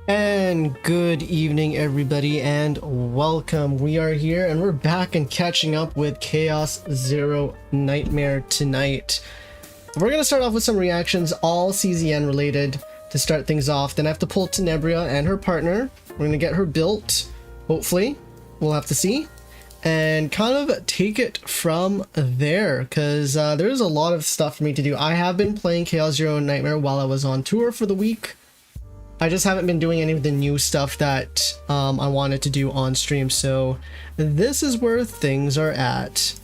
And good evening everybody and welcome. We are here and we're back and catching up with Chaos Zero Nightmare tonight. We're gonna start off with some reactions, all CZN related to start things off. Then I have to pull Tenebria and her partner. We're gonna get her built, hopefully. We'll have to see. And kind of take it from there because there's a lot of stuff for me to do. I have been playing Chaos Zero Nightmare while I was on tour for the week. I just haven't been doing any of the new stuff that I wanted to do on stream, so this is where things are at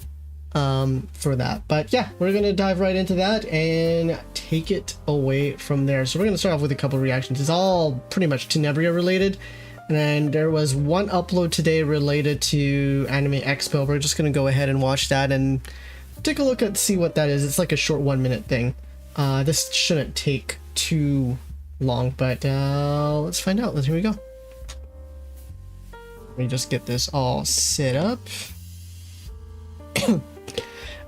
for that. But yeah, we're gonna dive right into that and take it away from there. So we're gonna start off with a couple of reactions. It's all pretty much Tenebria related, and then there was one upload today related to Anime Expo. We're just gonna go ahead and watch that and take a look at see what that is. It's like a short 1 minute thing. This shouldn't take too long, but let's find out. Here we go. Let me just get this all set up.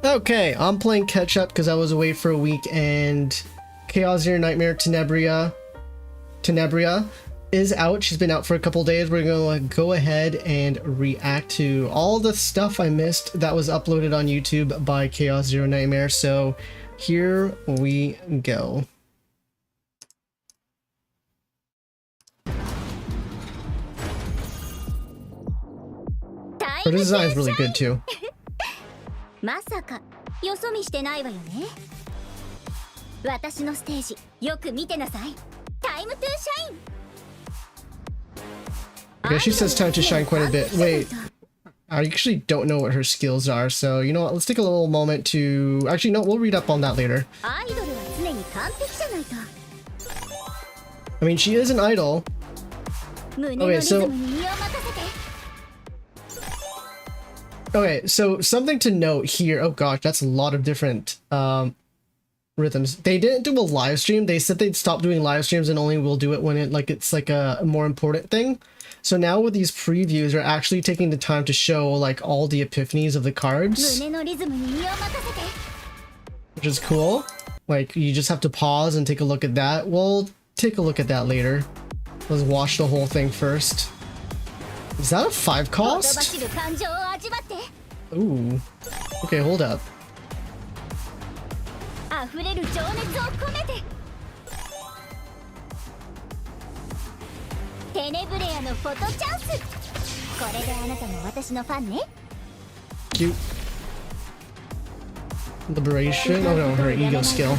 Okay, I'm playing catch up because I was away for a week, and Chaos Zero Nightmare Tenebria is out. She's been out for a couple days. We're gonna go ahead and react to all the stuff I missed that was uploaded on YouTube by Chaos Zero Nightmare. So here we go. Her design is really good too. Okay, she says time to shine quite a bit. Wait, I actually don't know what her skills are, so you know what, let's take a little moment to... Actually, no, we'll read up on that later. I mean, she is an idol. Okay, so something to note here. Oh gosh, that's a lot of different rhythms. They didn't do a live stream. They said they'd stop doing live streams and only will do it when it's like a more important thing. So now with these previews, they're actually taking the time to show like all the epiphanies of the cards, which is cool. Like you just have to pause and take a look at that. We'll take a look at that later. Let's watch the whole thing first. Is that a 5 cost? Ooh. Okay, hold up. Cute. Liberation? Oh no, her ego skill.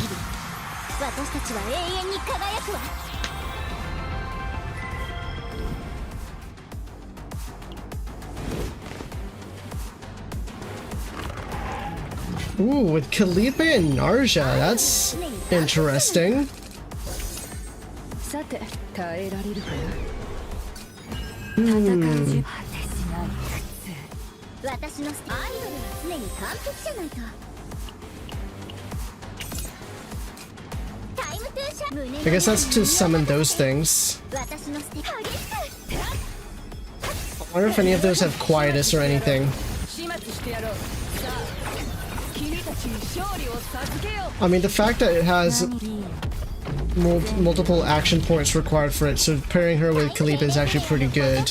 Ooh, with Felipe and Narja, that's interesting. I guess that's to summon those things. I wonder if any of those have quietus or anything. I mean, the fact that it has multiple action points required for it, so pairing her with Felipe is actually pretty good.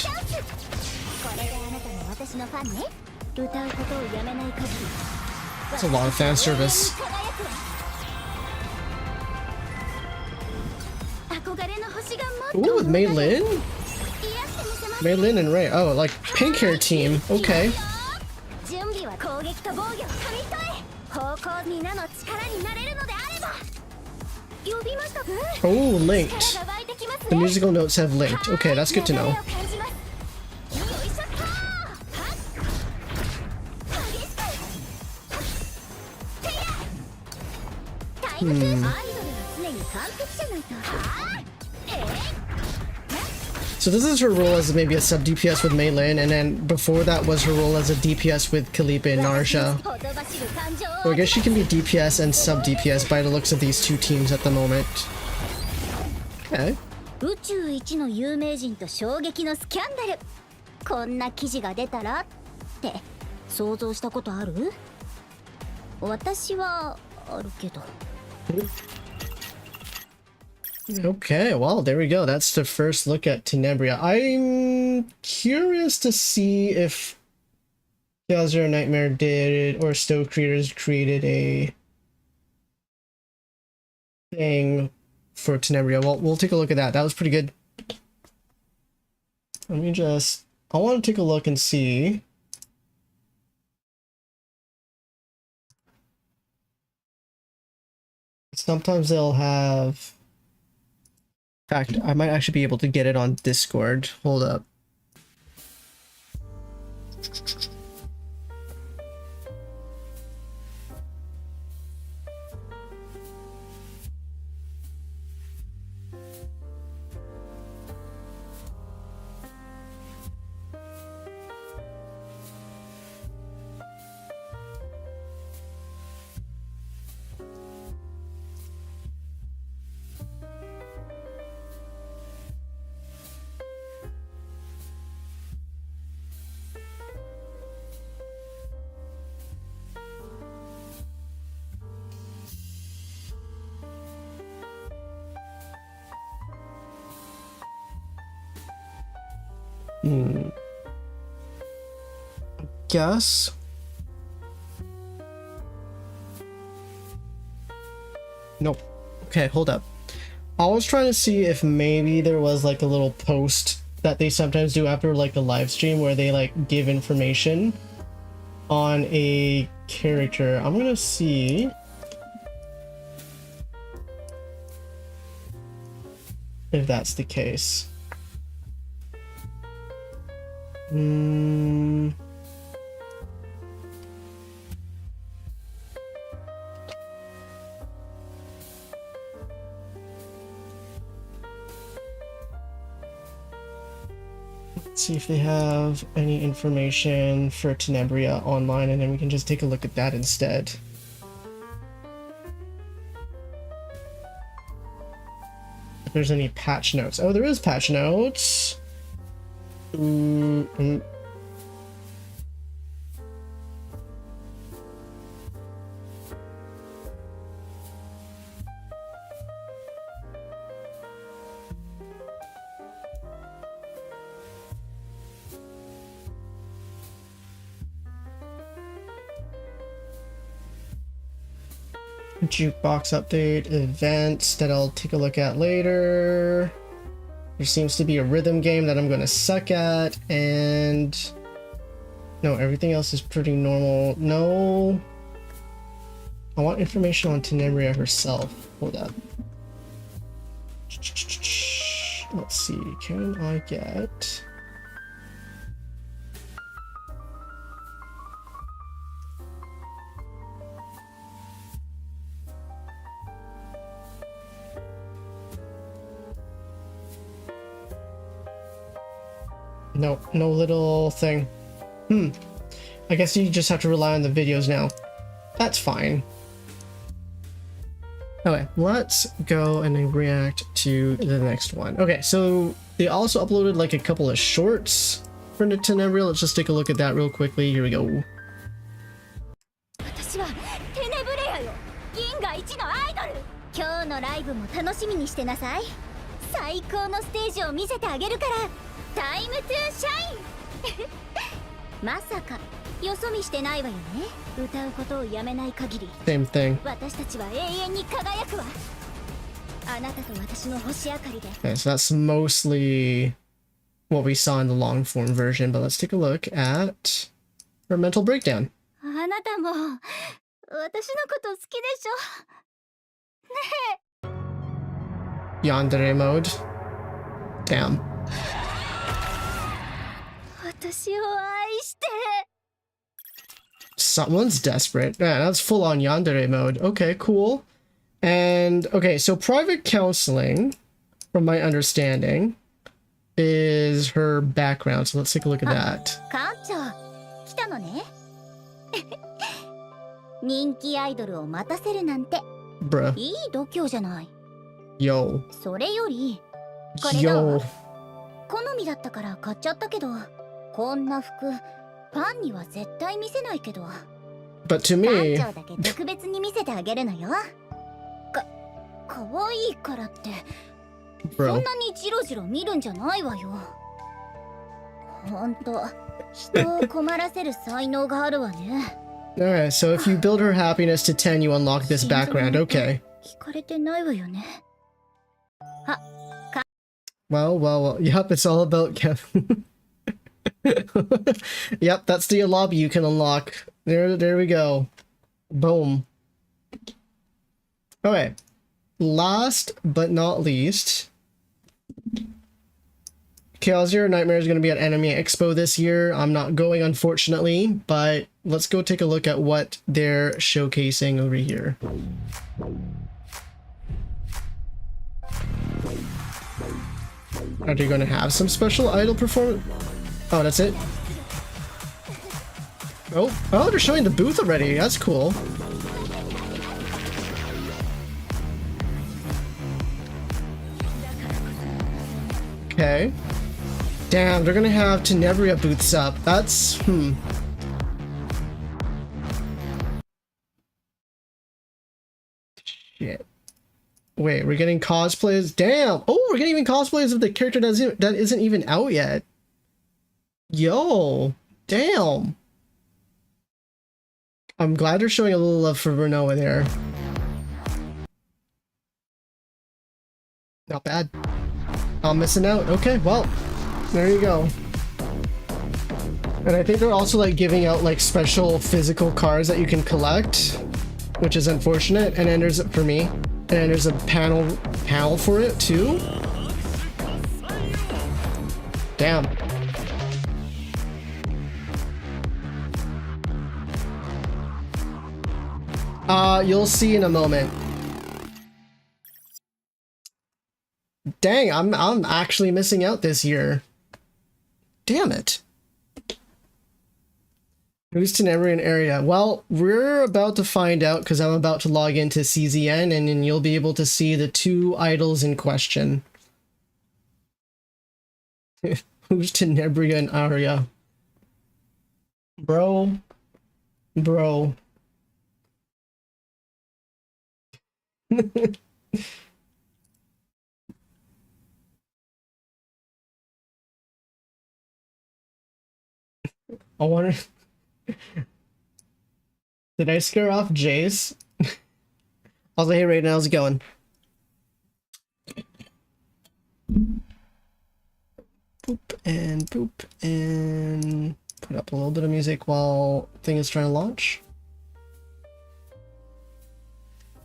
That's a lot of fan service. Ooh, with Mei Lin? Mei Lin and Ray. Oh, like pink hair team. Okay. Oh, linked. The musical notes have linked. Okay, that's good to know. So this is her role as maybe a sub DPS with Mei Lin, and then before that was her role as a DPS with Kalipa and Narsha. So I guess she can be DPS and sub DPS by the looks of these two teams at the moment. Okay. 宇宙一の有名人と衝撃のスキャンダル。こんな記事が出たらって想像したことある？私はあるけど。Okay, well, there we go. That's the first look at Tenebria. I'm curious to see if Chaos Zero Nightmare did, or Stowe creators created a thing for Tenebria. Well, we'll take a look at that. That was pretty good. Let me just... I want to take a look and see. Sometimes they'll have... In fact, I might actually be able to get it on Discord. Hold up. Guess. Nope. Okay, hold up. I was trying to see if maybe there was like a little post that they sometimes do after like a live stream where they like give information on a character. I'm gonna see if that's the case. Let's see if they have any information for Tenebria online, and then we can just take a look at that instead. If there's any patch notes. Oh, there is patch notes. Jukebox update, events that I'll take a look at later. There seems to be a rhythm game that I'm going to suck at, and no, everything else is pretty normal. No, I want information on Tenebria herself. Hold up. Let's see, can I get... No, no little thing. I guess you just have to rely on the videos now. That's fine. Okay, let's go and then react to the next one. Okay, so they also uploaded like a couple of shorts for Tenebria. Let's just take a look at that real quickly. Here we go. 私はテネブレアよ。銀河一のアイドル。今日のライブも楽しみにしてなさい。最高のステージを見せてあげるから。タイムトゥーシャイン。まさかよそ見してないわよね。歌うことをやめない限り。Same thing. 私たちは永遠に輝くわ。あなたと私の星明かりで。Okay, so that's mostly what we saw in the long form version, but let's take a look at her mental breakdown. あなたも私のこと好きでしょ。 Yandere mode. Damn. 私を愛して。 Someone's desperate. Yeah, that's full on yandere mode. Okay, cool. And okay, so private counseling, from my understanding, is her background. So let's take a look at that. 館長来たのね。人気アイドルを待たせるなんて Bruh. いい度胸じゃない。 Yo. それよりこれだわ。 Yo. 好みだったから買っちゃったけど、こんな服ファンには絶対見せないけど、 But to 館 me, 長だけ特別に見せてあげるのよ。かわいいからってそん bro. なにジロジロ見るんじゃないわよ。ほんと人を困らせる才能があるわね。 Alright, so if you build her happiness to 10, you unlock this background. Okay. 聞かれてないわよね。 Well, well, well. Yep, it's all about Kevin. Yep, that's the lobby you can unlock. There we go. Boom. Okay. Last but not least, Chaos Zero Nightmare is going to be at Anime Expo this year. I'm not going, unfortunately, but let's go take a look at what they're showcasing over here. Are they going to have some special idol performance? Oh, that's it? Oh, they're showing the booth already. That's cool. Okay. Damn, they're gonna have Tenebria booths up. That's, Shit. Wait, we're getting cosplays? Damn! Oh, we're getting even cosplays of the character that isn't even out yet. Yo! Damn! I'm glad they're showing a little love for Renoa there. Not bad. I'm missing out. Okay, well, there you go. And I think they're also like giving out like special physical cards that you can collect, which is unfortunate. And then there's for me, and then there's a panel for it too. Damn. You'll see in a moment. Dang, I'm actually missing out this year. Damn it. Who's Tenebria area? Well, we're about to find out because I'm about to log into CZN and then you'll be able to see the two idols in question. Who's Tenebria and Arya? Bro. Bro. I wonder... Did I scare off Jace? I was like, hey, right now, how's it going? Boop and put up a little bit of music while thing is trying to launch.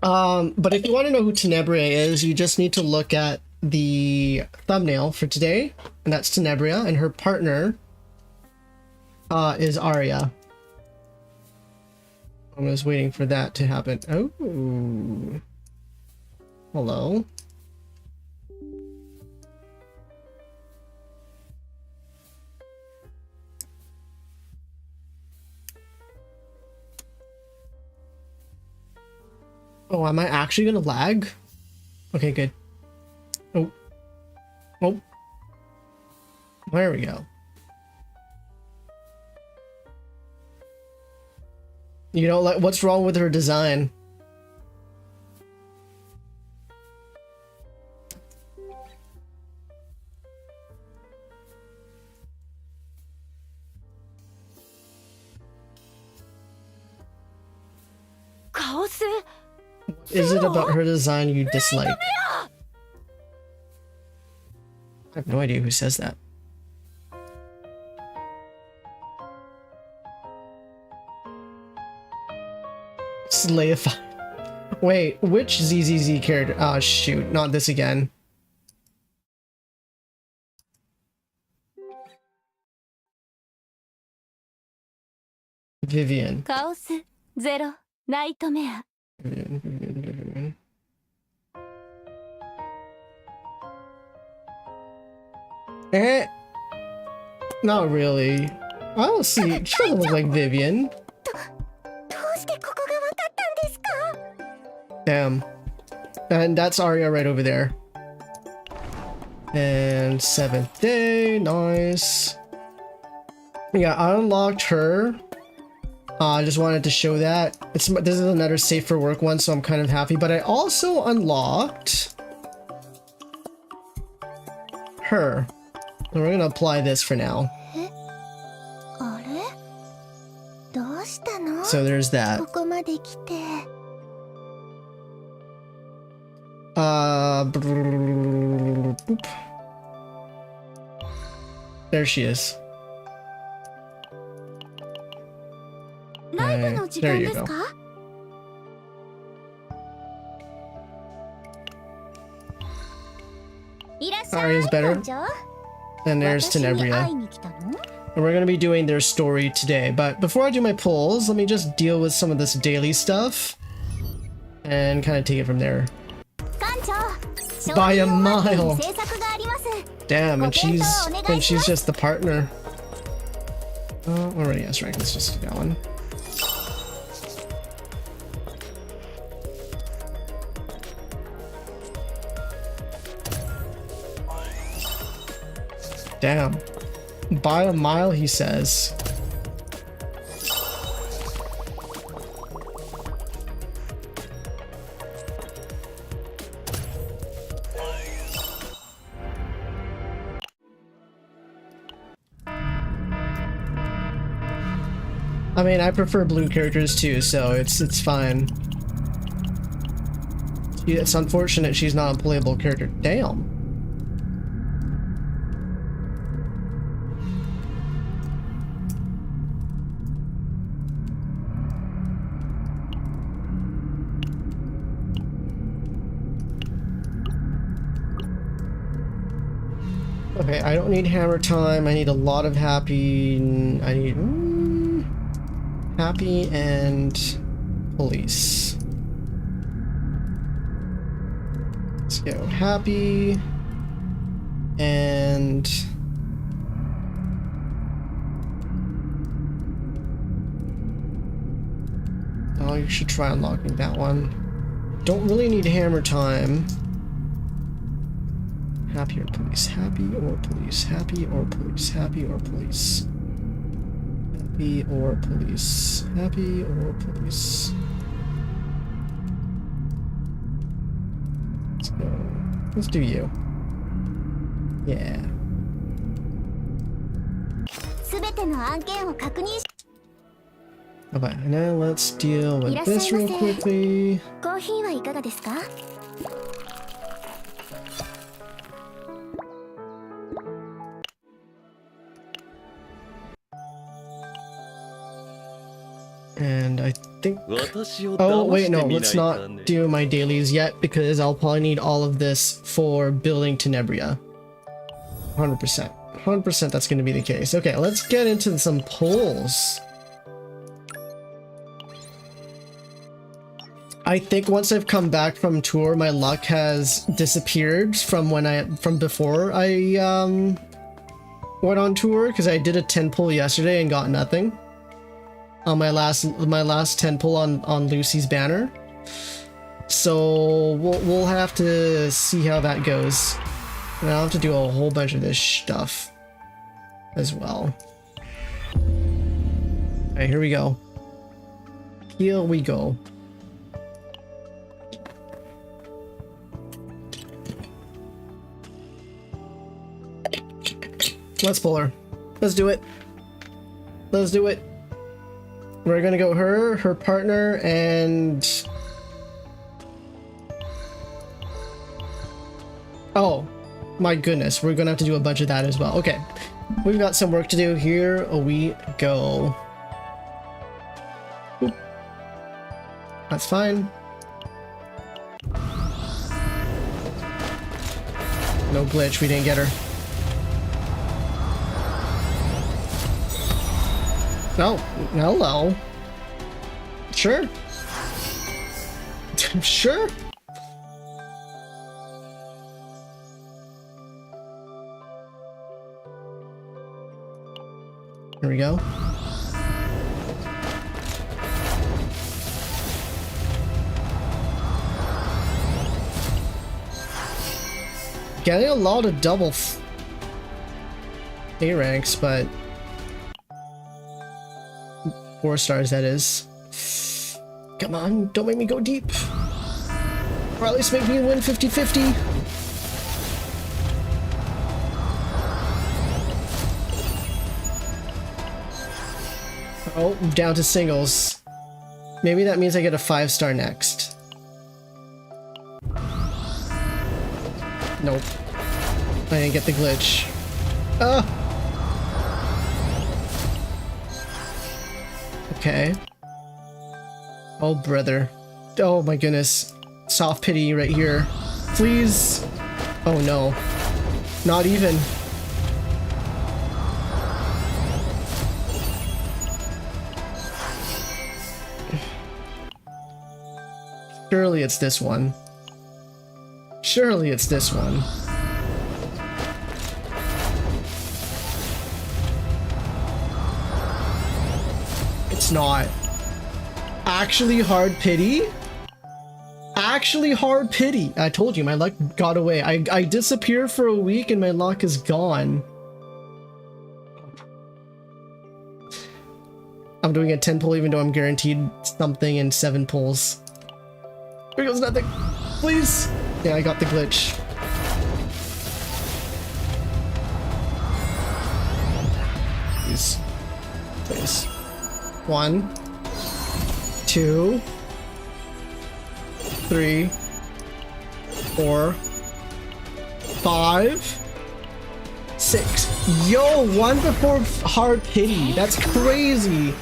But if you want to know who Tenebria is, you just need to look at the thumbnail for today, and that's Tenebria, and her partner is Arya. I was waiting for that to happen. Oh. Hello. Oh, am I actually gonna lag? Okay, good. Oh. Oh. There we go. You know, like, what's wrong with her design? What is it about her design you dislike? I have no idea who says that. Slayify. Wait, which ZZZ character? Oh shoot, not this again. Vivian. カオスゼロナイトメア Vivian. Eh, not really. I don't see. She doesn't look like Vivian. どうしてここが分かったんですか Damn. And that's Arya right over there. And 7th day, nice. Yeah, I unlocked her. I just wanted to show that. This is another safe for work one, so I'm kind of happy. But I also unlocked her. And we're gonna apply this for now. あれどうしたの So there's that. ここまで来て Boop. There she is. ライブの時間ですか いらっしゃい Arya's better. 館長 And there's 私に会 Tenebria. いに来たの And we're going to be doing their story today. But before I do my polls, let me just deal with some of this daily stuff and kind of take it from there. 館長 By a 承認を待っている mile. 制作があります Damn, and she's ご検討をお願いします。 just the partner. Oh, already, yes, right. Let's just do that one. Damn. By a mile, he says. I mean, I prefer blue characters too, so it's fine. It's unfortunate she's not a playable character. Damn. Okay, I don't need hammer time. I need a lot of happy. I need happy and police. Let's go happy and oh, you should try unlocking that one. Don't really need hammer time. Happy or police, happy or police, happy or police, happy or police. Happy or police, happy or police. Let's go. Let's do you. Yeah. すべての案件を確認し Okay, now let's deal with this real quickly. コーヒーはいかがですか And I think... Oh, wait, no, let's not do my dailies yet because I'll probably need all of this for building Tenebria. 100%. 100% that's going to be the case. Okay, let's get into some polls. I think once I've come back from tour, my luck has disappeared from before I went on tour because I did a 10 pull yesterday and got nothing. On my last 10 pull on Lucy's banner. So we'll have to see how that goes. And I'll have to do a whole bunch of this stuff as well. Alright, here we go. Here we go. Let's pull her. Let's do it. Let's do it. We're gonna go her partner, and... Oh, my goodness. We're gonna have to do a bunch of that as well. Okay. We've got some work to do. Here we go. Boop. That's fine. No glitch, we didn't get her. Oh, hello. Sure. Sure. Here we go. Getting a lot of double A ranks, but 4 stars, that is. Come on, don't make me go deep. Or at least make me win 50-50. Oh, down to singles. Maybe that means I get a 5-star next. Nope. I didn't get the glitch. Ah! Okay. Oh, brother. Oh my goodness. Soft pity right here. Please. Oh no. Not even. Surely it's this one. Surely it's this one. It's not. Actually hard pity? Actually hard pity. I told you, my luck got away. I disappeared for a week and my luck is gone. I'm doing a 10 pull even though I'm guaranteed something in 7 pulls. Here goes nothing. Please. Yeah, I got the glitch. Please. Please. 1, 2, 3, 4, 5, 6. Yo, 1 before hard pity. That's crazy.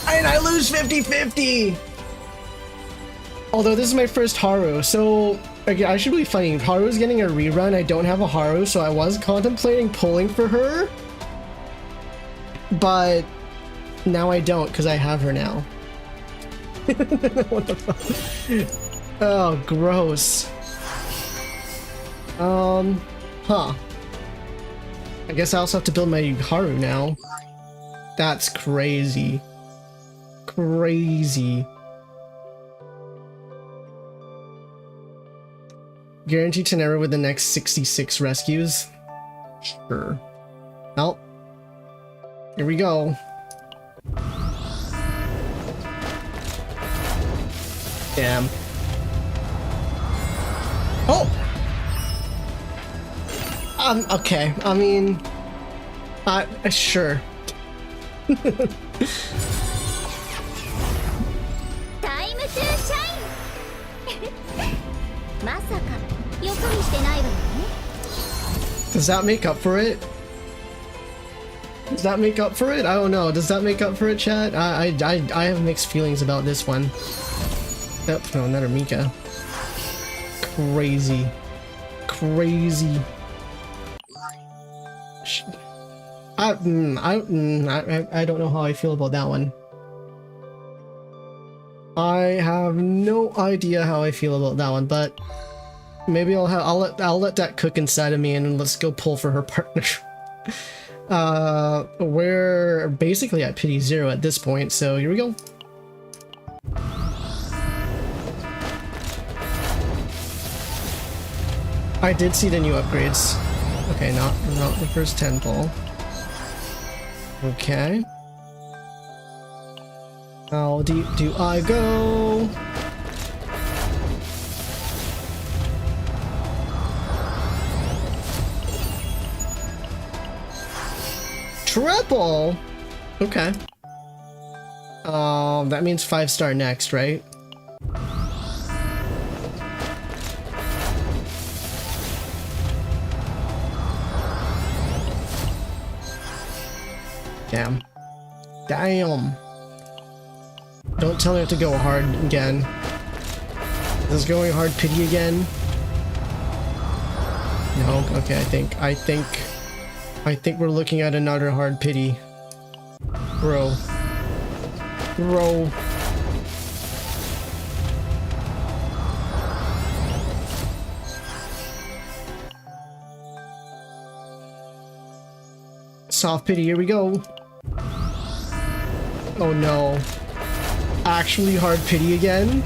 And I lose 50-50. Although this is my first Haru, so okay, I should be funny. Haru's getting a rerun. I don't have a Haru, so I was contemplating pulling for her. But now I don't because I have her now. What the fuck? Oh, gross. Huh. I guess I also have to build my Haru now. That's crazy. Crazy. Guaranteed Tenebria with the next 66 rescues? Sure. Well, here we go. Damn. Oh! Okay. I mean... sure. Does that make up for it? Does that make up for it? I don't know. Does that make up for it, chat? I have mixed feelings about this one. Oh, no, another Mika. Crazy. Crazy. I don't know how I feel about that one. I have no idea how I feel about that one, but maybe I'll let that cook inside of me and let's go pull for her partner. We're basically at pity 0 at this point, so here we go. I did see the new upgrades. Okay, not the first 10 pull. Okay. How deep do I go? Triple? Okay. That means 5-star next, right? Damn. Damn. Don't tell me I have to go hard again. Is this going hard pity again? No? Okay, I think we're looking at another hard pity. Bro. Bro. Soft pity, here we go. Oh no. Actually hard pity again?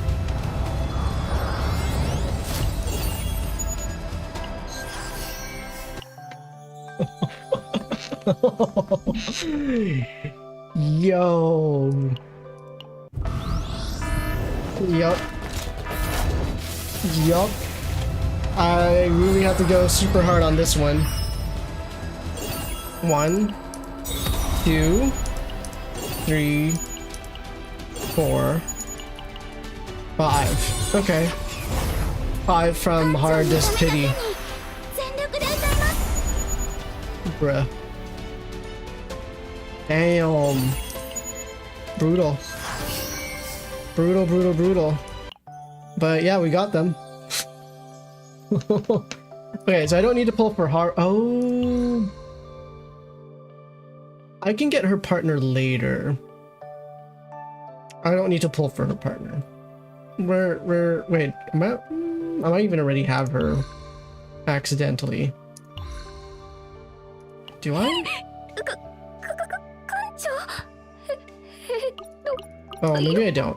Yo. Yup. Yup. I really have to go super hard on this one. 1, 2, 3, 4, 5. Okay. 5 from hardest pity. Bruh. Damn. Brutal. Brutal, brutal, brutal. But yeah, we got them. Okay, so I don't need to pull for hard. Oh. I can get her partner later. I don't need to pull for her partner. Wait, I might even already have her accidentally. Do I? Oh, maybe I don't.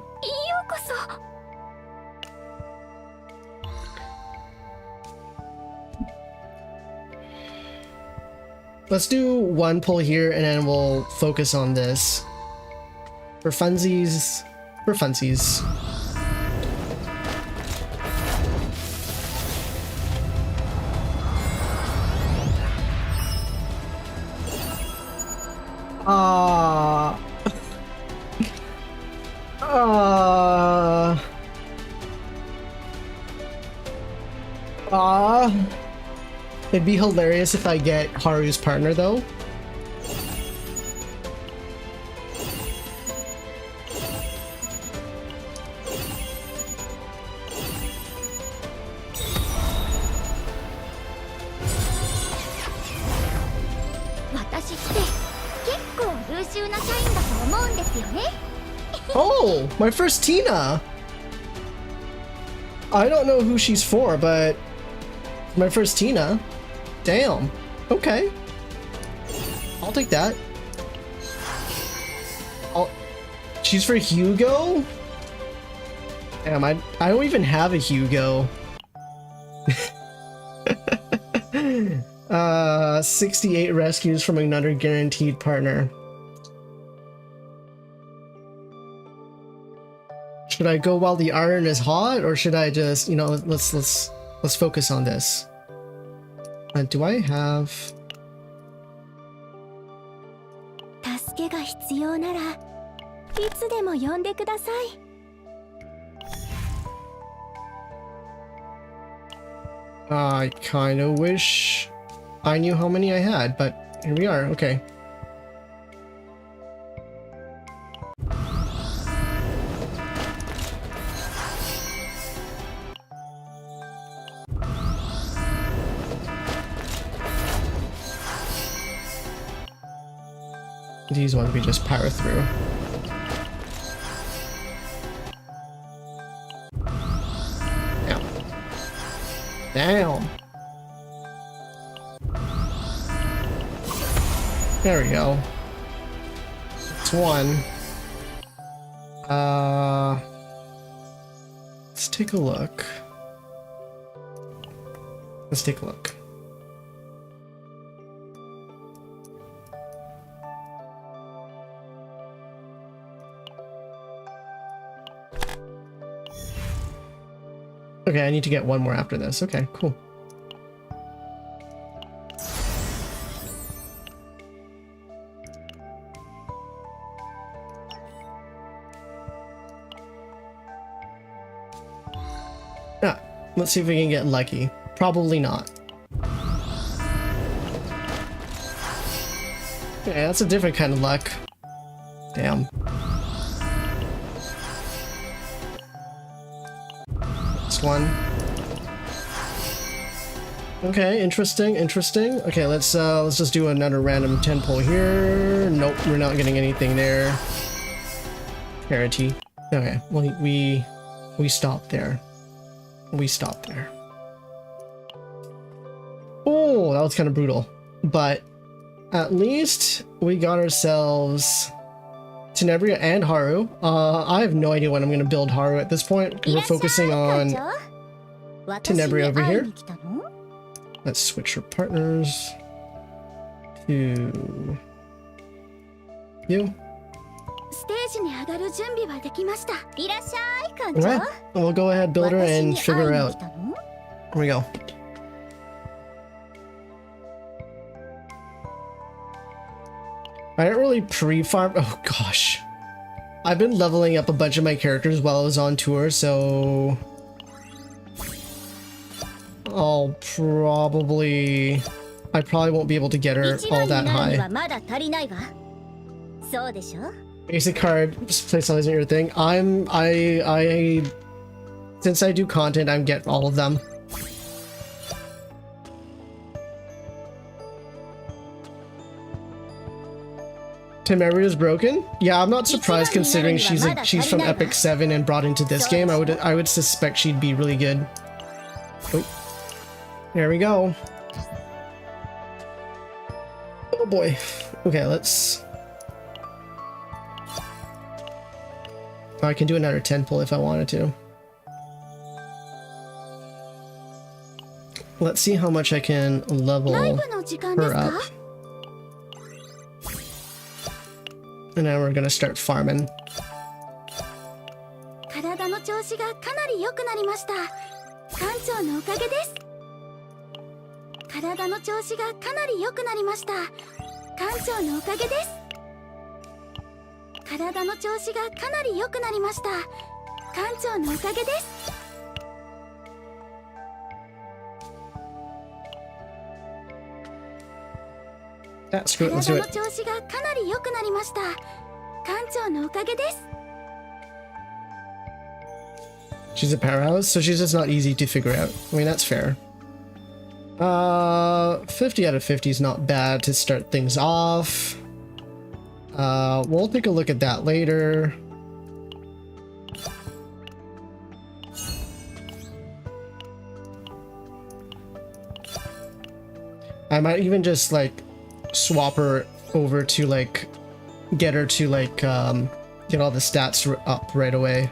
Let's do one pull here and then we'll focus on this. For funsies. For funsies. It'd be hilarious if I get Haru's partner though. Oh, my first Tina! I don't know who she's for, but my first Tina. Damn. Okay. I'll take that. She's for Hugo? Damn, I don't even have a Hugo. 68 rescues from another guaranteed partner. Should I go while the iron is hot, or should I just, you know, let's focus on this. Do I have? I kind of wish I knew how many I had, but here we are. Okay. These ones we just power through. Damn. Damn. There we go. It's one. Let's take a look. Let's take a look. Okay, I need to get one more after this. Okay, cool. Ah, let's see if we can get lucky. Probably not. Yeah, that's a different kind of luck. Damn. Next one. Okay, interesting, interesting. Okay, let's just do another random 10 pull here. Nope, we're not getting anything there. Parity. Okay, well, we stopped there. We stopped there. Oh, that was kind of brutal. But at least we got ourselves Tenebria and Haru. I have no idea when I'm going to build Haru at this point, because we're focusing on Tenebria over here. Let's switch our partners to you. Alright, we'll go ahead, build her, and figure her out. Here we go. I didn't really pre-farm. Oh gosh. I've been leveling up a bunch of my characters while I was on tour, so I probably won't be able to get her all that high. Basic card, playstyle isn't your thing. Since I do content, I get all of them. Tenebria is broken? Yeah, I'm not surprised considering she's from Epic 7 and brought into this game. I would suspect she'd be really good. Oh. There we go. Oh boy. Okay, let's... I can do another 10 pull if I wanted to. Let's see how much I can level her up. And now we're gonna start farming. Ah, screw it, let's do it. She's a powerhouse, so she's just not easy to figure out. I mean, that's fair. 50 out of 50 is not bad to start things off. We'll take a look at that later. I might even just like swap her over to like get her to like get all the stats up right away.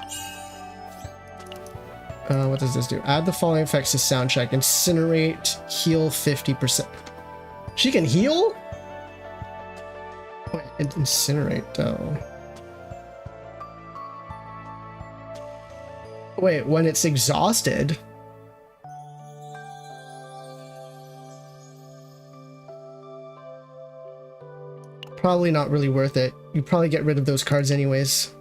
What does this do? Add the following effects to sound check. Incinerate, heal 50%. She can heal? Wait, incinerate though. Wait, when it's exhausted? Probably not really worth it. You probably get rid of those cards anyways.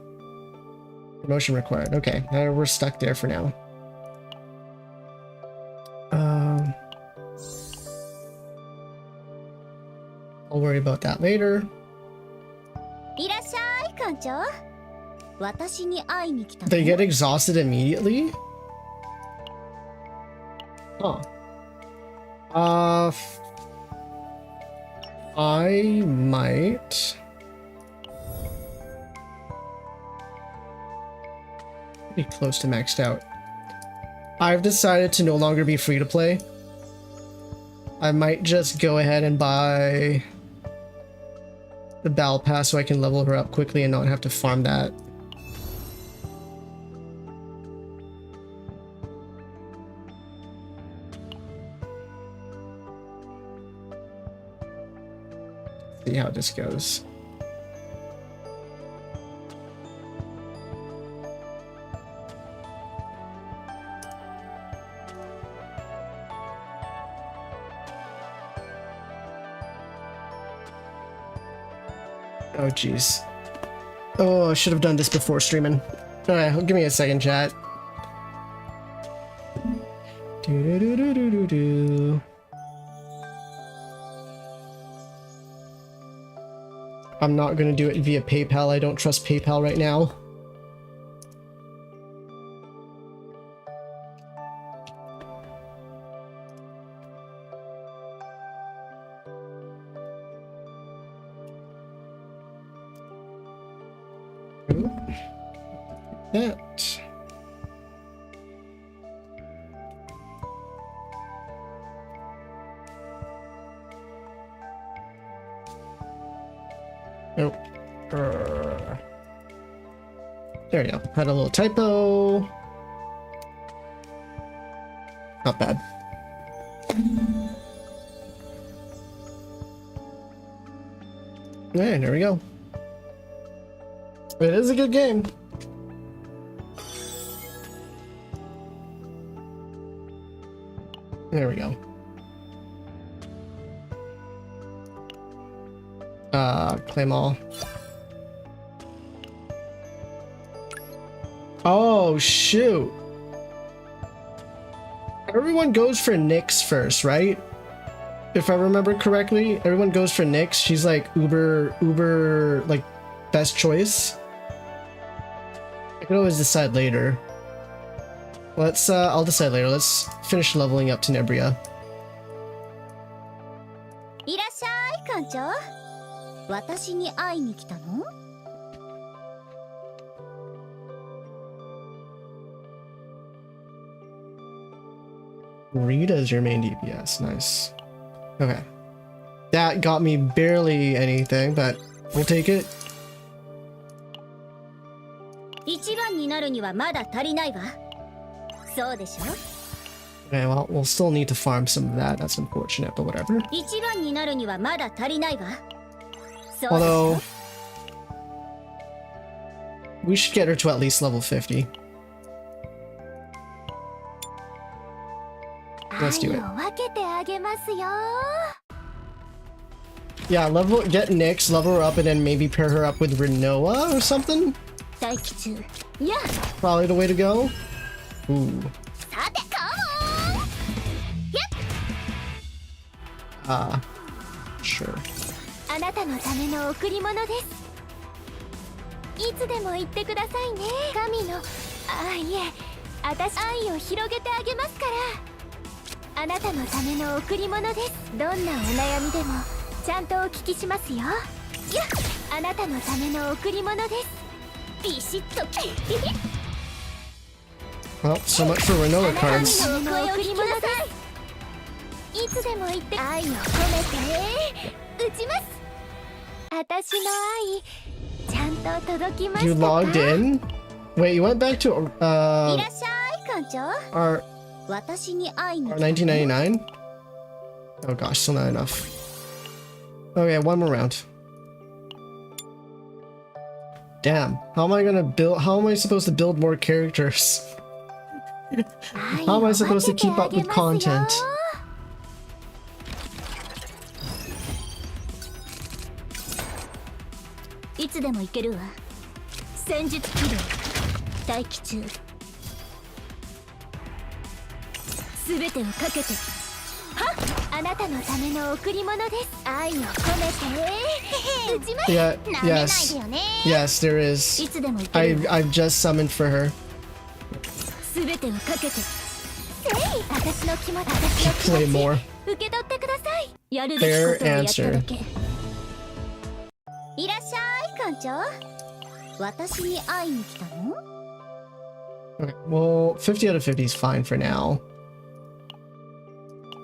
Promotion required. Okay, now we're stuck there for now. I'll worry about that later. They get exhausted immediately? Huh. I might be close to maxed out. I've decided to no longer be free to play. I might just go ahead and buy the battle pass so I can level her up quickly and not have to farm that. See how this goes. Oh jeez. Oh, I should have done this before streaming. Alright, give me a second, chat. I'm not gonna do it via PayPal. I don't trust PayPal right now. That. Nope. There we go. Had a little typo. Not bad. Yeah, there we go. It is a good game. There we go. Claim all. Oh, shoot. Everyone goes for Nyx first, right? If I remember correctly, everyone goes for Nyx. She's like uber, like, best choice. I can always decide later. Let's, I'll decide later. Let's finish leveling up Tenebria. いらっしゃい、館長。私に会いに来たの？ Rita's your main DPS. Nice. Okay. That got me barely anything, but we'll take it. 一番になるにはまだ足りないわ。そうでしょ？ Okay, well, we'll still need to farm some of that. That's unfortunate, but whatever. 一番になるにはまだ足りないわ。 Although, we should get her to at least level 50. Let's do it. Yeah, get Nyx, level her up, and then maybe pair her up with Rinoa or something? Probably the way to go. Ooh. Sure. あなたのための贈り物です。いつでも言ってくださいね。神の、いえ、私愛を広げてあげますから。あなたのための贈り物です。どんなお悩みでもちゃんとお聞きしますよ。あなたのための贈り物です。ビシッと。Well, so much for Rinoa cards. いつでも言って愛を込めて打ちます。私の愛ちゃんと届きましたか？ You logged in? Wait, you went back to いらっしゃい館長。 our 私に会いに 1999? Oh gosh, still not enough. Okay, one more round. Damn, how am I gonna build? How am I supposed to build more characters? How am I supposed to keep up with content? いつでも行けるわ。戦術起動。待機中。すべてをかけて。はっ、あなたのための贈り物です。愛を込めて。打ちます。Yeah, yes, yes, there is. いつでも行ける。I've just summoned for her. すべてをかけて。私の気持ち、私の気 Play 持ち。 more. 受け取ってください。やるべき Fair ことをやっただ answer. け。いらっしゃい館長。私に会いに来たの？ Okay, well, 50 out of 50 is fine for now.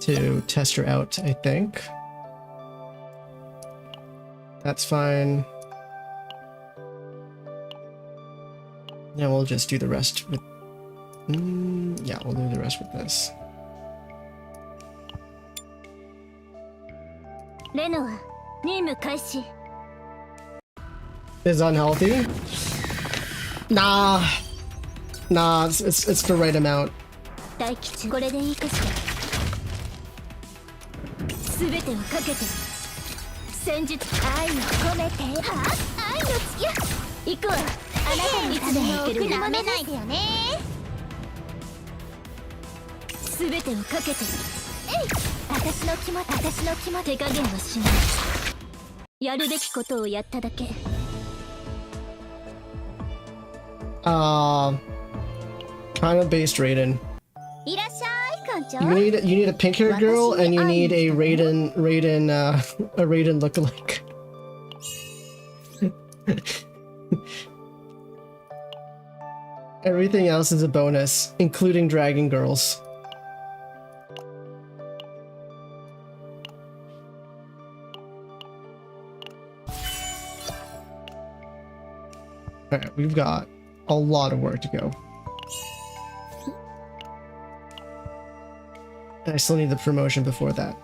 To test her out, I think. That's fine. Yeah, we'll just do the rest with... yeah, we'll do the rest with this. レノア、任務開始。 Is unhealthy? Nah. Nah, it's the right amount. 待機中。これでいいかしら。すべてをかけて。戦術愛を込めて。はあ、愛の月や。行くわ。あなたにいつでも送り物ないでよね。すべてをかけて。私の気持ち、手加減はしない。やるべきことをやっただけ。Kind of based Raiden. いらっしゃい、館長。You need a pink haired girl and you need a Raiden lookalike. Everything else is a bonus, including dragon girls. Alright, we've got a lot of work to go. And I still need the promotion before that.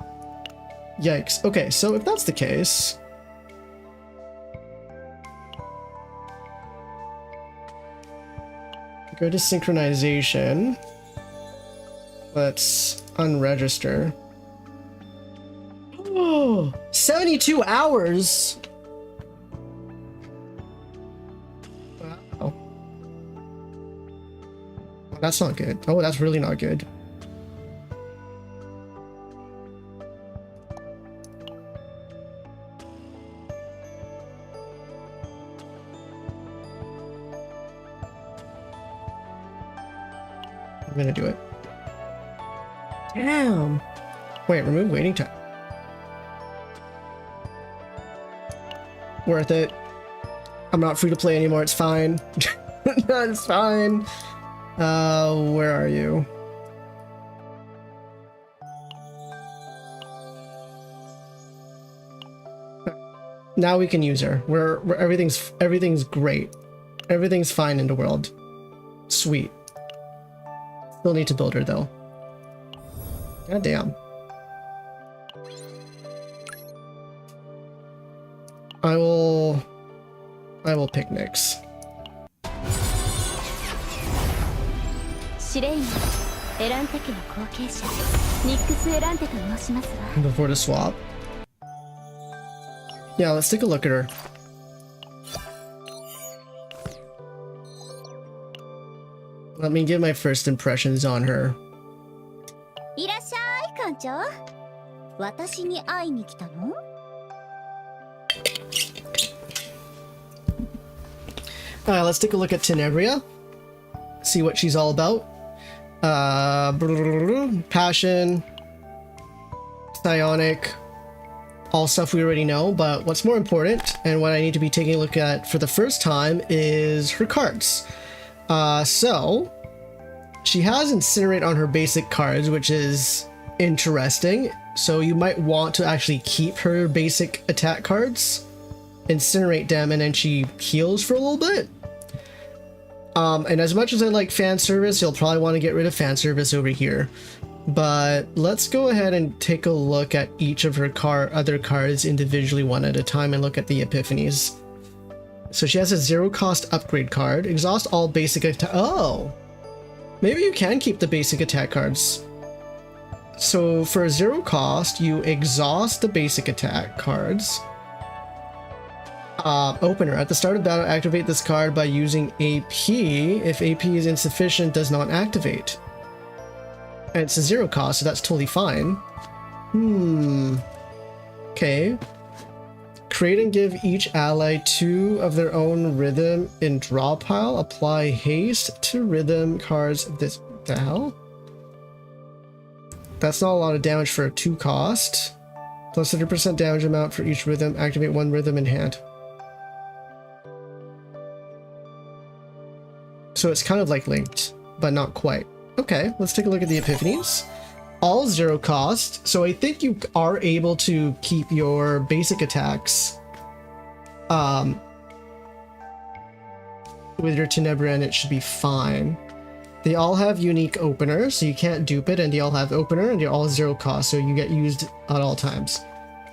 Yikes. Okay, so if that's the case... Go to synchronization. Let's unregister. Oh, 72 hours! Wow. That's not good. Oh, that's really not good. I'm gonna do it. Damn. Wait, remove waiting time. Worth it. I'm not free to play anymore. It's fine. It's fine. Where are you? Now we can use her. We're everything's great. Everything's fine in the world. Sweet. Still need to build her though. God damn. I will pick Nyx. Before the swap. Yeah, let's take a look at her. Let me give my first impressions on her. Let's take a look at Tenebria. See what she's all about. Passion. Psionic. All stuff we already know, but what's more important, and what I need to be taking a look at for the first time, is her cards. So she has Incinerate on her basic cards, which is interesting. So you might want to actually keep her basic attack cards, Incinerate them, and then she heals for a little bit. And as much as I like fan service, you'll probably want to get rid of fan service over here. But let's go ahead and take a look at each of her other cards individually, one at a time, and look at the epiphanies. So she has a 0 cost upgrade card. Exhaust all basic attack. Oh! Maybe you can keep the basic attack cards. So for a 0 cost, you exhaust the basic attack cards. Opener. At the start of battle, activate this card by using AP. If AP is insufficient, does not activate. And it's a 0 cost, so that's totally fine. Okay. Create and give each ally 2 of their own rhythm in draw pile. Apply haste to rhythm cards. This, the hell? That's not a lot of damage for a 2 cost. Plus 30% damage amount for each rhythm. Activate 1 rhythm in hand. So it's kind of like linked, but not quite. Okay, let's take a look at the epiphanies. All 0 cost, so I think you are able to keep your basic attacks with your Tenebria, and it should be fine. They all have unique openers, so you can't dupe it, and they all have opener, and they're all 0 cost, so you get used at all times.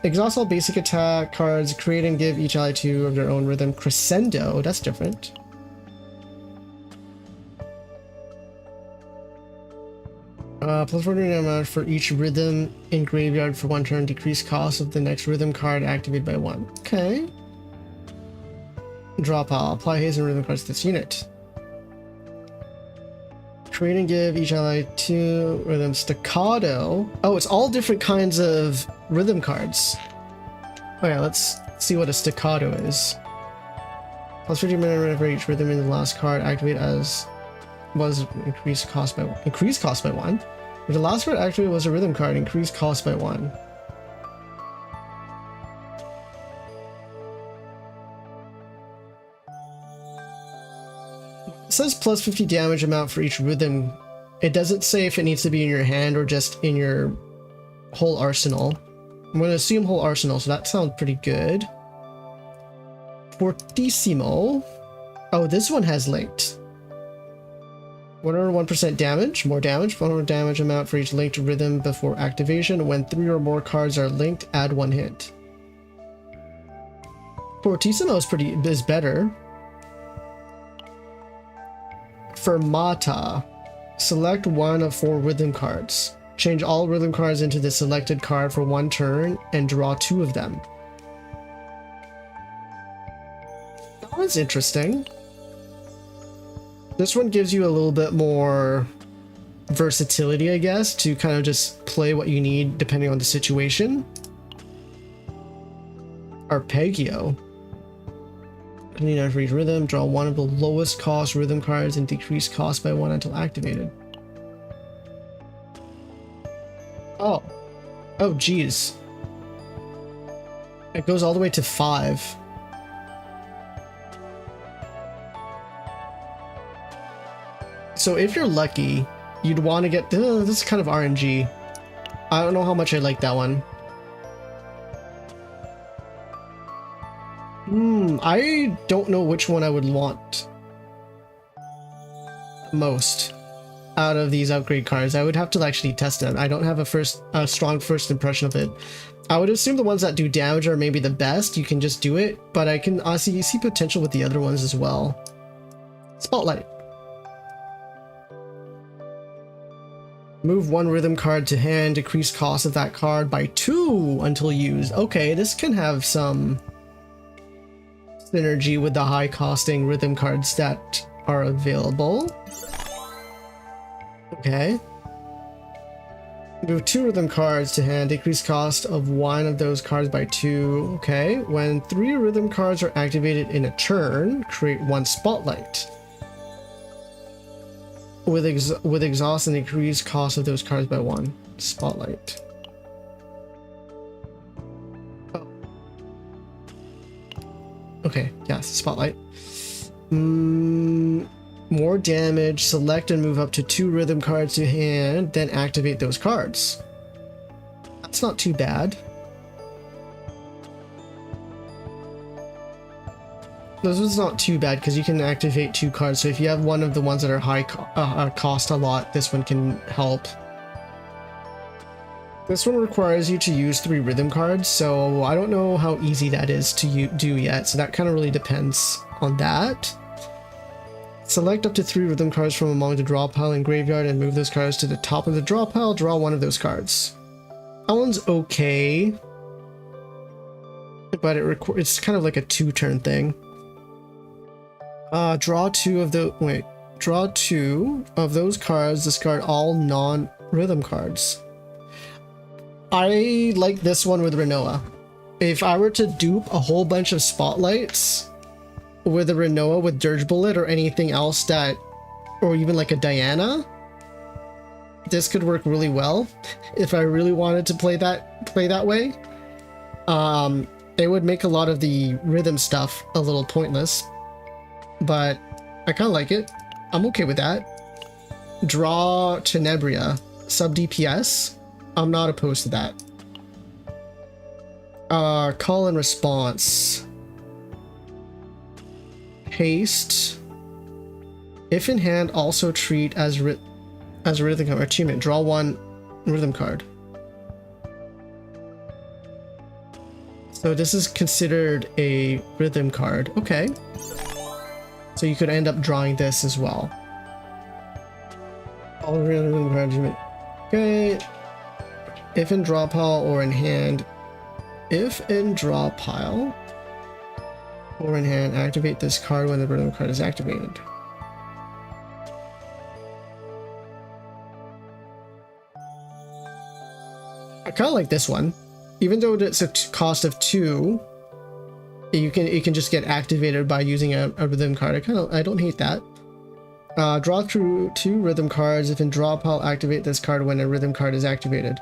Exhaust all basic attack cards, create and give each ally 2 of their own rhythm. Crescendo, that's different. Plus 40 amount for each rhythm in graveyard for 1 turn. Decrease cost of the next rhythm card activated by 1. Okay. Draw pile. Apply haste and rhythm cards to this unit. Create and give each ally 2 rhythm. Staccato. Oh, it's all different kinds of rhythm cards. Oh yeah, let's see what a staccato is. Plus 50 minute for each rhythm in the last card. Activate as was increased cost by 1. If the last card activated was a rhythm card, increased cost by 1. It says plus 50 damage amount for each rhythm. It doesn't say if it needs to be in your hand or just in your whole arsenal. I'm going to assume whole arsenal, so that sounds pretty good. Fortissimo. Oh, this one has linked. 101% damage, more damage, 100 damage amount for each linked rhythm before activation. When 3 or more cards are linked, add 1 hit. Fortissimo is better. Fermata. Select one of 4 rhythm cards. Change all rhythm cards into the selected card for 1 turn and draw 2 of them. That was interesting. This one gives you a little bit more versatility, I guess, to kind of just play what you need depending on the situation. Arpeggio. 29 for each rhythm. Draw 1 of the lowest cost rhythm cards and decrease cost by 1 until activated. Oh. Oh, geez. It goes all the way to 5. So if you're lucky, you'd want to get... this is kind of RNG. I don't know how much I like that one. I don't know which one I would want most out of these upgrade cards. I would have to actually test it. I don't have a strong first impression of it. I would assume the ones that do damage are maybe the best. You can just do it, but I can honestly see potential with the other ones as well. Spotlight. Move 1 rhythm card to hand, decrease cost of that card by 2 until used. Okay, this can have some synergy with the high costing rhythm cards that are available. Okay. Move 2 rhythm cards to hand, decrease cost of 1 of those cards by 2. Okay. When 3 rhythm cards are activated in a turn, create 1 spotlight. With exhaust and decrease cost of those cards by 1. Spotlight. Oh. Okay, yes, spotlight. More damage. Select and move up to 2 rhythm cards to hand, then activate those cards. That's not too bad. This is not too bad because you can activate 2 cards. So if you have one of the ones that are high cost a lot, this one can help. This one requires you to use 3 rhythm cards, so I don't know how easy that is to do yet. So that kind of really depends on that. Select up to 3 rhythm cards from among the draw pile and graveyard and move those cards to the top of the draw pile. Draw 1 of those cards. That one's okay, but it's kind of like a 2-turn thing. Draw 2 of those cards, discard all non-rhythm cards. I like this one with Renoa. If I were to dupe a whole bunch of spotlights with a Renoa with Dirge Bullet or anything else or even like a Diana, this could work really well. If I really wanted to play that way, it would make a lot of the rhythm stuff a little pointless. But I kind of like it. I'm okay with that. Draw Tenebria, sub DPS. I'm not opposed to that. Call and response. Haste. If in hand, also treat as a rhythm card. Achievement. Draw 1 rhythm card. So this is considered a rhythm card. Okay. So you could end up drawing this as well. All rhythm cards. Okay. If in draw pile or in hand. If in draw pile or in hand, activate this card when the rhythm card is activated. I kind of like this one. even though it's a cost of 2, it can just get activated by using a rhythm card. I don't hate that. Draw through 2 rhythm cards. If in draw pile, activate this card when a rhythm card is activated.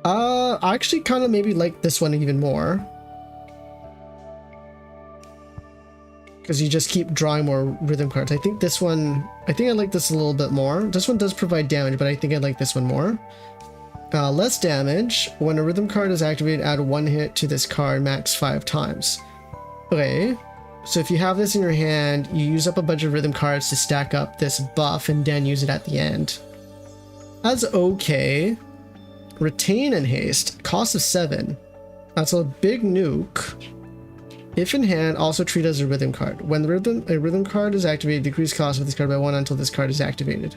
I actually kind of maybe like this one even more, because you just keep drawing more rhythm cards. I think I like this a little bit more. This one does provide damage, but I think I like this one more. Less damage. When a rhythm card is activated, add 1 hit to this card, max 5 times. Okay, so if you have this in your hand, you use up a bunch of rhythm cards to stack up this buff and then use it at the end. That's okay. Retain and haste, cost of 7. That's a big nuke. If in hand, also treat as a rhythm card. When a rhythm card is activated, decrease cost of this card by 1 until this card is activated.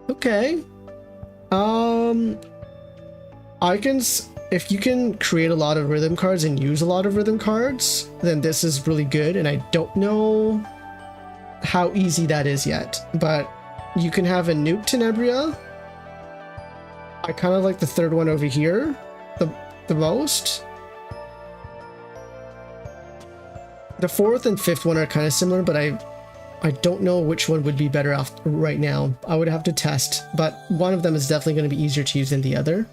Okay. If you can create a lot of rhythm cards and use a lot of rhythm cards, then this is really good, and I don't know how easy that is yet, but you can have a nuke Tenebria. I kind of like the third one over here the most. The fourth and fifth one are kind of similar, but I don't know which one would be better off right now. I would have to test, but one of them is definitely going to be easier to use than the other.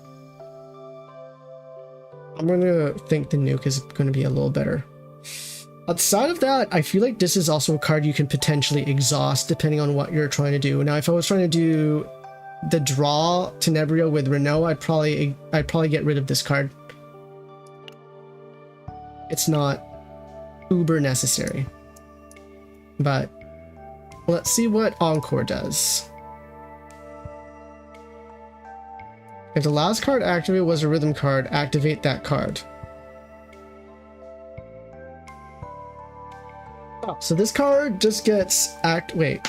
I'm going to think the nuke is going to be a little better. Outside of that, I feel like this is also a card you can potentially exhaust depending on what you're trying to do. Now, if I was trying to do the draw Tenebria with Renault, I'd probably get rid of this card. It's not uber necessary. But let's see what Encore does. If the last card activated was a rhythm card, activate that card. Oh, so this card just gets wait.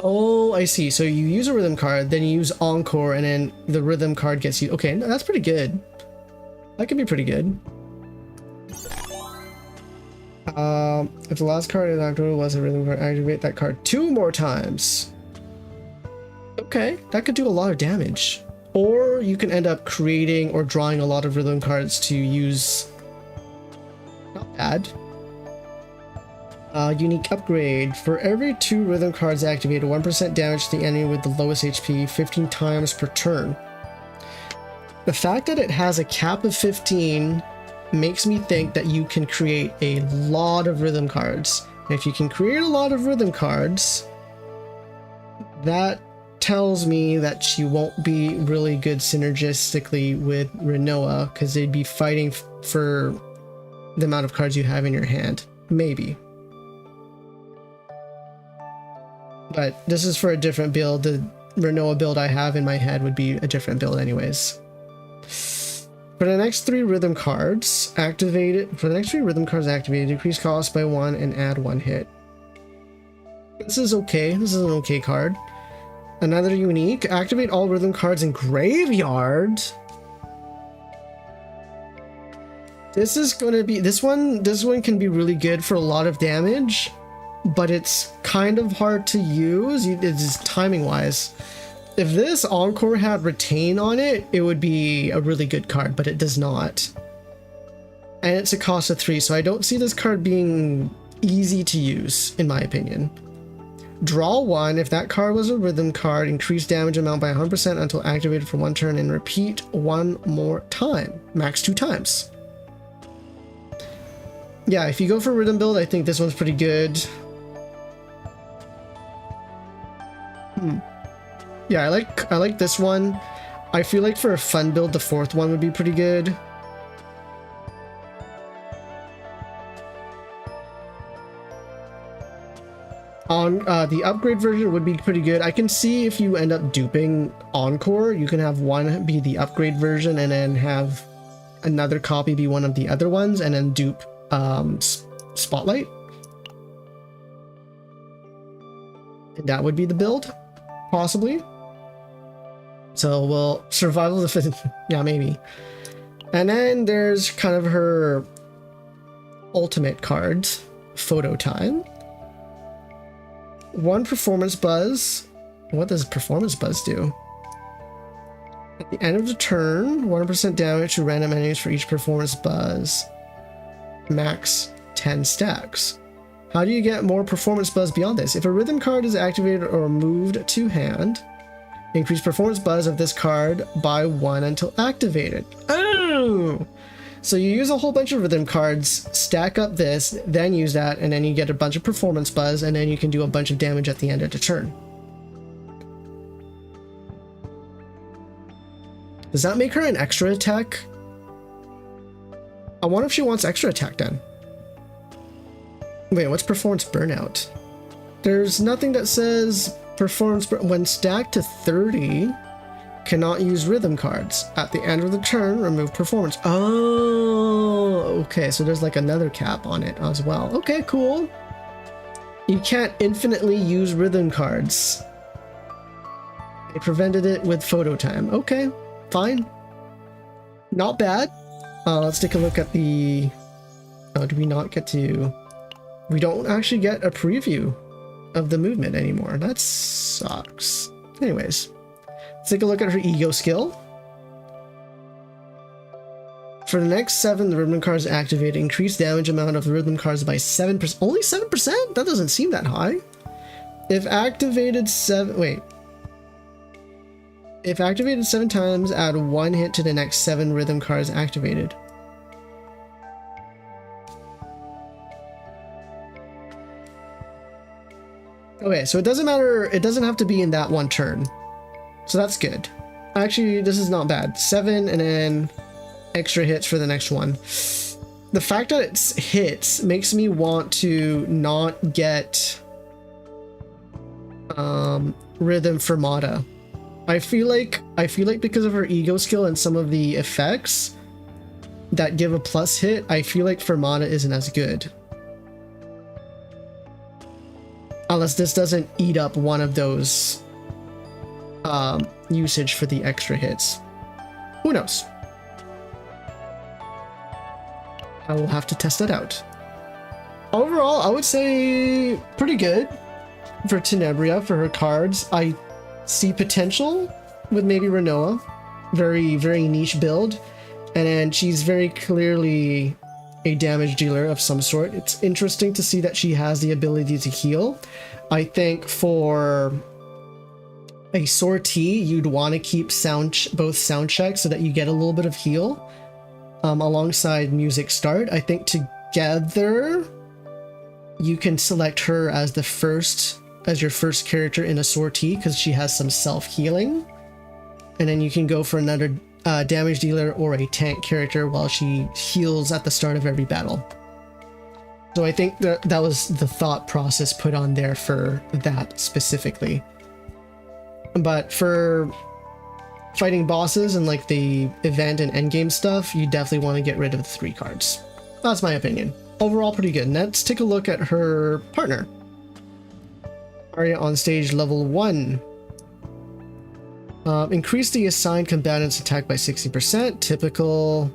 Oh, I see. So you use a rhythm card, then you use Encore, and then the rhythm card gets you. Okay, that's pretty good. That could be pretty good. If the last card is activated was a rhythm card, activate that card 2 more times. Okay, that could do a lot of damage. Or you can end up creating or drawing a lot of rhythm cards to use. Not bad. Unique upgrade. For every 2 rhythm cards activated, 1% damage to the enemy with the lowest HP 15 times per turn. The fact that it has a cap of 15 makes me think that you can create a lot of rhythm cards. And if you can create a lot of rhythm cards, that tells me that you won't be really good synergistically with Renoa, because they'd be fighting for the amount of cards you have in your hand. Maybe. But this is for a different build. The Renoa build I have in my head would be a different build anyways. For the next 3 rhythm cards activated, decrease cost by 1 and add 1 hit. This is okay. This is an okay card. Another unique, activate all rhythm cards in graveyard. This is going to be, this one can be really good for a lot of damage, but it's kind of hard to use. It's just timing wise. If this Encore had Retain on it, it would be a really good card, but it does not. And it's a cost of 3, so I don't see this card being easy to use, in my opinion. Draw 1. If that card was a rhythm card, increase damage amount by 100% until activated for 1 turn, and repeat 1 more time. Max 2 times. Yeah, if you go for a rhythm build, I think this one's pretty good. Yeah, I like this one. I feel like for a fun build, the 4th one would be pretty good. On the upgrade version would be pretty good. I can see if you end up duping Encore, you can have one be the upgrade version and then have another copy be one of the other ones, and then dupe Spotlight. And that would be the build, possibly. So, well, survival of the fittest, yeah, maybe. And then there's kind of her ultimate cards, Photo Time. 1 performance buzz. What does performance buzz do? At the end of the turn, 1% damage to random enemies for each performance buzz. Max 10 stacks. How do you get more performance buzz beyond this? If a rhythm card is activated or moved to hand, increase performance buzz of this card by 1 until activated. Oh! So you use a whole bunch of rhythm cards, stack up this, then use that, and then you get a bunch of performance buzz, and then you can do a bunch of damage at the end of the turn. Does that make her an extra attack? I wonder if she wants extra attack then. Wait, what's performance burnout? There's nothing that says performance when stacked to 30, cannot use rhythm cards. At the end of the turn, remove performance. Oh, okay, so there's like another cap on it as well. Okay, cool. You can't infinitely use rhythm cards. They prevented it with photo time. Okay, fine. Not bad. Let's take a look at the... Oh, do we not get to... We don't actually get a preview of the movement anymore. That sucks. Anyways, let's take a look at her ego skill. For the next 7, the rhythm cards activate. Increase damage amount of the rhythm cards by 7%. Only 7%? That doesn't seem that high. If activated 7 times, add 1 hit to the next 7 rhythm cards activated. Okay, so it doesn't matter, it doesn't have to be in that one turn. So that's good. Actually, this is not bad. 7 and then extra hits for the next one. The fact that it's hits makes me want to not get rhythm for Mata. I feel like because of her ego skill and some of the effects that give a plus hit, I feel like Fermata isn't as good. Unless this doesn't eat up one of those usage for the extra hits. Who knows? I will have to test that out. Overall, I would say pretty good for Tenebria for her cards. I see potential with maybe Renoa. Very, very niche build. And then she's very clearly a damage dealer of some sort. It's interesting to see that she has the ability to heal. I think for a sortie, you'd want to keep both sound checks so that you get a little bit of heal alongside music start. I think together you can select her as your first character in a sortie because she has some self-healing, and then you can go for another damage dealer or a tank character while she heals at the start of every battle. So I think that was the thought process put on there for that specifically. But for fighting bosses and like the event and endgame stuff, you definitely want to get rid of the 3 cards. That's my opinion. Overall, pretty good. Let's take a look at her partner. Arya on stage level 1. Increase the assigned combatant's attack by 60%. Typical.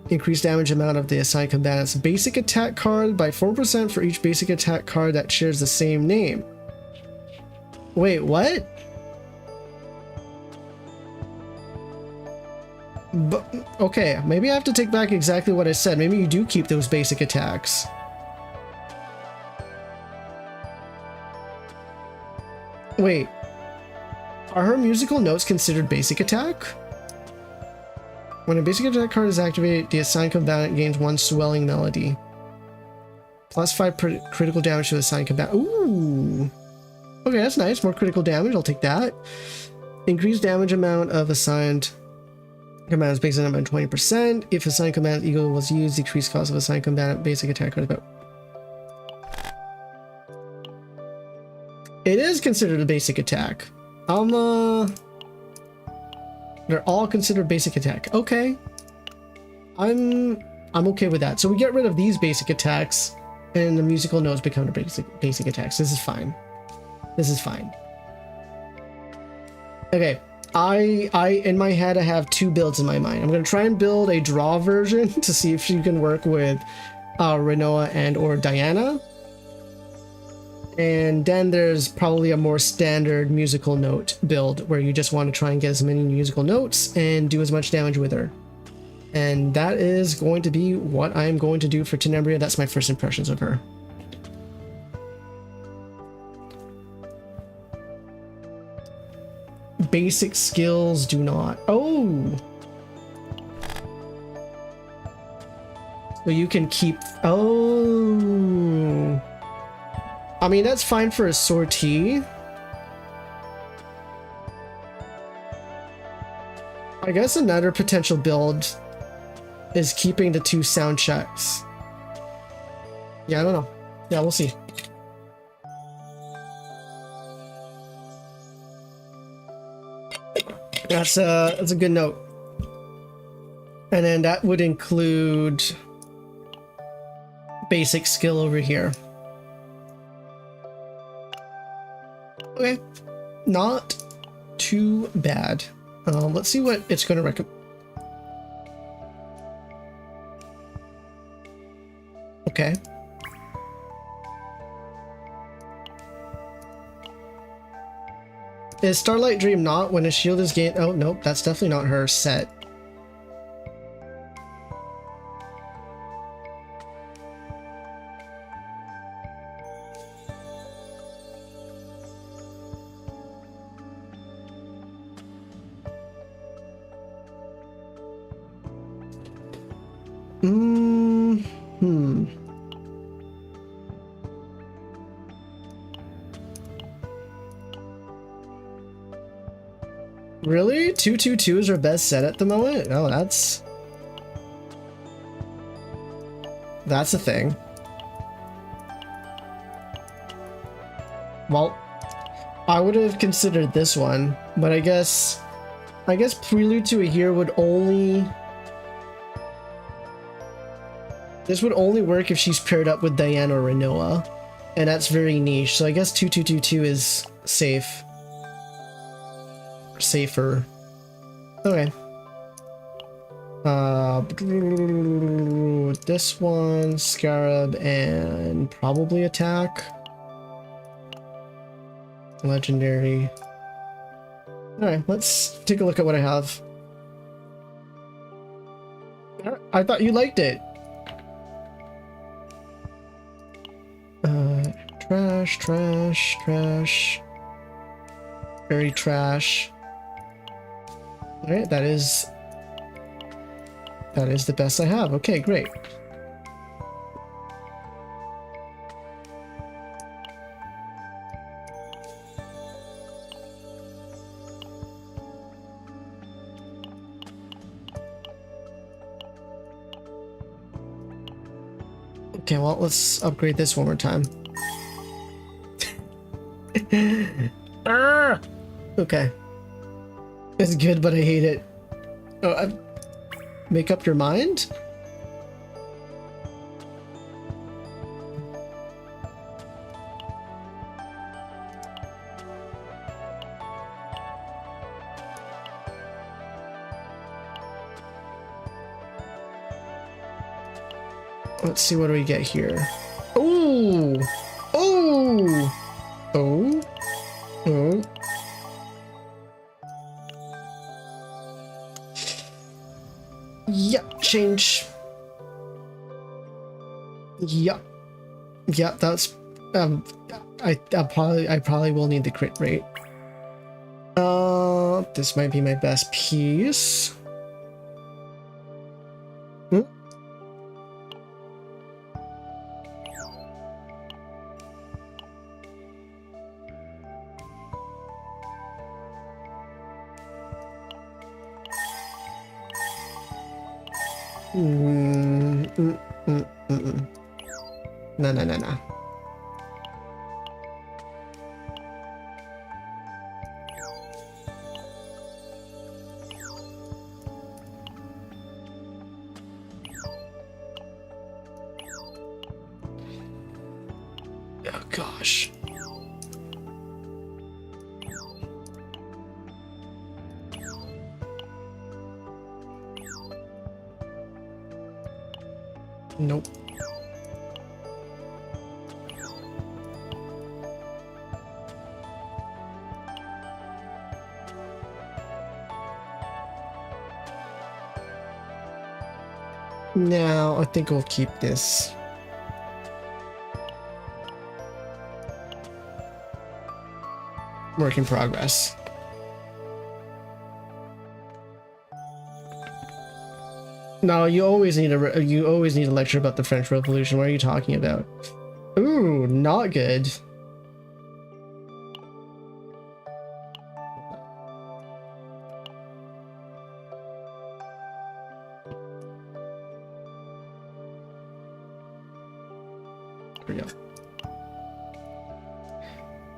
Increase damage amount of the assigned combatant's basic attack card by 4% for each basic attack card that shares the same name. Wait, what? But, okay, maybe I have to take back exactly what I said. Maybe you do keep those basic attacks. Wait. Are her musical notes considered basic attack? When a basic attack card is activated, the assigned combatant gains 1 swelling melody. Plus 5 critical damage to the assigned combatant. Ooh! Okay, that's nice. More critical damage. I'll take that. Increased damage amount of assigned combatant's basic attack by 20%. If assigned combatant eagle was used, decreased cost of assigned combatant basic attack card about. It is considered a basic attack. They're all considered basic attack. Okay. I'm okay with that. So we get rid of these basic attacks and the musical notes become the basic attacks. This is fine. This is fine. Okay. I in my head I have 2 builds in my mind. I'm gonna try and build a draw version to see if she can work with Renoa and or Diana. And then there's probably a more standard musical note build where you just want to try and get as many musical notes and do as much damage with her. And that is going to be what I'm going to do for Tenebria. That's my first impressions of her. Basic skills do not. Oh! So you can keep... Oh! I mean, that's fine for a sortie. I guess another potential build is keeping the 2 sound checks. Yeah, I don't know. Yeah, we'll see. That's a good note. And then that would include basic skill over here. Okay, not too bad. Let's see what it's going to recommend. Okay. Is Starlight Dream not when a shield is gained? Oh, nope, that's definitely not her set. Really? 222 is our best set at the moment? Oh, that's a thing. Well, I would have considered this one, but I guess Prelude to a Hero would only... This would only work if she's paired up with Diana or Renoa, and that's very niche, so I guess 2222 is safe. Safer. Okay. This one, Scarab, and probably attack. Legendary. Alright, let's take a look at what I have. I thought you liked it. Trash, trash, trash. Very trash. Alright, that is the best I have. Okay, great. Okay, well, let's upgrade this one more time. Okay. It's good, but I hate it. Oh, make up your mind? Let's see, what do we get here? Oh! Oh! Oh! Oh! Yep, change. Yep. Yep, that's I probably will need the crit rate. This might be my best piece. Hmm? No, no, no, no. Oh, gosh. Nope. No, I think we'll keep this. Work in progress. No, you always need a lecture about the French Revolution. What are you talking about? Ooh, not good. There we go.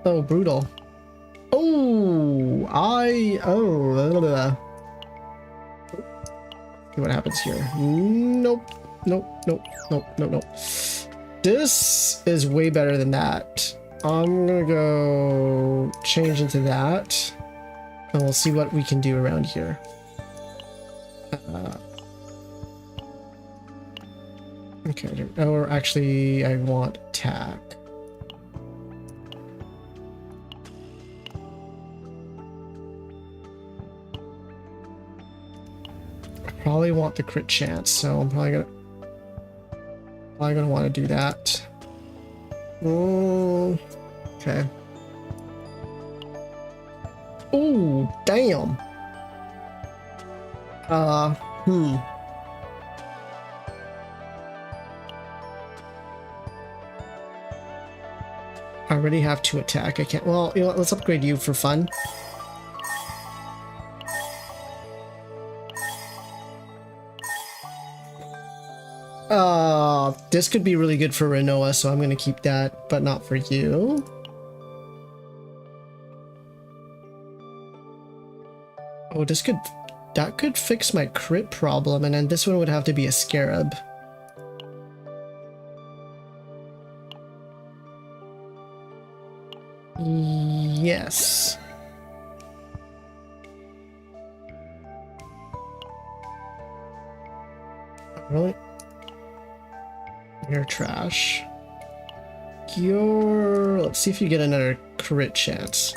Oh, brutal. Oh, blah, blah, blah. See what happens here. Nope. Nope. Nope. Nope. Nope. Nope. This is way better than that. I'm gonna go change into that, and we'll see what we can do around here. Okay. Or actually, I want attack. Probably want the crit chance, so I'm probably gonna want to do that. Okay. Oh, damn. I already have 2 attack. I can't. Well, you know what? Let's upgrade you for fun. This could be really good for Renoa, so I'm going to keep that, but not for you. Oh, that could fix my crit problem, and then this one would have to be a scarab. Yes. Really? You're trash. Let's see if you get another crit chance.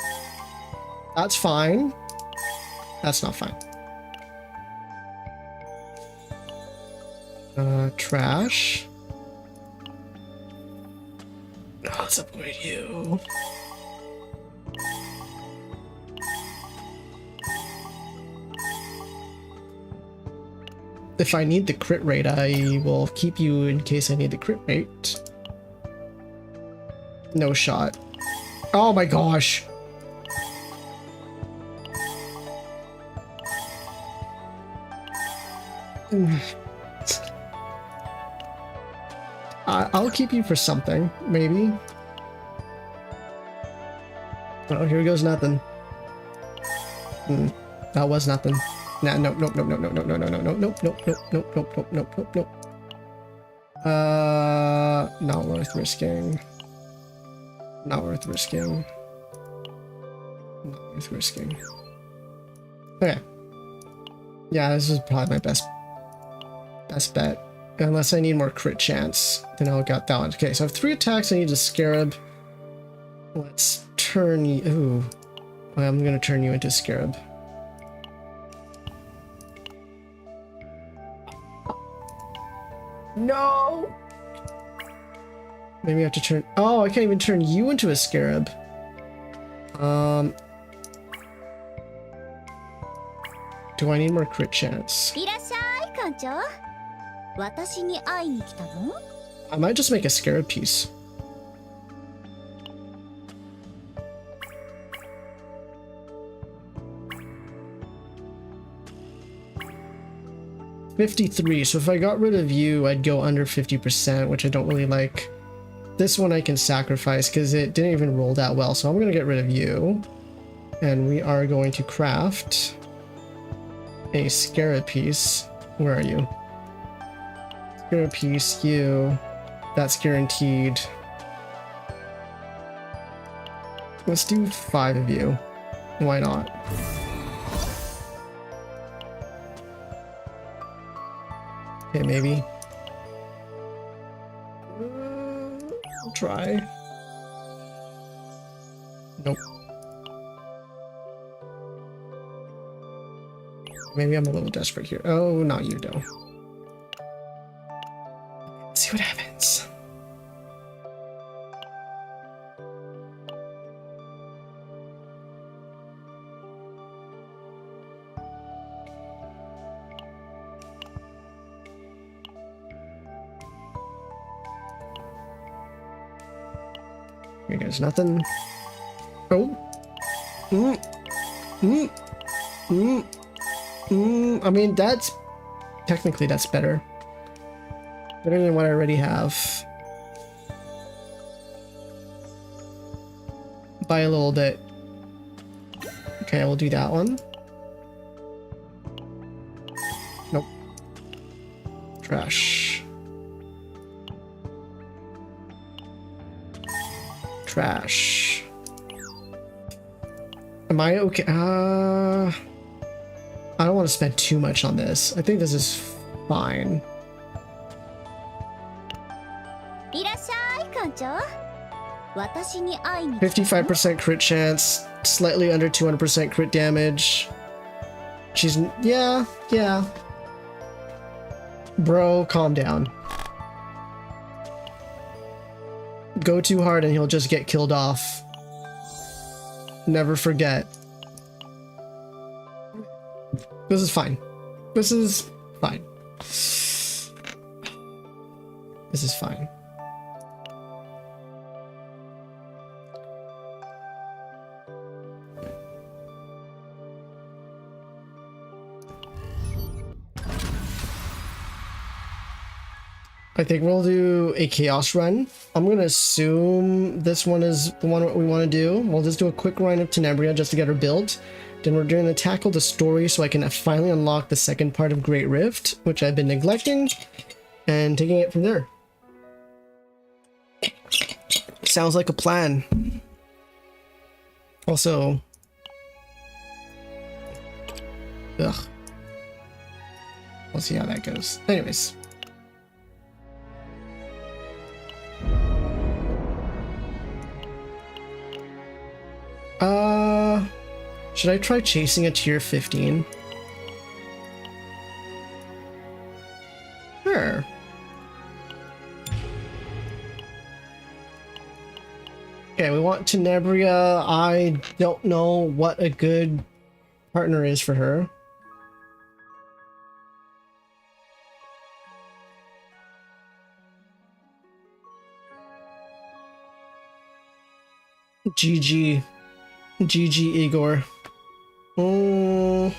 That's fine. That's not fine. Trash. Oh, let's upgrade you. If I need the crit rate, I will keep you in case I need the crit rate. No shot. Oh my gosh. I'll keep you for something, maybe. Oh, here goes nothing. That was nothing. Nah, nope, nope, nope, nope, nope, nope, nope, nope, nope, nope, nope, nope, nope, nope, nope, nope, nope, nope. Not worth risking. Not worth risking. Not worth risking. Okay. Yeah, this is probably my best bet. Unless I need more crit chance, then I'll get that one. Okay, so I have 3 attacks. I need a scarab. Let's turn you. Ooh, I'm gonna turn you into scarab. No! Maybe I have to turn... Oh, I can't even turn you into a scarab. Do I need more crit chance? I might just make a scarab piece. $53. So if I got rid of you, I'd go under 50%, which I don't really like. This one I can sacrifice because it didn't even roll that well. So I'm going to get rid of you. And we are going to craft a scarab piece. Where are you? Scarab piece, you. That's guaranteed. Let's do 5 of you. Why not? Okay, maybe. I'll try. Nope. Maybe I'm a little desperate here. Oh, not you, though. defense. Here goes nothing. Oh. I mean, technically that's better. Better than what I already have. By a little bit. Okay, we'll do that one. Nope. Trash. Trash. Am I okay? I don't want to spend too much on this. I think this is fine. 55% crit chance, slightly under 200% crit damage. She's, yeah. Bro, calm down. Go too hard and he'll just get killed off. Never forget. This is fine. This is fine. This is fine. I think we'll do a chaos run. I'm gonna assume this one is the one we want to do. We'll just do a quick run of Tenebria just to get her built. Then we're going to tackle the story so I can finally unlock the second part of Great Rift, which I've been neglecting, and taking it from there. Sounds like a plan. Also, ugh. We'll see how that goes. Anyways. Should I try chasing a tier 15? Sure. Okay, we want Tenebria. I don't know what a good partner is for her. GG. GG, Igor. I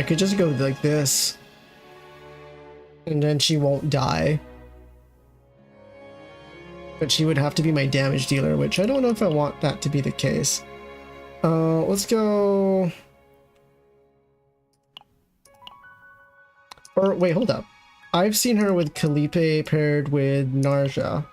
could just go like this. And then she won't die. But she would have to be my damage dealer, which I don't know if I want that to be the case. Let's go... Or wait, hold up. I've seen her with Calliope paired with Narja.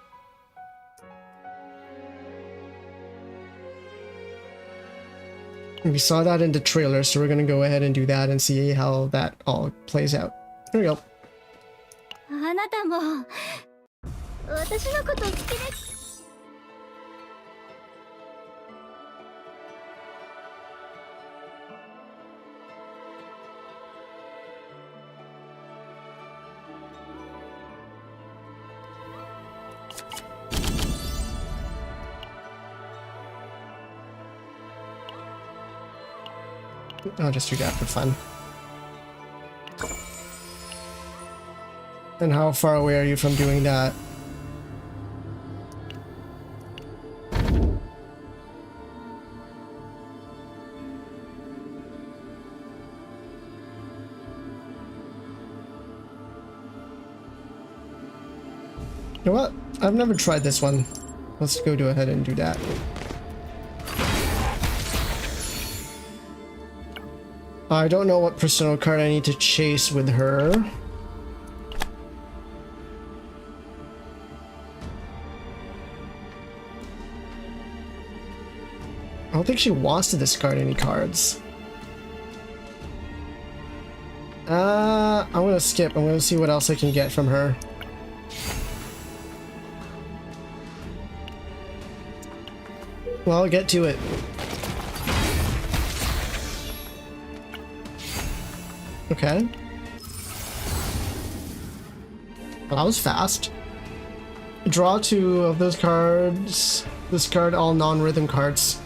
We saw that in the trailer, so we're gonna go ahead and do that and see how that all plays out. Here we go. I'll just do that for fun. And how far away are you from doing that? You know what? I've never tried this one. Let's go ahead and do that. I don't know what personal card I need to chase with her. I don't think she wants to discard any cards. I'm gonna skip. I'm gonna see what else I can get from her. Well, get to it. Okay. Well, that was fast. Draw 2 of those cards. Discard all non-rhythm cards.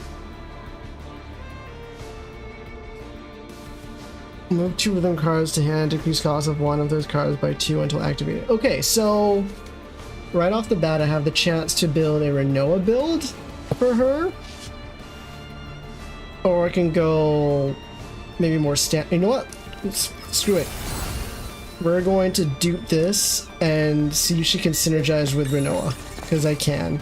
Move 2 rhythm cards to hand. Decrease cost of 1 of those cards by 2 until activated. Okay, so right off the bat, I have the chance to build a Renoa build for her. Or I can go maybe more You know what? Screw it. We're going to dupe this and see if she can synergize with Renoa, because I can.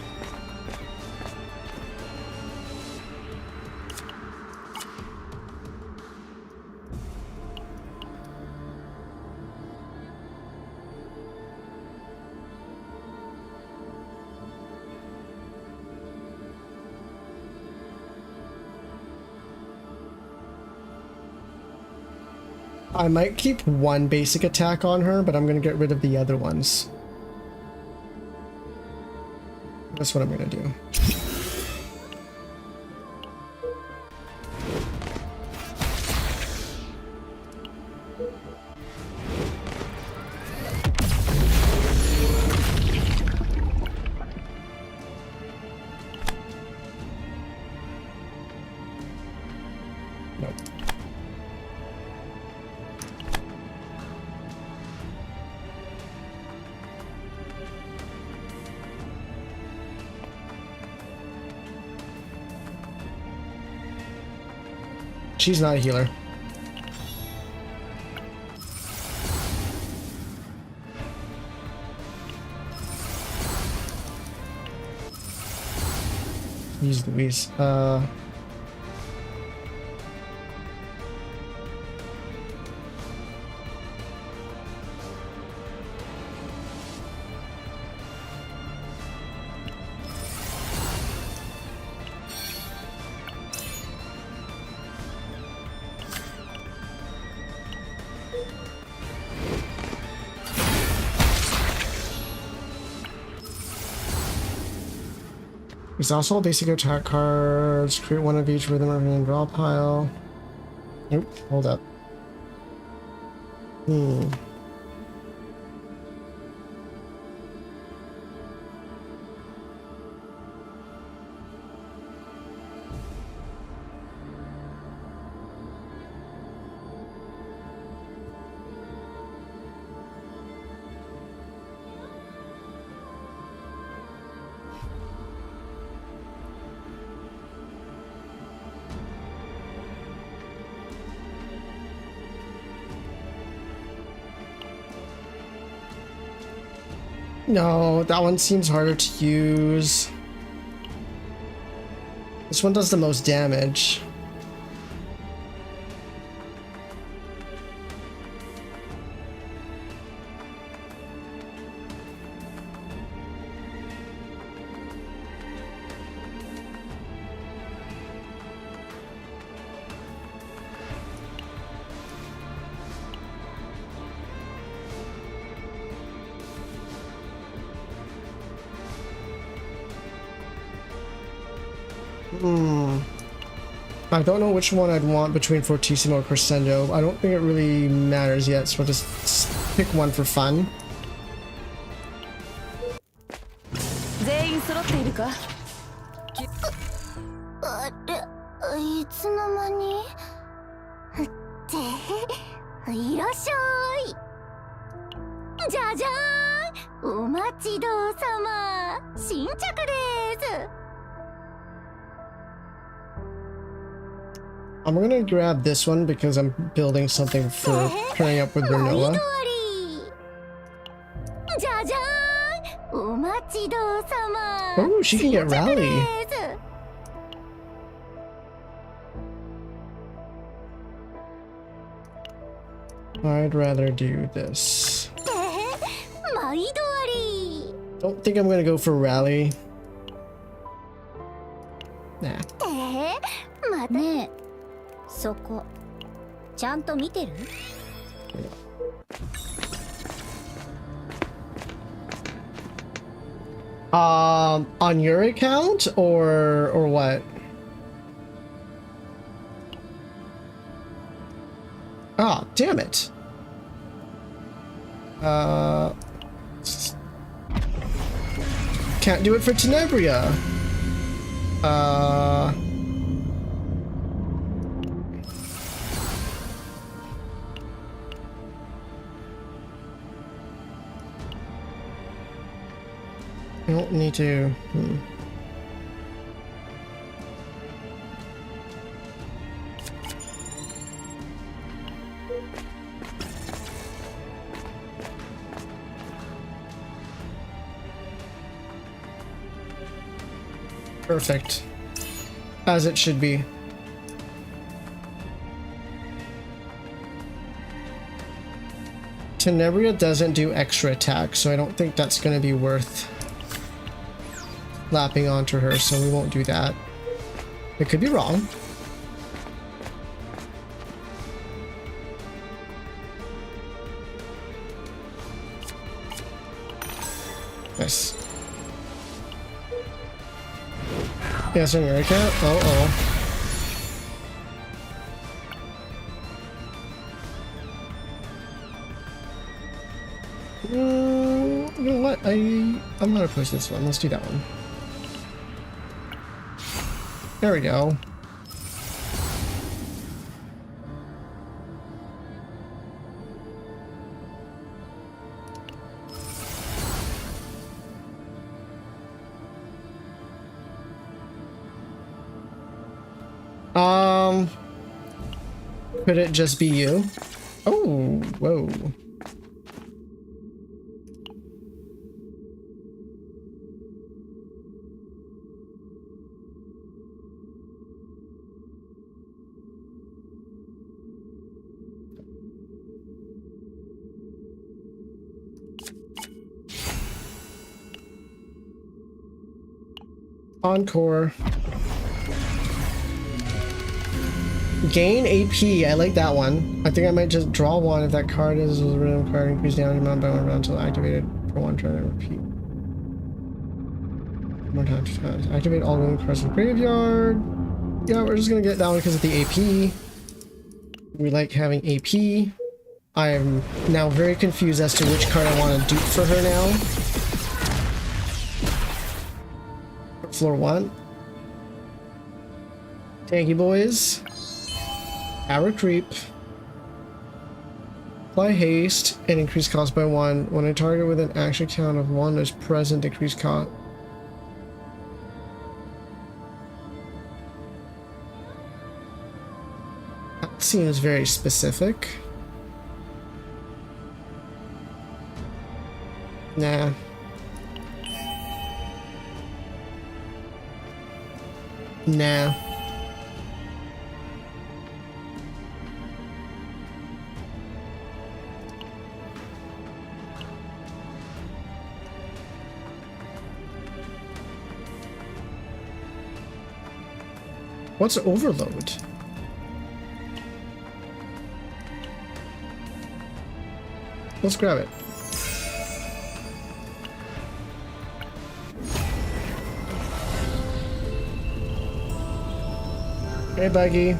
I might keep 1 basic attack on her, but I'm going to get rid of the other ones. That's what I'm going to do. Nope. She's not a healer. Use Louise. Exhaust all basic attack cards. Create 1 of each rhythm and draw pile. Nope, hold up. No, that one seems harder to use. This one does the most damage. I don't know which one I'd want between Fortissimo or Crescendo. I don't think it really matters yet, so I'll just pick one for fun. I'm gonna grab this one because I'm building something for pairing up with Renoa. Oh, she can get Rally. I'd rather do this. Don't think I'm gonna go for Rally. Nah. ねえ、そこちゃんと見てる？ On your account or what? Ah, damn it. Can't do it for Tenebria. I don't need to. Perfect. As it should be. Tenebria doesn't do extra attack, so I don't think that's going to be worth lapping onto her, so we won't do that. I could be wrong. Nice. Yes, America. Oh. You know what? I'm gonna push this one. Let's do that one. There we go. Could it just be you? Oh, whoa. Encore. Gain AP. I like that one. I think I might just draw one if that card is a random card. Increase the damage amount by 1 round until activated for 1 turn and repeat. More time to activate all random cards in the graveyard. Yeah, we're just gonna get that one because of the AP. We like having AP. I am now very confused as to which card I want to dupe for her now. Floor 1. Thank you, boys. Power creep. Apply haste and increase cost by 1. When a target with an action count of 1 is present, decrease cost. That seems very specific. Nah. Nah. What's overload? Let's grab it. Hey, Buggy.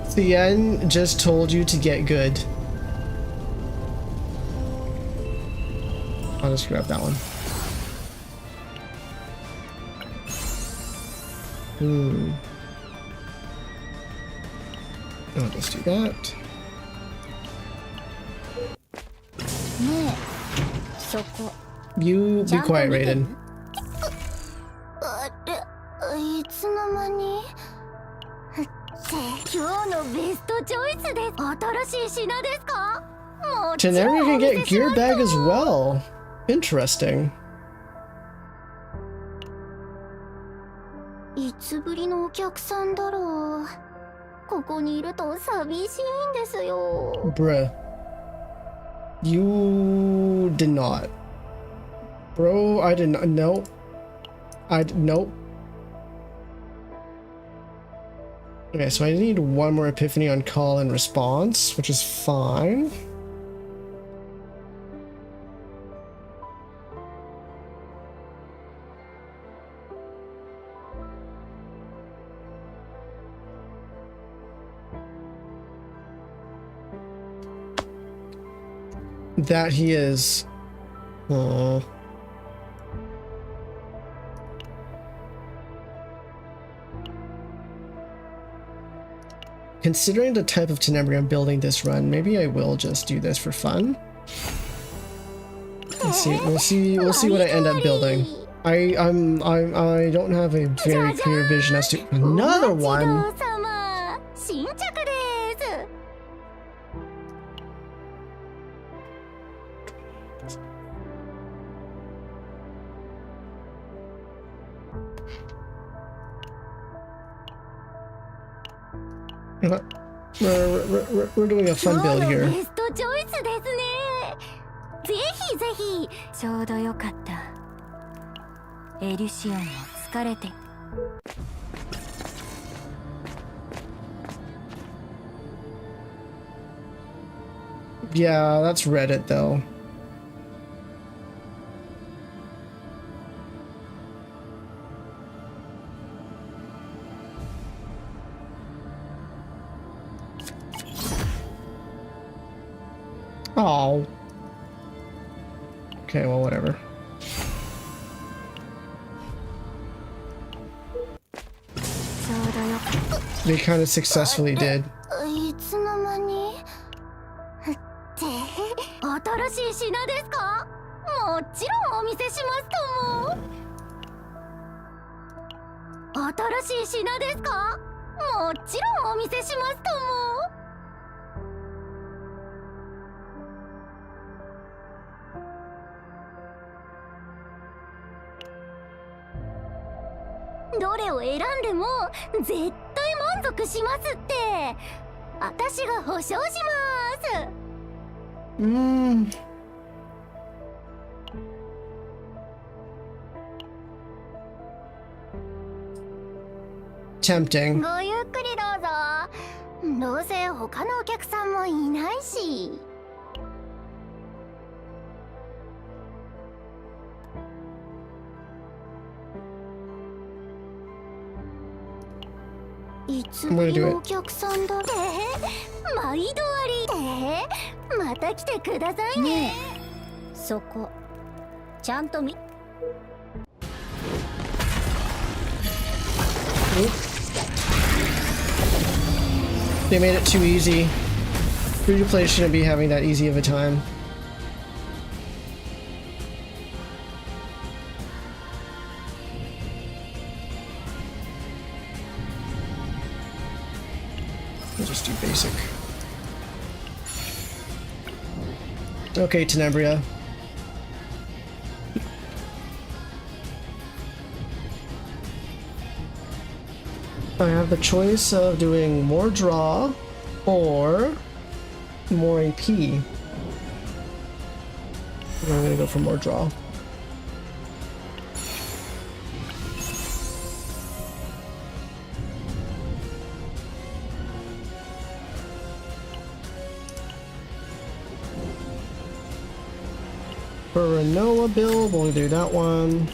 Cien just told you to get good. I'll just grab that one. I'll just do that. You be quiet, Raiden. Tenebria can get gear bag as well. Interesting. いつぶりのお客さんだろう。ここにいると寂しいんですよ。Bruh. You did not. Bro, I did not. No. Nope. Okay, so I need one more epiphany on call and response, which is fine. That he is. Aww. Considering the type of Tenebria I'm building this run, maybe I will just do this for fun. Let's see. We'll see what I end up building. I don't have a very clear vision as to another one. We're doing a fun build here. Yeah, that's Reddit though. Oh. Okay, well, whatever. They kind of successfully did. Tempting. I'm gonna do it. They made it too easy. Free-to-play shouldn't be having that easy of a time. We'll just do basic. Okay, Tenebria. I have the choice of doing more draw or more AP. I'm gonna go for more draw. For a Noah build, we'll do that one.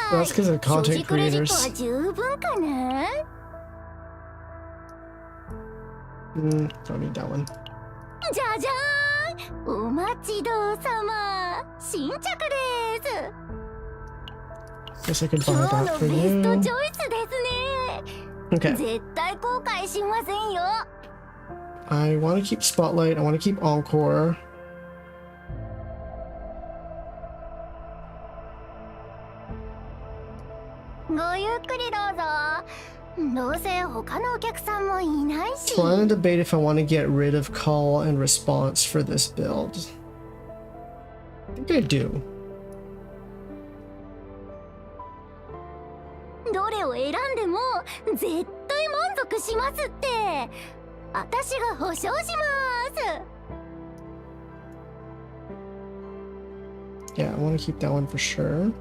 That's because of content creators. Don't need that one. Guess I could buy that for you. Okay. I want to keep Spotlight. I want to keep Encore. Trying to debate if I want to get rid of call and response for this build. think I do. どれを選んでも絶対満足しますって。私が保証します。 Yeah, I want to keep that one for sure.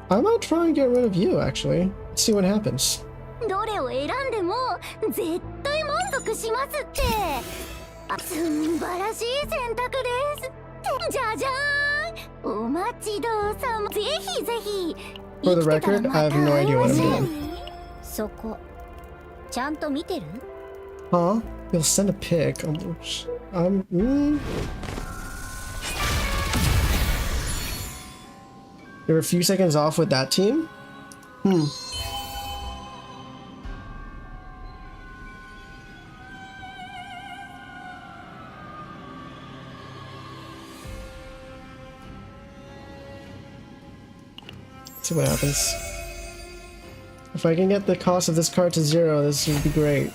I might try and get rid of you, actually. Let's see what happens. どれを選んでも絶対満足しますって。素晴らしい選択です。じゃじゃーん。お待ちどうさま。ぜひぜひ。 For the record, I have no idea what I'm doing. そこちゃんと見てる? Huh? You'll send a pic. You're a few seconds off with that team? See what happens. If I can get the cost of this card to 0, this would be great.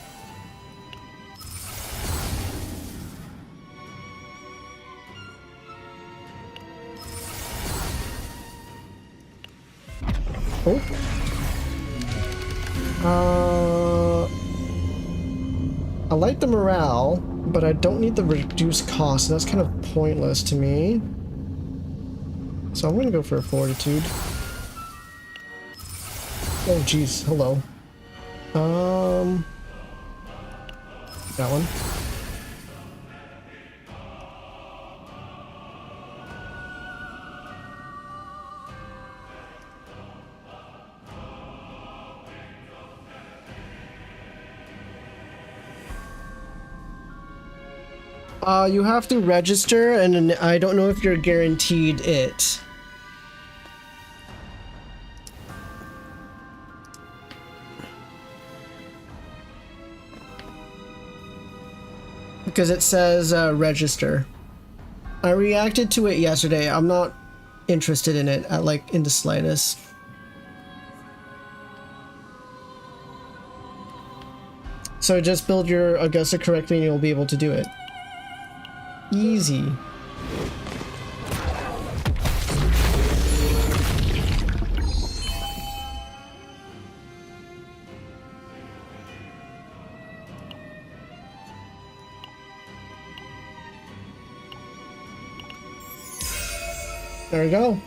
Oh. I like the morale, but I don't need the reduced cost, and that's kind of pointless to me. So I'm gonna go for a fortitude. Oh geez, hello. That one. You have to register, and I don't know if you're guaranteed it. Because it says register. I reacted to it yesterday. I'm not interested in it in the slightest. So just build your Augusta correctly and you'll be able to do it. Easy. There we go.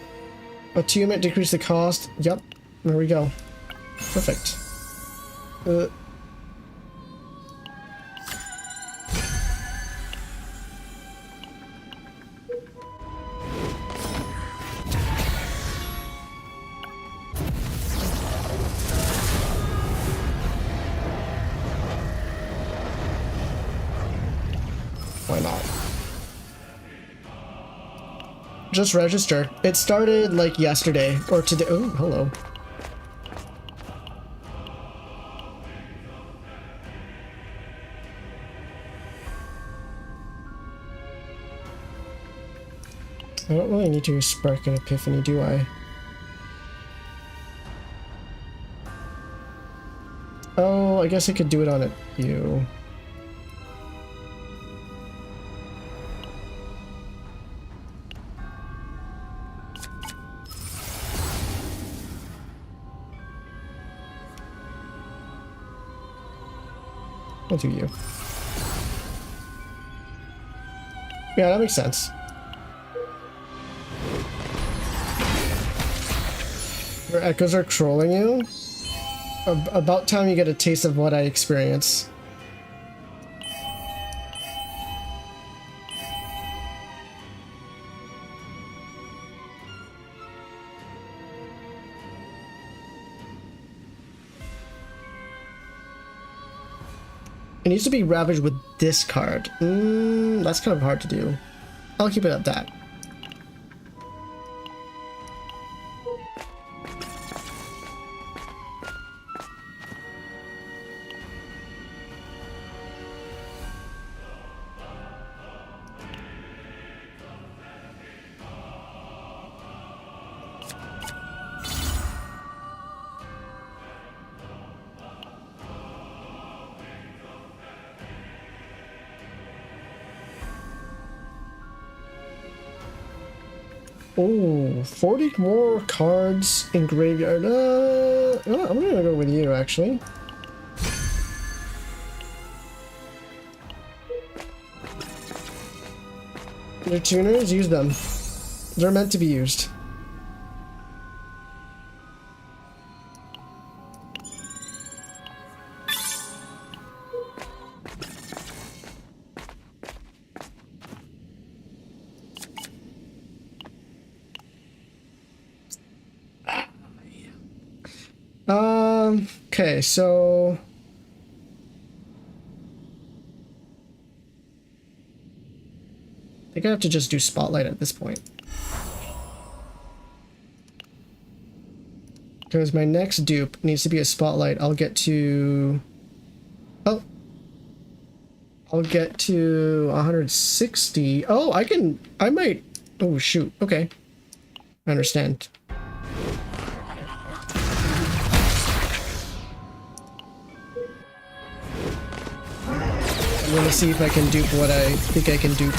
Attunement, decrease the cost. Yep. There we go. Perfect. Why not? Just register. It started like yesterday or today. Oh, hello. I don't really need to spark an epiphany, do I? Oh, I guess I could do it on a you. I'll do you. Yeah, that makes sense. Your echoes are trolling you? About time you get a taste of what I experience. It needs to be ravaged with this card. That's kind of hard to do. I'll keep it at that. Oh, 40 more cards in graveyard. I'm gonna go with you, actually. Your tuners, use them. They're meant to be used. Okay, so I think I have to just do spotlight at this point. Because my next dupe needs to be a spotlight. I'll get to 160. Oh, I might. Oh, shoot. Okay. I understand. I'm gonna see if I can dupe what I think I can dupe.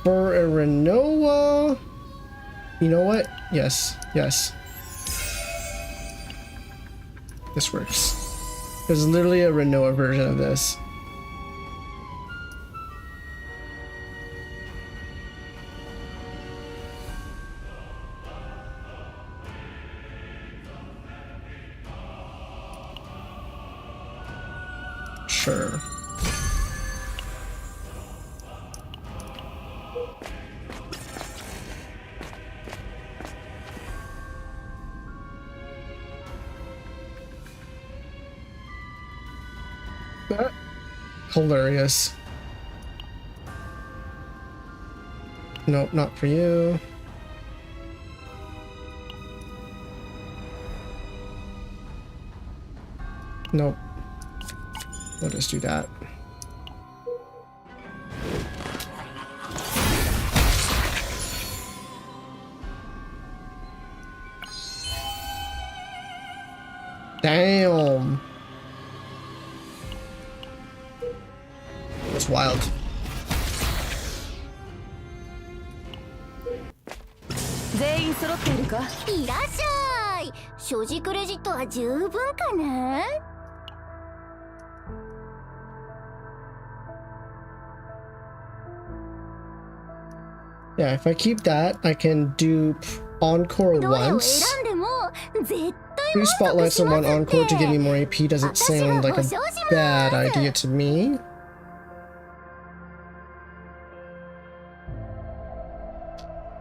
For a Renoa, you know what? Yes, yes. This works. There's literally a Renoa version of this. Sure. Hilarious. Nope, not for you. Nope. We'll just do that. Damn. That's wild. 全員揃っているか？いらっしゃい。所持クレジットは十分かな。Yeah, if I keep that, I can dupe Encore どれを once. 選んでも絶対 Three 満足 spotlights し and ま one すっ encore to give me て。 more AP doesn't sound like a bad idea to me.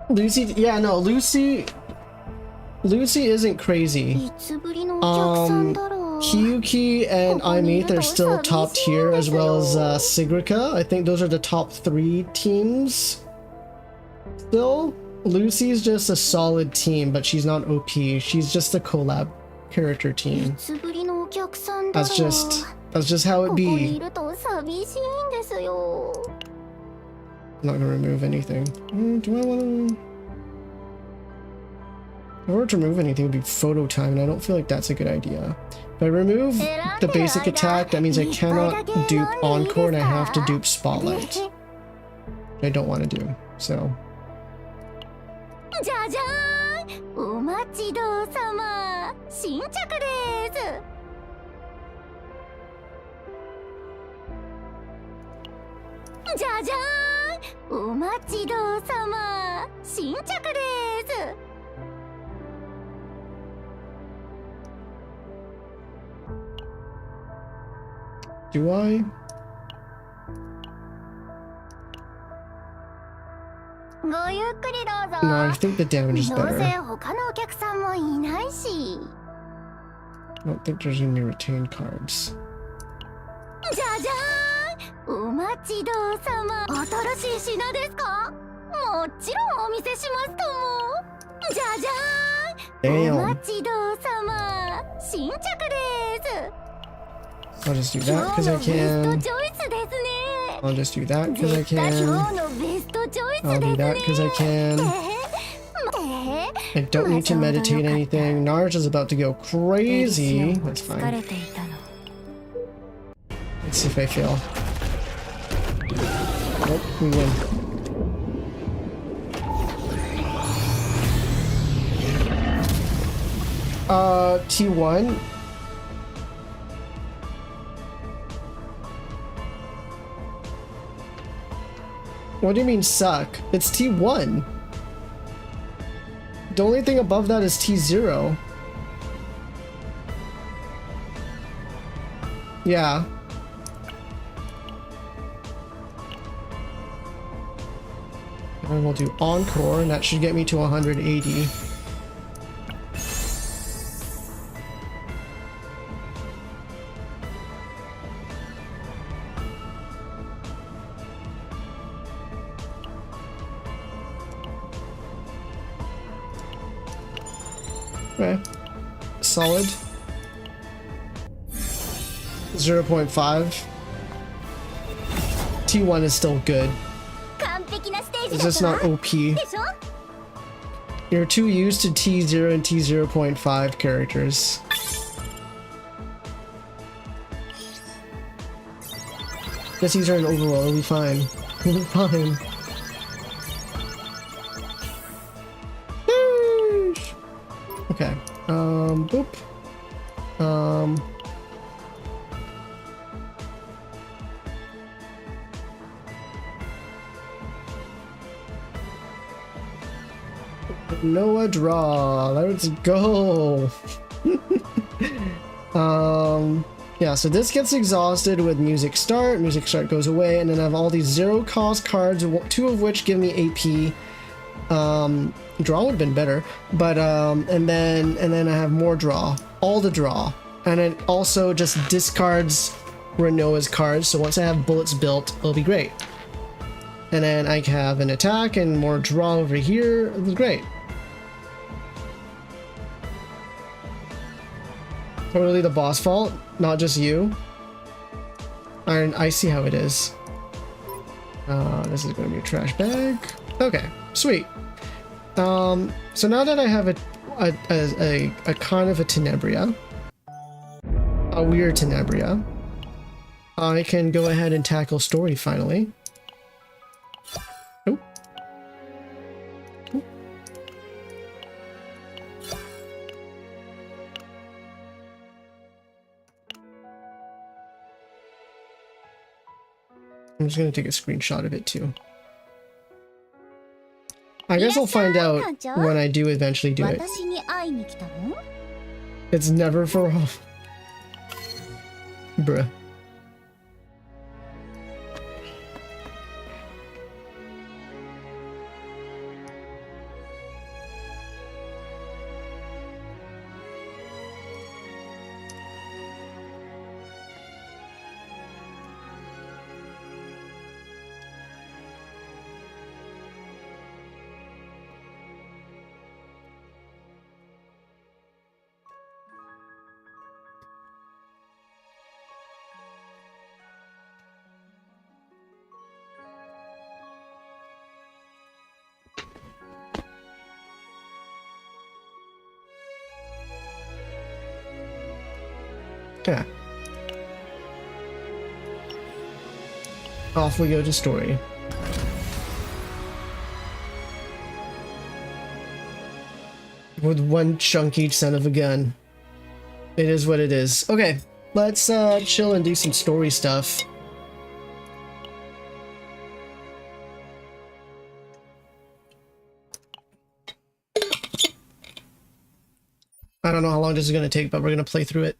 Lucy, yeah, no, Lucy isn't crazy. いつぶりのお客さんだろう。 Hiyuki and Imith are still top tier, as well as Sigrika. I think those are the top 3 teams. Still, Lucy's just a solid team, but she's not OP. She's just a collab character い team. つぶりのお客さんだろう。 That's just how こ it こに be. いると寂しいんですよ。 I'm not gonna remove anything. Do I wanna? If I were to remove anything, it would be photo time, and I don't feel like that's a good idea. If I remove the basic attack, that means I cannot dupe Encore, and I have to dupe Spotlight. Which I don't want to do, so. じゃじゃーん、お待ちどうさま、新着です。じゃじゃーん、お待ちどうさま、新着です。 Do I? ごゆっくりどうぞ。 No, I think the damage is どうせ better. 他のお客さんもいないし。 I don't think there's any retained cards. じゃじゃーん、お待ちどうさま。新しい品ですか？もちろんお見せしますとも。じゃじゃ Damn. ちどうさま新着です I'll just do 今 that 日 because I のベスト can. チョイスですね I'll just do that because I 絶対 can. 今日のベストチョイス I'll で do す that ね because I can. I don't need to meditate anything. Naruto's about to go crazy. That's 疲 fine. れていたの Let's see if I fail. Nope, we win. T1. What do you mean suck? It's T1. The only thing above that is T0. Yeah. And we'll do Encore, and that should get me to 180. Okay. Solid. 0.5. T1 is still good. 完璧なステージ It's だっ just たわ not OP. でしょ You're too used to T0 and T0.5 characters. Guess these are an overall, it'll be fine. It'll be fine. Sheesh. Okay. Boop. Noah draw. Let's go. Yeah, so this gets exhausted with music start. Music start goes away, and then I have all these zero cost cards, two of which give me AP. Draw would have been better, but and then I have more draw, all the draw, and it also just discards Renoa's cards. So once I have bullets built, it'll be great. And then I have an attack and more draw over here. It was great. Totally the boss fault, not just you. I see how it is. This is going to be a trash bag. Okay, sweet. So now that I have a kind of a Tenebria, a weird Tenebria, I can go ahead and tackle story finally. Oh. Oh. I'm just gonna take a screenshot of it too. I guess I'll find out when I do eventually do it. 私に会いに来たの It's never for all. Bruh. Yeah. Off we go to story. With one chunk each son of a gun. It is what it is. Okay, let's chill and do some story stuff. I don't know how long this is going to take, but we're going to play through it.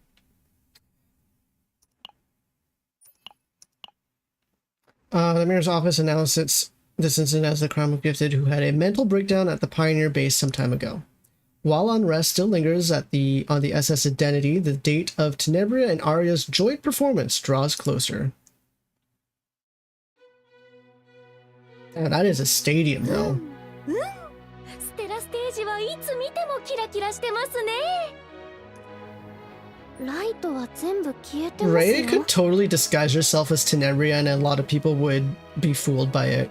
The mayor's office announced this incident as the crime of Gifted, who had a mental breakdown at the Pioneer base some time ago. While unrest still lingers on the SS Identity, the date of Tenebria and Arya's joint performance draws closer. Yeah, that is a stadium, though. ステラステージはいつ見てもキラキラしてますね。ライトは全部消えてますよ。Ray could totally disguise herself as Tenebria and a lot of people would be fooled by it.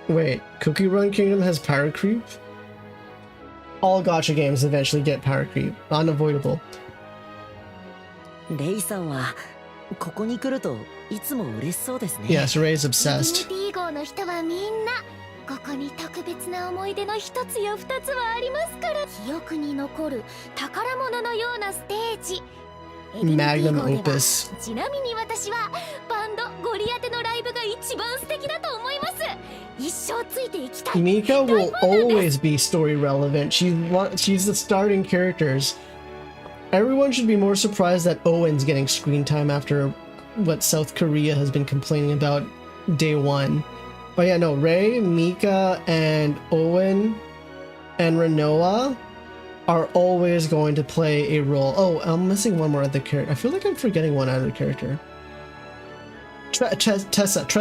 Wait, Cookie Run Kingdom has power creep? All gacha games eventually get power creep. Unavoidable. レイさんはここに来るといつも嬉しそうですね。Yes, Ray's obsessed. ディニティ号の人はみんなここに特別な思い出の一つや二つはありますから。記憶に残る宝物のようなステージ。Magnum opus. ちなみに私はバンドゴリアテのライブが一番素敵だと思います。一生ついていきたい。 Mika will always be story relevant. She's the starting characters. Everyone should be more surprised that Owen's getting screen time after what South Korea has been complaining about day one. But yeah, no, Ray, Mika, and Owen and Renoa are always going to play a role. Oh, I'm missing one more other character. I feel like I'm forgetting one other character. Tressa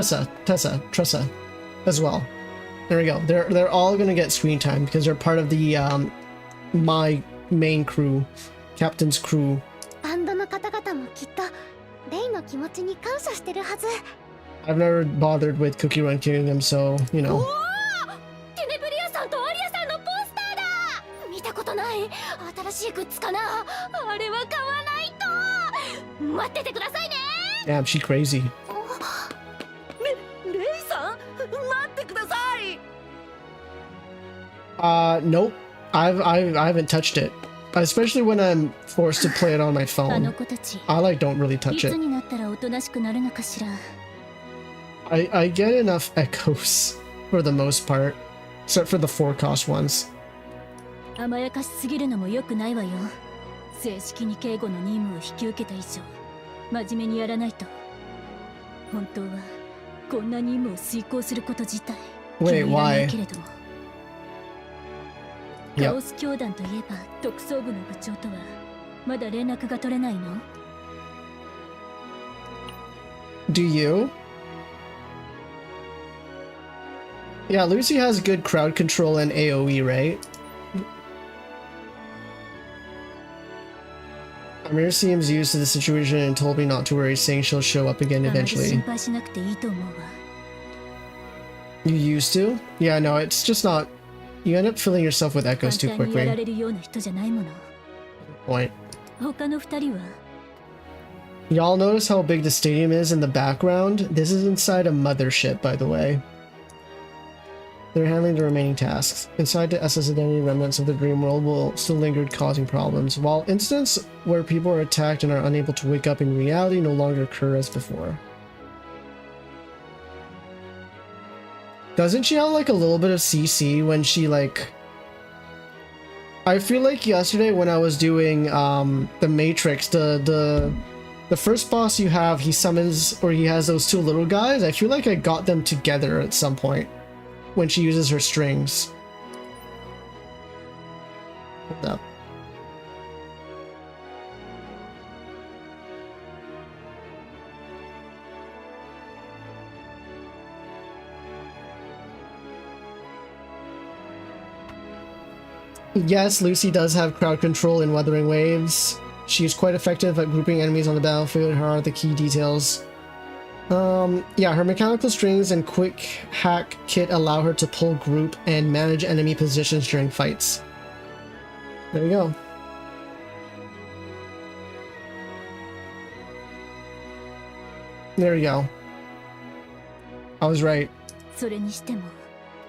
as well. There we go. They're all gonna get screen time because they're part of the my main crew, captain's crew. バンドの方々もきっとレイの気持ちに感謝してるはず。I've never bothered with Cookie Run Kingdom, so you know. テネブリアさんとアリアさんのポスターだ。見たことない。新しいグッズかな。あれは買わないと。待っててくださいね。Damn, she crazy. レイさん、待ってください。Nope. I haven't touched it. Especially when I'm forced to play it on my phone. I don't really touch it. I get enough echoes for the most part, except for the 4-cost ones. 甘やかしすぎるのも良くないわよ。正式に警護の任務を引き受けた以上、真面目にやらないと。本当はこんな任務を遂行すること自体。Wait, why? カオス教団といえば特捜部の部長とはまだ連絡が取れないの？ Do you? Yeah, Lucy has good crowd control and AoE, right? Amir seems used to the situation and told me not to worry, saying she'll show up again eventually. You used to? Yeah, no, it's just not. You end up filling yourself with echoes too quickly. Point. Y'all notice how big the stadium is in the background? This is inside a mothership, by the way. They're handling the remaining tasks. Inside the SS identity, remnants of the dream world will still linger, causing problems, while incidents where people are attacked and are unable to wake up in reality no longer occur as before. Doesn't she have like a little bit of CC when she like... I feel like yesterday when I was doing the Matrix, the first boss you have, he summons, or he has those two little guys. I feel like I got them together at some point when she uses her strings. Hold up. Yes, Lucy does have crowd control in Weathering Waves. She's quite effective at grouping enemies on the battlefield. Here are the key details. Yeah, her mechanical strings and quick hack kit allow her to pull group and manage enemy positions during fights. There we go. There we go. I was right.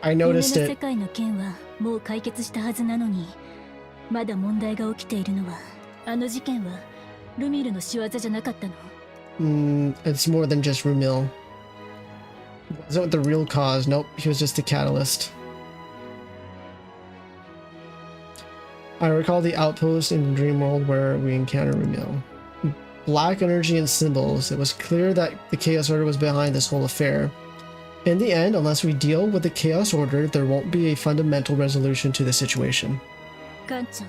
I noticed it. もう解決したはずなのに、まだ問題が起きているのは、あの事件はルミルの仕業じゃなかったの？ It's more than just Rumil. It wasn't the real cause. Nope, he was just a catalyst. I recall the outpost in the dream world where we encountered Rumil. Black energy and symbols. It was clear that the Chaos Order was behind this whole affair. In the end, unless we deal with the Chaos Order, there won't be a fundamental resolution to the situation. 艦長、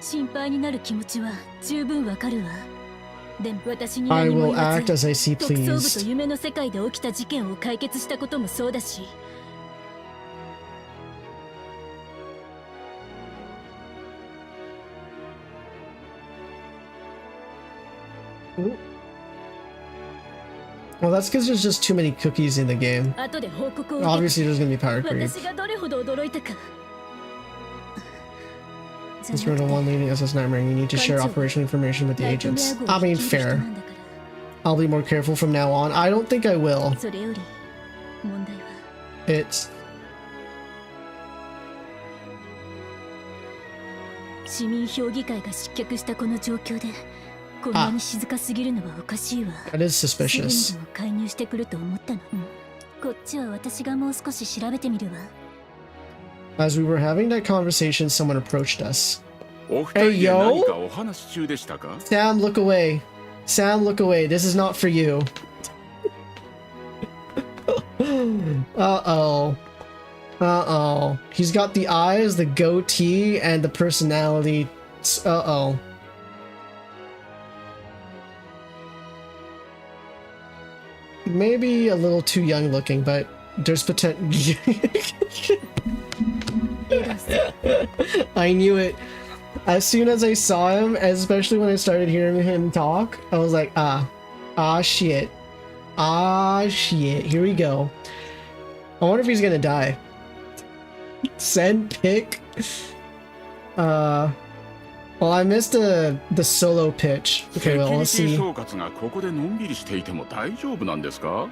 心配になる気持ちは十分わかるわ。でも私に I 何も will 言わ act ず as I see 特捜部と pleased. 夢の世界で起きた事件を解決したこともそうだし、 Well, that's because there's just too many cookies in the game. 後で報告を受け Obviously, there's gonna be power creep. 私がどれほど驚いたか。 This riddle one leading SS Nightmare. You need to share operational information with the agents. I mean, fair. I'll be more careful from now on. I don't think I will. それより問題は It's 市民評議会が失脚したこの状況でこんなに静かすぎるのはおかしいわ。 that is すぐに suspicious. でも介入してくると思ったの。こっちは私がもう少し調べてみるわ。 As we were having that conversation, someone approached us. お二人で何かお話し中でしたか？ Sam, look away. Sam, look away. This is not for you. Uh-oh. Uh-oh. He's got the eyes, the goatee, and the personality. Uh-oh. Maybe a little too young looking, but there's potential. I knew it. As soon as I saw him, especially when I started hearing him talk, I was like, shit. Shit. Here we go. I wonder if he's gonna die. Send pick. Well, I missed the solo pitch. Okay, well, let's セキュリ see. ティ総括がここでのんびりしていても大丈夫なんですか？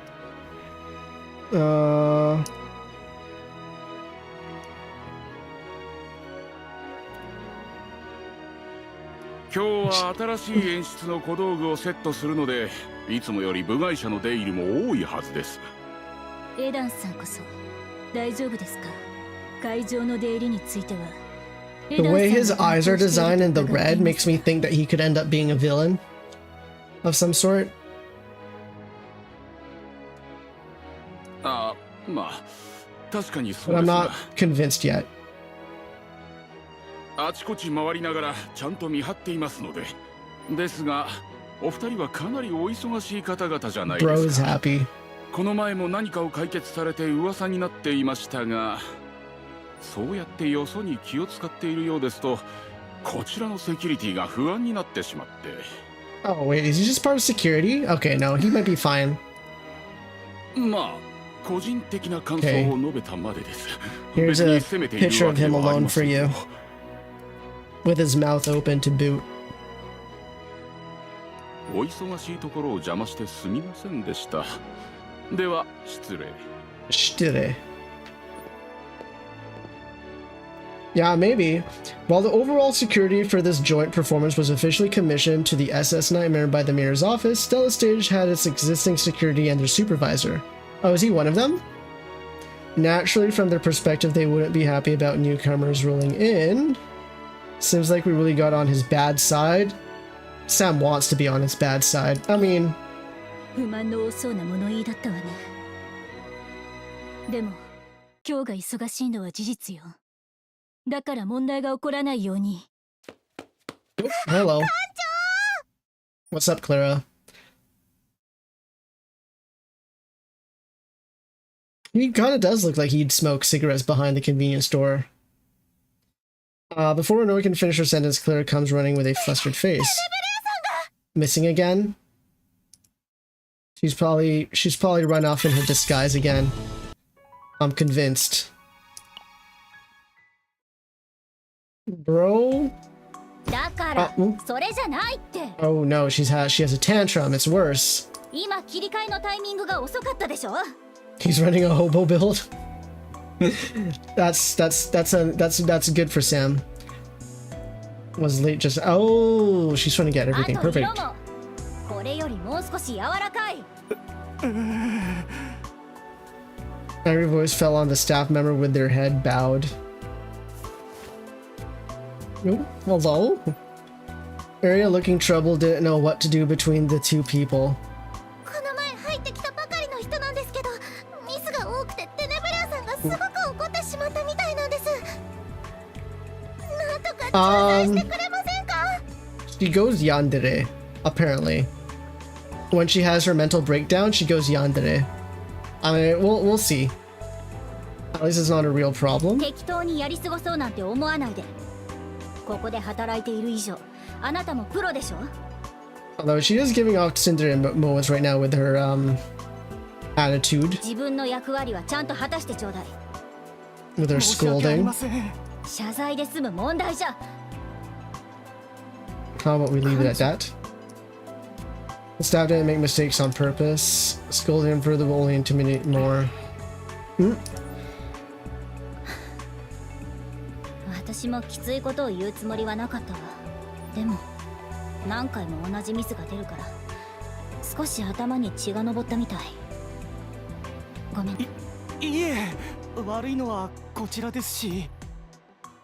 今日は新しい演出の小道具をセットするので、いつもより部外者の出入りも多いはずです。エダンさんこそ大丈夫ですか？会場の出入りについては。 The way his eyes are designed in the red makes me think that he could end up being a villain of some sort. あ、まあ確かにそ But うで I'm す not が、convinced yet. あちこち回りながらちゃんと見張っていますので。ですが、お二人はかなりお忙しい方々じゃないで Bro is すか。 happy. この前も何かを解決されて噂になっていましたが、そうやってよそに気を使っているようですと、こちらのセキュリティが不安になってしまって。 Oh, wait, is he just part of security? Okay, no, he might be fine. まあ、個人的な感想を述べたまでです。 Here's 別に a 責めている picture わ of けで him はあり alone ませ for ん you, よ。 with his mouth open to boot. お忙しいところを邪魔してすみませんでした。では、失礼。 Stille. Yeah, maybe. While the overall security for this joint performance was officially commissioned to the SS Nightmare by the mayor's office, Stella Stage had its existing security and their supervisor. Oh, is he one of them? Naturally, from their perspective, they wouldn't be happy about newcomers rolling in. Seems like we really got on his bad side. Sam wants to be on his bad side. I mean, 不満の多そうな物言いだったわね。でも今日が忙しいのは事実よ。だから問題が起こらないように。 hello. What's up, Clara? He kind of does look like he'd smoke cigarettes behind the convenience store. Before Renoa can finish her sentence, Clara comes running with a flustered face. Missing again? She's probably run off in her disguise again. I'm convinced. Bro? だからそれじゃないって。 Oh no, she has a tantrum. It's worse. 今切り替えのタイミングが遅かったでしょ。 He's running a hobo build. That's good for Sam. Was late just she's trying to get あ everything と色 perfect. もこれよりもう少し柔らかい。 Every voice fell on the staff member with their head bowed. Oh, hello? Area looking troubled, didn't know what to do between the two people. この前入ってきたばかりの人なんですけど、ミスが多くてテネブリアさんがすごく怒ってしまったみたいなんです。なんとか仲裁してくれませんか？ She goes yandere, apparently. when she has her mental breakdown, she goes yandere. I mean, we'll see. At least it's not a real problem. 適当にやり過ごそうなんて思わないで。ここで働いている以上、あなたもプロでしょ。 Although she is giving off Cinderella moments right now with her attitude, 自分の役割はちゃんと果たしてちょうだい。 with her scolding. 謝罪で済む問題じゃ。 How about we leave it at that? The staff didn't make mistakes on purpose. Scolding him further will only intimidate more. 私もきついことを言うつもりはなかったわ。でも何回も同じミスが出るから少し頭に血が上ったみたい。ごめん。いえ、悪いのはこちらですし。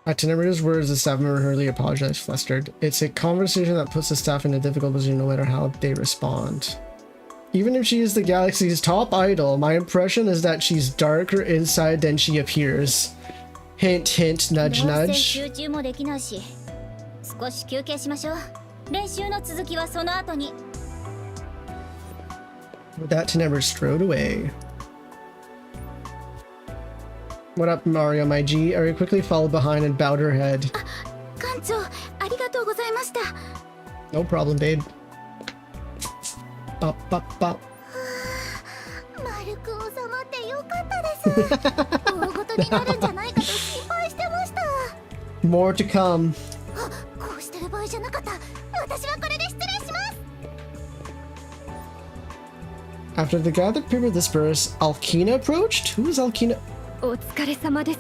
At Tenebria's words, the staff member hurriedly apologized, flustered. It's a conversation that puts the staff in a difficult position no matter how they respond. Even if she is the galaxy's top idol, my impression is that she's darker inside than she appears. Hint, hint, nudge, どうせ nudge. 集中もできないし、少し休憩しましょう。練習の続きはその後に。 With that, Tenebria strode away. What up, Mario, my G? Ari quickly followed behind and bowed her head. 館長、ありがとうございました。 No problem, babe. Bop, bop, bop. 丸く収まってよかったです。大ごとになるんじゃないかと心配してました。 More to come. あ、こうしてる場合じゃなかった。私はこれで失礼します。 After the gathered people dispersed, Alkina approached? Who is Alkina? お疲れ様です。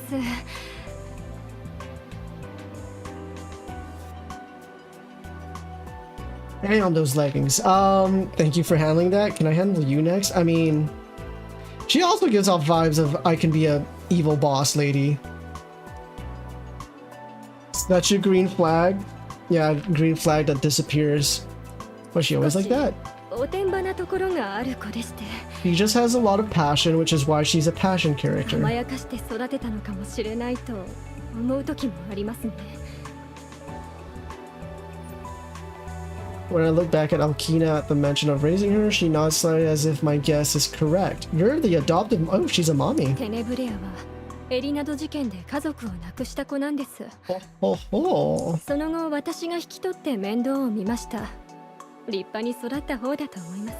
Damn those leggings. Thank you for handling that. Can I handle you next? I mean, she also gives off vibes of I can be a evil boss lady. That's your green flag? Yeah, green flag that disappears. Was she always like that? おてんばなところがある子でして、 She just has a lot of passion, which is why she's a passion 甘 character. やかして育てたのかもしれないと思う時もありますね。 When I look back at Alkina at the mention of raising her, she nods slightly as if my guess is correct. You're the adopted... Oh, she's a mommy. テネブレアはエリナド事件で家族を亡くした子なんです。 Oh, oh. その後私が引き取って面倒を見ました。立派に育った方だと思います。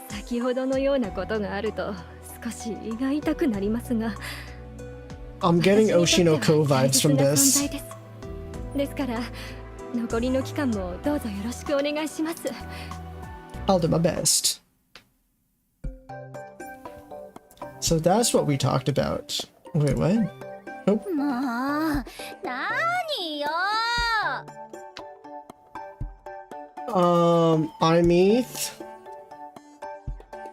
先ほどのようなことがあると少し胃が痛くなりますが、 I'm getting Oshinoko vibes from 大 this. 切な存在です。ですから残りの期間もどうぞよろしくお願いします。 I'll do my best. So that's what we talked about. Wait, what? もう、なによ。 I'm ETH?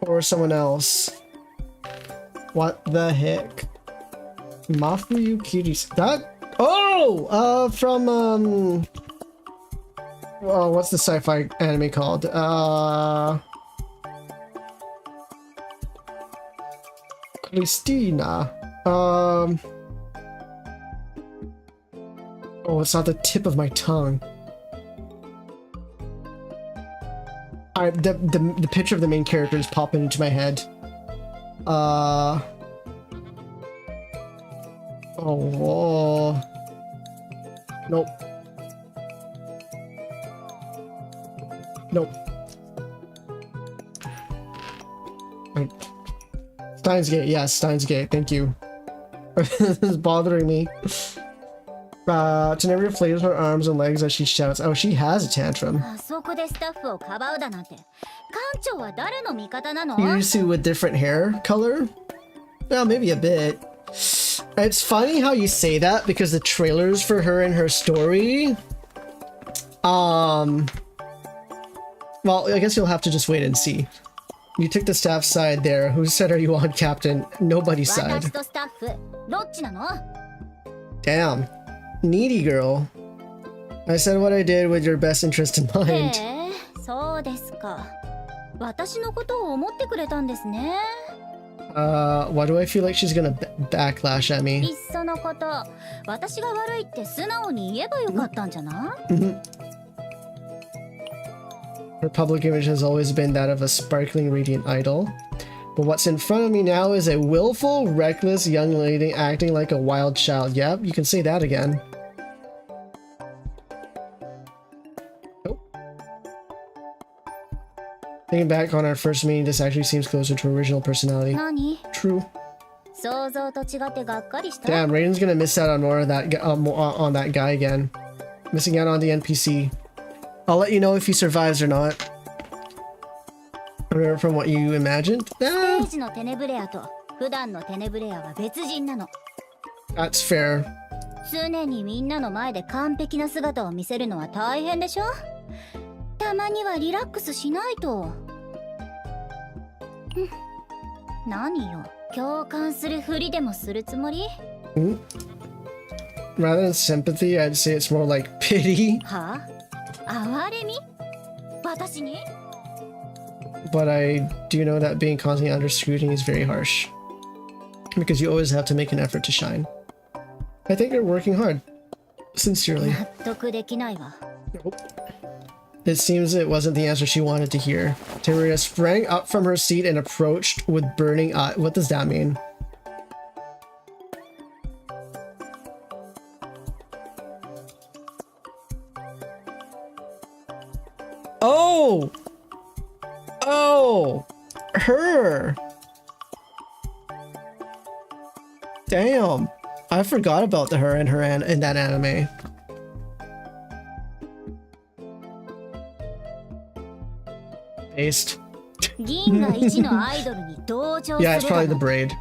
Or someone else? What the heck? Mafuyu Kiris. That? Oh! From, oh, what's the sci-fi anime called? Christina. Oh, it's not the tip of my tongue. The picture of the main character is popping into my head. Oh. Nope. Nope. Right. Steins Gate, yes, Steins Gate, thank you. This is bothering me. Tenebria flails her arms and legs as she shouts. Oh, she has a tantrum. あそこでスタッフをかばうだなんて。館長は誰の味方なの？ Yusu with different hair color? Well, maybe a bit. It's funny how you say that because the trailers for her and her story. Well, I guess you'll have to just wait and see. You took the staff side there. Whose side are you on, Captain? Nobody's side. 私とスタッフ、どっちなの？ Damn. Needy girl. I said what I did with your best interest in へ mind. え、そうですか。私のことを思ってくれたんですね。Why do I feel like she's gonna backlash at い me? っそのこと、私が悪いって素直に言えばよかったんじゃない？ Her public image has always been that of a sparkling, radiant idol. But what's in front of me now is a willful, reckless young lady acting like a wild child. Yep, you can say that again. Oh. Thinking back on our first meeting, this actually seems closer to her original personality. 何 True. 想像と違ってがっかりした Damn, Raiden's gonna miss out on more of that on that guy again. Missing out on the NPC. I'll let you know if he survives or not. Or from what you imagined. ステ Ah, ージのテネブレアと普段のテネブレアは別人なの that's fair. 常にみんなの前で完璧な姿を見せるのは大変でしょたまにはリラックスしないと何よ共感するふりでもするつもり Rather than sympathy, I'd say it's more like pity. はあ哀れみ私に But I do know that being constantly under scrutiny is very harsh. Because you always have to make an effort to shine. I think you're working hard. Sincerely. 納得できないわ It seems it wasn't the answer she wanted to hear. Tenebria sprang up from her seat and approached with burning eyes. What does that mean? Oh! Oh! Her! Damn! I forgot about her in that anime. Based. 銀河一のアイドルに同情す Yeah, る it's だ probably な the braid.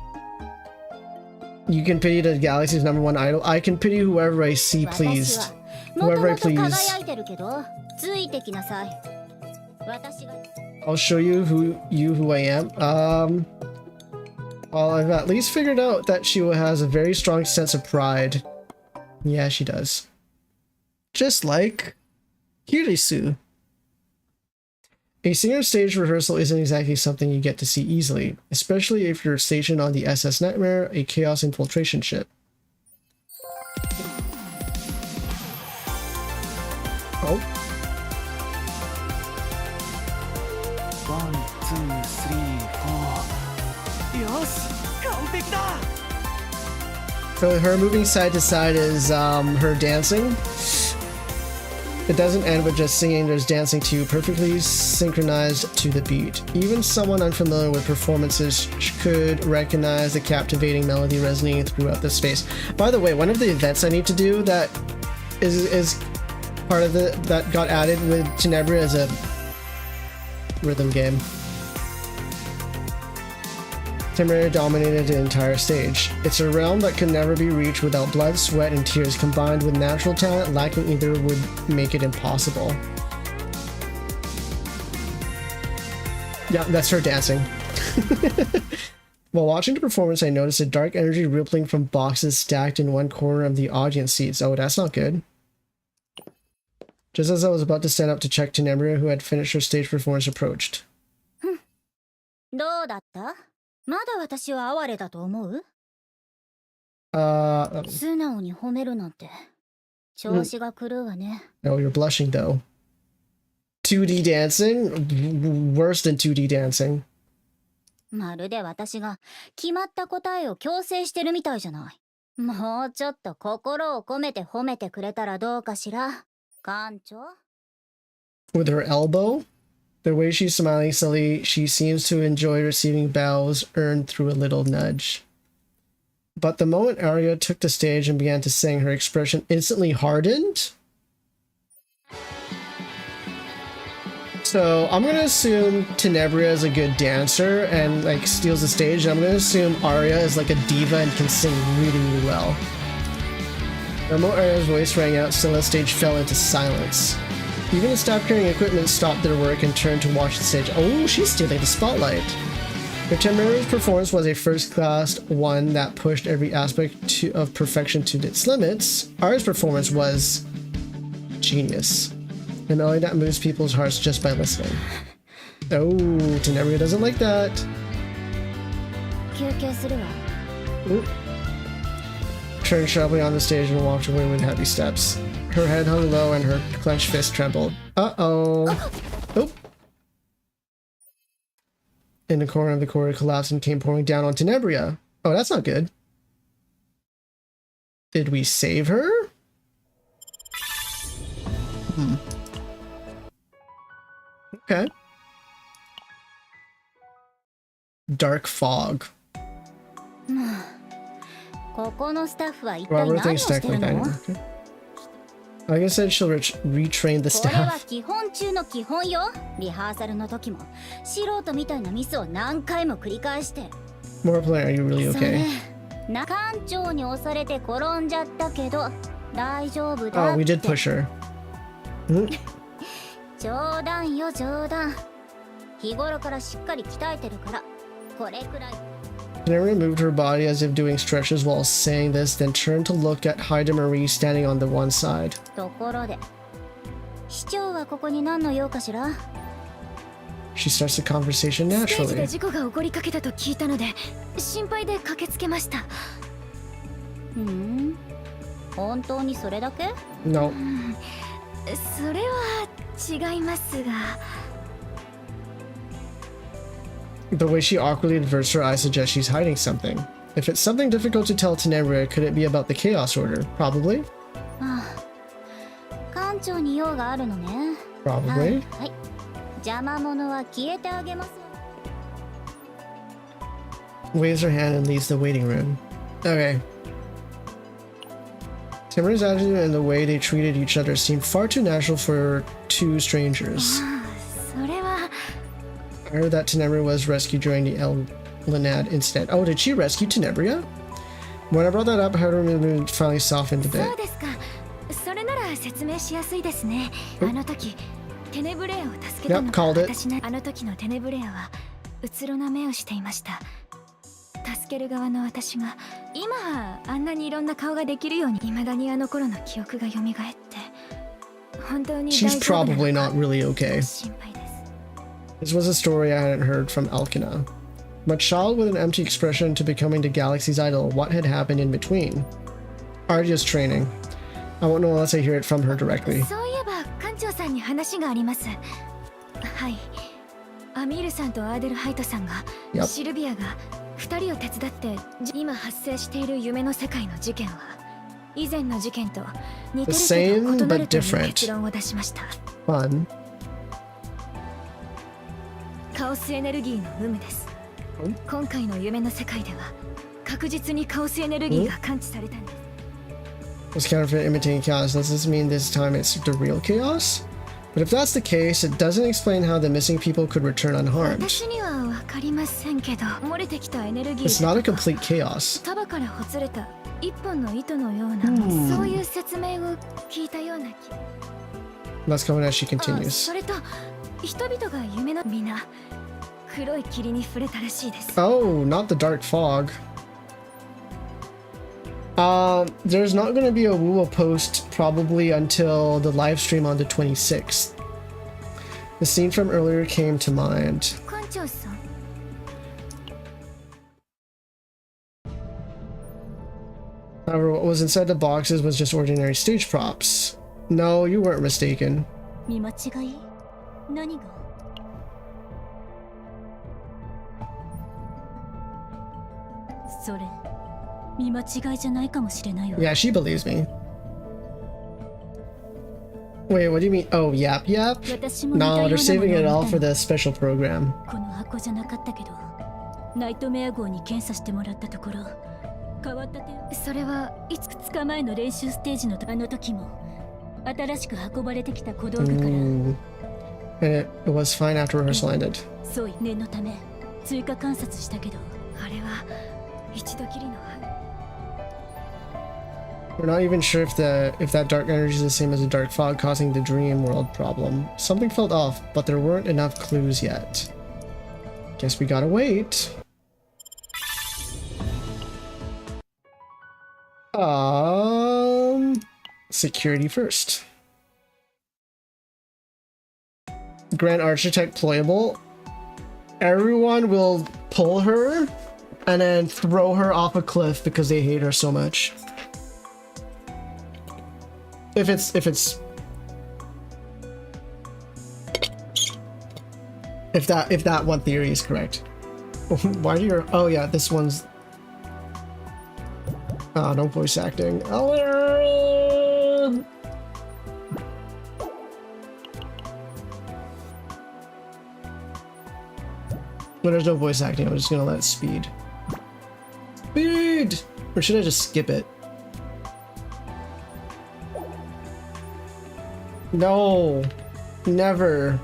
You can pity the galaxy's #1 idol. I can pity whoever I see 私 pleased. はもと Whoever I もと please. 輝いてるけどついてきなさい私が I'll show you who I am. Well, I've at least figured out that she has a very strong sense of pride. Yeah, she does. Just like Kirisu. A singer stage rehearsal isn't exactly something you get to see easily, especially if you're stationed on the SS Nightmare, a chaos infiltration ship. Oh. ワン、ツー、スリー、フォー。よし、完璧だ。 So her moving side to side is her dancing. It doesn't end with just singing, there's dancing too, perfectly synchronized to the beat. Even someone unfamiliar with performances could recognize the captivating melody resonating throughout the space. By the way, one of the events I need to do that is part of that got added with Tenebria as a rhythm game. Tenebria dominated the entire stage. It's a realm that can never be reached without blood, sweat, and tears combined with natural talent. Lacking either would make it impossible. Yeah, that's her dancing. While watching the performance, I noticed a dark energy rippling from boxes stacked in one corner of the audience seats. Oh, that's not good. Just as I was about to stand up to check, Tenebria, who had finished her stage performance, approached. どうだったまだ私は哀れだと思う素直に褒めるなんて調子が狂うわね Oh, you're blushing though. 2D dancing? Worse than 2D dancing. まるで私が決まった答えを強制してるみたいじゃないもうちょっと心を込めて褒めてくれたらどうかしら館長 With her elbow? The way she's smiling silly, she seems to enjoy receiving bows earned through a little nudge. But the moment Arya took the stage and began to sing, her expression instantly hardened. So I'm gonna assume Tenebria is a good dancer and like steals the stage. I'm gonna assume Arya is like a diva and can sing really, really well. The moment Arya's voice rang out, still the stage fell into silence. Even the staff carrying equipment stopped their work and turned to watch the stage. Oh, she's stealing the spotlight. Her Tenebria's performance was a first-class one that pushed every aspect of perfection to its limits. Arya's performance was genius. A melody that moves people's hearts just by listening. Oh, Tenebria doesn't like that. 休憩するわ Ooh. Turned sharply on the stage and walked away with heavy steps. Her head hung low and her clenched fist trembled. Uh-oh. Oh, in the corner of the corridor collapsed and came pouring down on Tenebria. Oh, that's not good. Did we save her? Okay. Dark fog. ここのスタッフは一体 Robert 何を thinks してる technically の？ okay. Like I said, she'll retrain the これは staff. 基本中の基本よ。リハーサルの時も素人みたいなミスを何回も繰り返して。 More player, are you really それ okay? 館長に押されて転んじゃったけど大丈夫だ Oh, って。 we did push her. 冗談よ冗談。日頃からしっかり鍛えてるからこれくらい。 Tenebria moved her body as if doing stretches while saying this, then turned to look at Haida Marie standing on the one side. ところで市長はここに何の用かしら？ She starts the conversation ステージで naturally. 事故が起こりかけたと聞いたので心配で駆けつけました。本当にそれだけ？ No. それは違いますが。 The way she awkwardly averts her eyes suggests she's hiding something. If it's something difficult to tell Tenebria, could it be about the Chaos Order? Probably. 館長に用があるのね。 Probably. はい。邪魔者は消えてあげます。 Waves her hand and leaves the waiting room. Okay. Teneria's attitude and the way they treated each other seemed far too natural for two strangers. それは I heard that Tenebria was rescued during the El Linad incident. Oh, did she rescue Tenebria? When I brought that up, her mood finally softened a そ bit. うですか。それなら説明しやすいですね。あの時テネブレアを助けたの Yep, は called it. 私な。あの時のテネブレアはうつろな目をしていました。助ける側の私が今はあんなにいろんな顔ができるように未だにあの頃の記憶が蘇って本当に She's 大丈夫な probably の not か really okay. 心配です。 This was a story I hadn't heard from Elkina. From a child with an empty expression to becoming the galaxy's idol, what had happened in between? Arya's training. I won't know unless I hear it from her directly. そういえば館長さんに話があります。はい。アミールさんとアーデルハイトさんが、 Yep. シルビアが2人を手伝って今発生している夢の世界の事件は以前の事件と似てる The け same ど異な but るという different. 結論を出しました。 Fun. カオスエネルギーの有無です。今回の夢の世界では確実にカオスエネルギーが感知されたんです。 Was counterfeit imitating chaos. Does this mean this time it's the real chaos? But if that's the case, it doesn't explain how the missing people could return unharmed. 私にはわかりませんけど、漏れてきたエネルギ It's ー not a だとか complete chaos. 束からほつれた一本の糸のような、そういう説明を聞いたような気。 Let's go on as she あ、 continues. それと人々が夢の皆黒い霧に触れたらしいです。 Oh, not the dark fog. There's not going to be a Wuwa post probably until the live stream on the 26th. The scene from earlier came to mind. 館長さん。 However, what was inside the boxes was just ordinary stage props. No, you weren't mistaken. 見間違い？何が？それ見間違いじゃないかもしれないわ。 Yeah, she believes me. Wait, what do you mean? Oh, yap yap? 私も似たような No, もの they're saving it を all 見 for たの。 the special program. この箱じゃなかったけど、ナイトメア号に検査してもらったところ、変わった点。それはいつ2日前の練習ステージのあの時も、新しく運ばれてきた小道具から、 And it was fine after rehearsal ended. そう念のため追加観察したけど、あれは一度きりの。 We're not even sure if that dark energy is the same as the dark fog causing the dream world problem. Something felt off, but there weren't enough clues yet. Guess we gotta wait. Security first. Grand Architect playable. Everyone will pull her and then throw her off a cliff because they hate her so much. If that one theory is correct. Why do you? Oh yeah, this one's. Oh, no voice acting. Oh. When there's no voice acting, I'm just gonna let it speed. Speed! Or should I just skip it? No! Never!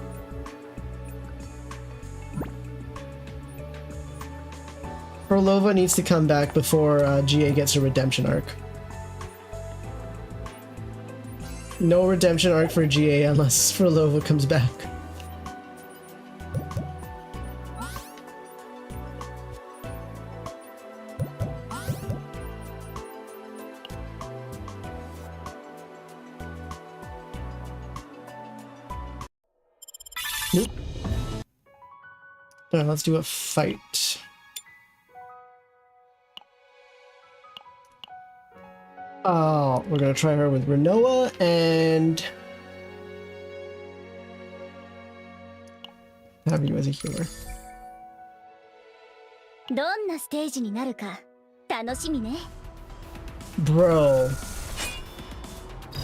Orlova needs to come back before GA gets a redemption arc. No redemption arc for GA unless Orlova comes back. Nope. Alright, let's do a fight. Oh, we're gonna try her with Renoa and have you as a healer. どんなステージになるか楽しみね。 Bro.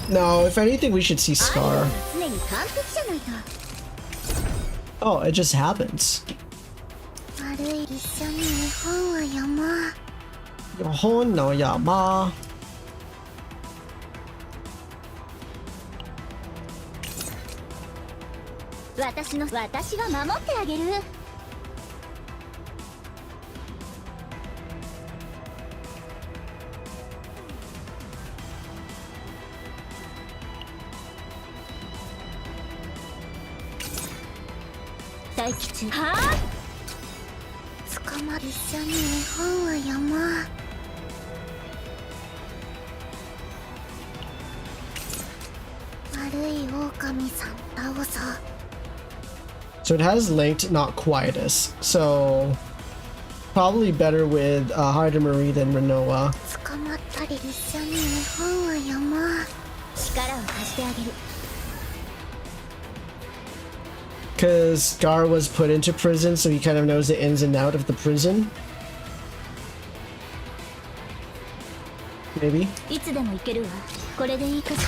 No, if anything, we should see アイドル Scar. は常に完璧じゃないと。 Oh, it just happens. 悪い一緒に日本は山。 Yohon no Yama. 私は守ってあげる。待機中。はあ。捕まる一緒に日本は山。悪い狼さん倒そう。 So it has linked, not quietus. So probably better with Haida Marie than Renoa. 捕まったり一緒に日本は山。力を貸してあげる。 Because Gar was put into prison, so he kind of knows the ins and out of the prison. Maybe. いつでも行けるわ。これでいいかしら。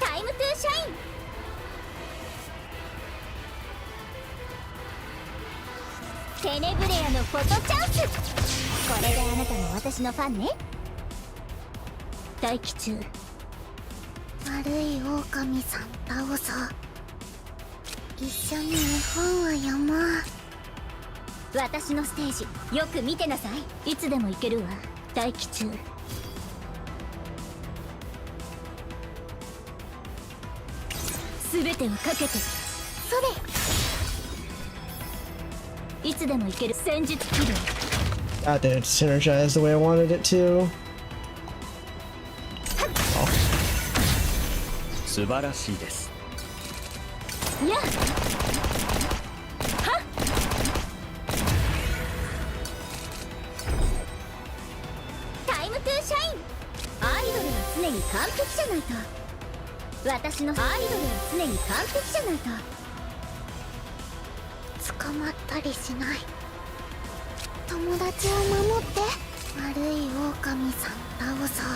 タイムトゥーシャイン。テネブレアのフォトチャンス。これであなたも私のファンね。待機中。悪い狼さん倒そう。一緒に日本は山。私のステージよく見てなさい。いつでも行けるわ。待機中。すべてをかけて。それ。いつでも行ける。戦術起動。 That didn't synergize the way I wanted it to. 素晴らしいです。やっ。タイムトゥーシャイン。アイドルは常に完璧じゃないと。私のアイドルは常に完璧じゃないと。捕まったりしない。友達を守って。悪い狼さん倒そう。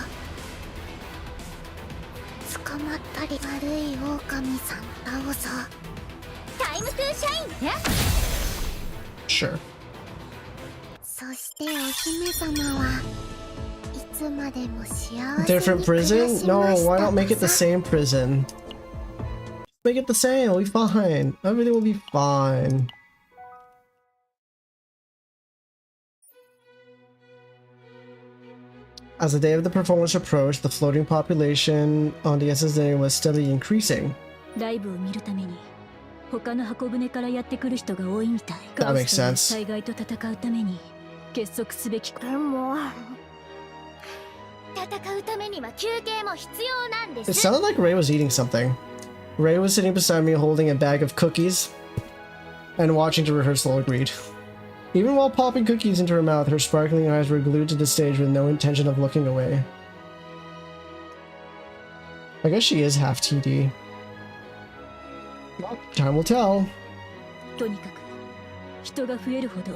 捕まったり悪い狼さん倒そう。タイムトゥーシャイン。Sure. そしてお姫様はいつまでも幸せに Different 暮らし prison? ました No, why と not make it the さ。 same prison? Make it the same, we'll be fine. Everything will be fine. As the day of the performance approached, the floating population on the SSA was steadily increasing. ライブを見るために他の箱舟からやってくる人が多いみたい。 That カオ makes スという sense. 災害と戦うために結束すべき。でも戦うためには休憩も必要なんで It す。 sounded like Ray was eating something. Ray was sitting beside me holding a bag of cookies and watching the rehearsal agreed. Even while popping cookies into her mouth, her sparkling eyes were glued to the stage with no intention of looking away. I guess she is half TD. Well, time will tell. とにかく人が増えるほど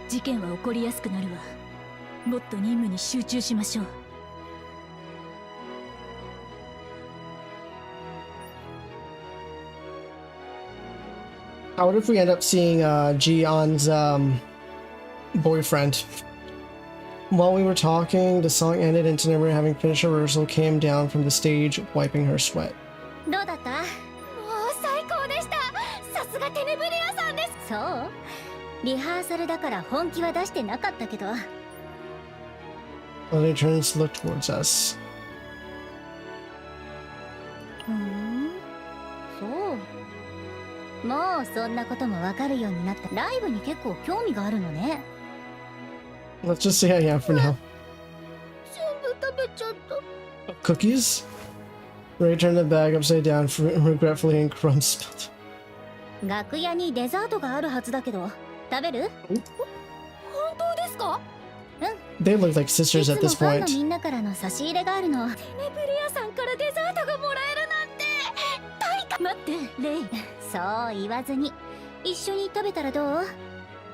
事件は起こりやすくなるわ。もっと任務に集中しましょう。What if we end up seeing Ji-on's boyfriend? While we were talking, the song ended and Tenebria, having finished rehearsal, came down from the stage, wiping her sweat. どうだった？もう最高でした。さすがテネブリアさんです。そう？リハーサルだから本気は出してなかったけど。Lily turns to look towards us. そう。もうそんなこともわかるようになった。ライブに結構興味があるのね。Let's just say yeah for now. 全部食べちゃった。Cookies? Ray turned the bag upside down regretfully and crumbs spilled. 楽屋にデザートがあるはずだけど、食べる？本当ですか？They look like sisters at this いつもファンの point. みんなからの差し入れがあるの。テネブリアさんからデザートがもらえるなんて大会。待ってレイ。そう言わずに一緒に食べたらどう？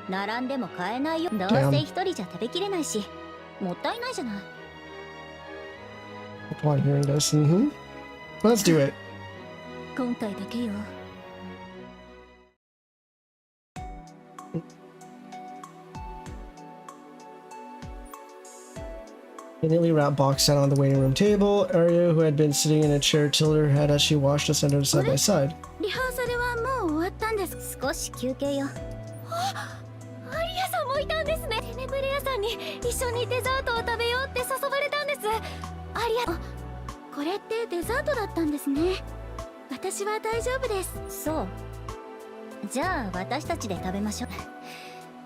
並んでも買えないよ。どうせ一人じゃ食べきれないし、もったいないじゃない。Upon hearing this, let's do it. 今回だけよ。A neatly wrapped box sat on the waiting room table. Arya, who had been sitting in a chair, tilted her head as she watched us enter side by side. リハーサルはもう終わったんです。少し休憩よ。アリアさんもいたんですね。テネブリアさんに一緒にデザートを食べようって誘われたんです。アリア、これってデザートだったんですね。私は大丈夫です。そう。じゃあ私たちで食べましょう。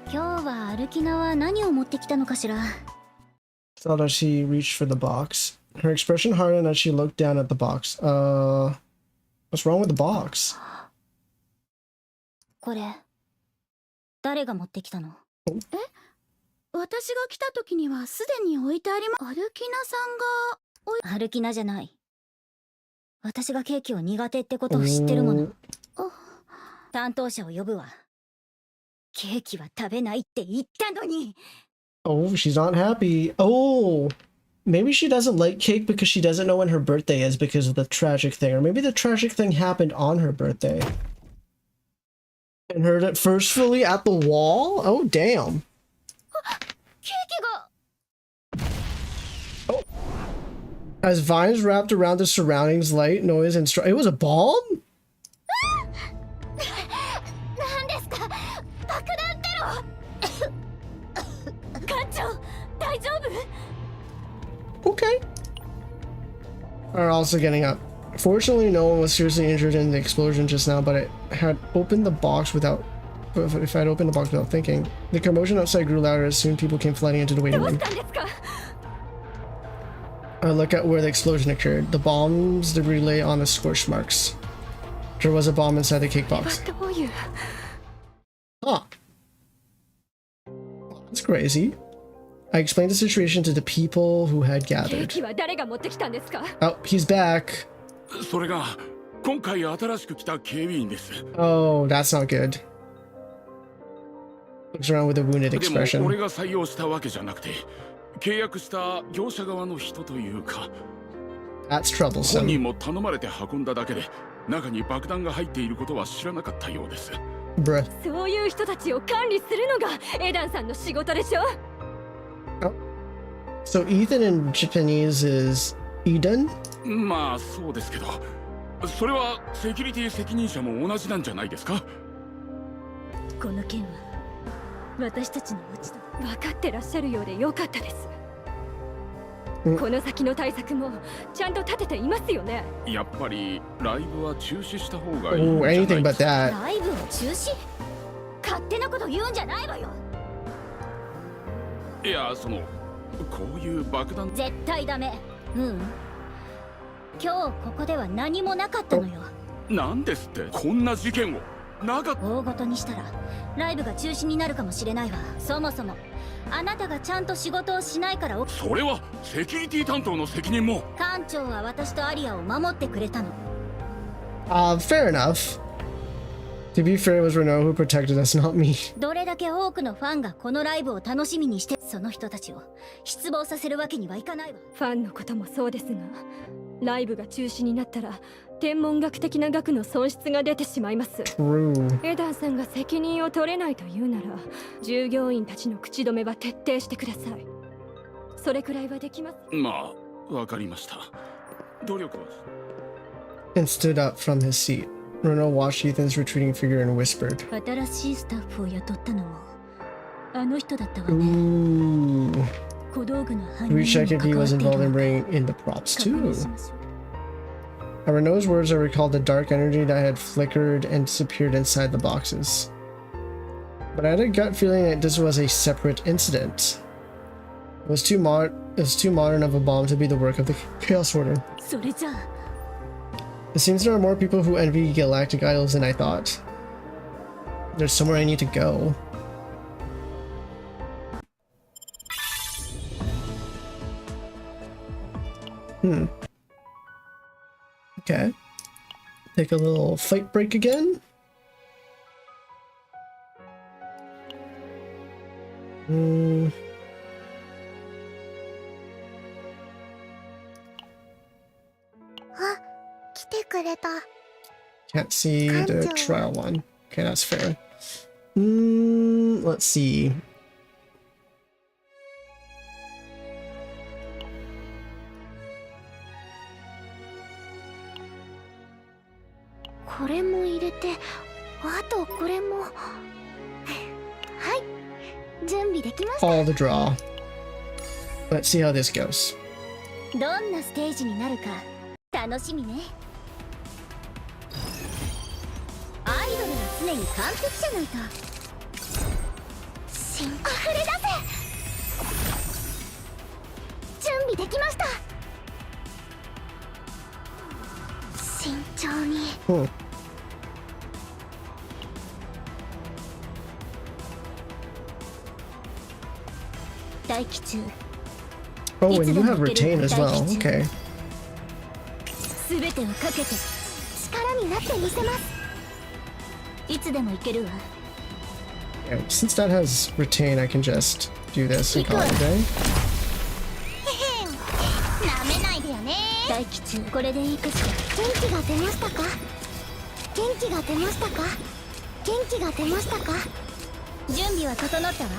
今日は歩き菜は何を持ってきたのかしら。Thought as she reached for the box. Her expression hardened as she looked down at the box. What's wrong with the box? これ誰が持ってきたの？私が来た時にはすでに置いてあり歩きなさんが歩きなじゃない。私がケーキを苦手ってことを知ってるもの。担当者を呼ぶわ。ケーキは食べないって言ったのに。Oh, she's not happy. Oh, maybe she doesn't like cake because she doesn't know when her birthday is because of the tragic thing. Or maybe the tragic thing happened on her birthday. And heard it forcefully at the wall? Oh, damn. ケーキが。Oh. As vines wrapped around the surroundings, light, noise, and it was a bomb? 何ですか？爆弾テロ。艦長、大丈夫？ Okay. Are also getting up. Fortunately, no one was seriously injured in the explosion just now, but it had opened the box without. If I'd opened the box without thinking, the commotion outside grew louder as soon people came flooding into the waiting room. I look at where the explosion occurred. The bomb's debris lay on the scorch marks. There was a bomb inside the cake box. Ah. That's crazy. I explained the situation to the people who had gathered. Oh, he's back. それが今回新しく来た警備員です。 Oh, that's not good. Looks around with a wounded で expression. も俺が採用したわけじゃなくて、契約した業者側の人というか。 That's 本 troublesome. 人も頼まれて運んだだけで、中に爆弾が入っていることは知らなかったようです。 Bruh. そういう人たちを管理するのがエダンさんの仕事でしょ。 So Ethan in Japanese is Eden? まあそうですけど、それはセキュリティ責任者も同じなんじゃないですか？この件は私たちの落ち度。分かってらっしゃるようでよかったです。この先の対策もちゃんと立てていますよね。やっぱりライブは中止した方がいいん Oh, じゃない anything です but か？ that. ライブを中止？勝手なこと言うんじゃないわよ。いや、そのこういう爆弾。絶対ダメ。今日ここでは何もなかったのよ。なんですって？こんな事件をなかった。大ごとにしたらライブが中止になるかもしれないわ。そもそもあなたがちゃんと仕事をしないからそれはセキュリティ担当の責任も。艦長は私とアリアを守ってくれたの。Fair enough. To be fair, it was Renault who protected us, not me. どれだけ多くのファンがこのライブを楽しみにして、その人たちを失望させるわけにはいかないわ。ファンのこともそうですが、ライブが中止になったら天文学的な額の損失が出てしまいます。 True. エダンさんが責任を取れないというなら、従業員たちの口止めは徹底してください。それくらいはできます。まあ、わかりました。努力は。 And stood up from his seat. Renault watched Ethan's retreating figure and whispered. 新しいスタッフを雇ったのもあの人だったわね。 Ooh. 小道具の犯 We 人 check に if he も関わ was ってい involved る in のか bringing in the props 確認 too. しましょう。 At Renault's words, I recalled the dark energy that had flickered and disappeared inside the boxes. But I had a gut feeling that this was a separate incident. It was too modern of a bomb to be the work of the Chaos Order. それじゃあ It seems there are more people who envy galactic idols than I thought. There's somewhere I need to go. Okay. Take a little fight break again. Hmm. Can't see the trial one. Okay, that's fair. Let's see. All the draw. Let's see how this goes. どんなステージになるか楽しみね。アイドルは常に完璧じゃないと。新溢れ出せ。準備できました。慎重に。待機中。 Oh, and you have retain as well. Okay. すべてをかけて力になってみせます。いつでもいけるわ。 Yeah, since that has retain, I can just do this and call it a day. なめないでよね。待機中。これでいいかしら。元気が出ましたか。元気が出ましたか。元気が出ましたか。準備は整ったわ。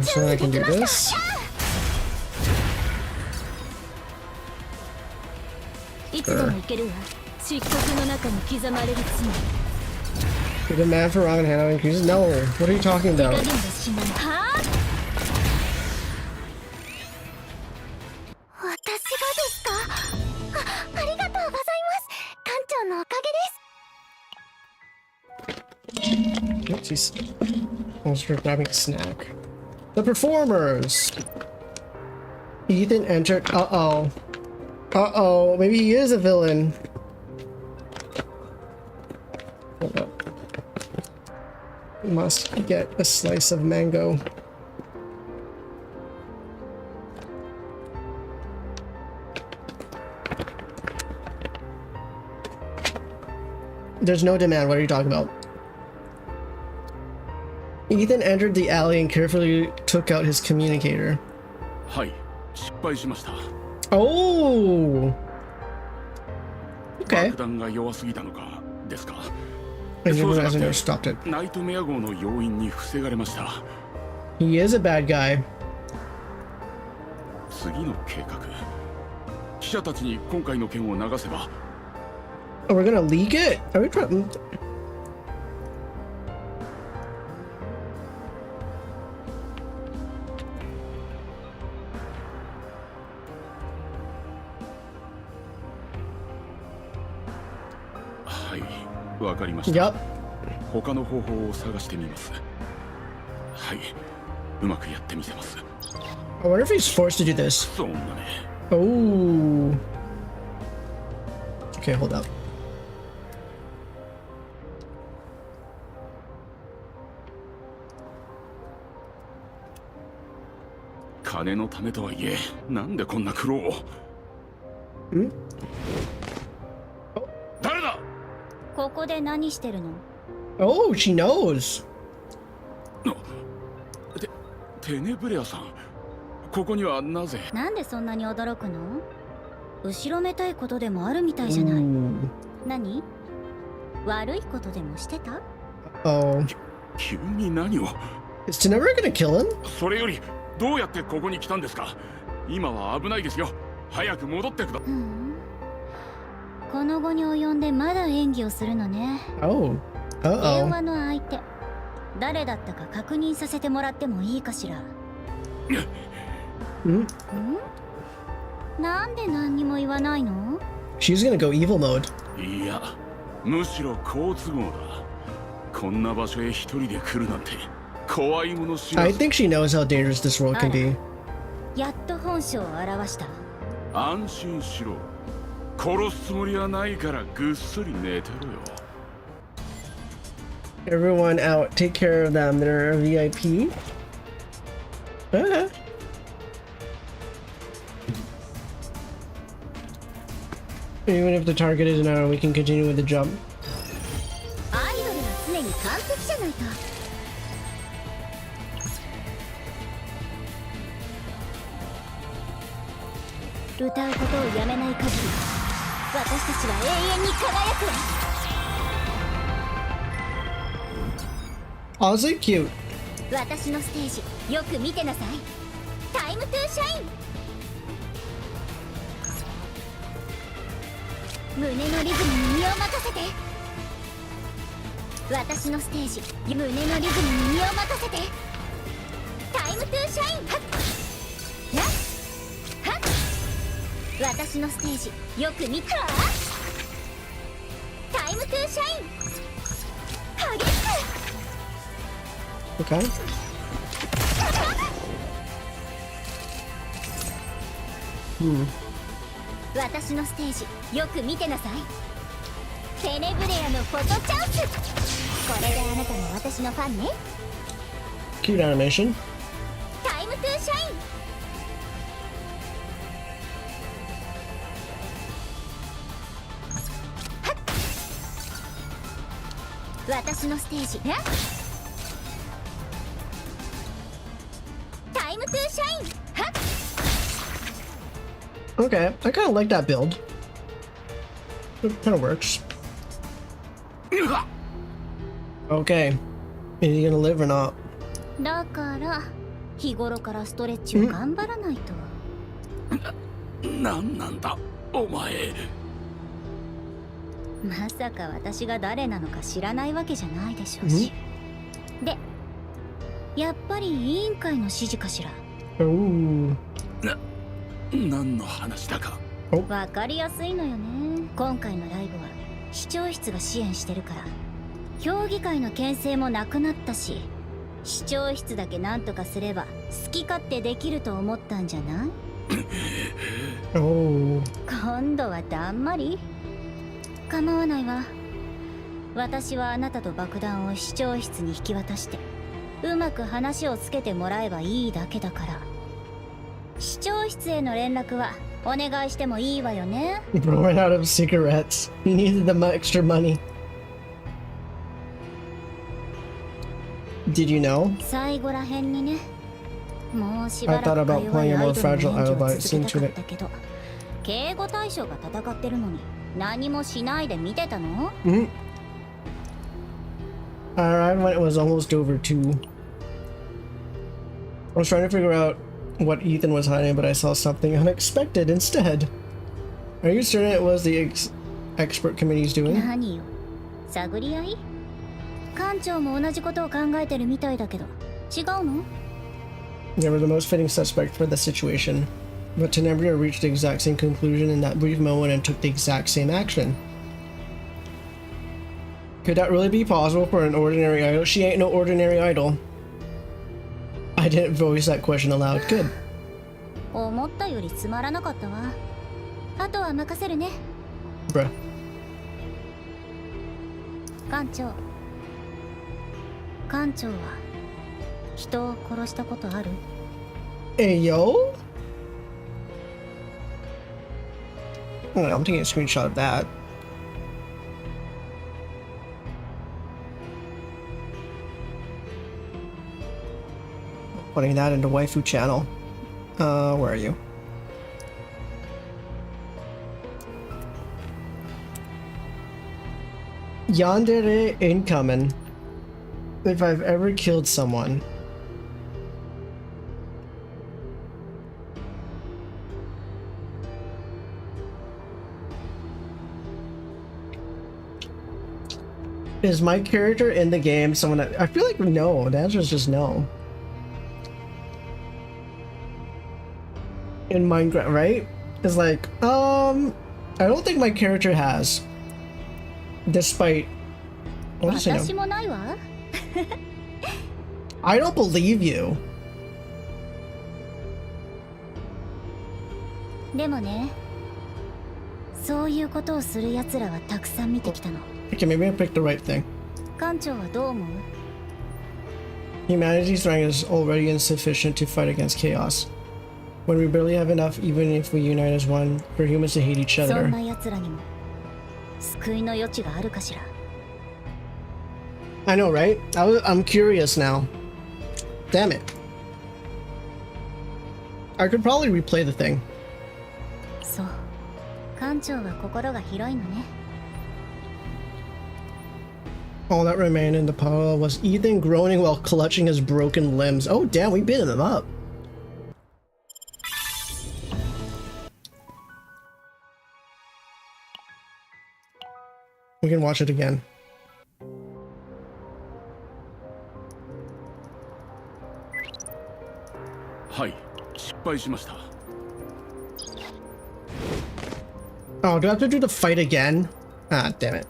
So I can do this. いつでもいけるわ。漆黒の中に刻まれる罪。 The demand for ramen handle increases? No. What are you talking 手加 about? 減がしない。はあ。私がですか。ありがとうございます。館長のおかげです。 Oops, he's almost for grabbing a snack. The performers! Ethan entered. Uh-oh. Uh-oh. Maybe he is a villain. Hold up. Must get a slice of mango. There's no demand. What are you talking about? Ethan entered the alley and carefully took out his communicator. はい、失敗しました。 Oh! Okay. 爆弾が弱すぎたのかですか。 And そう everyone じゃな has く never て stopped it. ナイトメア号の要因に防がれました。 He is a bad guy. 次の計画。記者たちに今回の件を流せば。 Oh, we're gonna leak it? Are we trying? はい、わかりました。 Yup. 他の方法を探してみます。はい、うまくやってみせます。 I wonder if he's forced to do this. そんなね。 Oh. Okay, hold up. 金のためとはいえ、なんでこんな苦労を。誰だ。ここで何してるの？ Oh, she knows. テネブレアさん、ここにはなぜ？なんでそんなに驚くの？後ろめたいことでもあるみたいじゃない。 Ooh. 何？悪いことでもしてた？ Oh. 急に何を？ Is Tenebria gonna kill him? それよりどうやってここに来たんですか？今は危ないですよ。早く戻ってくだ。この後に及んでまだ演技をするのね。 Oh. 電 Uh-oh. 話の相手誰だったか確認させてもらってもいいかしら。 Hmm? なんで何にも言わないの？ She's gonna go evil mode. いや、むしろ好都合だ。こんな場所へ一人で来るなんて怖いもの知ら I ず。 think she knows how dangerous this world can be. やっと本性を表した。安心しろ。殺すつもりはないからぐっすり寝てろよ。 Everyone out. Take care of them. They're a VIP. Even if the target is an arrow, we can continue with the jump. アイドルは常に完璧じゃないと。歌うことをやめない限り、私たちは永遠に輝くわ。 Honestly, cute. 私のステージよく見てなさい。タイムトゥーシャイン。胸のリズムに身を任せて。私のステージ胸のリズムに身を任せて。タイムトゥーシャイン。はっはっ。私のステージよく見た。タイムトゥーシャイン。激しく。 Okay. 私のステージよく見てなさい。テネブレアのフォトチャンス。これであなたも私のファンね。 Cute animation. タイムトゥーシャイン。はっ。私のステージタイムトゥーシャイン。はっ。 Okay, I kind of like that build. It kind of works. Okay, is he gonna live or not? だから日頃からストレッチを頑張らないと。なんなんだお前。まさか私が誰なのか知らないわけじゃないでしょうし。で、やっぱり委員会の指示かしら。 Ooh. 何の話だか。わかりやすいのよね。今回のライブは視聴室が支援してるから、評議会の牽制もなくなったし、視聴室だけなんとかすれば好き勝手できると思ったんじゃない？ Oh. 今度はだんまり？構わないわ。私はあなたと爆弾を視聴室に引き渡してうまく話をつけてもらえばいいだけだから、視聴室への連絡はお願いしてもいいわよね。 Bro ran out of cigarettes. He needed the extra money. Did you know? 最後らへんにね、もうしばら I く thought か about 弱い playing ア a イ more ドル fragile の演 idol, 技を but it 続 seemed け too たか late. ったけど、警護対象が戦ってるのに何もしないで見てたの？ I arrived when it was almost over too. I was trying to figure out what Ethan was hiding, but I saw something unexpected instead. Are you certain it was the expert committee's doing? 何よ、探り合い？館長も同じことを考えてるみたいだけど、違うの？ They were the most fitting suspect for the situation, but Tenebria reached the exact same conclusion in that brief moment and took the exact same action. Could that really be possible for an ordinary idol? She ain't no ordinary idol. I didn't voice that question aloud. Good. 思ったよりつまらなかったわ。あとは任せるね。 Bruh. 館長。館長は人を殺したことある？ Hey, yo? Oh, I'm taking a screenshot of that. Putting that into waifu channel. Where are you? Yandere incoming. If I've ever killed someone. Is my character in the game someone that, I feel like no, the answer is just no. In Minecraft, right? It's like, I don't think my character has. Despite, what did I say no? 私もないわ。 I don't believe you. でもね、そういうことをする奴らはたくさん見てきたの。 Okay, maybe I picked the right thing. 館長はどう思う？ Humanity's strength is already insufficient to fight against chaos. When we barely have enough, even if we unite as one, for humans to hate each そん other. な奴らにも救いの余地があるかしら。 I know, right? I'm curious now. Damn it. I could probably replay the thing. そう、館長は心が広いのね。 All that remained in the puddle was Ethan groaning while clutching his broken limbs. Oh damn, we beat him up. We can watch it again. はい失敗しました Oh, do I have to do the fight again? Ah, damn it.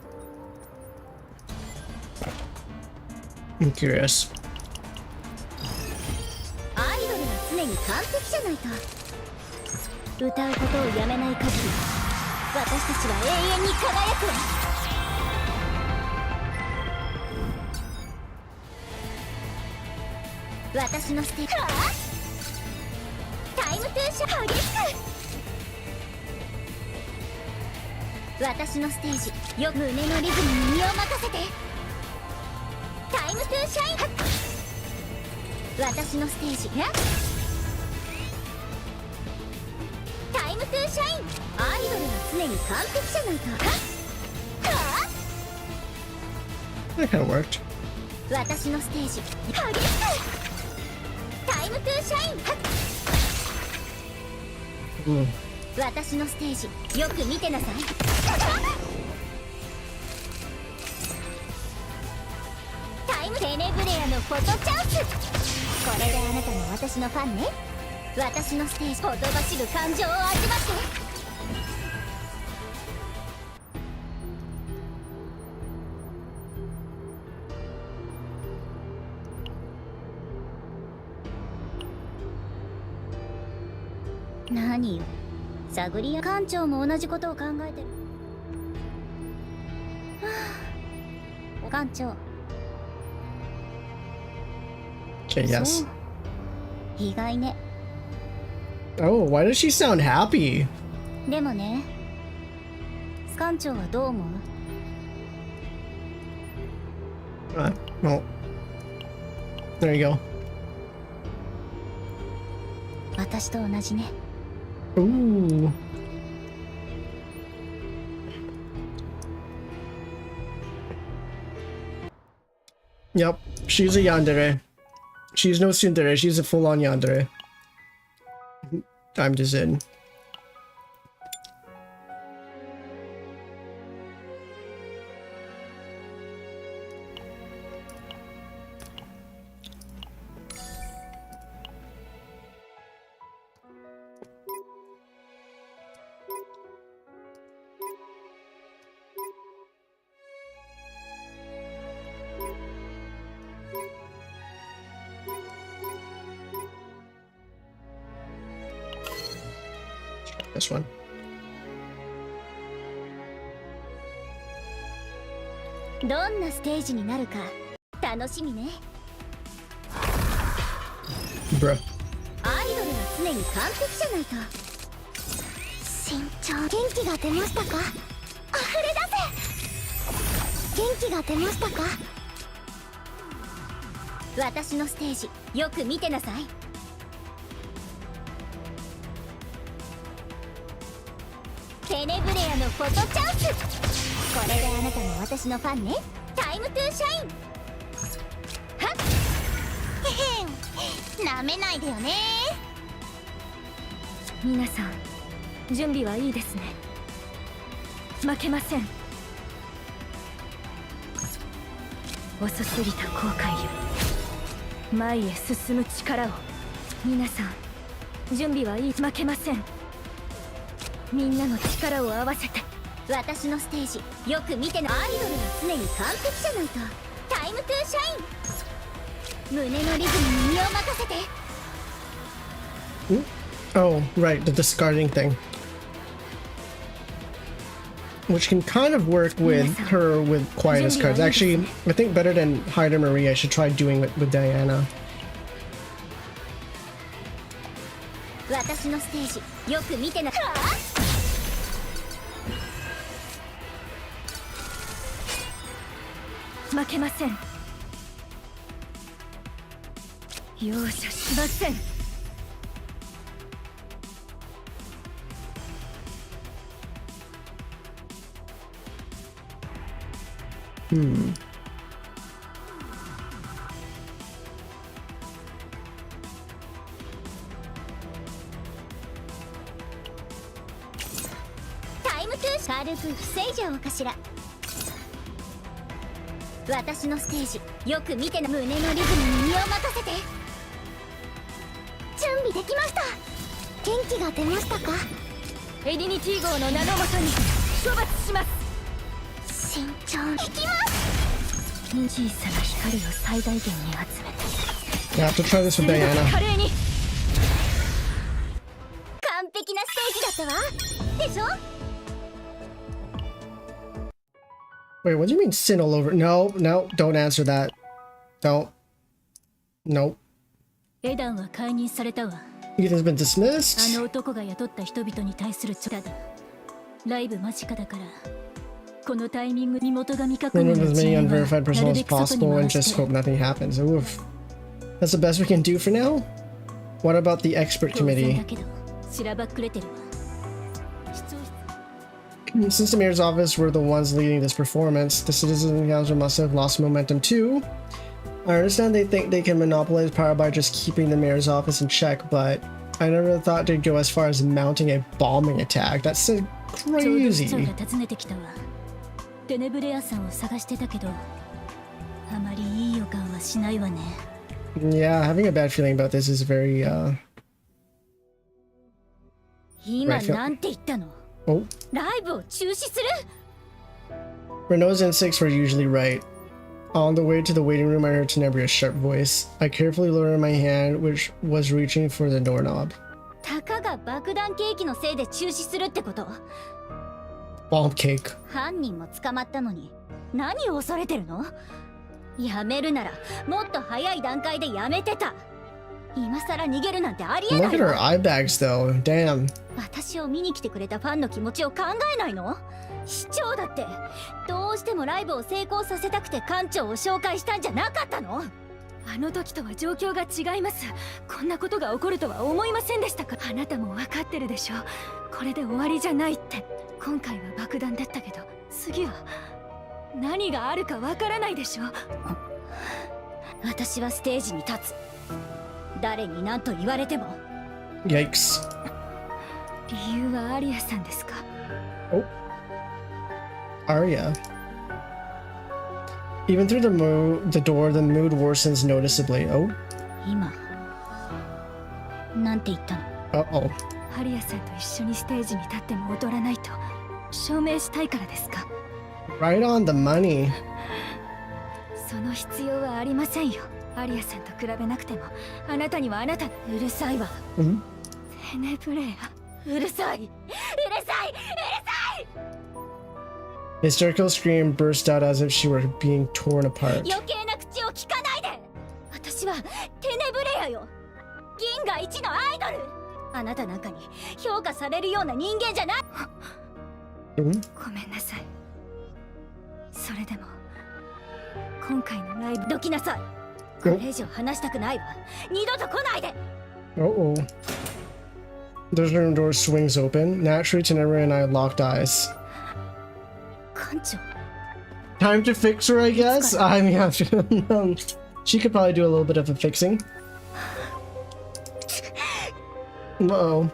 I'm curious. アイドルは常に完璧じゃないと。歌うことをやめない限り、私たちは永遠に輝くわ。私のステージ、タイムトゥーシャ激しく。私のステージ、よ胸のリズムに身を任せて。タイムトゥーシャイン。私のステージ、タイムトゥーシャイン。アイドルは常に完璧じゃないと。 That kind of worked. 私のステージ、激しく。タイムトゥーシャイン。 Mm. 私のステージ、よく見てなさい。タイムテネブレアのフォトチャンス。これであなたも私のファンね。私のステージ、ほとばしる感情を味わって。何よ、探りや館長も同じことを考えてる。はあ、館長。 Okay, yes. そう、意外ね。 Oh, why does she sound happy? でもね、館長はどう思う？ No. There you go. 私と同じね。 Ooh. Yep, she's a yandere. She's no tsundere, she's a full-on yandere. I'm just in. This one. どんなステージになるか楽しみね。 Bruh. アイドルは常に完璧じゃないと。身長、元気が出ましたか？溢れ出せ。元気が出ましたか？私のステージよく見てなさい。テネブレアのフォトチャンス。これであなたも私のファンね。タイムトゥーシャイン。はっへへん、なめないでよね。皆さん準備はいいですね。負けません。遅すぎた後悔より前へ進む力を。皆さん準備はいい。負けません。みんなの力を合わせて。私のステージよく見てな。アイドルは常に完璧じゃないと。タイムトゥーシャイン。胸のリズムに身を任せて。 Oh, right, the discarding thing. Which can kind of work with her with quietest cards. Actually, I think better than Hyder Marie, I should try doing it with Diana. 私のステージよく見てな。負けません。容赦しません。タイムトゥー軽く防いじゃおうかしら。私のステージよく見てな。胸のリズムに身を任せて。準備できました。元気が出ましたか。エディニティ号の名のもとに処罰します。慎重にいきます。小さな光を最大限に集めて。 I have to try this with Diana. 華麗に。完璧なステージだったわ。でしょ。 Wait, what do you mean sin all over? No, no, don't answer that. Don't. Nope. エダンは解任されたわ。Ethan's been あ dismissed. の男が雇った人々に対するただライブ間近だからこのタイミング身元が未確認 Remove の as 人 many 間は unverified なる personnel べ as く外に possible 回 and し just て hope nothing happens. Oof. That's the best we can do for now? What about the expert 当然 committee? だけどしらばっくれてるわ。視聴室 Since the mayor's office were the ones leading this performance, the citizen council must have lost momentum too. I understand they think they can monopolize power by just keeping the mayor's office in check, but I never thought they'd go as far as mounting a bombing attack. That's so ちょうど市長 crazy. が訪ねてきたわ。テネブレアさんを探してたけどあまりいい予感はしないわね。 Yeah, having a bad feeling about this is very, 今 Right, Phil. なんて言ったの。 oh. ライブを中止する。 Renault's instincts were usually right. On the way to the waiting room, I heard Tenebria's sharp voice. I carefully lowered my hand, which was reaching for the doorknob. たかが爆弾ケーキのせいで中止するってこと。 Bomb cake. 犯人も捕まったのに何を恐れてるの。やめるならもっと早い段階でやめてた。今さら逃げるなんてありえ Look な at い her わ。 eye bags, though. Damn. 私を見に来てくれたファンの気持ちを考えないの。市長だってどうしてもライブを成功させたくて館長を紹介したんじゃなかったの。あの時とは状況が違います。こんなことが起こるとは思いませんでしたか。あなたも分かってるでしょ。これで終わりじゃないって。今回は爆弾だったけど次は何があるか分からないでしょ。私はステージに立つ。誰に何と言われても。 Yikes. 理由はアリアさんですか。 Oh. Arya. Even through the door, the mood worsens noticeably. Oh. 今なんて言ったの。 Uh-oh. アリアさんと一緒にステージに立っても踊らないと証明したいからですか。 Right on the money. その必要はありませんよ。アリアさんと比べなくてもあなたにはあなた。うるさいわ。 Mhm. テネブレア。うるさい。うるさい。うるさい。 Hysterical scream burst out as if she were being torn apart. 余計な口を聞かないで。私はテネブレアよ。銀河一のアイドル。あなたなんかに評価されるような人間じゃない。 Mhm. ごめんなさい。それでも今回のライブどきなさい。これ以上話したくないわ。二度と来ないで。 Uh-oh. The room door swings open. Naturally, Tenebria and I locked eyes. 館長。 Time to fix her, I guess? I mean, she could probably do a little bit of a fixing. Uh-oh.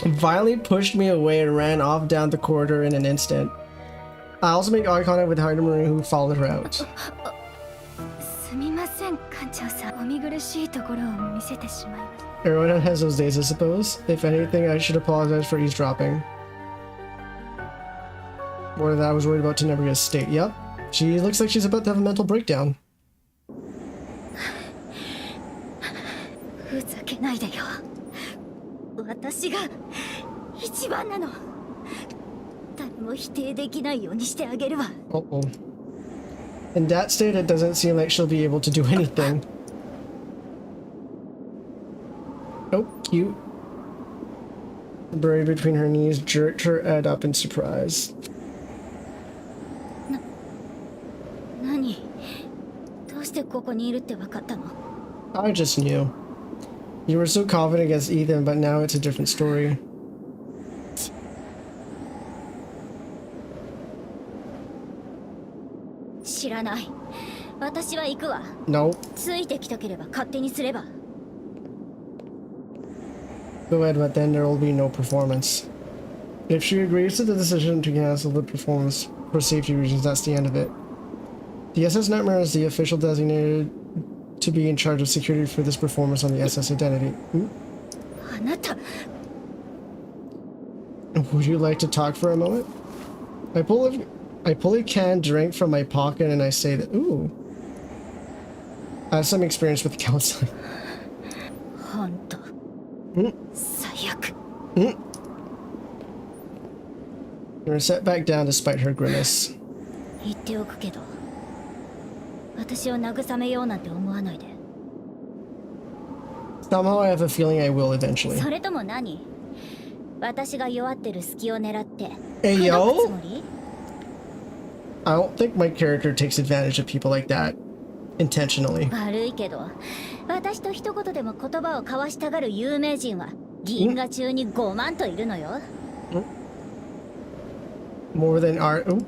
Violently pushed me away and ran off down the corridor in an instant. I also made eye contact with Heidemann, who followed her out. すみません、館長さん。お見苦しいところを見せてしまいました。 Everyone has those days, I suppose. If anything, I should apologize for eavesdropping. More than that, I was worried about Tenebria's state. Yep. She looks like she's about to have a mental breakdown. ふざけないでよ。私が一番なの。誰も否定できないようにしてあげるわ。 Uh-oh. In that state, it doesn't seem like she'll be able to do anything. Oh, cute. Buried between her knees, jerked her head up in surprise. 何？どうしてここにいるって分かったの？ I just knew. You were so confident against Ethan, but now it's a different story. 知らない。私は行くわ。 No. ついてきたければ勝手にすれば。 Go ahead, but then there will be no performance. If she agrees to the decision to cancel the performance for safety reasons, that's the end of it. The SS Nightmare is the official designated to be in charge of security for this performance on the SS Identity. あなた。 Would you like to talk for a moment? I pull a canned drink from my pocket and I say that, ooh. I have some experience with counseling. 本当。最悪。 You're set back down despite her grimace. 言っておくけど、私を慰めようなんて思わないで。 Somehow I have a feeling I will eventually. それとも何？私が弱ってる隙を狙って。 Hey 口説く yo! つもり？ I don't think my character takes advantage of people like that intentionally. 悪いけど、私と一言でも言葉を交わしたがる有名人は銀河中に5万といるのよ。 More than art. Ooh.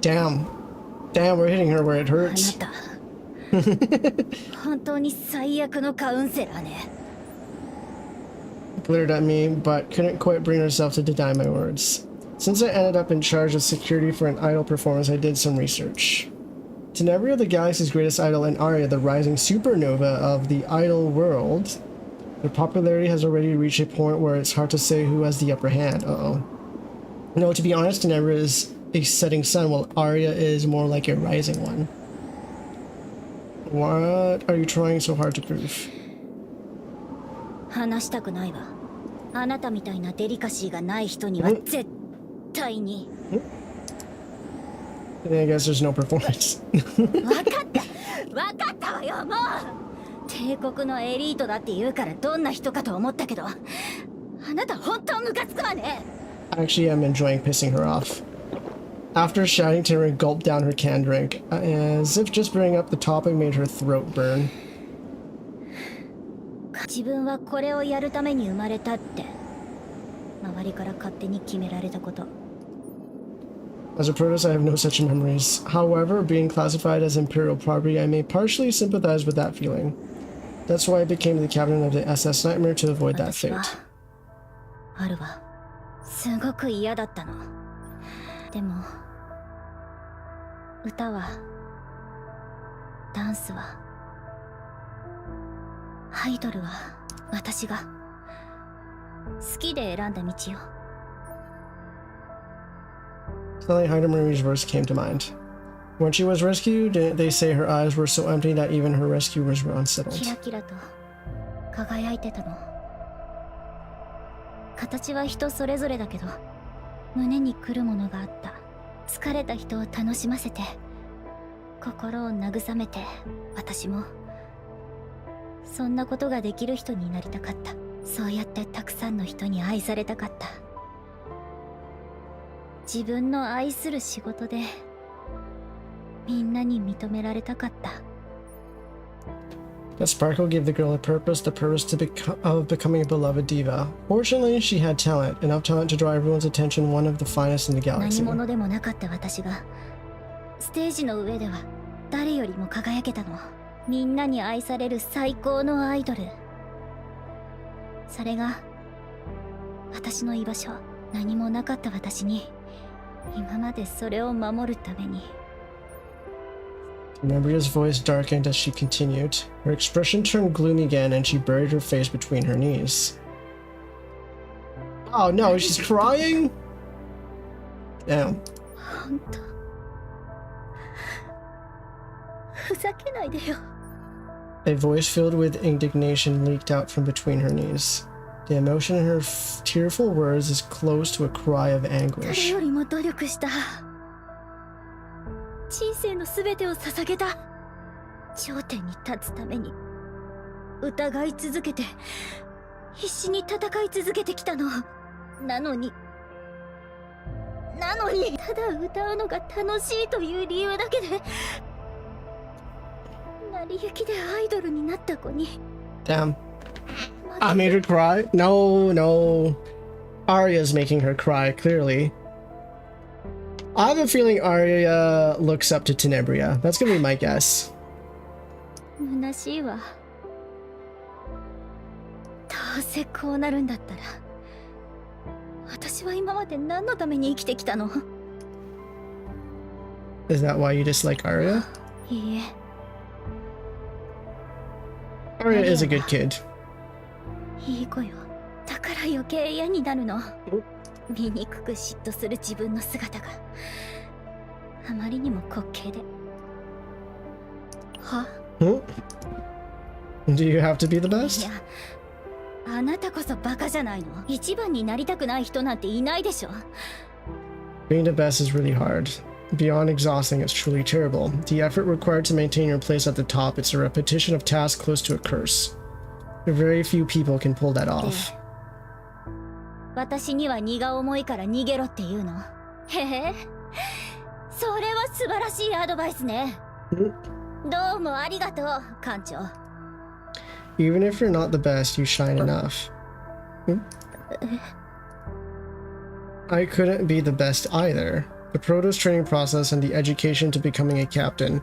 Damn. Damn, we're hitting her where it あ hurts. なた。本当に最悪のカウンセラーね。 Glared at me, but couldn't quite bring herself to deny my words. Since I ended up in charge of security for an idol performance, I did some research. Tenebria, the galaxy's greatest idol, and Arya, the rising supernova of the idol world. Their popularity has already reached a point where it's hard to say who has the upper hand. Uh-oh. No, to be honest, Tenebria is a setting sun, while Arya is more like a rising one. What are you trying so hard to prove? 話したくないわ。あなたみたいなデリカシーがない人には絶対に。 I guess there's no performance. わかったわよ、もう。帝国のエリートだって言うからどんな人かと思ったけど、あなた本当ムカつくわね。 Actually, I'm enjoying pissing her off. After shouting, Tenebria gulped down her canned drink, as if just bringing up the topic made her throat burn. 自分はこれをやるために生まれたって周りから勝手に決められたこと。 As a protest, I have no such memories. However, being classified as Imperial property, I may partially sympathize with that feeling. That's why I became the captain of the SS Nightmare to avoid that 私 fate. はあるわ。すごく嫌だったの。でも歌はダンスはアイドルは私が好きで選んだ道よ。 Suddenly, Heidemarie's verse came to mind. When she was rescued, didn't they say her eyes were so empty that even her rescuers were キ unsettled? ラキラと輝いてたの。形は人それぞれだけど胸に来るものがあった。疲れた人を楽しませて心を慰めて、私もそんなことができる人になりたかった。そうやってたくさんの人に愛されたかった。自分の愛する仕事でみんなに認められたかった。 That sparkle gave the girl a purpose, the purpose of becoming a beloved diva. Fortunately, she had talent, enough talent to draw everyone's attention, one of the finest in the 何 galaxy. 者でもなかった私がステージの上では誰よりも輝けたの。みんなに愛される最高のアイドル。それが私の居場所。何もなかった私に今までそれを守るために。 Tenebria's voice darkened as she continued. Her expression turned gloomy again, and she buried her face between her knees. Oh no, she's crying? Damn. 本当ふざけないでよ。 A voice filled with indignation leaked out from between her knees. The emotion in her tearful words is close to a cry of 誰 anguish. よりも努力した。人生のすべてを捧げた。頂点に立つために疑い続けて必死に戦い続けてきたの。なのにただ歌うのが楽しいという理由だけで成り行きでアイドルになった子に。 Damn. I made her cry? No, no. Arya's making her cry, clearly. I have a feeling Arya looks up to Tenebria. That's gonna be my guess. 虚しいわ。どうせこうなるんだったら私は今まで何のために生きてきたの？ Is that why you dislike Arya? いいえ。 Arya is a good kid. いい子よ。だから余計嫌になるの。醜く嫉妬する自分の姿があまりにも滑稽で。は？ Hmm? Do you have to be the い best? や、あなたこそバカじゃないの？一番になりたくない人なんていないでしょ。 Being the best is really hard. Beyond exhausting, it's truly terrible. The effort required to maintain your place at the top, it's a repetition of tasks close to a curse. Very few people can pull that で、 off. 私には荷が重いから逃げろって言うの？へへ、それは素晴らしいアドバイスね。どうもありがとう、艦長。 Even if you're not the best, you shine enough. I couldn't be the best either. The Protoss training process and the education to becoming a captain.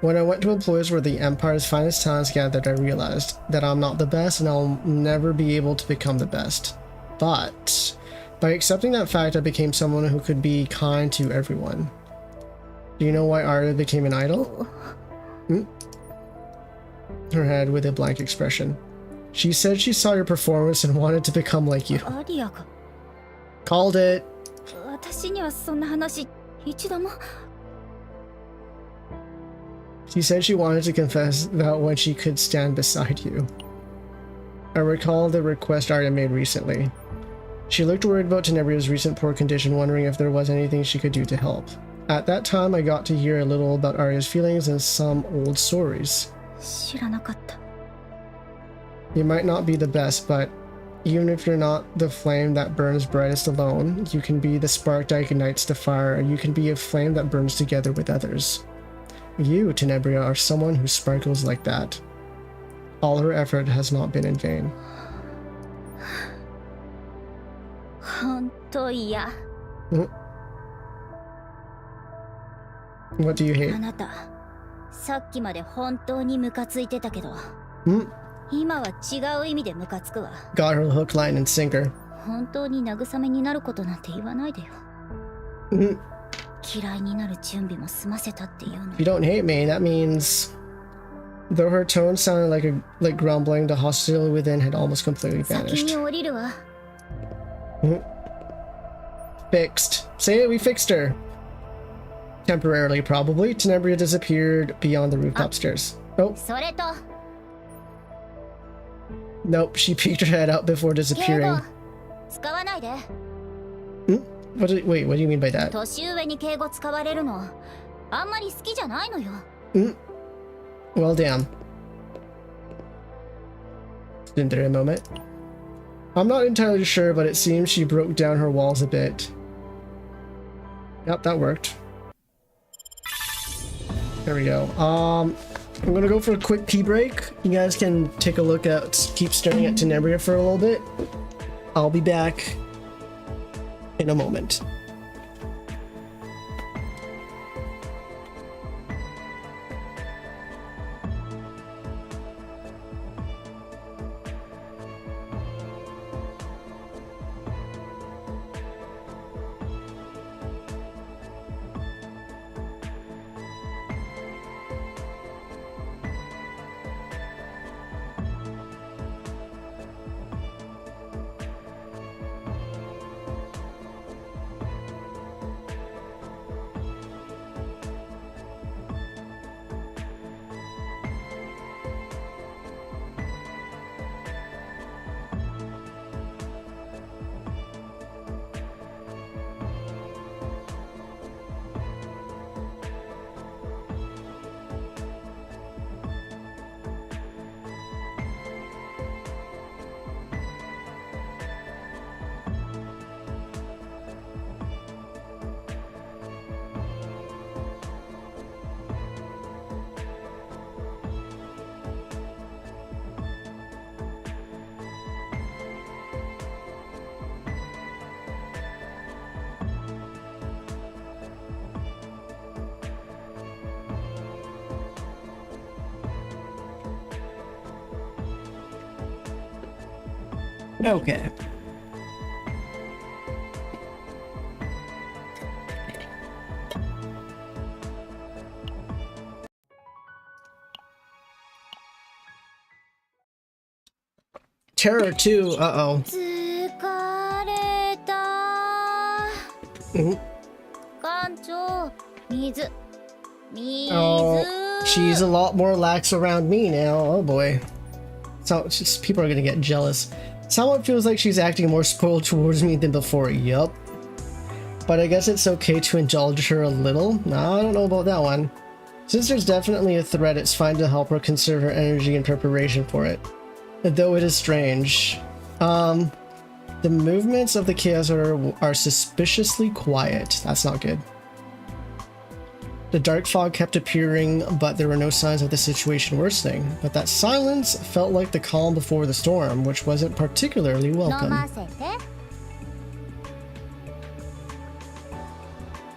When I went to a place where the Empire's finest talents gathered, I realized that I'm not the best and I'll never be able to become the best. But by accepting that fact, I became someone who could be kind to everyone. Do you know why Arya became an idol? Her head with a blank expression. She said she saw your performance and wanted to become like you. アリアが Called it. 私にはそんな話一度も。 She said she wanted to confess that when she could stand beside you. I recall the request Arya made recently. She looked worried about Tenebria's recent poor condition, wondering if there was anything she could do to help. At that time, I got to hear a little about Arya's feelings and some old stories. 知らなかった。 You might not be the best, but even if you're not the flame that burns brightest alone, you can be the spark that ignites the fire, and you can be a flame that burns together with others. You, Tenebria, are someone who sparkles like that. All her effort has not been in vain. 本当嫌。 What do you あ hate? なた、さっきまで本当にムカついてたけど、今は違う意味でムカつくわ。 Got her hook, line, and sinker. 本当に慰めになることなんて言わないでよ。 嫌いになる準備も済ませたっていうの。 If you don't hate me, that means... Though her tone sounded like grumbling, the hostility within had almost completely 先 vanished. に降りるわ。 Fixed. Say it, we fixed her. Temporarily, probably. Tenebria disappeared beyond the rooftop stairs. Oh, それと、 nope, she peeked her head out before 敬 disappearing. 語使わないで。 Wait, what do you mean by that? 年上に敬語使われるのあんまり好きじゃないのよ。 Well, damn. Stood there a moment. I'm not entirely sure, but it seems she broke down her walls a bit. Yep, that worked. There we go. I'm gonna go for a quick pee break. You guys can take a look at, keep staring at Tenebria for a little bit. I'll be back in a moment. Okay. Terror 2, uh-oh. 疲れた。 Mhm. 館長、水。水。 Oh, she's a lot more lax around me now. Oh boy. So it's just, people are gonna get jealous. Someone feels like she's acting more spoiled towards me than before. Yup. But I guess it's okay to indulge her a little. Nah, I don't know about that one. Since there's definitely a threat, it's fine to help her conserve her energy in preparation for it. Though it is strange. The movements of the chaos are suspiciously quiet. That's not good. The dark fog kept appearing, but there were no signs of the situation worsening. But that silence felt like the calm before the storm, which wasn't particularly 飲 welcome. ませて。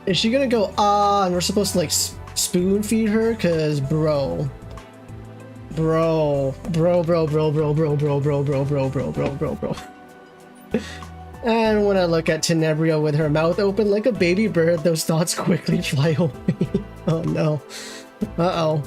Is she gonna go, ah, and we're supposed to like spoon feed her? Cause bro. And when I look at Tenebria with her mouth open like a baby bird, those thoughts quickly fly away. Oh no. Uh-oh.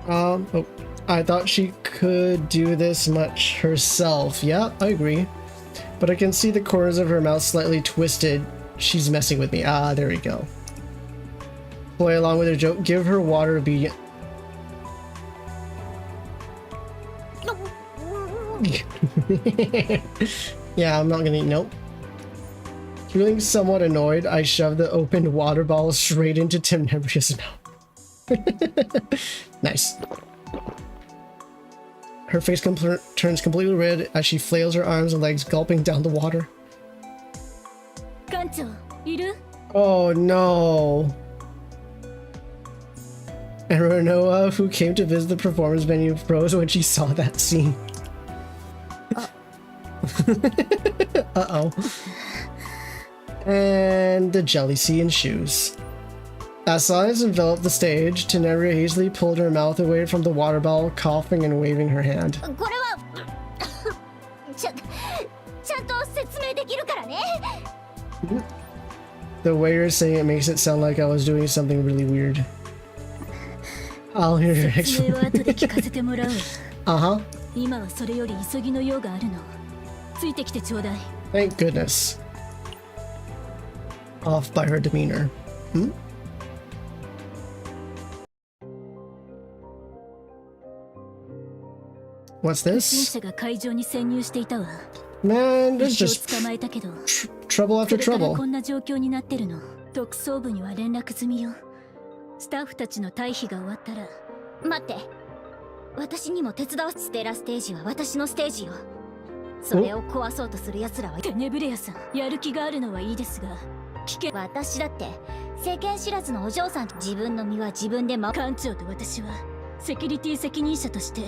Oh, I thought she could do this much herself. Yeah, I agree. But I can see the corners of her mouth slightly twisted. She's messing with me. Ah, there we go. Play along with her joke. Give her water, be... Yeah, I'm not gonna eat. Nope. Feeling somewhat annoyed, I shoved the opened water bottle straight into Tenebria's mouth. Nice. Her face turns completely red as she flails her arms and legs, gulping down the water. 館長いる？ Oh no. And Renoa, who came to visit the performance venue, froze when she saw that scene. Uh-oh. And the jelly sea ensues. As silence enveloped the stage, Tenebria hastily pulled her mouth away from the water bottle, coughing and waving her hand. これはちゃんと説明できるからね。 The way you're saying it makes it sound like I was doing something really weird. I'll hear your 説明は explanation. 後で聞かせてもらうわ。 Uh-huh. 今はそれより急ぎの用があるの。ついてきてちょうだい。 Thank goodness. Off by her demeanor. Hmm? What's 不審 this? 者が会場に潜入していたわ。 Man, there's 一応 just 捕まえたけど、 trouble そ after れから trouble. こんな状況になってるの。特捜部には連絡済みよ。スタッフたちの退避が終わったら。待って。私にも手伝わせてステラステージは私のステージよ。それを壊そうとする奴らはテネブレアさん、やる気があるのはいいですが、危険。私だって世間知らずのお嬢さんと自分の身は自分で艦長と私はセキュリティ責任者として。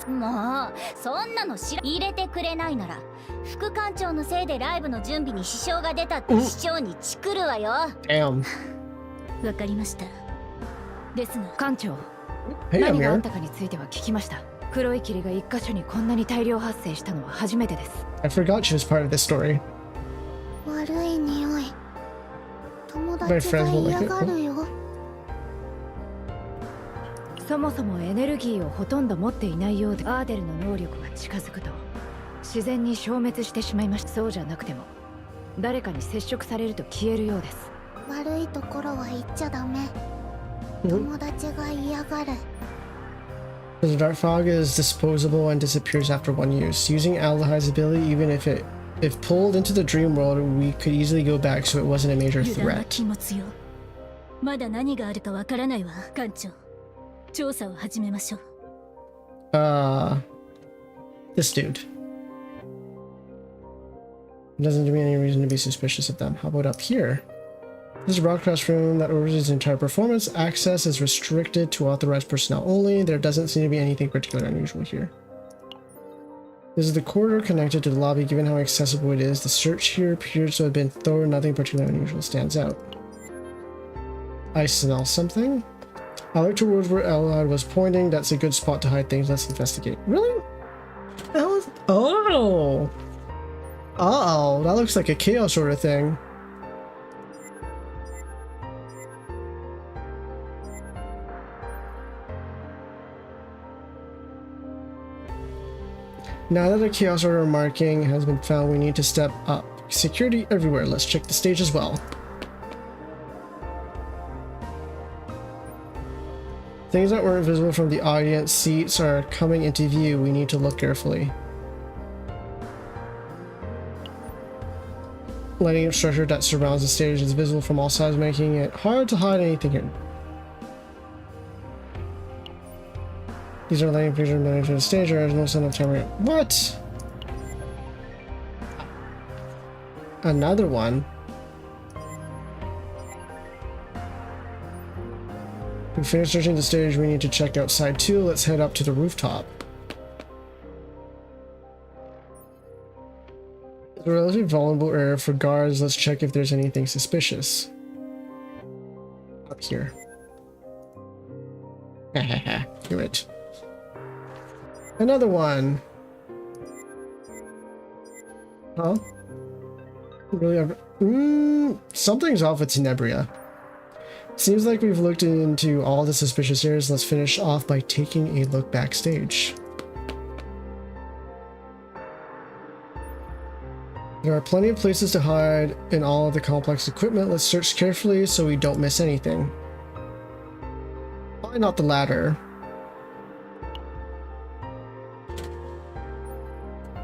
もうそんなの入れてくれないなら副艦長のせいでライブの準備に支障が出たって市長にチクるわよ。Damn. わかりました。ですが艦長、 Hey, 何があっ Amir. たかについては聞きました。黒い霧が一箇所にこんなに大量発生したのは初めてです。 I forgot she was part of this story. 悪い匂い。友 My 達 friends が will 嫌 like が it. るよ。そもそもエネルギーをほとんど持っていないようで、アーデルの能力が近づくと自然に消滅してしまいました。そうじゃなくても誰かに接触されると消えるようです。悪いところは言っちゃダメ。友達が嫌がる。The Dark Fog is disposable and disappears after one use. Using Aldehyde's ability, even if pulled into the dream world, we could easily go back, so it wasn't a major 油断は threat. 禁物よ。まだ何があるかわからないわ、艦長。調査を始めましょう。This dude. Doesn't give me any reason to be suspicious of them. How about up here? This is a broadcast room that oversees the entire performance. Access is restricted to authorized personnel only. There doesn't seem to be anything particularly unusual here. This is the corridor connected to the lobby. Given how accessible it is, the search here appears to have been thorough. Nothing particularly unusual stands out. I smell something. I look towards where Elad was pointing. That's a good spot to hide things. Let's investigate. Really? Oh! Uh-oh, that looks like a chaos sort of thing. Now that a chaos order marking has been found, we need to step up. Security everywhere. Let's check the stage as well. Things that weren't visible from the audience seats are coming into view. We need to look carefully. Lighting structure that surrounds the stage is visible from all sides, making it hard to hide anything here. These are lighting pictures related to the stage. There is no sign of time. What? Another one. We finished searching the stage. We need to check outside too. Let's head up to the rooftop. It's a relatively vulnerable area for guards. Let's check if there's anything suspicious. Up here. Hahaha. Do it. Another one. Huh? Really? Something's off with Tenebria. Seems like we've looked into all the suspicious areas. Let's finish off by taking a look backstage. There are plenty of places to hide in all of the complex equipment. Let's search carefully so we don't miss anything. Probably not the ladder.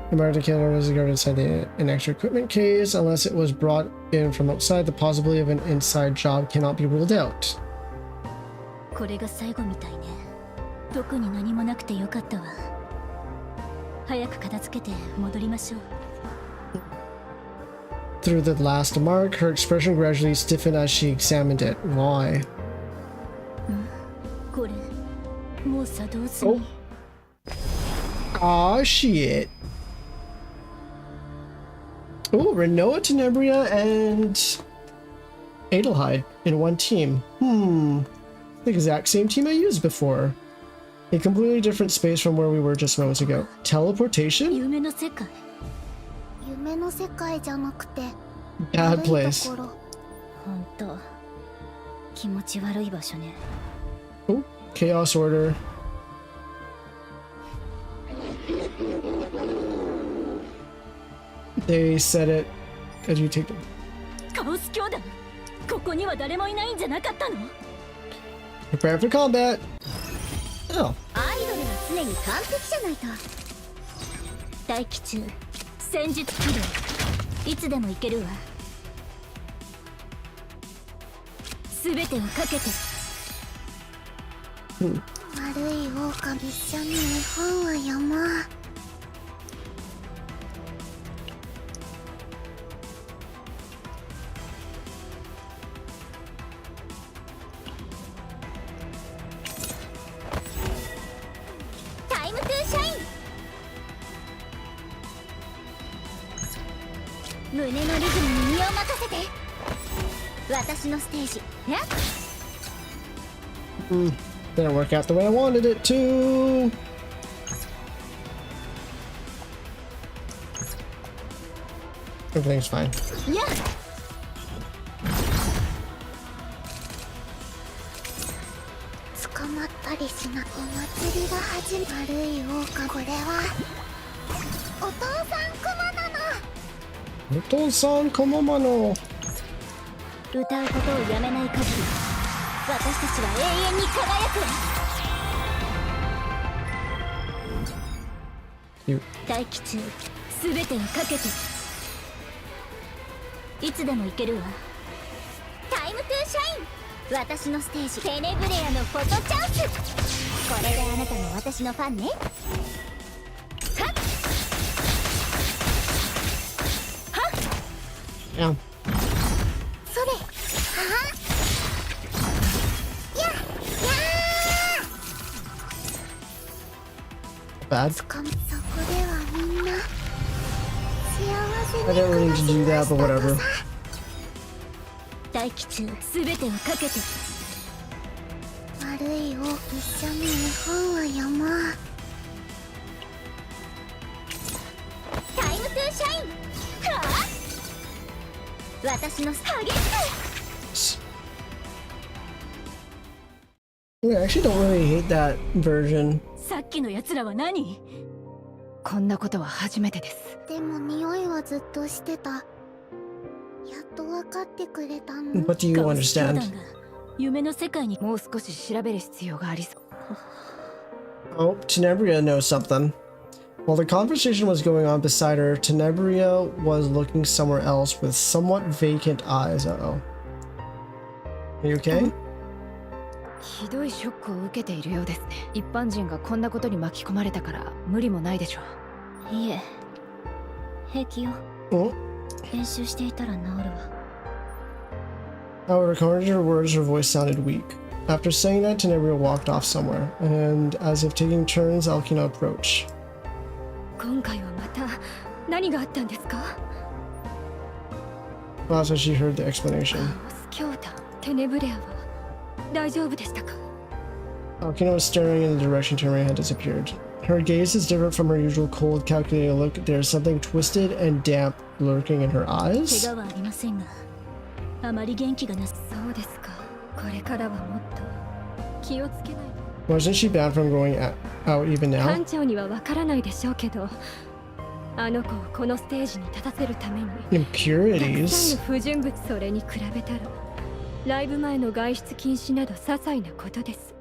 The Martin Canada was guarded inside an extra equipment case. Unless it was brought in from outside, the possibility of an inside job cannot be ruled out. これが最後みたいね。特に何もなくてよかったわ。早く片付けて戻りましょう。Through the last mark, her expression gradually stiffened as she examined it. Why? これ、もう作動済み。Aw, shit. Oh, Renoa, Tenebria, and Adelheid in one team. The exact same team I used before. A completely different space from where we were just moments ago. Teleportation? 夢の世界。夢の世界じゃなくて Bad 悪い place. ところ。ほんと気持ち悪い場所ね。 Oh, Chaos Order. They said it as you take them. カオス兄弟。ここには誰もいないんじゃなかったの？ Prepare for combat. Oh. アイドルは常に完璧じゃないと。待機中。戦術起動。いつでも行けるわ。すべてをかけて。悪い狼一緒に日本は山。胸のリズムに身を任せて。私のステージね。Didn't work out the way I wanted it to. Everything's fine. いや捕まったりしな。お祭りが始まる。悪い王か。これはお父さんクマなの。お父さんこままの。歌うことをやめない限り私たちは永遠に輝く。待機中全てをかけて。いつでも行けるわ。タイムトゥーシャイン。私のステージテネブレアのフォトチャンス。これであなたも私のファンね。はっはっ Yeah. それ。はっややー。 Bad. そこではみんな幸せ I didn't really need to do that, but whatever. 待機中全てをかけて。悪いを一緒に絵本を読もう。タイムトゥーシャイン。はあ私の激しく。 I actually don't really hate that version. さっきの奴らは何？こんなことは初めてです。でも匂いはずっとしてた。やっと分かってくれたの。 What do you カオス教団 understand? が夢の世界に。もう少し調べる必要がありそう。 Oh, Tenebria knows something. While the conversation was going on beside her, Tenebria was looking somewhere else with somewhat vacant eyes. Uh-oh. Are you okay? ひどいショックを受けているようですね。一般人がこんなことに巻き込まれたから無理もないでしょう。いえ平気よ。 Oh. 練習していたら治るわ。 However, according to her words, her voice sounded weak. After saying that, Tenebria walked off somewhere, and as if taking turns, Alkina approached. 今回はまた何があったんですか？ Well, that's when she heard the explanation. 教団テネブレアは大丈夫でしたか？ Alkina was staring in the direction Tenebria had disappeared. Her gaze is different from her usual cold, calculating look. There's something twisted and damp lurking in her 怪 eyes. 我はありませんが、あまり元気がなさそうですか。これからはもっと気をつけないと。 Wasn't she banned from going out even now? 館長にはわからないでしょうけど、あの子をこのステージに立たせるためにたくさん Impurities? の不純物。それに比べたらライブ前の外出禁止など些細なことです。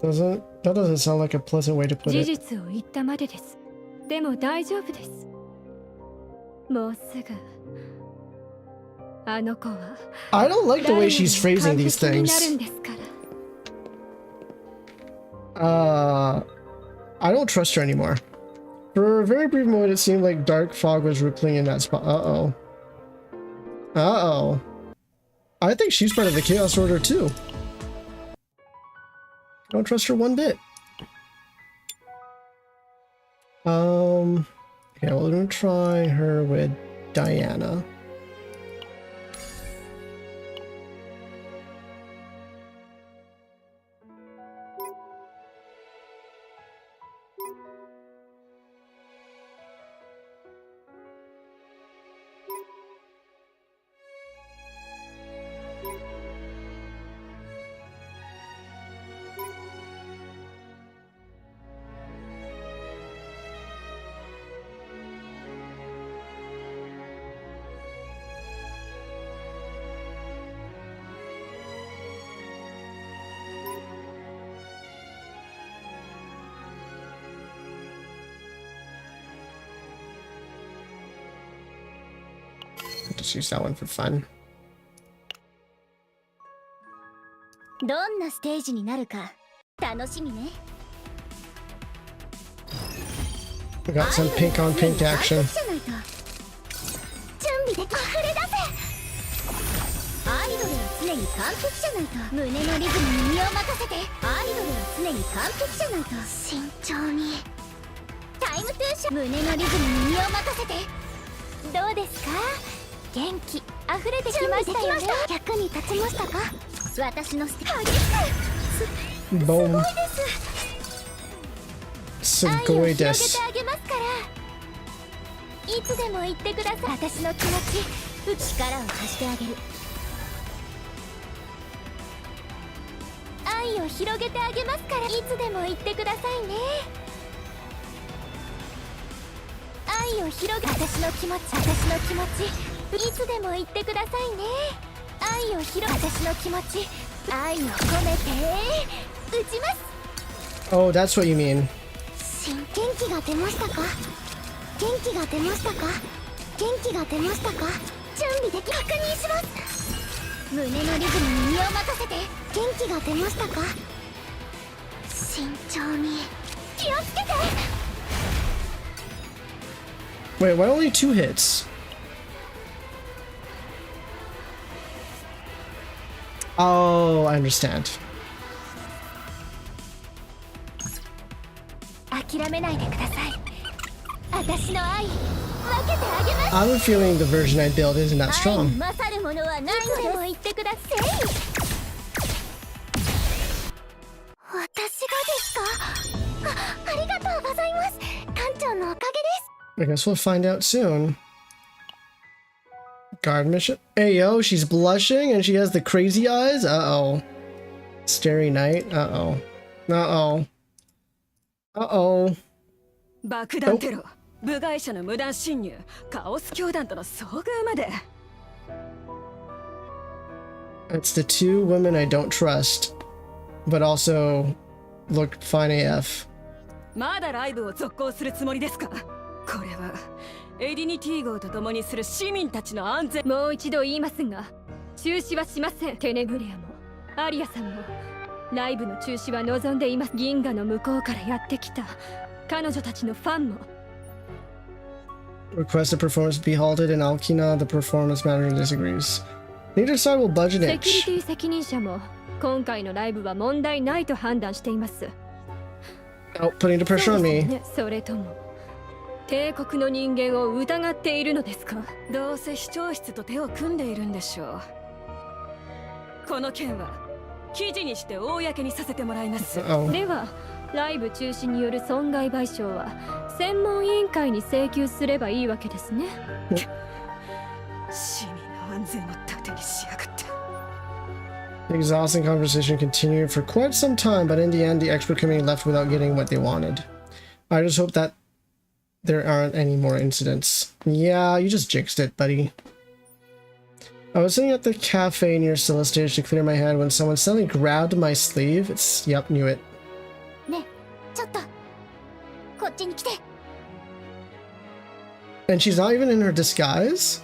That doesn't sound like a pleasant way to put 事 it. 実を言ったまでです。でも大丈夫です。もうすぐあの子は I don't like the way she's 誰 phrasing よりも these 完璧になる things. んですから。I don't trust her anymore. For a very brief moment, it seemed like dark fog was rippling in that spot. Uh-oh. Uh-oh. I think she's part of the Chaos Order too. Don't trust her one bit. Yeah, we're gonna try her with Diana. Just use that one for fun. どんなステージになるか楽しみね。 We got some pink on pink action. 準備でき溢れ出せ。アイドルは常に完璧じゃないと。胸のリズムに身を任せて。アイドルは常に完璧じゃないと。慎重に。タイムトゥーシャ。胸のリズムに身を任せて。どうですか？元気溢れてきましたよね。役に立ちましたか？私のステージすごいです。愛を広げてあげますから。いつでも言ってください。私の気持ち、力を貸してあげる。愛を広げてあげますから。いつでも言ってくださいね。愛を広げ、私の気持ち、いつでも言ってくださいね。愛を広げ、私の気持ち、愛を込めて打ちます。 Oh, that's what you mean. 元気が出ましたか？元気が出ましたか？元気が出ましたか？準備でき、確認します。胸のリズムに身を任せて。元気が出ましたか？慎重に気をつけて。 Wait, why only 2 hits? Oh, I understand. 諦めないでください。私の愛分けてあげます。 I have a feeling the version I built isn't that 愛 strong. に勝るものはないので。いつでも言ってください。私がですか？ありがとうございます。館長のおかげです。 I guess we'll find out soon. Guard mission. Hey yo, she's blushing and she has the crazy eyes. Uh-oh. Starry night. Uh-oh. Uh-oh. Uh-oh. 爆弾テロ、部外者の無断侵入、カオス教団との遭遇まで。It's the 2 women I don't trust, but also look fine AF. まだライブを続行するつもりですか？これはエディニティ号と共にする市民たちの安全。もう一度言いますが、中止はしません。テネブリアもアリアさんもライブの中止は望んでいます。銀河の向こうからやってきた彼女たちのファンも。 Request the performance be halted in Alkina. The performance manager disagrees. Neither side will budge an セキュリ inch. ティ責任者も今回のライブは問題ないと判断しています。 Oh, putting the pressure on そうです me. ね。それとも帝国の人間を疑っているのですか？どうせ市長室と手を組んでいるんでしょう。この件は記事にして公にさせてもらいます。 Uh-oh. ではライブ中止による損害賠償は専門委員会に請求すればいいわけですね。市民の安全を盾にしやがって。 The exhausting conversation continued for quite some time, but in the end, the expert committee left without getting what they wanted. I just hope that there aren't any more incidents. Yeah, you just jinxed it, buddy. I was sitting at the cafe near Scylla stage to clear my head when someone suddenly grabbed my sleeve. Yep, knew it. ねえ、ちょっとこっちに来て。 And she's not even in her disguise?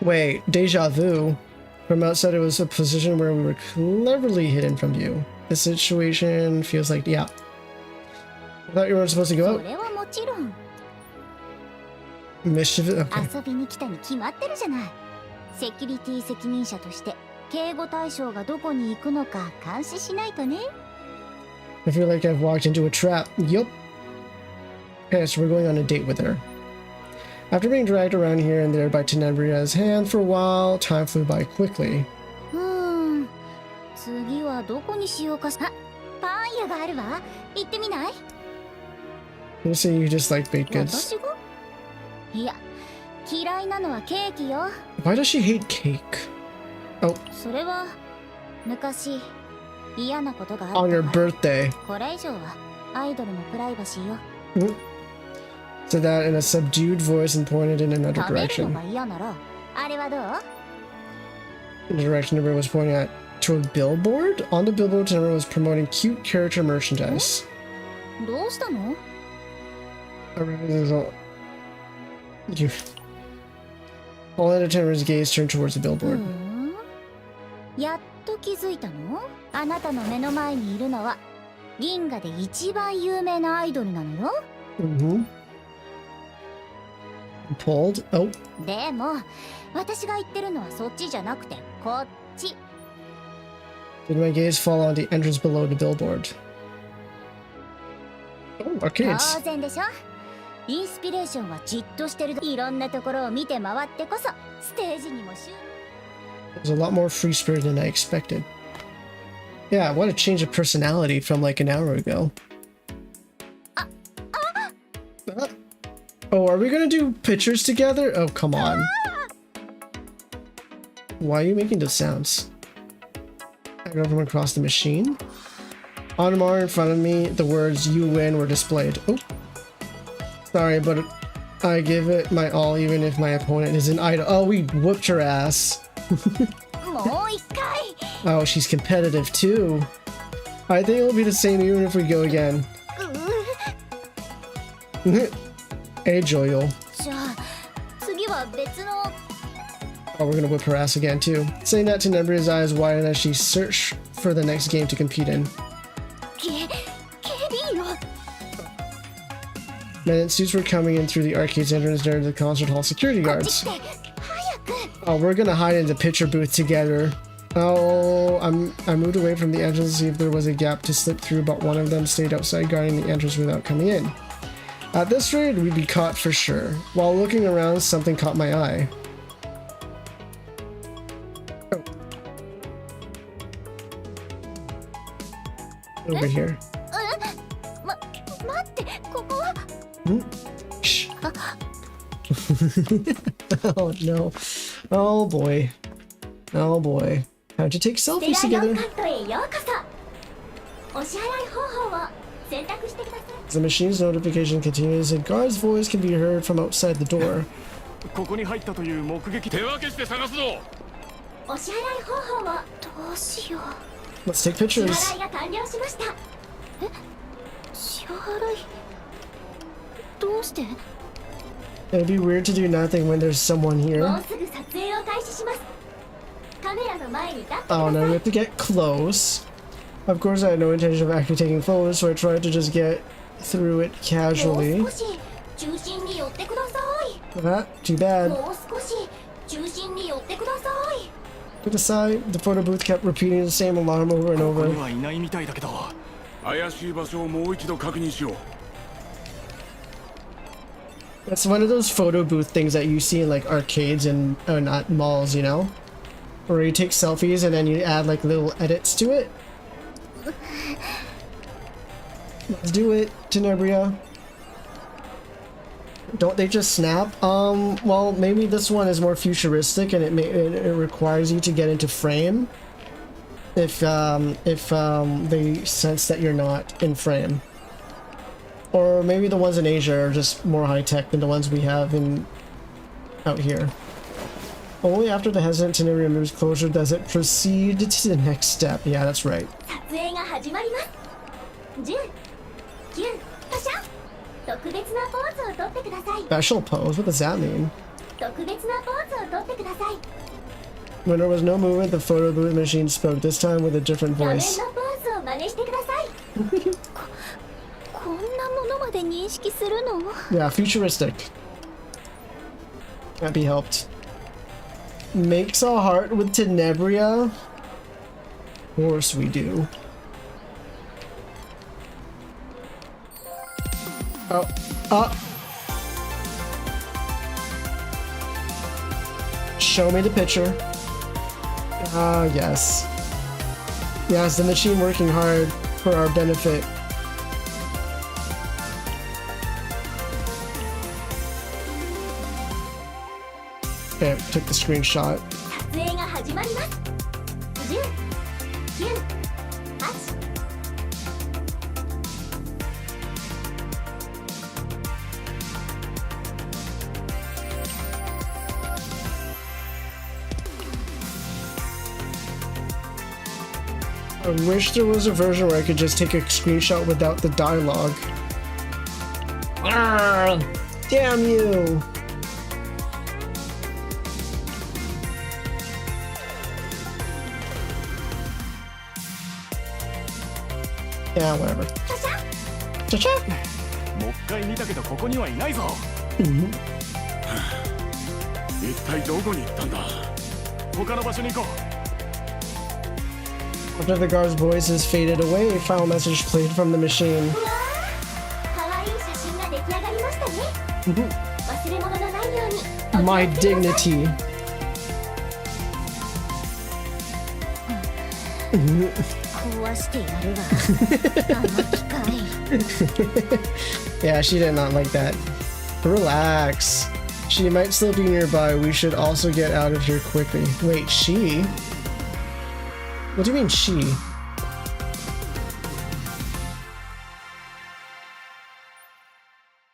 Wait, deja vu. From outside, it was a position where we were cleverly hidden from view. The situation feels like, yeah. I thought you weren't supposed to go そ out. れはもちろん Mischievous. Okay. 遊びに来たに決まってるじゃない。セキュリティ責任者として警護対象がどこに行くのか監視しないとね。 I feel like I've walked into a trap. Yup. Okay, so we're going on a date with her. After being dragged around here and there by Tenebria's hand for a while, time flew by quickly. 次はどこにしようかし。あ、パン屋があるわ。行ってみない？ You say you just like baked goods. 私が？いや、嫌いなのはケーキよ。 Why does she hate cake? Oh, それは昔嫌なことがあった on your から。 birthday. これ以上はアイドルのプライバシーよ。 Said that in a subdued voice and pointed in another 食べるの direction. が嫌ならあれはどう？ The direction everyone was pointing at to a billboard. On the billboard, everyone was promoting cute character merchandise. どうしたの？ You. All entertainers' gaze turned towards the billboard. やっと気づいたの？あなたの目の前にいるのは銀河で一番有名なアイドルなのよ。 Mm-hmm. Pulled. Oh. でも私が言ってるのはそっちじゃなくてこっち。 Did my gaze fall on the entrance below the billboard? Oh, arcades. 当然でしょ。インスピレーションはじっとしてる。いろんなところを見て回ってこそステージにもThere's a lot more free spirit than I expected. Yeah, what a change of personality from like an hour ago. Oh, are we gonna do pictures together? Oh, come on. Why are you making those sounds? I go from across the machine. On Mar in front of me, the words "you win" were displayed. Oh, sorry, but I give it my all even if my opponent is an idol. Oh, we whooped her ass. Oh, she's competitive too. I think it'll be the same even if we go again. Hey, Joyol. Oh, we're gonna whip her ass again too. Saying that, Tenebria's eyes widen as she searched for the next game to compete in. Men in suits were coming in through the arcade's entrance during the concert hall security guards. Oh, we're gonna hide in the picture booth together. Oh, I moved away from the entrance to see if there was a gap to slip through, but one of them stayed outside guarding the entrance without coming in. At this rate, we'd be caught for sure. While looking around, something caught my eye. Oh. Over here. Shh. Oh no. Oh boy. Oh boy. How'd you take selfies together? As the machine's notification continues, a guard's voice can be heard from outside the door. Let's take pictures. It'd be weird to do nothing when there's someone here. Oh no, we have to get close. Of course, I had no intention of actually taking photos, so I tried to just get through it casually. Too bad. To the side, the photo booth kept repeating the same alarm over and over. That's one of those photo booth things that you see in like arcades and not malls, you know? Where you take selfies and then you add like little edits to it. Let's do it, Tenebria. Don't they just snap? Well, maybe this one is more futuristic and it requires you to get into frame if they sense that you're not in frame. Or maybe the ones in Asia are just more high-tech than the ones we have out here. Only after the hesitant Tenebria moves closer does it proceed to the next step. Yeah, that's right. Special pose? What does that mean? When there was no movement, the photo booth machine spoke, this time with a different voice. Yeah, futuristic. Can't be helped. Makes a heart with Tenebria? Of course we do. Oh, show me the picture. Ah, yes. Yes, the machine working hard for our benefit. Okay, took the screenshot. I wish there was a version where I could just take a screenshot without the dialogue. Arrgh, damn you! Yeah, whatever. Cha-cha! After the guard's voices faded away, a final message played from the machine. 忘れ物のないように。 My dignity. 壊してやるわ。あの機械。Yeah, she did not like that. Relax. She might still be nearby. We should also get out of here quickly. Wait, she? What do you mean she?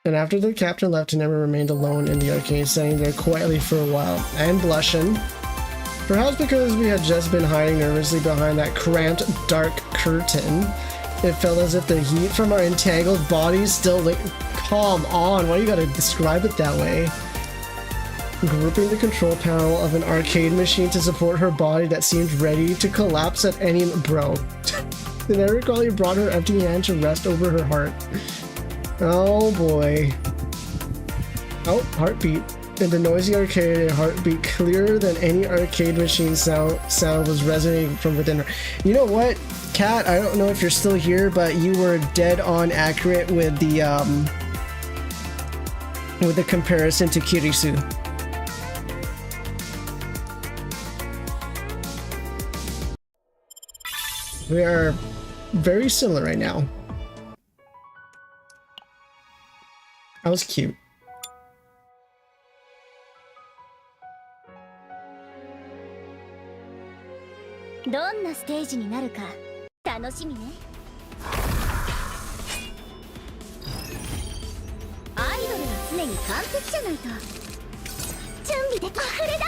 And after the captain left, Tenebria remained alone in the arcade, standing there quietly for a while, and blushing. Perhaps because we had just been hiding nervously behind that cramped, dark curtain, it felt as if the heat from our entangled bodies still lit. Come on, why you gotta describe it that way? Gripping the control panel of an arcade machine to support her body that seemed ready to collapse at any bro. Tenebria quietly brought her empty hand to rest over her heart. Oh boy. Oh, heartbeat. In the noisy arcade, a heartbeat clearer than any arcade machine sound was resonating from within her. You know what, Kat? I don't know if you're still here, but you were dead on accurate with the comparison to Kirisu. We are very similar right now. That was cute. どんなステージになるか楽しみね。アイドルは常に完璧じゃないと。準備でき、溢れ出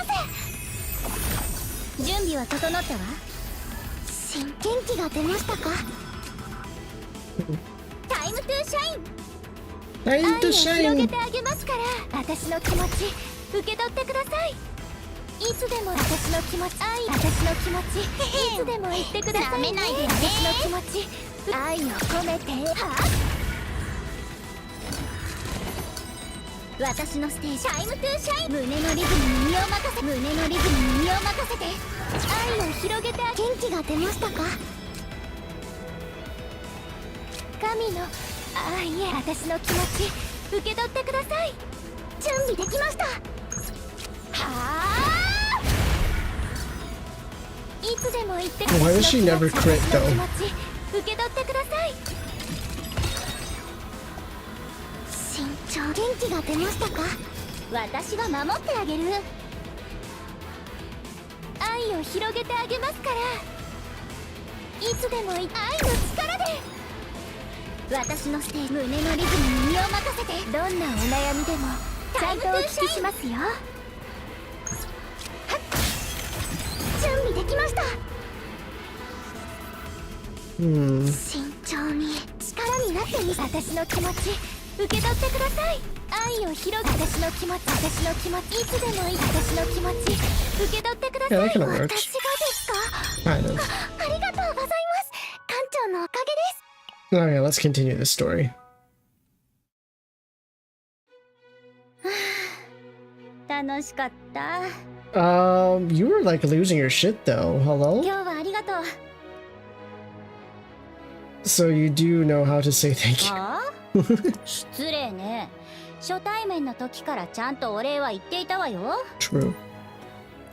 せ。準備は整ったわ。元気が出ましたか？タイムトゥーシャイン。愛を広げてあげますから、私の気持ち受け取ってください。いつでも私の気持ち、私の気持ち、いつでも言ってくださいね。私の気持ち、愛を込めて。私のステージ、タイムトゥーシャイン。胸のリズムに身を任せ、胸のリズムに身を任せて。愛を広げて、元気が出ましたか？神の、いえ、私の気持ち受け取ってください。準備できました。いつでも言ってください。 Why does she never crit though? 受け取ってください。慎重。元気が出ましたか？私が守ってあげる。愛を広げてあげますから。いつでも愛の力で。私のステージ、胸のリズムに身を任せて。どんなお悩みでもちゃんとお聞きしますよ。準備できました。慎重に力になってみ。私の気持ち受け取ってください。愛を広げ、私の気持ち、私の気持ち、いつでもいい。私の気持ち受け取ってください。私がですか？ありがとうございます。館長のおかげです。 Okay, let's continue this story. 楽しかった。You were like losing your shit though. Hello? 今日はありがとう。 So you do know how to say thank you. あ失礼ね。初対面の時からちゃんとお礼は言っていたわよ。 True.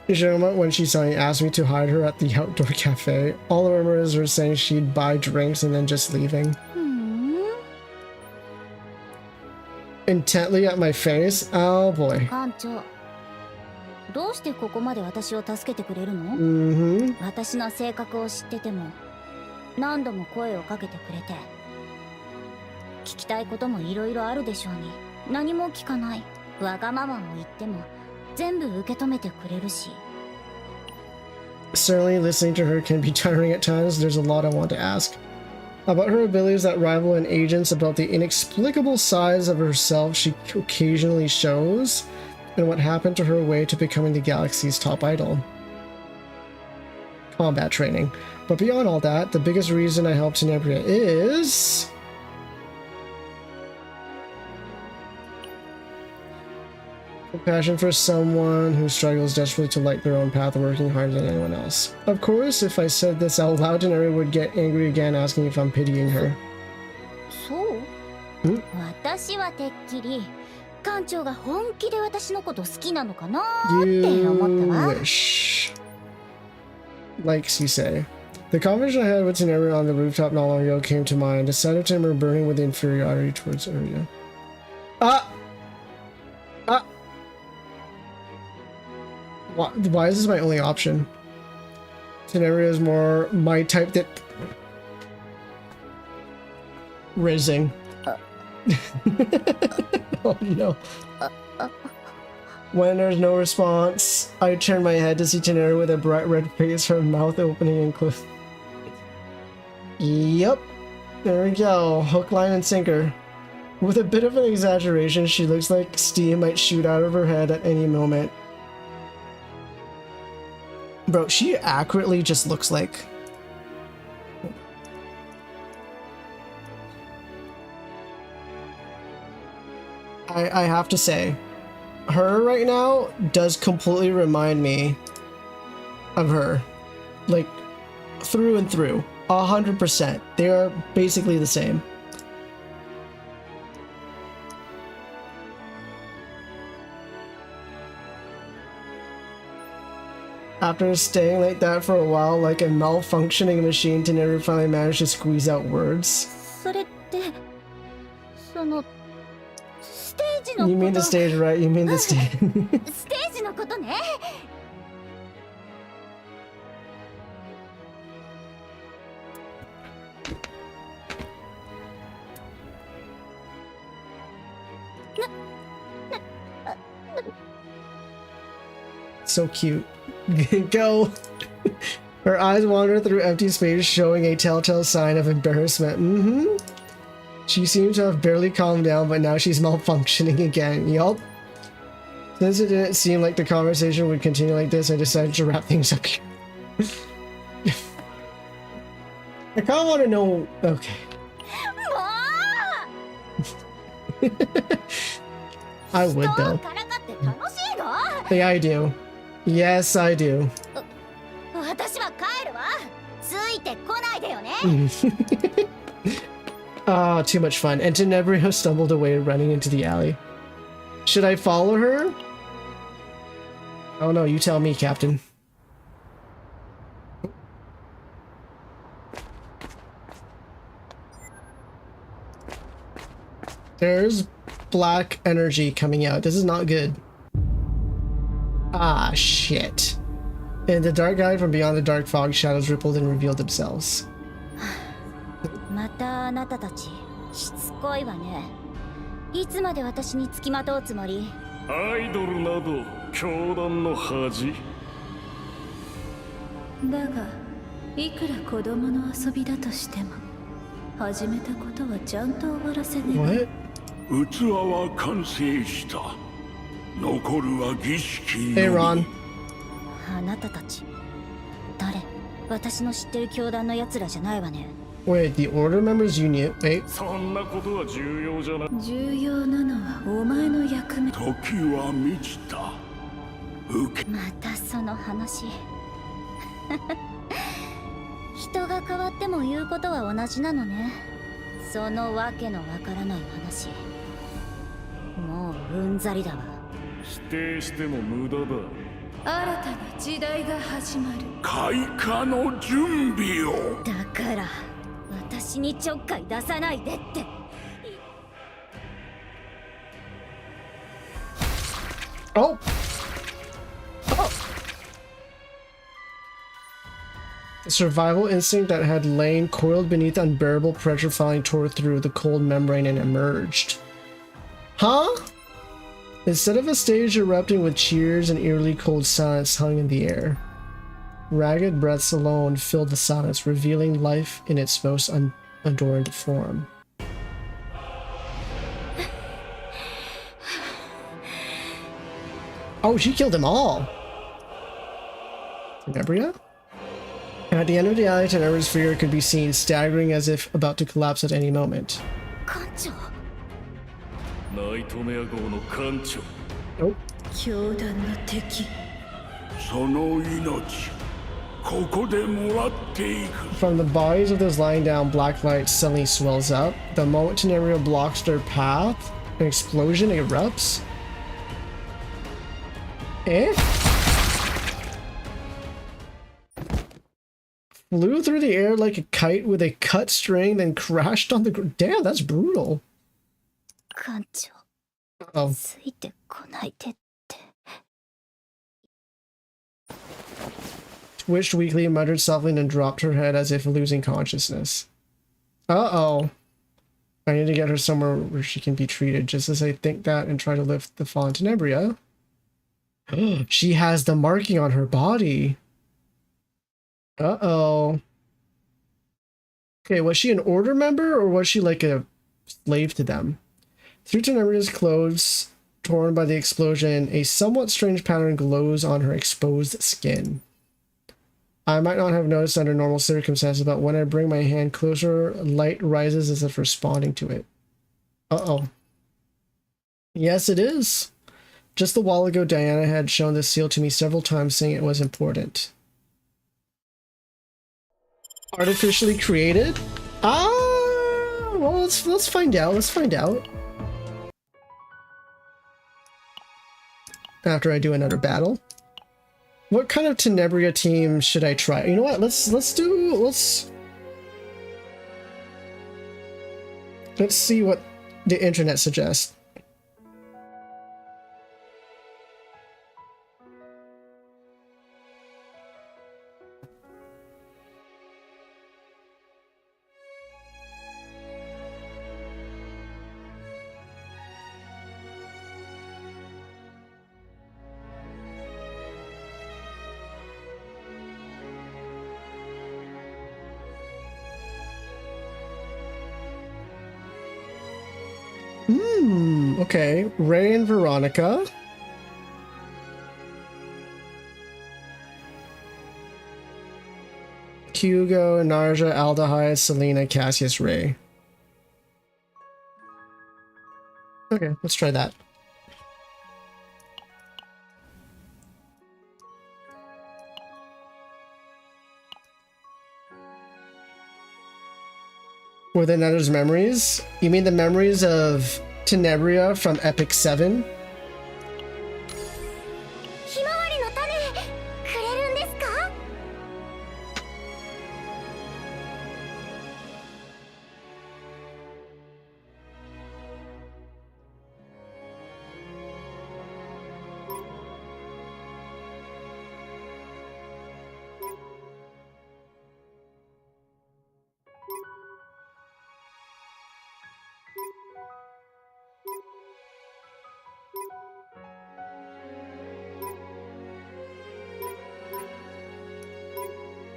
Ishima, when she saw me, asked me to hide her at the outdoor cafe. All the rumors were saying she'd buy drinks and then just leaving. Intently at my face? Oh boy. 館長、どうしてここまで私を助けてくれるの？私の性格を知ってても何度も声をかけてくれて、聞きたいこともいろいろあるでしょうに、何も聞かない。わがままを言っても全部受け止めてくれるし。 Certainly, listening to her can be tiring at times. There's a lot I want to ask. About her abilities that rival an agent's, about the inexplicable size of herself she occasionally shows, and what happened to her way to becoming the galaxy's top idol. Combat training. But beyond all that, the biggest reason I helped Tenebria is... compassion for someone who struggles desperately to light their own path, working harder than anyone else. Of course, if I said this out loud, Tenebria would get angry again, asking if I'm pitying her. そう？私はてっきり館長が本気で私のこと好きなのかなって思ったわ。 Wish. Like you say. The conversation I had with Tenebria on the rooftop not long ago came to mind. The sight of Tenebria burning with inferiority towards Arya. Why is this my only option? Tenebria is more my type that... Rizzing. Oh no. When there's no response, I turn my head to see Tenebria with a bright red face, her mouth opening and closing. Yep. There we go. Hook, line, and sinker. With a bit of an exaggeration, she looks like steam might shoot out of her head at any moment. Bro, she accurately just looks like... I have to say, her right now does completely remind me of her. Like, through and through. 100%. They are basically the same. After staying like that for a while, like a malfunctioning machine, Tenebria finally managed to squeeze out words. それって、その、ステージのこと。 You mean the stage, right? You mean the stage. ステージのことね。So cute. Go. Her eyes wander through empty space, showing a telltale sign of embarrassment. She seems to have barely calmed down, but now she's malfunctioning again. Yup. Since it didn't seem like the conversation would continue like this, I decided to wrap things up here. I kind of want to know... Okay. I would, though. Yeah, I do. Yes, I do. Ah, too much fun. And Tenebria stumbled away, running into the alley. Should I follow her? Oh no, you tell me, Captain. There's black energy coming out. This is not good. Ah, shit. In the dark alley from beyond the dark fog, shadows rippled and revealed themselves. またあなたたちしつこいわね。いつまで私につきまとうつもり？アイドルなど教団の恥。だがいくら子供の遊びだとしても始めたことはちゃんと終わらせねば。器は完成した。残るは儀式のみ。Hey, Ron. あなたたち誰？私の知ってる教団の奴らじゃないわね。Wait, the Order members you knew? Wait. そんなことは重要じゃない。重要なのはお前の役目。時は満ちた。またその話。人が変わっても言うことは同じなのね。そのわけのわからない話。もううんざりだわ。否定しても無駄だ。新たな時代が始まる。開花の準備を。だから私にちょっかい出さないでって。Oh. The survival instinct that had lain coiled beneath unbearable pressure finally tore through the cold membrane and emerged. Huh? Instead of a stage erupting with cheers, and eerily cold silence hung in the air. Ragged breaths alone filled the silence, revealing life in its most adorned form. Oh, she killed them all! Tenebria? At the end of the alley, Tenebria's figure could be seen, staggering as if about to collapse at any moment. 艦長。ナイトメア号の艦長。Nope. 教団の敵。その命、ここでもらっていく。 From the bodies of those lying down, black light suddenly swells up. The moment Tenebria blocks their path, An explosion erupts? Eh? Flew through the air like a kite with a cut string, then crashed on the ground. Damn, that's brutal. 艦長 Oh. ついてこないでって Twitched weakly, muttered softly, and then dropped her head as if losing consciousness. Uh-oh. I need to get her somewhere where she can be treated, just as I think that and try to lift the fallen Tenebria. She has the marking on her body. Uh-oh. Okay, was she an order member, or was she like a slave to them? Through Tenebria's clothes, torn by the explosion, a somewhat strange pattern glows on her exposed skin. I might not have noticed under normal circumstances, but when I bring my hand closer, light rises as if responding to it. Uh-oh. Yes, it is. Just a while ago, Diana had shown this seal to me several times, saying it was important. Artificially created? Ah, well, let's find out. Let's find out. After I do another battle. What kind of Tenebria team should I try? You know what? Let's see what the internet suggests. Okay, Ray and Veronica. Hugo, Narja, Aldehyde, Selena, Cassius, Ray. Okay, let's try that. Within others' memories? You mean the memories of Tenebria from Epic 7? ひまわりの種くれるんですか?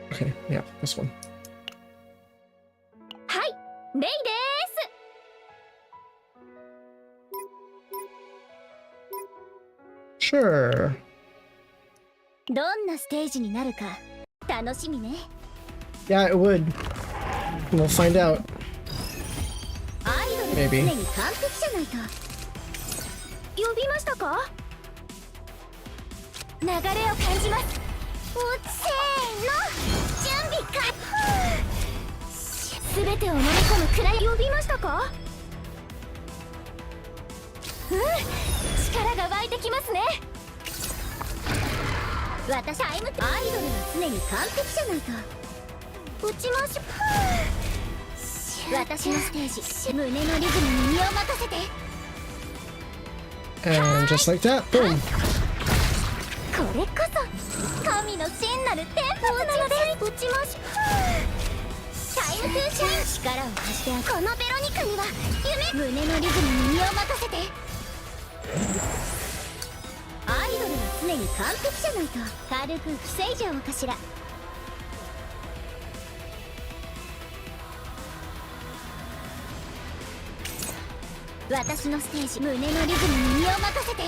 Okay, yeah, this one. はい、レイです。 Sure. どんなステージになるか楽しみね。 Yeah, it would. We'll find out. アイドルは常に完璧じゃないと。呼びましたか？流れを感じます。せーの、準備か。すべてを飲み込むくらい呼びましたか？力が湧いてきますね。私アイドルは常に完璧じゃないと。打ち回し。私のステージ、胸のリズムに身を任せて。And just like that, boom. これこそ神の真なる天罰なのです。打ち回し。タイムトゥーシャイン。力を貸してあげる。このベロニカには夢。胸のリズムに身を任せて。アイドルは常に完璧じゃないと。軽く防いじゃおうかしら。私のステージ、胸のリズムに身を任せて。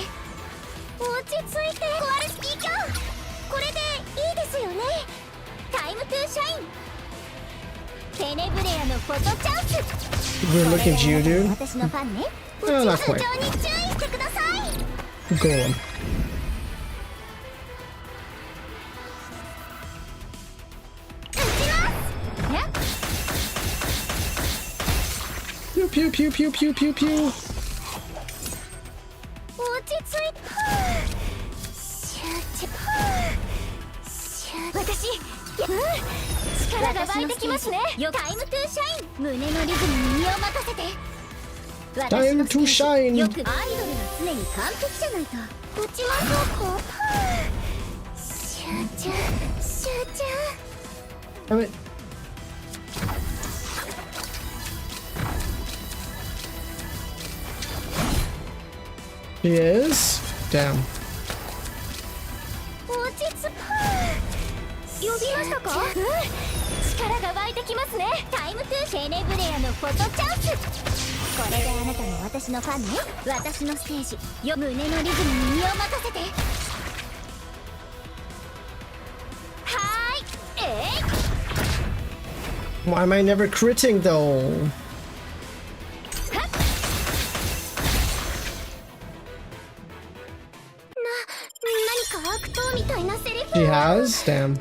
落ち着いて。壊れスピーカー。これでいいですよね。タイムトゥーシャイン。テネブレアのフォトチャンス。 We're looking at you, dude. 私のファンね。 No, not quite. 宇宙に注意してください。 Go on. Pew pew pew pew pew pew pew. 私力が湧いてきますね。タイムトゥーシャイン。胸のリズムに身を任せて。Time to shine. よくアイドルは常に完璧じゃないと。うちはそうか。集中。 Damn it. She is? Damn. 落ち着く。呼びましたか？力が湧いてきますね。タイムトゥーテネブレアのフォトチャンス。これであなたも私のファンね。私のステージ、胸のリズムに身を任せて。はーい。Why am I never critting though? 何か悪党みたいなセリフ。 She has? Damn. 思い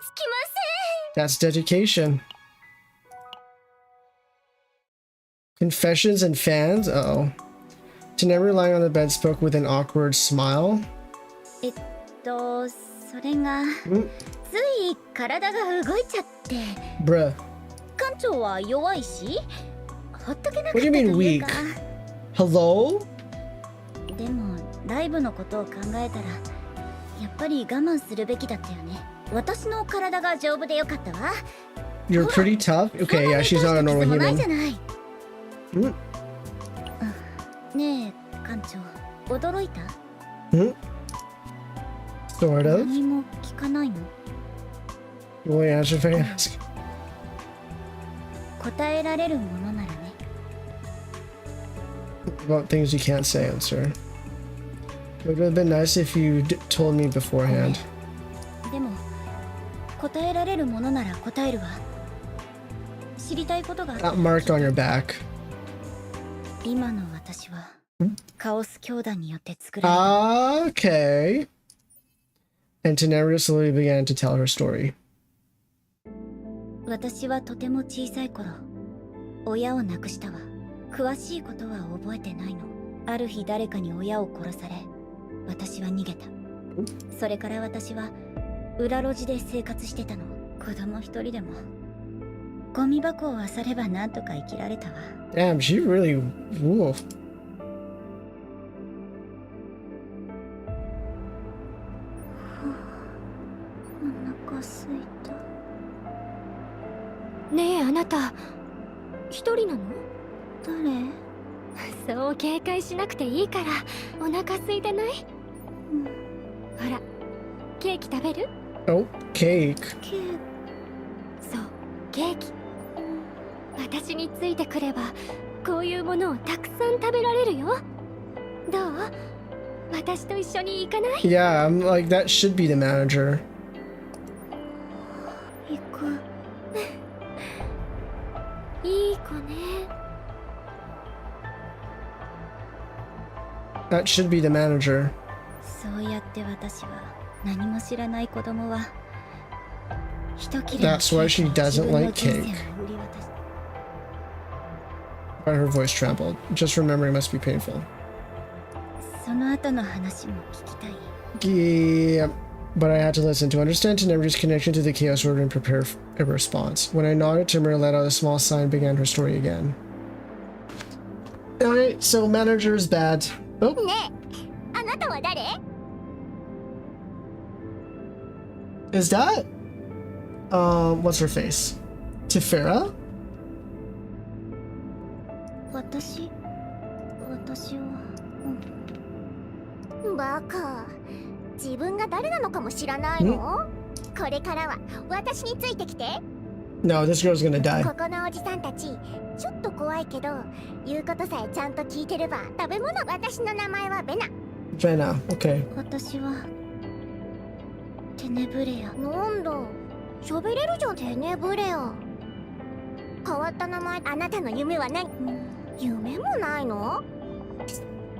つきま That's dedication. Confessions and fans? Uh-oh. Tenebria lying on the bed spoke with an awkward smile. せん。それがつい体が動いちゃって。 Bruh. 館長は弱いしほっとけなかったと What do you mean いうか。 Hello? でもライブのことを考えたらやっぱり我慢するべきだったよね。私の体が丈夫でよかったわ。 You're pretty tough? Okay, yeah, she's not a normal もないじ human. ゃない。 Hmm? ねえ館長、驚いた？ Hmm? Sort of. 何も聞かないの？ You only answer if I ask. 答えられるものならね。 About things you can't say, answer. It would have been nice if you told me beforehand. でも答えられるものなら答えるわ。知りたいことがあった。 Not marked on your back. 今の私はカオス教団によって作られた。 Okay. And Tenebria slowly began to tell her story. 私はとても小さい頃親を亡くしたわ。詳しいことは覚えてないの。ある日誰かに親を殺され私は逃げた。それから私は裏路地で生活してたの。子供一人でもゴミ箱を漁ればなんとか生きられたわ。 Damn, she really... Ooh. お腹すいた。ねえあなた一人なの？誰？そう警戒しなくていいからお腹空いてない？ほらケーキ食べる？ Oh, cake. そうケーキ。私についてくればこういうものをたくさん食べられるよ。どう？私と一緒に行かない？ Yeah, I'm like, that should be the manager. 行く。いい子ね。 That should be the manager. そうやって私は何も知らない子供は一切れの That's why she ケーキ doesn't を like 自分の人 cake. 生を売り渡し But her voice trembled. Just remembering must be painful. その後の話も聞きたい。 Yeah, but I had to listen to understand Tenebria's connection to the Chaos Order and prepare a response. When I nodded, Tenebria let out a small sigh and began her story again. Alright, so manager is bad. Oh, ねえ、あなたは誰？ is that? What's her face? Tifera? 私は、バカ。自分が誰なのかも知らないの？これからは私についてきて。 No, this girl's gonna die. ここのおじさんたちちょっと怖いけど言うことさえちゃんと聞いてれば食べ物。私の名前はベナ。 Vena, okay. 私はテネブレア。なんだ喋れるじゃん。テネブレア変わった名前。あなたの夢は何？夢もないの？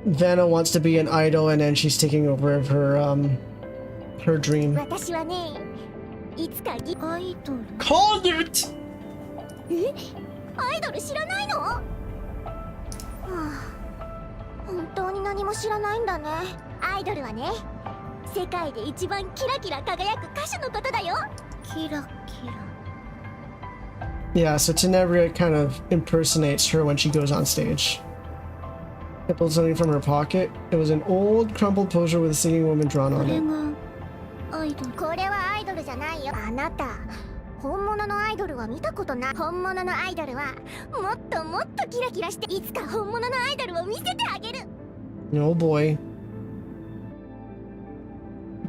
Vanna wants to be an idol and then she's taking over of her dream. 私はねいつかアイドル。 Called it! アイドル知らないの？はあ、本当に何も知らないんだね。アイドルはね世界で一番キラキラ輝く歌手のことだよ。キラキラ。 Yeah, so Tenebria kind of impersonates her when she goes on stage. I pulled something from her pocket. It was an old crumpled poster with a singing woman drawn こ on れ it. がアイドル。これはアイドルじゃないよ。あなた本物のアイドルは見たことない。本物のアイドルはもっともっとキラキラして、いつか本物のアイドルを見せてあげる。 Oh boy.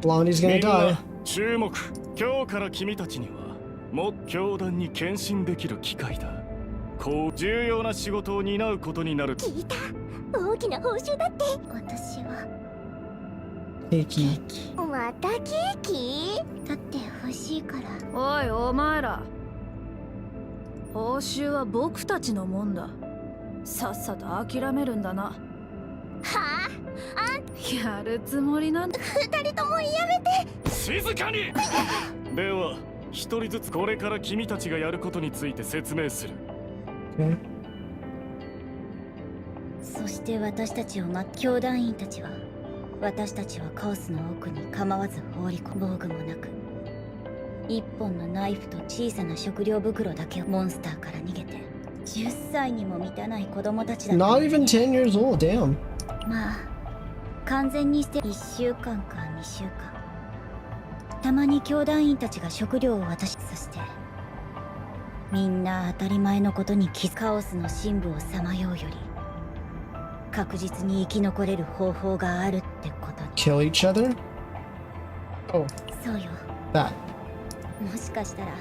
Blondie's gonna みん die. な注目。今日から君たちにはもっ教団に献身できる機会だ。こう重要な仕事を担うことになる。聞いた。大きな報酬だって。私は Cakey. またケーキだって欲しいから。おいお前ら、報酬は僕たちのもんだ。さっさと諦めるんだな。はあ、やるつもりなんだ。二人ともやめて。静かにでは一人ずつこれから君たちがやることについて説明する。Okay. そして私たちを教団員たちは、私たちはカオスの奥に構わず放り込む。防具もなく、一本のナイフと小さな食料袋だけをモンスターから逃げて、10歳にも満たない子供たちだった。 Not even 10 years old, damn. まあ完全にして1週間か2週間。たまに教団員たちが食料を渡し、そしてみんな当たり前のことにカオスの深部をさまようより確実に生き残れる方法があるってことに。 Kill each other? Oh, そうよ。 that. もしかしたら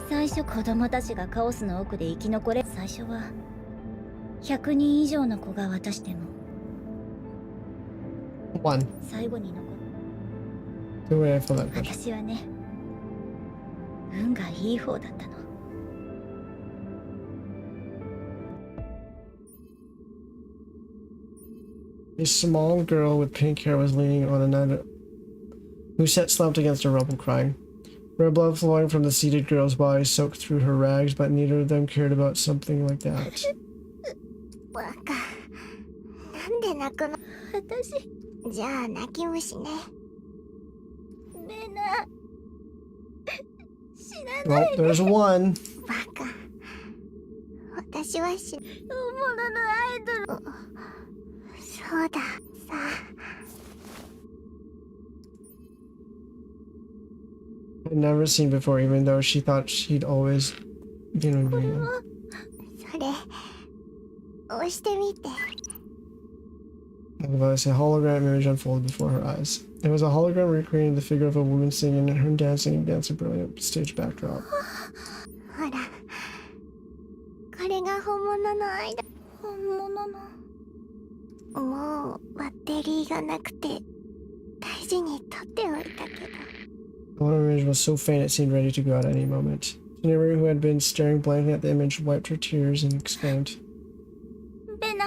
最初子供たちがカオスの奥で生き残れ、最初は100人以上の子が渡しても One. 最後に残る。 The way I feel that question. 私はね、運がいい方だったの。 A small girl with pink hair was leaning on another who sat slumped against a rubble crying. Red blood flowing from the seated girl's body soaked through her rags, but neither of them cared about something like that. バカ。なんで泣くの？私。じゃあ泣き虫ね。メナ。死なない。 Well, there's one. バカ。私は本物のアイドル。そうだ。さあ。 I'd never seen before, even though she thought she'd always been with me. それ押してみて。 Otherwise, a hologram image unfolded before her eyes. It was a hologram recreating the figure of a woman singing and her dancing against a brilliant stage backdrop. ほら、これが本物のアイドル。本物の。もうバッテリーがなくて大事に取っておいたけど。 The one image was so faint it seemed ready to go out at any moment. Tenebria, who had been staring blankly at the image, wiped her tears and exclaimed, ベナ、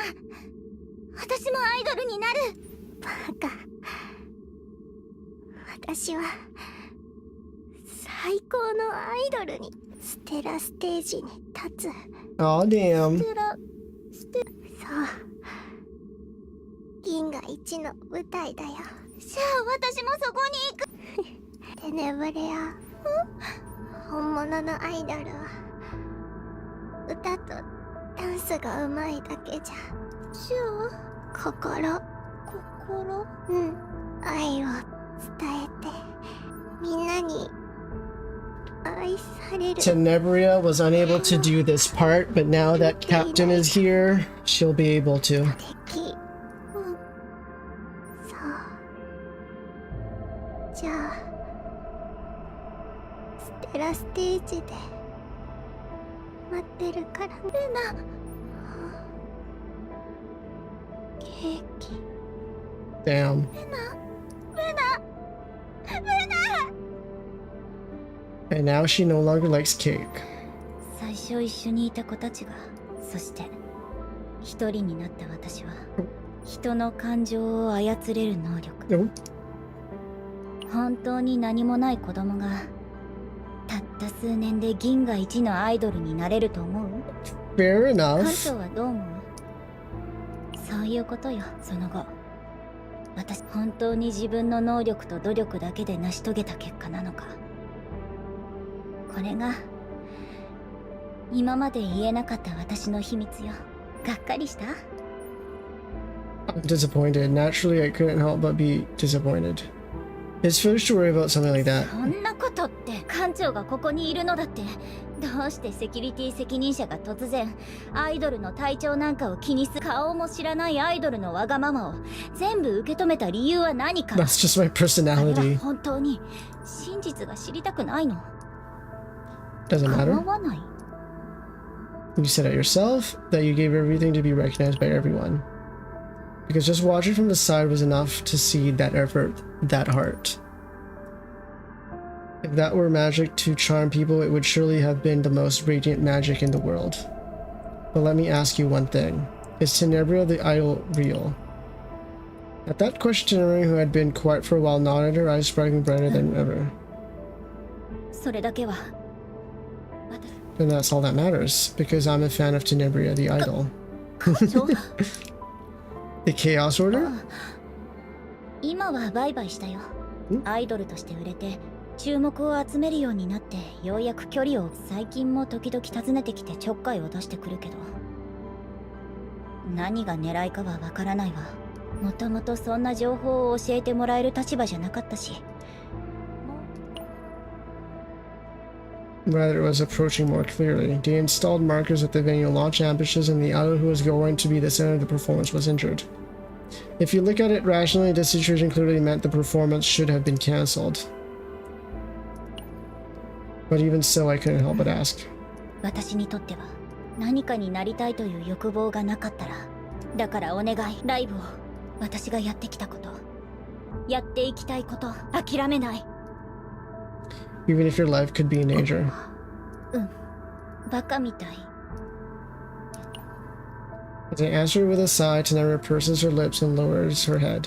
私もアイドルになる。バカ。私は最高のアイドルに。ステラステージに立つ。 "Aw, damn." そう。銀河一の舞台だよ。じゃあ私もそこに行く。テネブレア。本物のアイドルは歌とダンスが上手いだけじゃ。じゃあ心。うん。愛を伝えてみんなに愛される。 Tenebria was unable to do this part, but now that Captain is here, she'll be able to. 敵。うん。そう。じゃあステラステージで待ってるから。レナ。ケーキ。 Damn. レナ。 And now she no longer likes cake. 最初一緒にいた子たちが、そして一人になった私は人の感情を操れる能力。 Nope. 本当に何もない子供がたった数年で銀河一のアイドルになれると思う？ Fair カル enough. トはどう思う？そういうことよ。その後私本当に自分の能力と努力だけで成し遂げた結果なのか。これが今まで言えなかった私の秘密よ。がっかりした？ I'm disappointed. Naturally, I couldn't help but be disappointed. It's foolish to worry about something like that. そんなことって館長がここにいるのだって。どうしてセキュリティ責任者が突然アイドルの体調なんかを気にする顔も知らないアイドルのわがままを全部受け止めた理由は何か。 That's just my あれは personality. 本当に真実が知りたくないの？ Doesn't 構 matter. わない。 You said it yourself that you gave everything to be recognized by everyone. Because just watching from the side was enough to see that effort, that heart. If that were magic to charm people, it would surely have been the most radiant magic in the world. But let me ask you one thing. Is Tenebria the idol real? At that question, Tenebria, who had been quiet for a while, nodded, her eyes sparkling brighter than ever. それだけは。 And that's all that matters, because I'm a fan of Tenebria, the idol. 館長 The Chaos Order? 今はバイバイしたよ。アイドルとして売れて注目を集めるようになってようやく距離を。最近も時々訪ねてきてちょっかいを出してくるけど、何が狙いかはわからないわ。もともとそんな情報を教えてもらえる立場じゃなかったし。 Rather, it was approaching more clearly. They installed markers at the venue, launched ambushes, and the idol who was going to be the center of the performance was injured. If you look at it rationally, this situation clearly meant the performance should have been cancelled. But even so, I couldn't help but ask. 私にとっては何かになりたいという欲望がなかったら、だからお願い、ライブを。私がやってきたこと、やっていきたいこと、諦めない。 Even if your life could be in danger. バカみたい。 As I answered with a sigh, Tenebria purses her lips and lowers her head.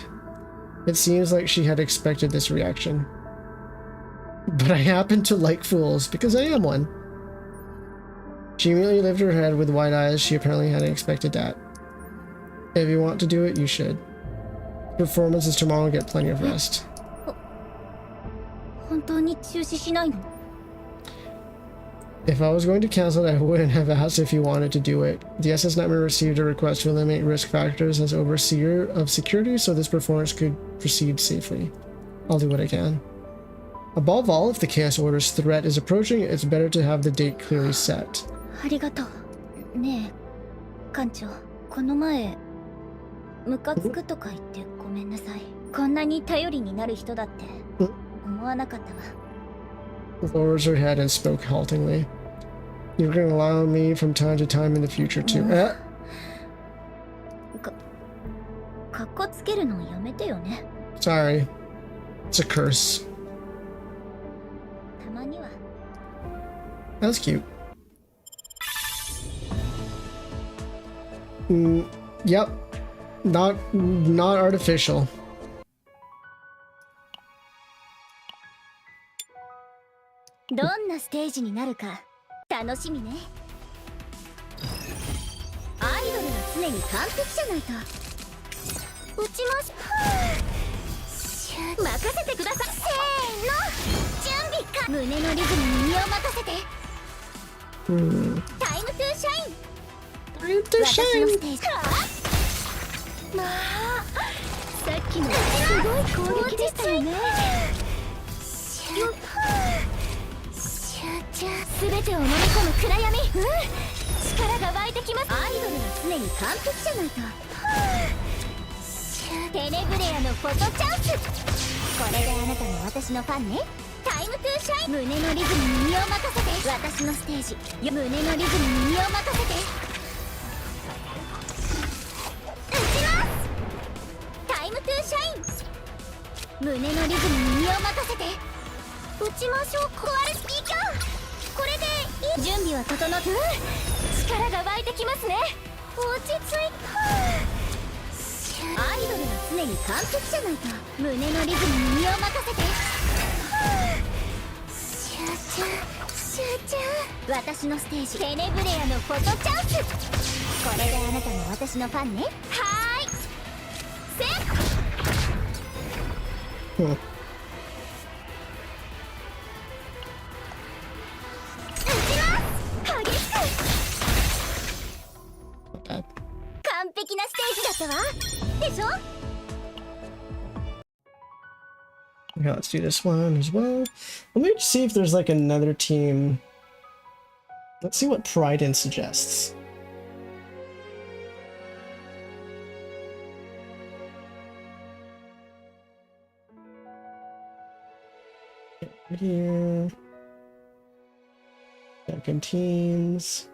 It seems like she had expected this reaction. But I happen to like fools, because I am one. She immediately lifted her head with wide eyes. She apparently hadn't expected that. If you want to do it, you should. Performance is tomorrow, get plenty of rest. 本当に中止しないの？ If I was going to cancel it, I wouldn't have asked if you wanted to do it. The SS Nightmare received a request to eliminate risk factors as overseer of security so this performance could proceed safely. I'll do what I can. Above all, if the Chaos Order's threat is approaching, it's better to have the date clearly set. ありがとう。ねえ、館長、この前、ムカつくとか言ってごめんなさい。こんなに頼りになる人だって思わなかったわ。Lowers her head and spoke haltingly. You can allow me from time to time in the future too. かっこつけるのやめてよね。Sorry. It's a curse. たまには。That's cute. Yep. Not artificial. どんなステージになるか楽しみね。アイドルは常に完璧じゃないと。打ちます任せてください。せーの、準備か。胸のリズムに身を任せて。タイムトゥーシャイン。Time to 私の shine. ステージ。まあさっきのすごい攻撃でしたよね。全てを飲み込む暗闇。力が湧いてきます。アイドルは常に完璧じゃないと。テネブレアのフォトチャンス。これであなたも私のファンね。タイムトゥーシャイン。胸のリズムに身を任せて。私のステージ。胸のリズムに身を任せて。打ちます。タイムトゥーシャイン。胸のリズムに身を任せて。打ちましょう。壊れスピーカー。これでいい。準備は整って、力が湧いてきますね。落ち着いて。アイドルは常に完璧じゃないと。胸のリズムに身を任せて。集中。私のステージ。テネブレアのフォトチャンス。これであなたも私のファンね。はーい。セッ完璧なステージだったわでしょ。 Okay, let's do this one as well. Let me see if there's like another team. Let's see what Priden suggests. Right here. Second teams.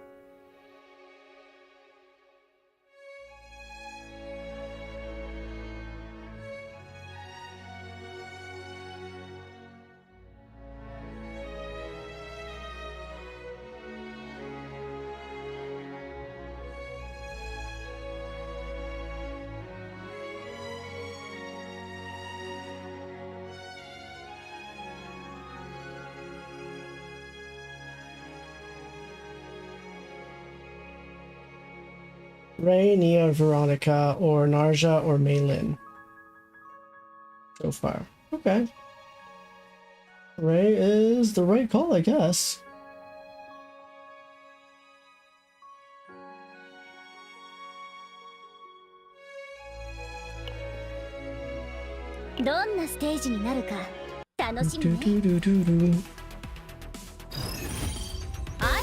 Ray, Nia, Veronica, or Narja, or Maylin. So far. Okay. Ray is the right call, I guess. どんなステージになるか楽しみね。アイ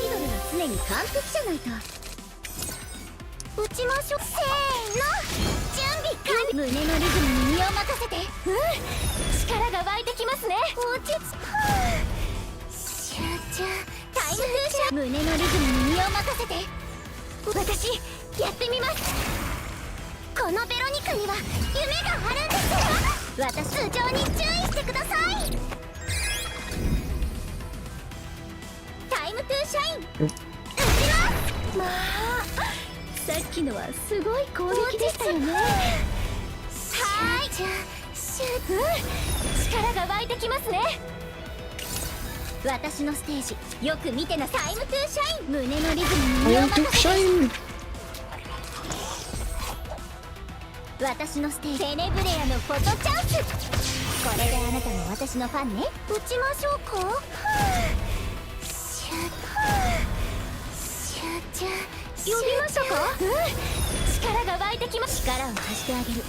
ドルは常に完璧じゃないと。打ちましょう。せーの、準備完了。胸のリズムに身を任せて。力が湧いてきますね。落ち着く。集中。タイムフーシャ。胸のリズムに身を任せて。私やってみます。このベロニカには夢があるんですよ。私頭上に注意してください。タイムトゥーシャイン。撃ちます。まあさっきのはすごい攻撃でしたよね。はーい。力が湧いてきますね。私のステージよく見てな。タイムトゥーシャイン。胸のリズムに身を任せて。私のステージテネブレアのフォトチャンス。これであなたも私のファンね。打ちましょうか。集中。呼びましたか。力が湧いてきます。力を貸してあげる。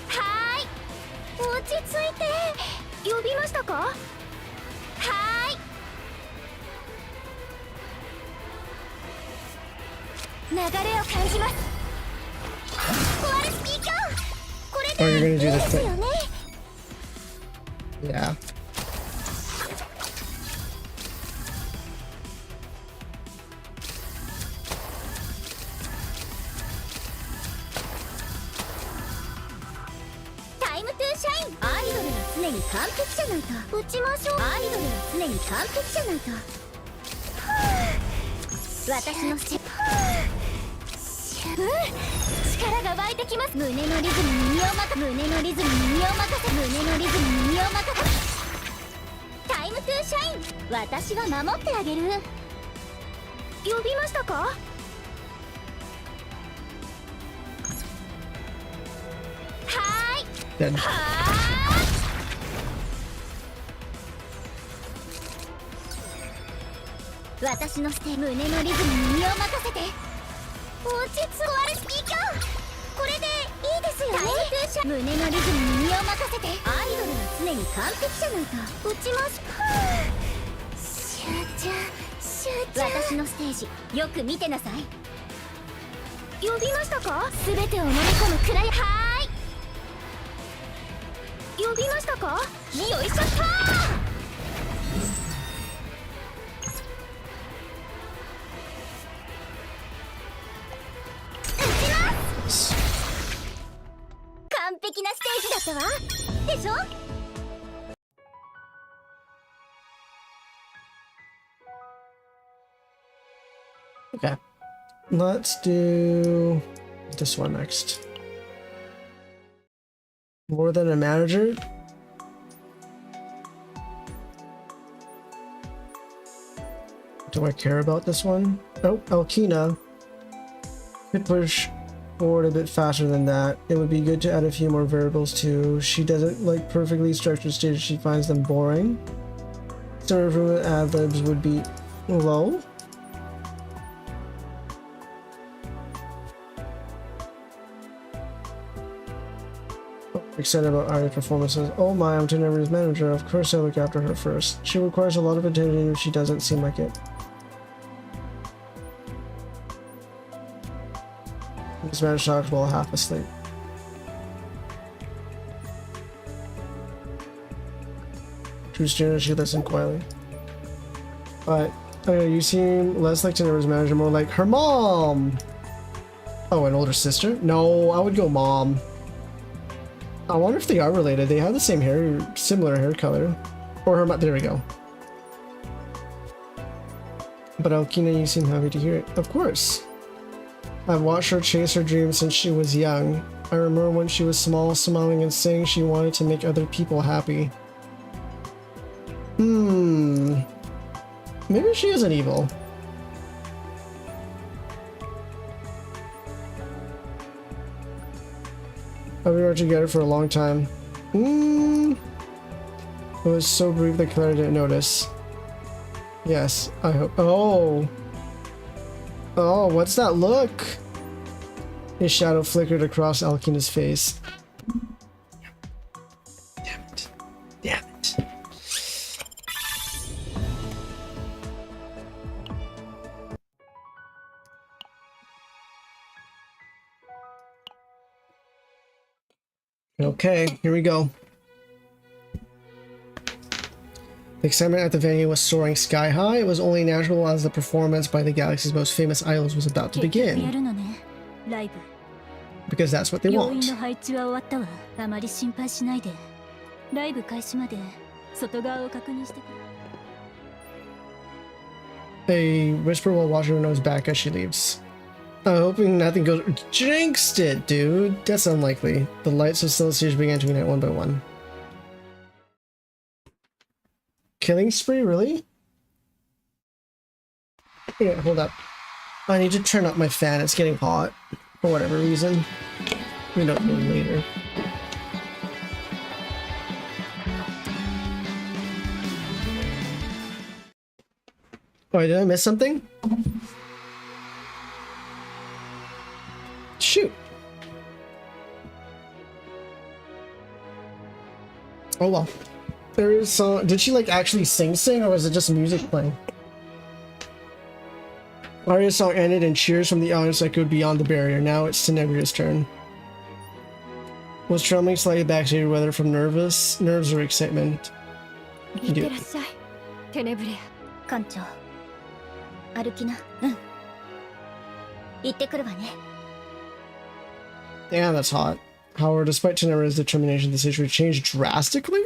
はーい。落ち着いて。呼びましたか。はーい。流れを感じます。コアルスピーカー。これでいいですよね。Yeah.タイムトゥーシャイン。アイドルは常に完璧じゃないと。打ちましょう。アイドルは常に完璧じゃないと。私のステップ。力が湧いてきます。胸のリズムに身を任せ。胸のリズムに身を任せ。胸のリズムに身を任せ。タイムトゥーシャイン。私が守ってあげる。呼びましたか。はーい。はー。私のステ胸のリズムに身を任せて。落ち着く。コアルスピーカー。これでいいですよね。タイムトゥーシャ。胸のリズムに身を任せて。アイドルは常に完璧じゃないと。打ちます。集中。私のステージよく見てなさい。呼びましたか。全てを飲み込むくらい。はーい。呼びましたか。よいしょっとー。完璧なステージだったわでしょ。Okay. Let's do this one next. More than a manager? Do I care about this one? Oh, Alkina. Good push. bored a bit faster than that. It would be good to add a few more variables too. She doesn't like perfectly structured stages, she finds them boring. Some improvement ad-libs would be low. Excited about Aria's performances. Oh my, I'm Tenebria's manager. Of course I look after her first. She requires a lot of attention if she doesn't seem like it. This man shocked while half asleep. True student, she listened quietly. But you seem less like Tenebria's manager, more like her mom! Oh, an older sister? No, I would go mom. I wonder if they are related. They have the same hair, similar hair color. Or her there we go. But Alkina, you seem happy to hear it. Of course. I've watched her chase her dreams since she was young. I remember when she was small, smiling and saying she wanted to make other people happy. Maybe she isn't evil. We were together for a long time. It was so brief that Clara didn't notice. Yes, I hope. Oh! Oh, what's that look? His shadow flickered across Alkina's face. Damn it. Damn it. Okay, here we go. The excitement at the venue was soaring sky high. It was only natural as the performance by the galaxy's most famous idols was about to begin. Because that's what they want. They whisper while washing her nose back as she leaves. I'm hoping nothing goes. Jinxed it, dude. That's unlikely. The lights of the stage began to ignite one by one. Killing spree, really? Yeah, hold up. I need to turn up my fan. It's getting hot for whatever reason. We don't know later. Oh, did I miss something? Shoot. Oh well. There is song. Did she like actually sing, or was it just music playing? Aria's song ended and cheers from the audience echoed beyond the barrier. Now it's Tenebria's turn. Was trembling slightly backstage, whether from nerves or excitement. Tenebria. Kancho. Arukina. Damn, that's hot. However, despite Tenebria's determination, the situation changed drastically.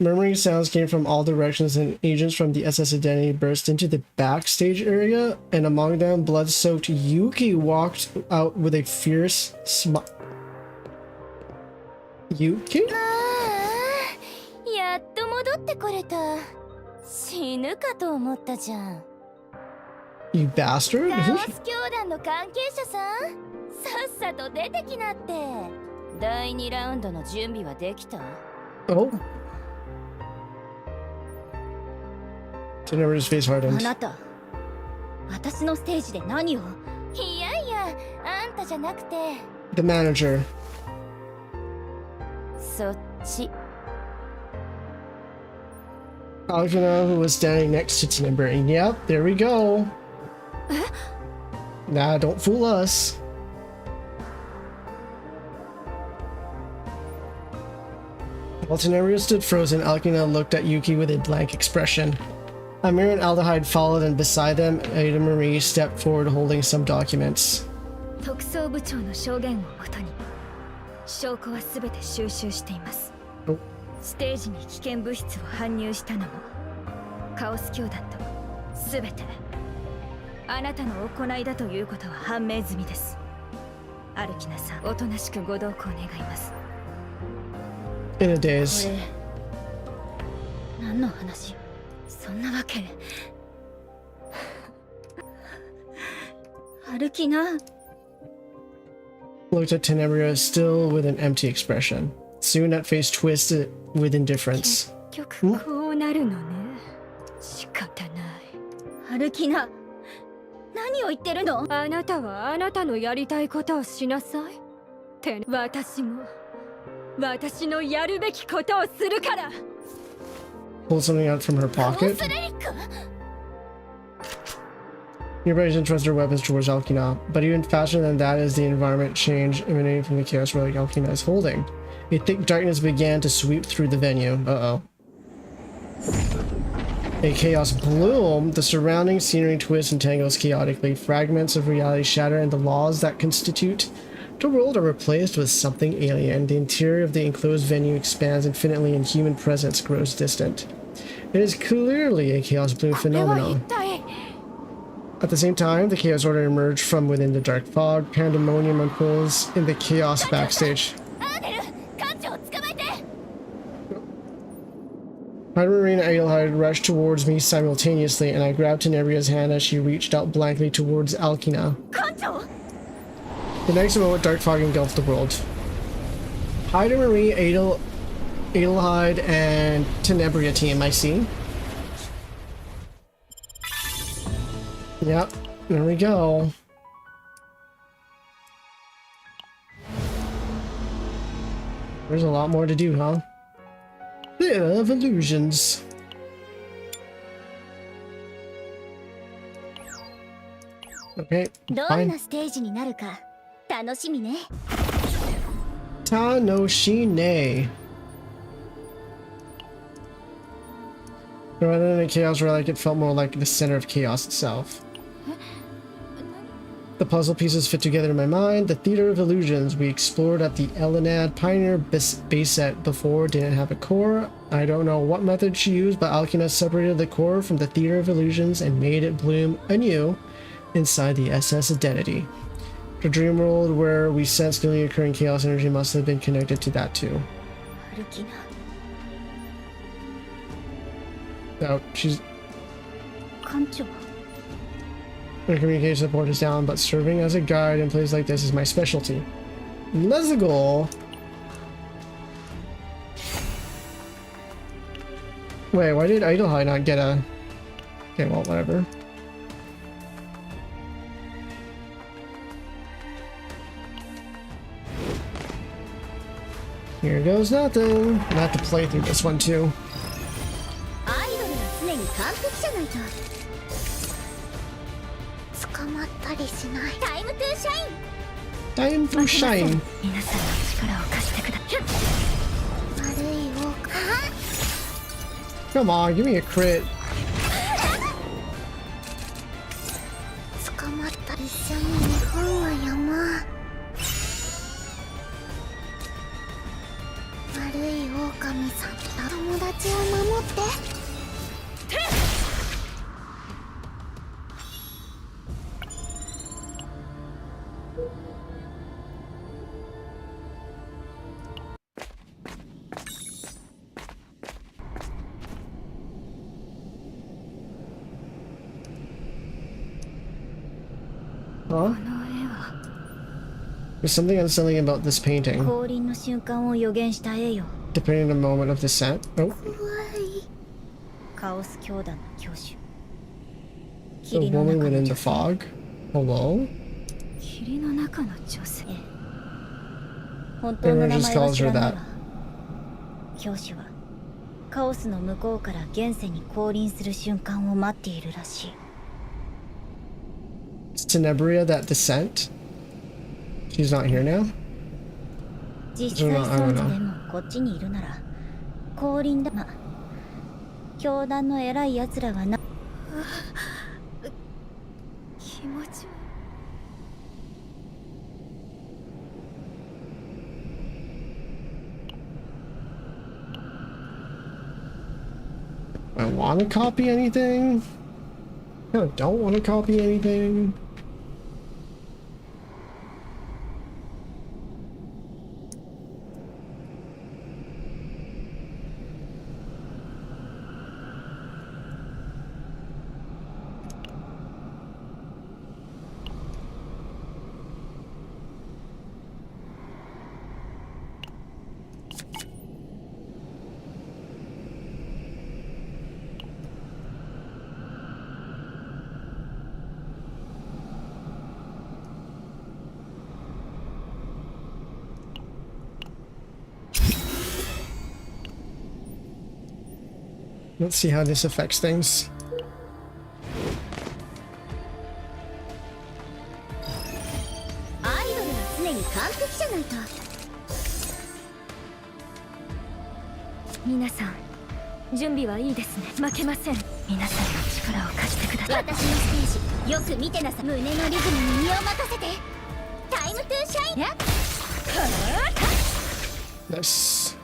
Murmuring sounds came from all directions, and agents from the SS Identity burst into the backstage area, and among them, blood-soaked Yuki walked out with a fierce smile. Yuki? You bastard? Oh. Tenebria's face hardened. The manager. Alkina, who was standing next to Tenebria. Yep, there we go. Nah, don't fool us. While Tenebria stood frozen, Alkina looked at Yuki with a blank expression. Amir and Aldehyde followed, and beside them, Ada Marie stepped forward holding some documents. Oh. In a daze. Looked at Tenebria, still with an empty expression. Soon that face twisted with indifference. 結局こうなるのね。仕方ない。歩きな。何を言ってるの？あなたはあなたのやりたいことをしなさい。私も私のやるべきことをするから。Pulled something out from her pocket. スレリック。 Nearby agents thrust their weapons towards Alkina, but even faster than that is the environment change emanating from the chaos relic Alkina is holding. A thick darkness began to sweep through the venue. Uh-oh. A chaos bloom. The surrounding scenery twists and tangles chaotically. Fragments of reality shatter, and the laws that constitute the world are replaced with something alien. The interior of the enclosed venue expands infinitely, and human presence grows distant. It is clearly a chaos bloom phenomenon. At the same time, the Chaos Order emerged from within the dark fog. Pandemonium unfolds in the chaos backstage. Marine and Adelheid rushed towards me simultaneously, and I grabbed Tenebria's hand as she reached out blankly towards Alkina. The next moment, dark fog engulfed the world. Marie, Adelheid, and Tenebria team, I see. Yep, there we go. There's a lot more to do, huh? Theater of Illusions. Okay, fine. Tanoshine. Rather than a chaos relic, it felt more like the center of chaos itself. The puzzle pieces fit together in my mind. The Theater of Illusions we explored at the Elenad Pioneer base set before didn't have a core. I don't know what method she used, but Alkina separated the core from the Theater of Illusions and made it bloom anew inside the SS identity. The dream world where we sensed newly occurring chaos energy must have been connected to that too. Oh, she's... My communication support is down, but serving as a guide in places like this is my specialty. Let's go! Wait, why did Adelheid not get a... Okay, well, whatever. Here goes nothing. I have to play through this one too. Time to shine. Come on, give me a crit. Huh? There's something unsettling about this painting. Depending on the moment of descent. Oh. The woman within the fog? Hello? Everyone just calls her that. Is Tenebria that descent? She's not here now? I don't know. I want to copy anything? I don't want to copy anything. Let's see how this affects things. アイドルは常に完璧じゃないと。皆さん準備はいいですね。負けません。皆さんの力を貸してください。私のステージよく見てなさい。胸のリズムに身を任せて。タイムトゥーシャイン。Nice.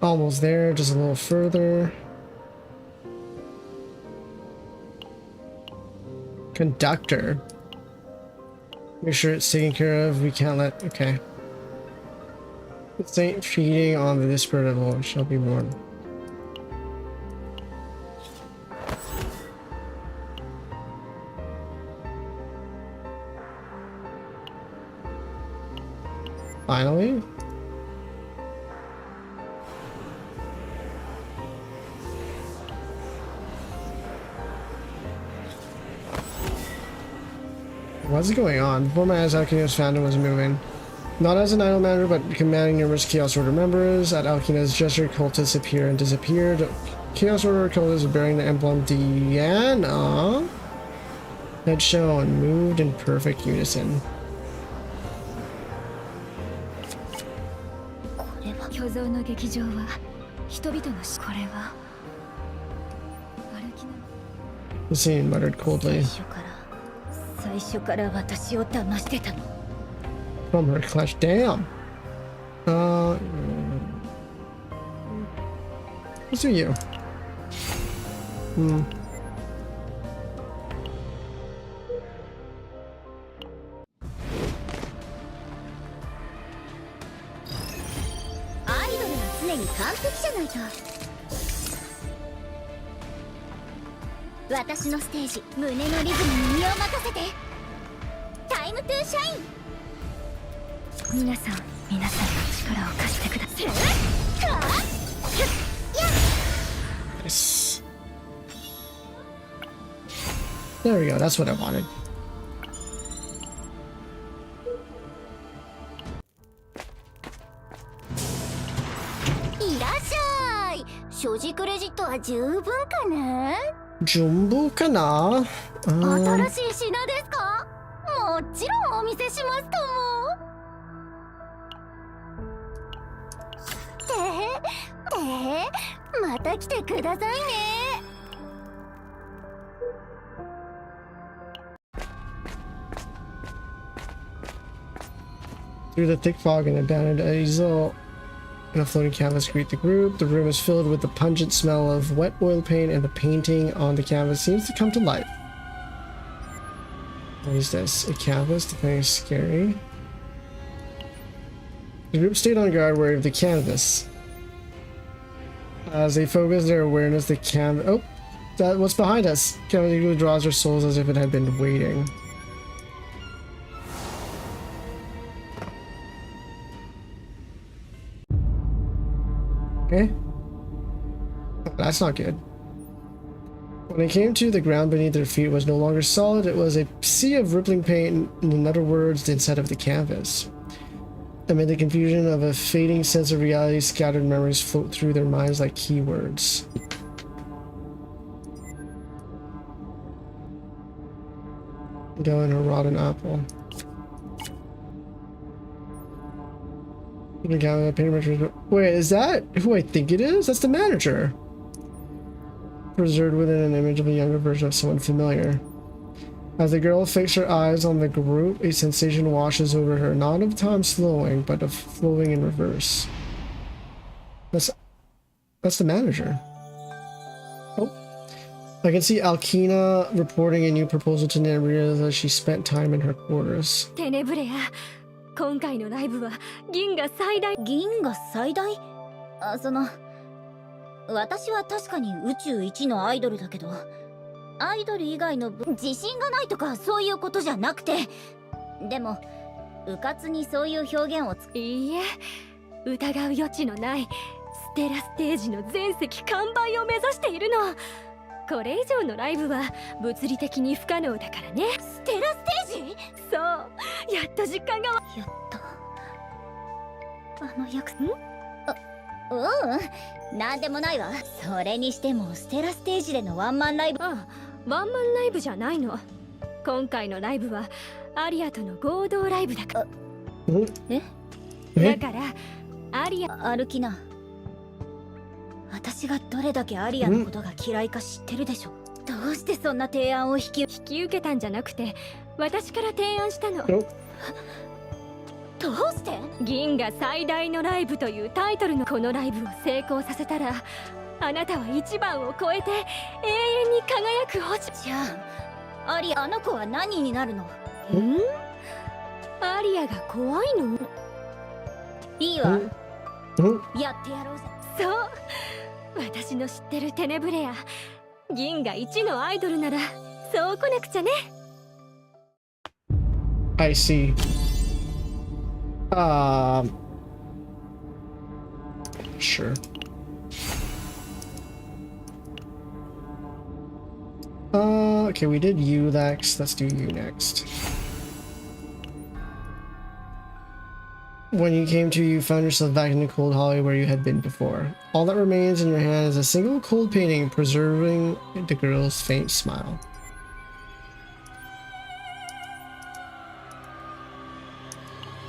Almost there, just a little further. Conductor. Make sure it's taken care of. We can't let. Okay. This ain't feeding on the spirit of all shall be born. Finally. What's going on? Before my eyes, Alkino's fandom was moving. Not as an idol manager, but commanding numerous Chaos Order members. At Alkino's gesture, cultists appear and disappeared. Chaos Order cultists bearing the emblem Diana had shown moved in perfect unison. 巨像の劇場は人々のこれは歩きな The scene muttered coldly. 最初から私を騙してたの。 From her clutch. Damn. Let's do you. Hmm. アイドルは常に完璧じゃないと。私のステージ胸のリズムに身を任せて。タイムトゥーシャイン。皆さんの力を貸してください。Nice. There we go. That's what I wanted. いらっしゃい。所持クレジットは十分かな。 Jumbo kana? 新しい品ですか？もちろんお見せしますとも。また来てくださいね。 Through the thick fog, an abandoned easel and a floating canvas greet the group. The room is filled with the pungent smell of wet oil paint, and the painting on the canvas seems to come to life. What is this? A canvas? The thing is scary. The group stayed on guard, wary of the canvas. As they focused their awareness, the canvas. Oh, that what's behind us? Canvas eagerly draws their souls as if it had been waiting. Okay. That's not good. When it came to, the ground beneath their feet was no longer solid. It was a sea of rippling paint, in other words, the inside of the canvas. Amid the confusion of a fading sense of reality, scattered memories float through their minds like keywords. Go in a rotten apple. Wait, is that who I think it is? That's the manager. Preserved within an image of a younger version of someone familiar. As the girl fixes her eyes on the group, a sensation washes over her, not of time slowing, but of flowing in reverse. That's the manager. Oh. I can see Alkina reporting a new proposal to Tenebria as she spent time in her quarters. Tenebria, 今回のライブは銀河最大。銀河最大？あ、私は確かに宇宙一のアイドルだけど、アイドル以外の自信がないとかそういうことじゃなくて、でも迂闊にそういう表現をいいえ、疑う余地のないステラステージの全席完売を目指しているの。これ以上のライブは物理的に不可能だからね。ステラステージ。そう、やっと実感がやっと約束。なんでもないわ。それにしてもステラステージでのワンマンライブ。ワンマンライブじゃないの。今回のライブはアリアとの合同ライブだから。だからアリア歩きな。私がどれだけアリアのことが嫌いか知ってるでしょ。どうしてそんな提案を引き受けたんじゃなくて、私から提案したの。どうして銀河最大のライブというタイトルのこのライブを成功させたら、あなたは一番を超えて永遠に輝く星。じゃああの子は何になるの？アリアが怖いの？いいわ。やってやろうぜ。そう、私の知ってるテネブレア、銀河一のアイドルならそう来なくちゃね。 I see. Sure. Okay, we did you next. Let's do you next. When you came to, you found yourself back in the cold hallway where you had been before. All that remains in your hand is a single cold painting preserving the girl's faint smile.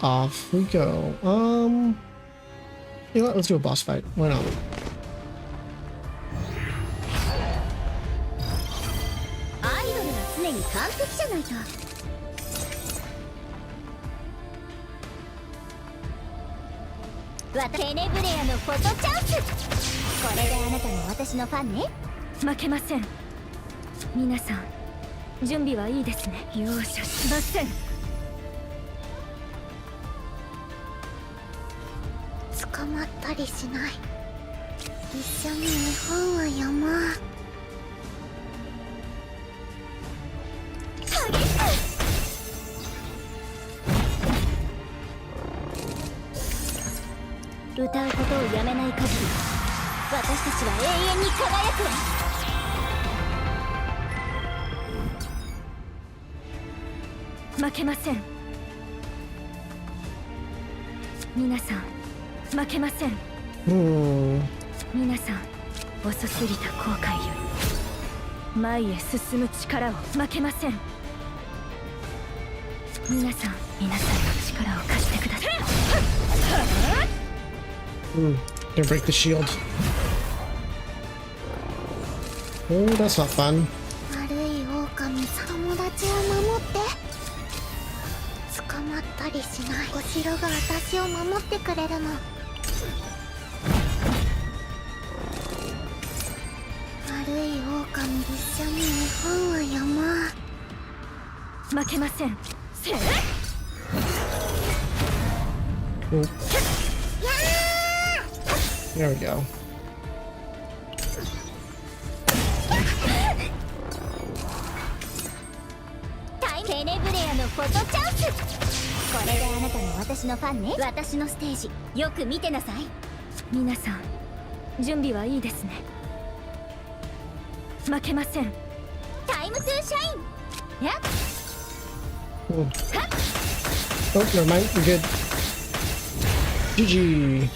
Off we go. You know what? Let's do a boss fight. Why not? Idol は常に完璧じゃないと。テネブレアのフォトチャンス。これであなたも私のファンね。負けません。皆さん準備はいいですね。容赦しません。捕まったりしない。一緒に絵本を読もう。歌うことをやめない限り、私たちは永遠に輝くわ。負けません。皆さん負けません。皆さん遅すぎた後悔より前へ進む力を。負けません。皆さんの力を貸してください。Gonna break the shield. Oh, that's not fun. 悪い狼さん、友達を守って。捕まったりしない。お城が私を守ってくれるの。悪い狼、一緒に絵本を読もう。負けません。せー。There we go. テネブレアのフォトチャンス。これであなたも私のファンね。私のステージよく見てなさい。皆さん準備はいいですね。負けません。タイムトゥーシャイン。やっ。Oh, never mind. We're good. GG.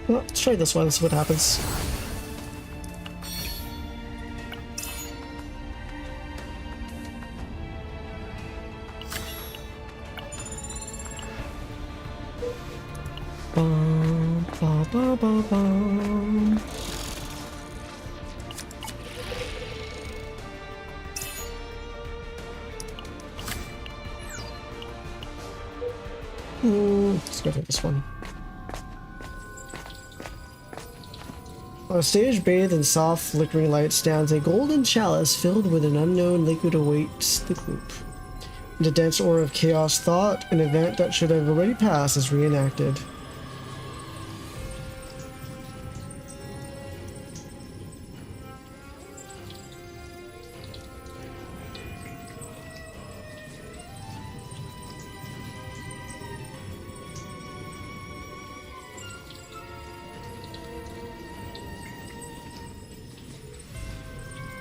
Well, let's try this one, see what happens. Bum, ba, ba, ba, bum. Let's go for this one. On a stage bathed in soft, flickering light stands a golden chalice filled with an unknown liquid awaits the group. The dense aura of chaos thought, an event that should have already passed, is reenacted.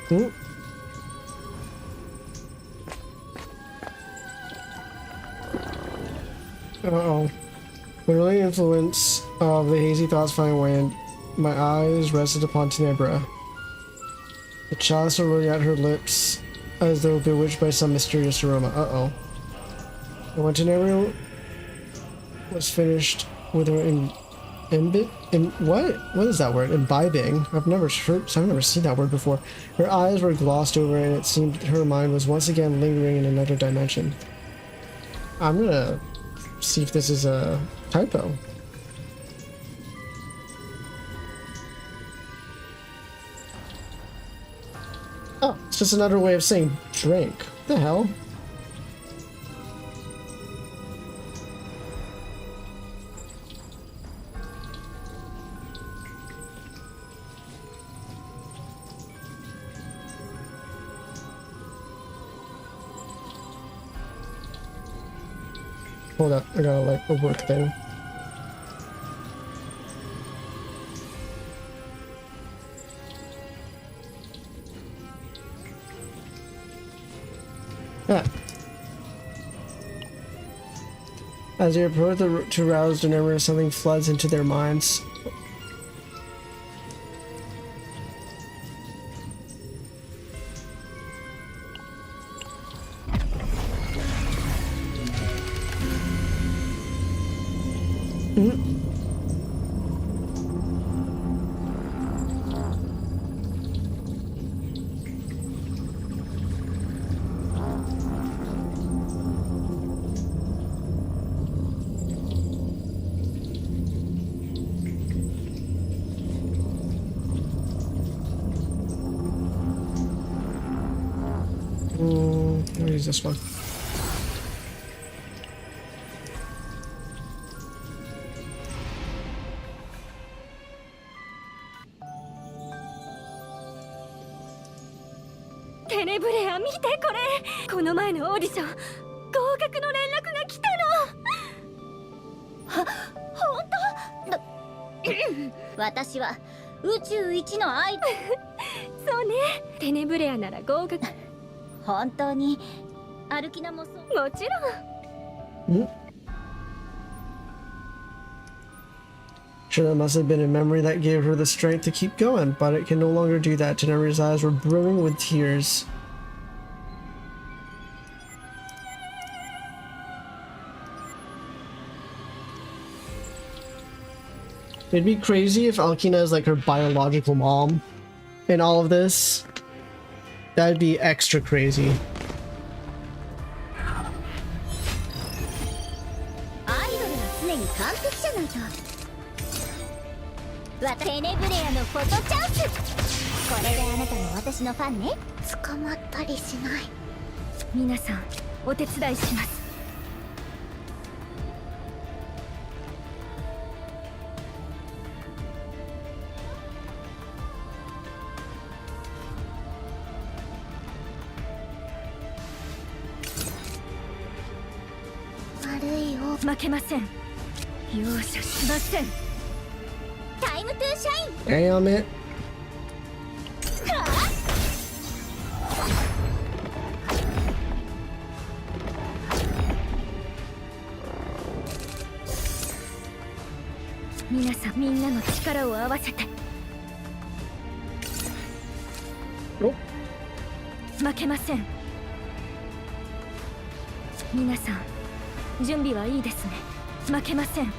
Hmm? Uh-oh. The really influence of the hazy thoughts finally waned. My eyes rested upon Tenebria. The chalice rolled at her lips as though bewitched by some mysterious aroma. Uh-oh. And when Tenebria was finished with her what is that word? Imbibing? I've never seen that word before. Her eyes were glossed over and it seemed her mind was once again lingering in another dimension. I'm gonna see if this is a typo. Oh, it's just another way of saying drink. What the hell? Hold up, I got like a work thing. Ah. As they approach to rouse Tenebria, something floods into their minds. I'll use this one. Tenebria, 見てこれ。この前のオーディション、合格の連絡が来たの。は、本当？私は宇宙一のアイそうね。テネブレアなら合格。本当に歩きなもそう。もちろん。Sure, that must have been a memory that gave her the strength to keep going, but it can no longer do that. Tenebria's eyes were brimming with tears. It'd be crazy if Alkina is like her biological mom in all of this. That'd be extra crazy. アイドルは常に完璧じゃないと。テネブレアのフォトチャンス。これであなたも私のファンね。捕まったりしない。皆さんお手伝いします。悪いよ。負けません。容赦しません。タイムトゥーシャイン。Damn it.皆さんみんなの力を合わせて。負けません。皆さん準備はいいですね。負けません。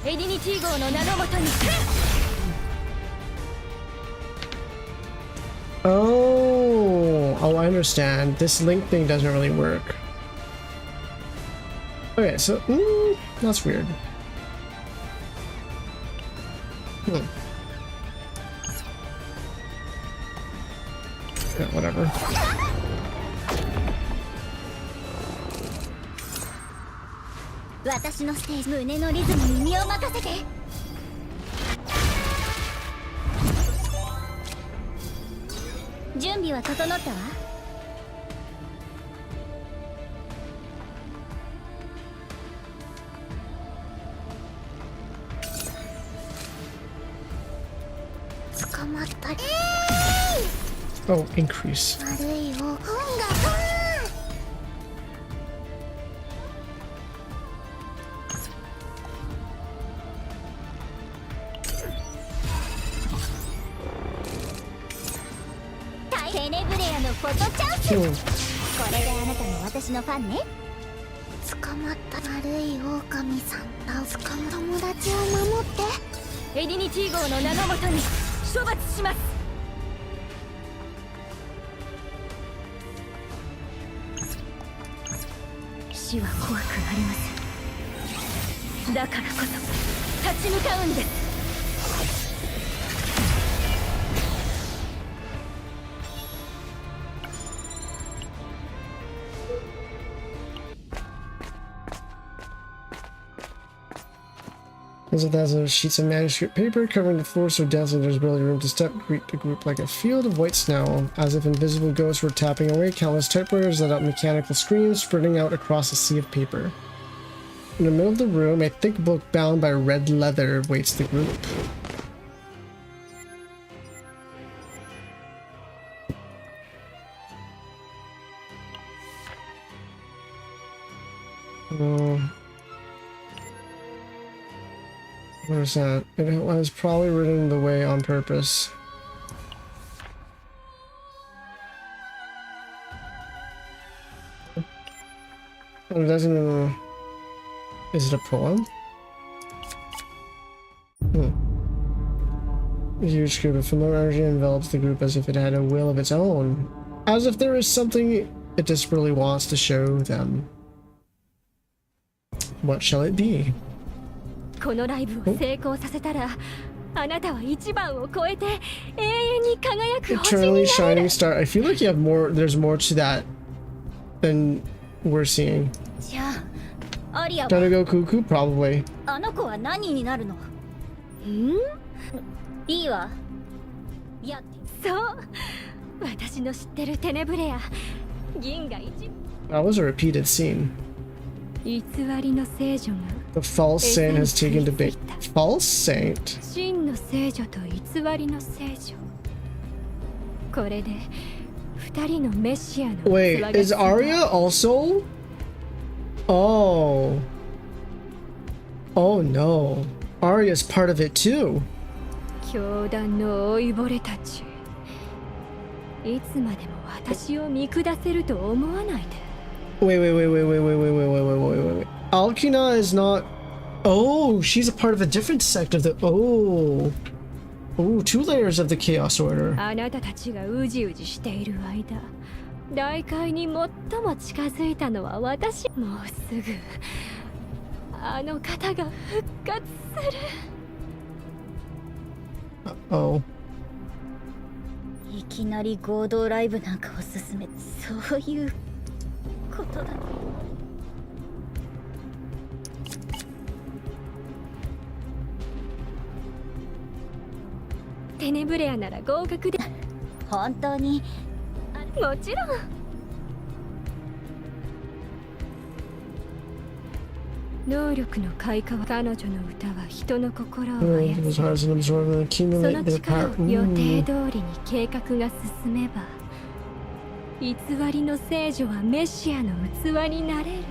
エディニティ号の名のもとに。Oh, I understand. This link thing doesn't really work. Okay, so that's weird. Yeah, whatever. 私のステージ、胸のリズムに身を任せて。準備は整ったわ。捕まったり Oh, increase. 悪いよ本がテネブレアのフォトチャンス、 Hmm. これであなたも私のファンね。捕まった悪い狼さんだ。捕ま友達を守ってエディニティ号の名のもとに処罰します。死は怖くありません。だからこそ立ち向かうんです。There's 1,000 sheets of manuscript paper covering the floor so densely there's barely room to step. Greet the group like a field of white snow. As if invisible ghosts were tapping away, countless typewriters let out mechanical screams, spreading out across a sea of paper. In the middle of the room, a thick book bound by red leather awaits the group. What is that? It was probably written the way on purpose. It doesn't even... Is it a poem? A huge group of familiar energy envelops the group as if it had a will of its own. As if there is something it desperately wants to show them. What shall it be? このライブを成功させたら、あなたは一番を超えて永遠に輝く星にな Eternally れる。 shining star. I feel like you have more. There's more to that than we're seeing. じゃあアリアは Gotta go cuckoo? Probably. あの子は何になるの？いいわ。やってそう私の知ってるテネブレア銀河一 That was a repeated scene. 偽りの聖女が The false saint has taken to bait. False saint? 真の聖女と偽りの聖女これで二人のメシアの Wait, is Arya also? Oh. Oh no. Arya's part of it too. 教団の老いぼれたちいつまでも私を見下せると思わないで Wait. Alkina is not... Oh, she's a part of a different sect of the... Oh. Oh, 2 layers of the Chaos Order. あなたたちがうじうじしている間大会に最も近づいたのは私もうすぐあの方が復活する Oh. いきなり合同ライブなんかを進めてそういうことだ。テネブレアなら合格で本当にもちろん能力の開花は彼女の歌は人の心を操 Those る hearts and absorb and そ accumulate の their 力 power. を予定通りに計画が進めば偽りの聖女はメシアの器になれる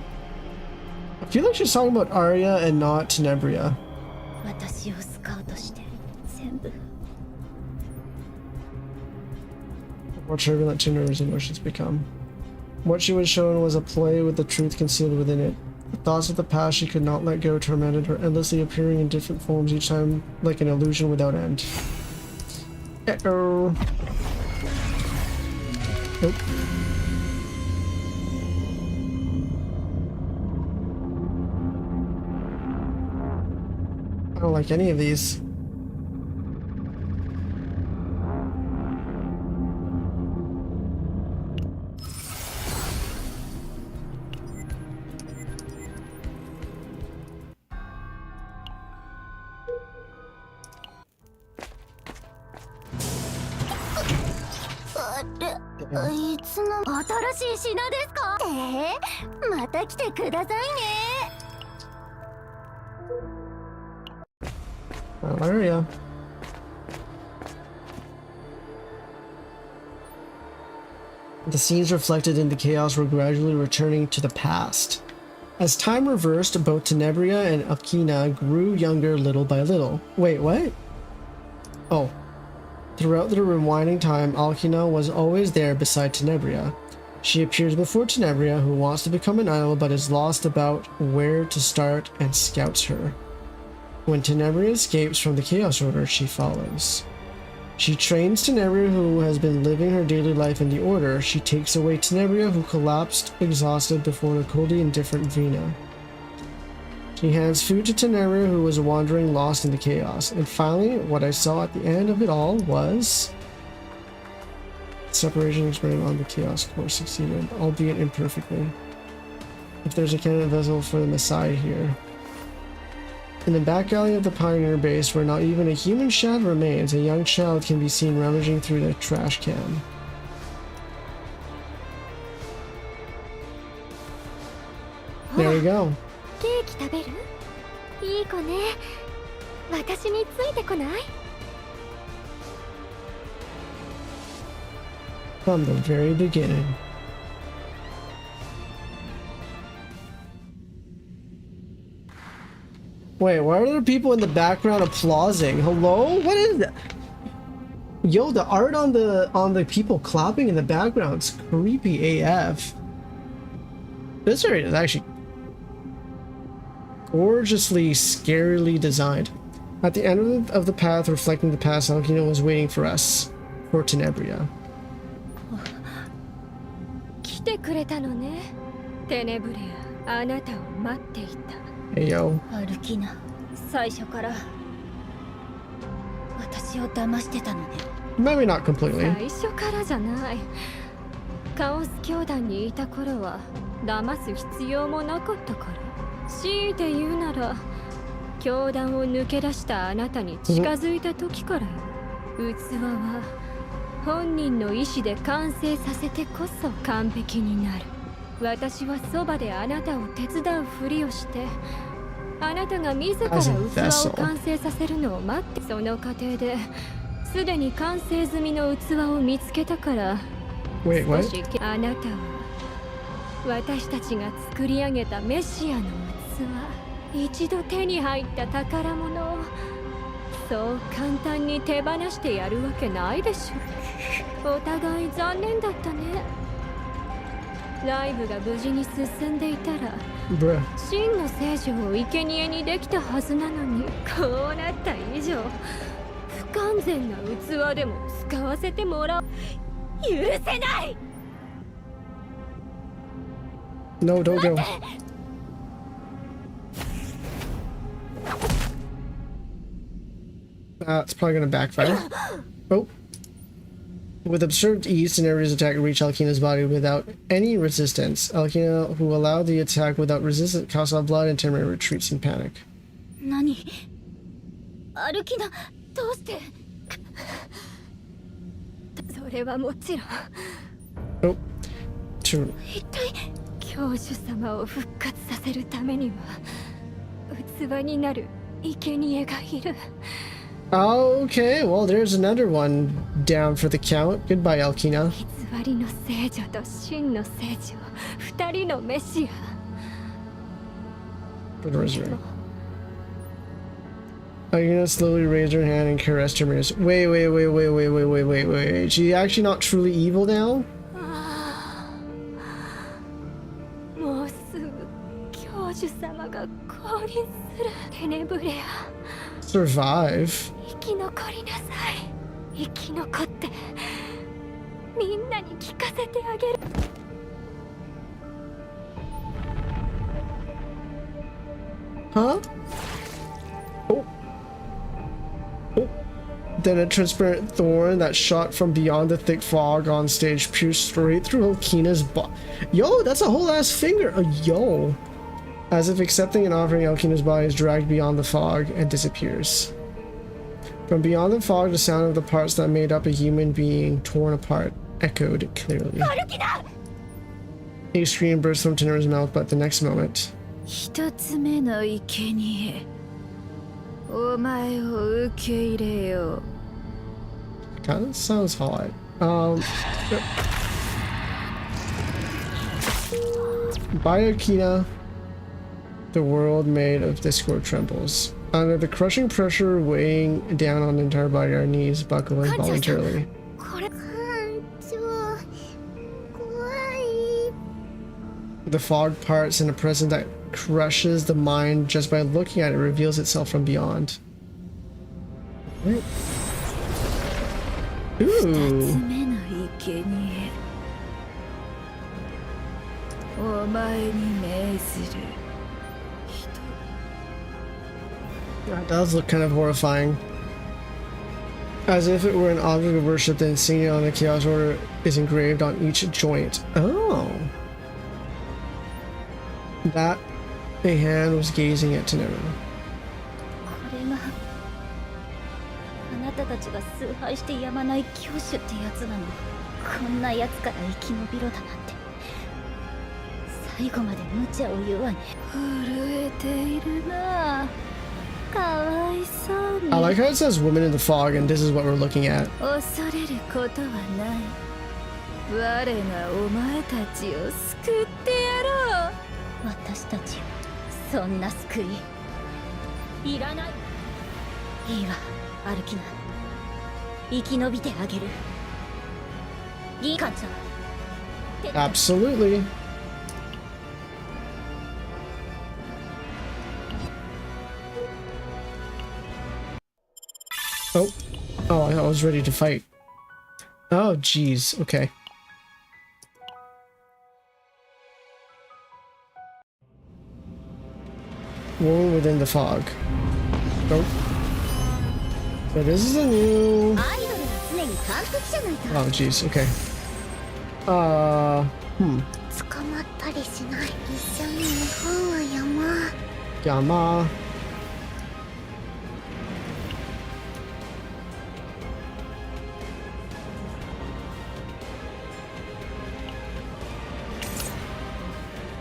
I feel like she's talking about Arya and not Tenebria. 私をスカウトして全部 More turbulent Tenebria's emotions become. What she was shown was a play with the truth concealed within it. The thoughts of the past she could not let go tormented her, endlessly appearing in different forms each time like an illusion without end. Uh-oh. Nope. I don't like any of these. Damn. いつの新しい品ですか？また来てくださいね。Well, Arya. The scenes reflected in the chaos were gradually returning to the past. As time reversed, both Tenebria and Akina grew younger little by little. Wait, what? Oh. Throughout the rewinding time, Alkina was always there beside Tenebria. She appears before Tenebria, who wants to become an idol but is lost about where to start, and scouts her. When Tenebria escapes from the Chaos Order, she follows. She trains Tenebria, who has been living her daily life in the Order. She takes away Tenebria, who collapsed exhausted before the coldly indifferent Vina. She hands food to Tenebria, who was wandering lost in the chaos. And finally, what I saw at the end of it all was... Separation experiment on the Chaos Core succeeded, albeit imperfectly. If there's a candidate vessel for the Messiah here. In the back alley of the Pioneer base, where not even a human shadow remains, a young child can be seen rummaging through the trash can. There we go. ケーキ食べる？いい子ね。私についてこない？ From the very beginning. Wait, why are there people in the background applauding? Hello? What is that? Yo, the art on the people clapping in the background is creepy AF. This area is actually gorgeously, scarily designed. At the end of the path reflecting the past, Alkina was waiting for us, for Tenebria. 来てくれたのね。テネブリア、あなたを待っていた。 Hey yo. アルキナ、最初から私を騙してたのね。 Maybe not completely. 最初からじゃない。カオス教団にいた頃は騙す必要もなかったから。強いて言うなら、教団を抜け出したあなたに近づいた時からよ。器は本人の意志で完成させてこそ完璧になる。私はそばであなたを手伝うふりをして、あなたが自ら器を完成させるのを待って、その過程ですでに完成済みの器を見つけたから。Wait, what? あなたは私たちが作り上げたメシアの器、一度手に入った宝物をそう簡単に手放してやるわけないでしょ。お互い残念だったね。ライブが無事に進んでいたら、真の聖女を生贄にできたはずなのに、こうなった以上不完全な器でも使わせてもらう。許せない。 No, don't go. It's probably gonna backfire. Oh. With absurd ease, Tenebria's attack reached Alkina's body without any resistance. Alkina, who allowed the attack without resistance, caused off blood, and Teneria retreats in panic. 何？アルキナ、どうして？それはもちろん。Oh. True. 一体教主様を復活させるためには器になる生贄がいる。 Okay, well, there's another one down for the count. Goodbye, Alkina. 偽りの聖女と真の聖女、二人のメシア。 The rosary. Alkina slowly raised her hand and caressed her mirrors. Wait. She's actually not truly evil now? もうすぐ教主様が降臨する。テネブレア。 Survive? 生き残りなさい。生き残ってみんなに聞かせてあげる。 Huh? Oh. Then a transparent thorn that shot from beyond the thick fog on stage pierced straight through Alkina's body. Yo, that's a whole ass finger. Yo. As if accepting and offering, Alkina's body is dragged beyond the fog and disappears. From beyond the fog, the sound of the parts that made up a human being torn apart echoed clearly. A scream burst from Teneria's mouth, but the next moment... 一つ目の生贄、お前を受け入れよう。 Kinda sounds hot. By Akina, the world made of discord trembles. Under the crushing pressure weighing down on the entire body, our knees buckle involuntarily. これ感情怖い。 The fog parts in a present that crushes the mind just by looking at it reveals itself from beyond. Ooh. 目の生贄お前に命ずる That does look kind of horrifying. As if it were an object of worship, the insignia on the Chaos Order is engraved on each joint. Oh. That a hand was gazing at Tenebria. これがあなたたちが崇拝してやまない教主ってやつなの。こんなやつから生き延びろだなんて最後まで無茶を言わね。震えているな。かわいそうに。 I like how it says women in the fog and this is what we're looking at. 恐れることはない。我がお前たちを救ってやろう。私たちをそんな救いいらない。いいわ、歩きな。生き延びてあげる。リカちゃん。 Absolutely. Oh. Oh, I was ready to fight. Oh, jeez. Okay. Woman within the fog. Oh. So this is a new... Oh, jeez. Okay. 捕まったりしない。一緒に日本は山。山。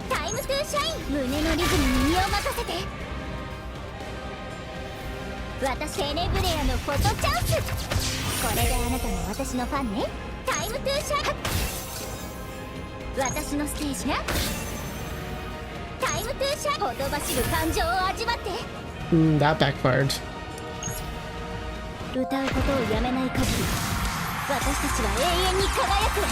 タイムトゥーシャイン。胸のリズムに身を任せて。私テネブレアのフォトチャンス。これであなたも私のファンね。タイムトゥーシャイン。私のステージね。タイムトゥーシャイン。ほとばしる感情を味わって。That backfired. 歌うことをやめない限り、私たちは永遠に輝くわ。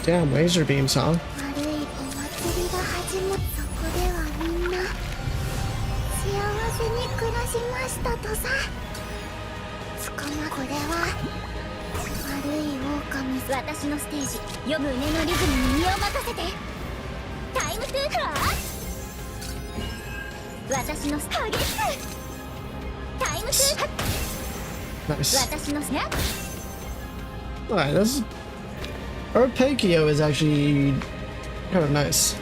Damn, laser beams, huh? 悪いお祭りが始まっ。そこではみんな幸せに暮らしましたとさ。これは悪い狼。私のステージ、読む胸のリズムに身を任せて。タイムトゥークラー。私の激しく。タイムトゥー。 Nice. 私のね。 Alright, this Arpeggio is actually kind of nice.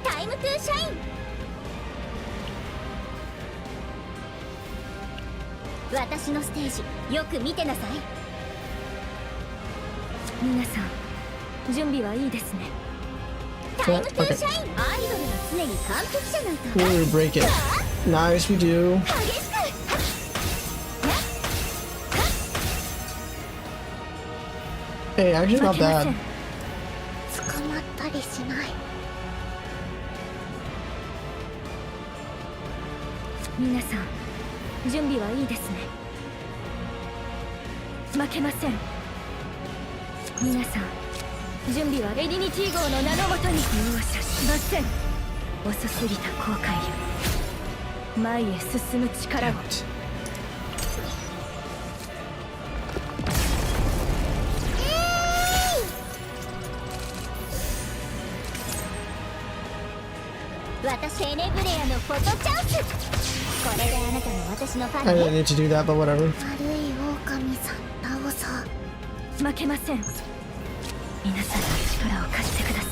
タイムトゥーシャイン。私のステージ、よく見てなさい。皆さん準備はいいですね。タイムトゥーシャイン。アイドルは常に完璧じゃないと。 Ooh, break it. Nice, we do. 激しく。 Hey, actually not bad. 捕まったりしない。皆さん準備はいいですね。負けません。皆さん準備はエリニティ号の名のもとに容赦しません。遅すぎた後悔よ。前へ進む力を。私テネブレアのフォトチャンス。これであなたも私のファ I ン didn't ね。 need to do that, but whatever. 悪い狼さん倒そう。負けません。皆さんの力を貸してください。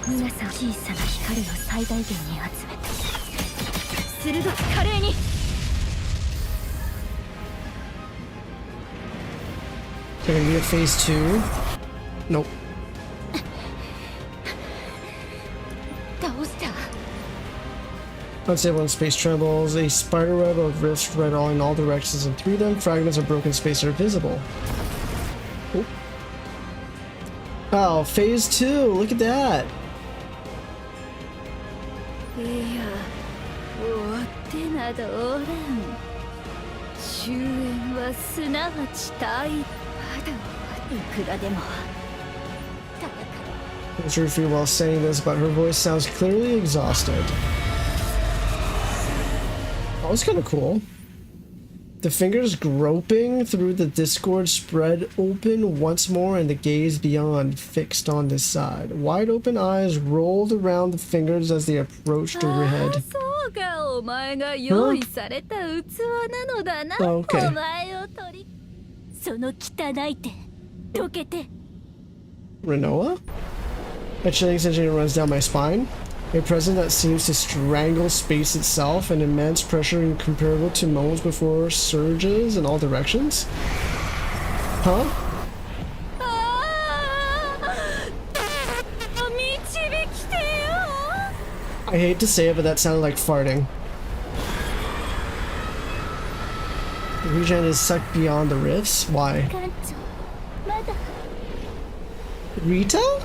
皆さん小さな光を最大限に集めて鋭く華麗に。 So we're gonna get phase 2. Nope. 倒した。 Unstable in space trembles. A spider web of rifts spread all in all directions, and through them, fragments of broken space are visible. Oh, oh, phase 2. Look at that. いや、終わってなどおらん。終焉はすなわち大。まだいくらでも。 I'm sure you feel well saying this, but her voice sounds clearly exhausted. That was kind of cool. The fingers groping through the discord spread open once more, and the gaze beyond fixed on this side. Wide open eyes rolled around the fingers as they approached her head. そうか、お前が用意された器なのだな。 Okay. お前を取り。その汚い手、どけて。 Renoa? A chilling sensation runs down my spine. A presence that seems to strangle space itself, an immense pressure incomparable to moments before surges in all directions. Huh? I hate to say it, but that sounded like farting. The regen is sucked beyond the rifts? Why? Rita?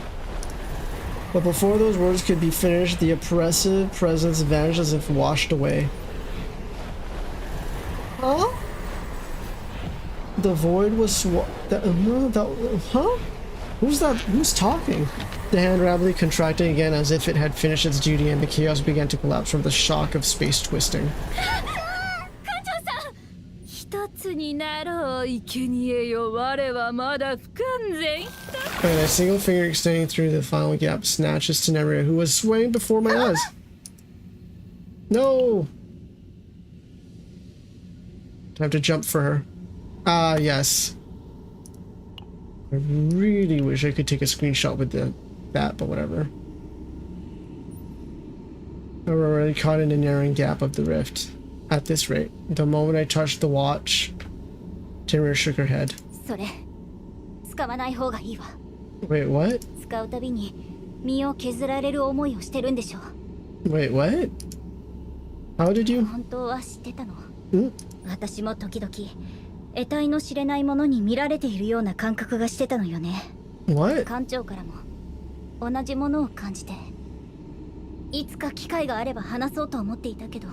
But before those words could be finished, the oppressive presence vanished as if washed away. Huh? The void was huh? Who's that? Who's talking? The hand rapidly contracting again as if it had finished its duty, and the chaos began to collapse from the shock of space twisting. 一つになろう、生贄よ、我はまだ不完全。 And a single finger extending through the final gap snatches Tenebria, who was swaying before my eyes. No! Time to jump for her. Ah, yes. I really wish I could take a screenshot with that, but whatever. We're already caught in a narrowing gap of the rift. At this rate, the moment I touched the watch, Tenebria shook her head. それ使わない方がいいわ。 Wait, what? 使うたびに身を削られる思いをしてるんでしょ。 Wait, what? How did you? 本当は知ってたの。ん？私も時々得体の知れないものに見られているような感覚がしてたのよね。 What? 艦長からも同じものを感じて、いつか機会があれば話そうと思っていたけど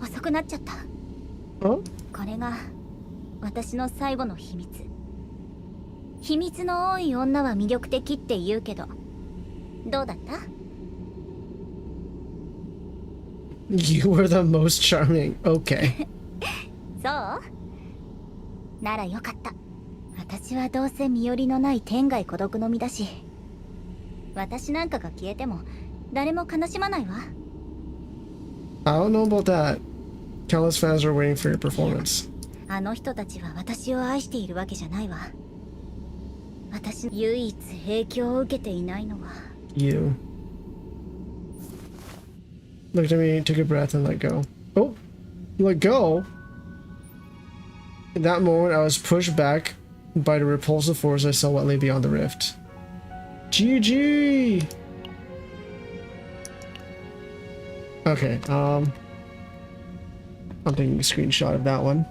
遅くなっちゃった。 Huh? これが私の最後の秘密。秘密の多い女は魅力的って言うけど、どうだった？ You were the most charming. Okay. そうならよかった。私はどうせ身寄りのない天涯孤独の身だし、私なんかが消えても誰も悲しまないわ。 I don't know about that. Countless fans are waiting for your performance. あの人たちは私を愛しているわけじゃないわ。私の唯一影響を受けていないのは You. Looked at me, took a breath, and let go. Oh, let go? In that moment, I was pushed back by the repulsive force I saw what lay beyond the rift. GG! Okay, I'm taking a screenshot of that one.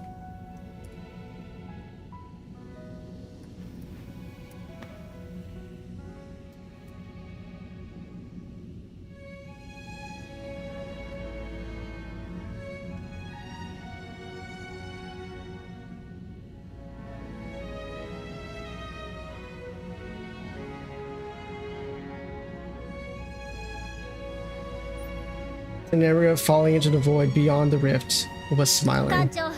An area falling into the void beyond the rift was 艦 smiling. 長、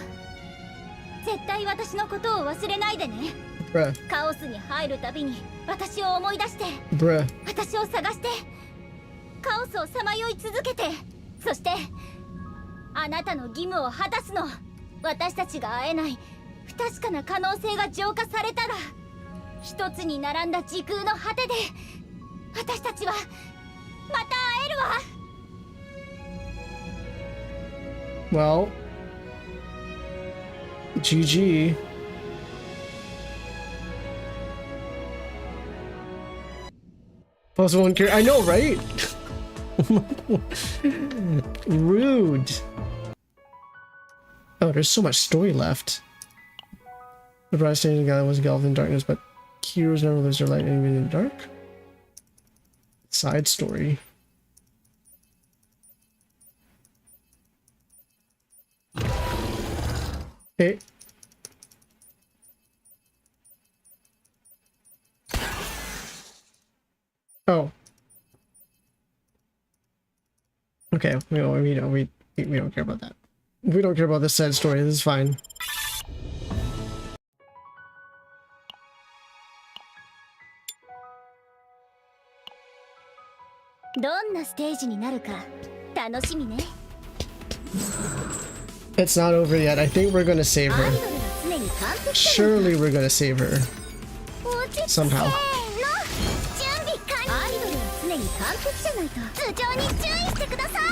絶対私のことを忘れないでね。 Bruh, カオスに入るたびに私を思い出して、 bruh. 私を探して、カオスをさまよい続けて、そしてあなたの義務を果たすの。私たちが会えない不確かな可能性が浄化されたら、一つに並んだ時空の果てで私たちはまた会えるわ。Well, GG. Plus one character. I know, right? Rude. Oh, there's so much story left. The bright stage guy was engulfed in darkness, but heroes never lose their light even in the dark. Side story. Okay. Oh. Okay, we don't care about that. We don't care about this side story. This is fine. どんなステージになるか楽しみね。 It's not over yet. I think we're gonna save her. Surely we're gonna save her. Somehow. アイドルは常に完璧じゃないと頭上に注意してください。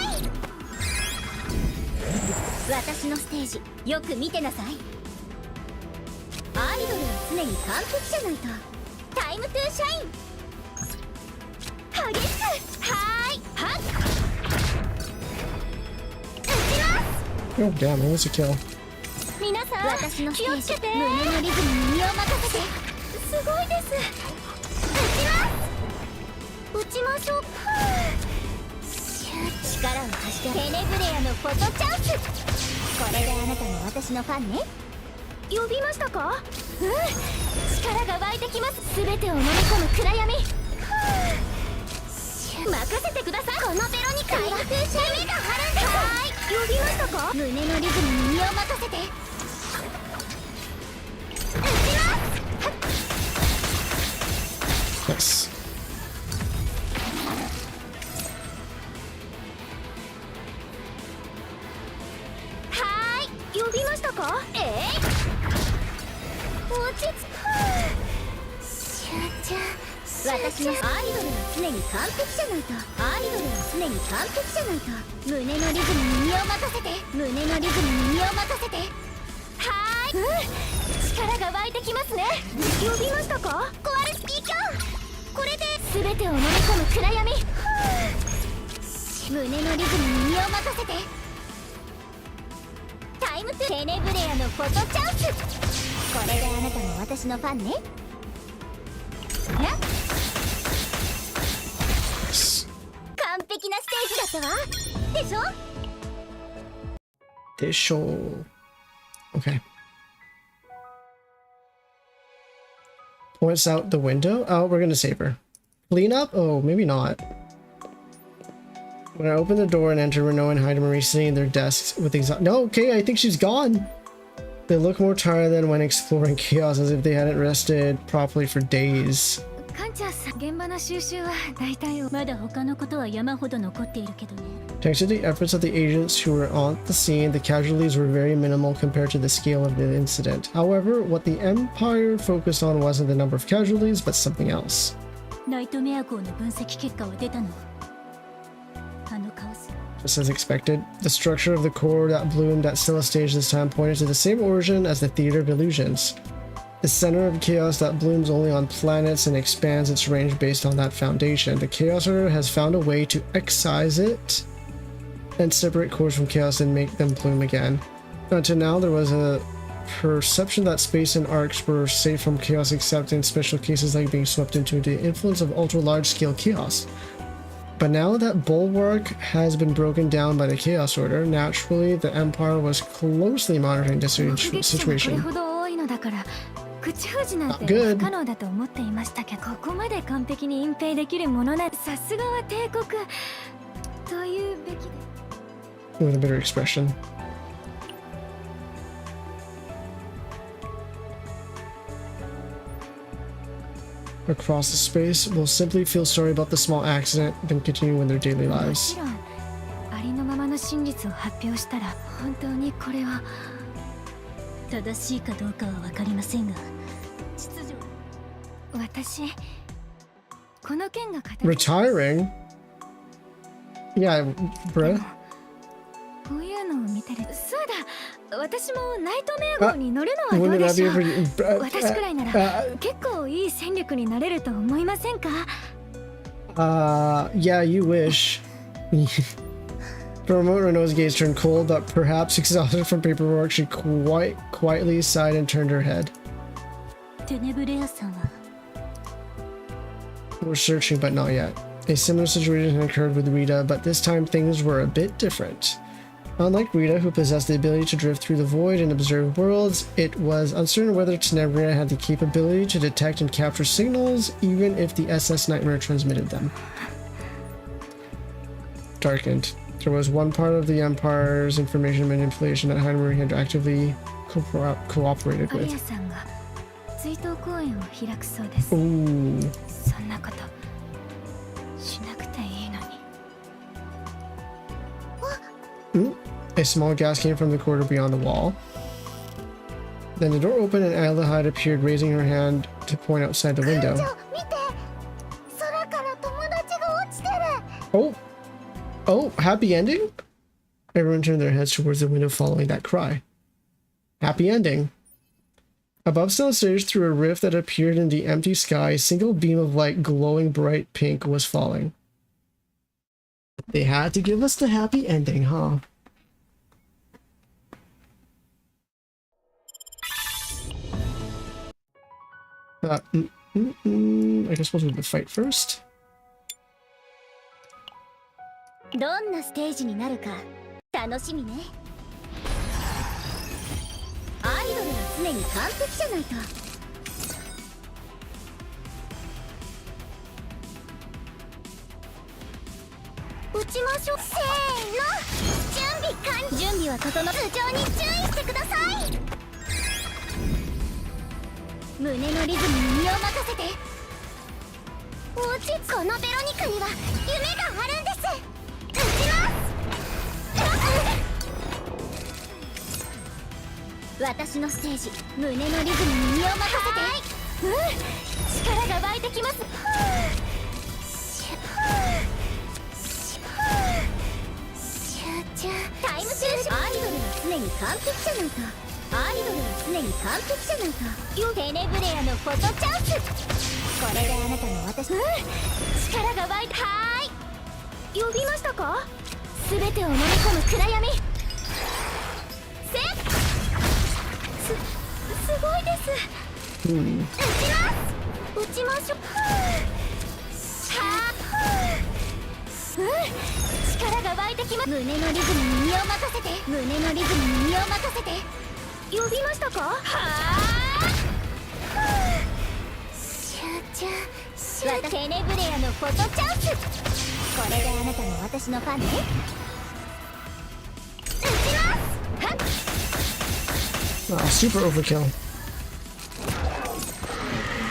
私のステージよく見てなさい。アイドルは常に完璧じゃないとタイムトゥーシャイン。激しくはーいはっ撃ちます。 Oh damn, it was a kill. 皆さん私のステージ胸のリズムに身を任せて。すごいです。撃ちましょう。力を貸して。テネブレアのフォトチャンス。これであなたも私のファンね。呼びましたか？うん、力が湧いてきます。全てを飲み込む暗闇。任せてください。このベロニカは夢が張るんです。はい、呼びましたか？胸のリズムに身を任せて。撃ちます。Yes. はーい、呼びましたか？落ち着く。集中。私のアイドルは常に完璧じゃないと。アイドルは常に完璧じゃないと。胸のリズムに身を任せて。胸のリズムに身を任せて。はーい、力が湧いてきますね。呼びましたか？壊れスピーカー。これで全てを飲み込む暗闇。胸のリズムに身を任せて。タイムトゥテネブレアのフォトチャンス。これであなたも私のファンね。完璧なステージだったわ。でしょ？ Okay. Points out the window. Oh, we're gonna save her. Clean up? Oh, maybe not. When I open the door and enter, Renault and Marie sitting in their desks with No, okay, I think she's gone. They look more tired than when exploring chaos, as if they hadn't rested properly for days. 現場の収集は大体まだ他のことは山ほど残っているけどね。 Thanks to the efforts of the agents who were on the scene, the casualties were very minimal compared to the scale of the incident. However, what the Empire focused on wasn't the number of casualties, but something else. ナイトメア号の分析結果は出たの？あのカオス。 Just as expected, the structure of the core that bloomed at Scylla stage this time pointed to the same origin as the Theater of Illusions. The center of chaos that blooms only on planets and expands its range based on that foundation. The Chaos Order has found a way to excise it and separate cores from chaos and make them bloom again. Until now, there was a perception that space and arcs were safe from chaos except in special cases like being swept into the influence of ultra-large-scale chaos. But now that Bulwark has been broken down by the Chaos Order, naturally the Empire was closely monitoring this situation. 口封じなんて不可能だと思っていましたけど、ここまで完璧に隠蔽できるものならさすがは帝国というべきで。 With a bitter expression. Across the space, will simply feel sorry about the small accident, then continue with their daily lives. もちろんありのままの真実を発表したら本当にこれは正しいかどうかは分かりませんが、秩序私この件が Retiring? Yeah, bruh. こういうのを見てる。そうだ、私もナイトメア号に乗るのはどう Wouldn't で that し be ょ a う。 pretty... 私くらいなら結構いい戦力になれると思いませんか？ Yeah, you wish. For a moment, Renault's gaze turned cold, but perhaps exhausted from paperwork, she quite quietly sighed and turned her head. テネブレアさんは We're searching, but not yet. A similar situation had occurred with Rita, but this time things were a bit different. Unlike Rita, who possessed the ability to drift through the void and observe worlds, it was uncertain whether Tenebria had the capability to detect and capture signals, even if the SS Nightmare transmitted them. Darkened. There was one part of the Empire's information manipulation that Heinrich had actively cooperated アリ with. アさんが追悼公演を開くそうです。 Ooh. そんなことしなくていいのに。 A small gas came from the corridor beyond the wall. Then the door opened and Aldehyde appeared, raising her hand to point outside the window. 見て、空から友達が落ちてる。 Oh! Oh, happy ending? Everyone turned their heads towards the window following that cry. Happy ending. Above Stella's stage, through a rift that appeared in the empty sky, a single beam of light glowing bright pink was falling. They had to give us the happy ending, huh? I guess we'll do the fight first. どんなステージになるか楽しみね。アイドルは常に完璧じゃないと。打ちましょう。せーの、準備完了。準備は整う。頭上に注意してください。胸のリズムに身を任せて。落ちこのベロニカには夢があるんです。打ちます私のステージ、胸のリズムに身を任せて。力が湧いてきます。集中。タイム収集。アイドルは常に完璧じゃないか。アイドルは常に完璧じゃないか。テネブレアのフォトチャンス。これであなたも私。力が湧いて。はーい。呼びましたか？すべてを飲み込む暗闇。すごいです。打ちます。打ちましょう。力が湧いてきます。胸のリズムに身を任せて。胸のリズムに身を任せて。呼びましたか？はあ。集中。テネブレアのフォトチャンス。これであなたも私のファンね。打ちます。Ah, super overkill.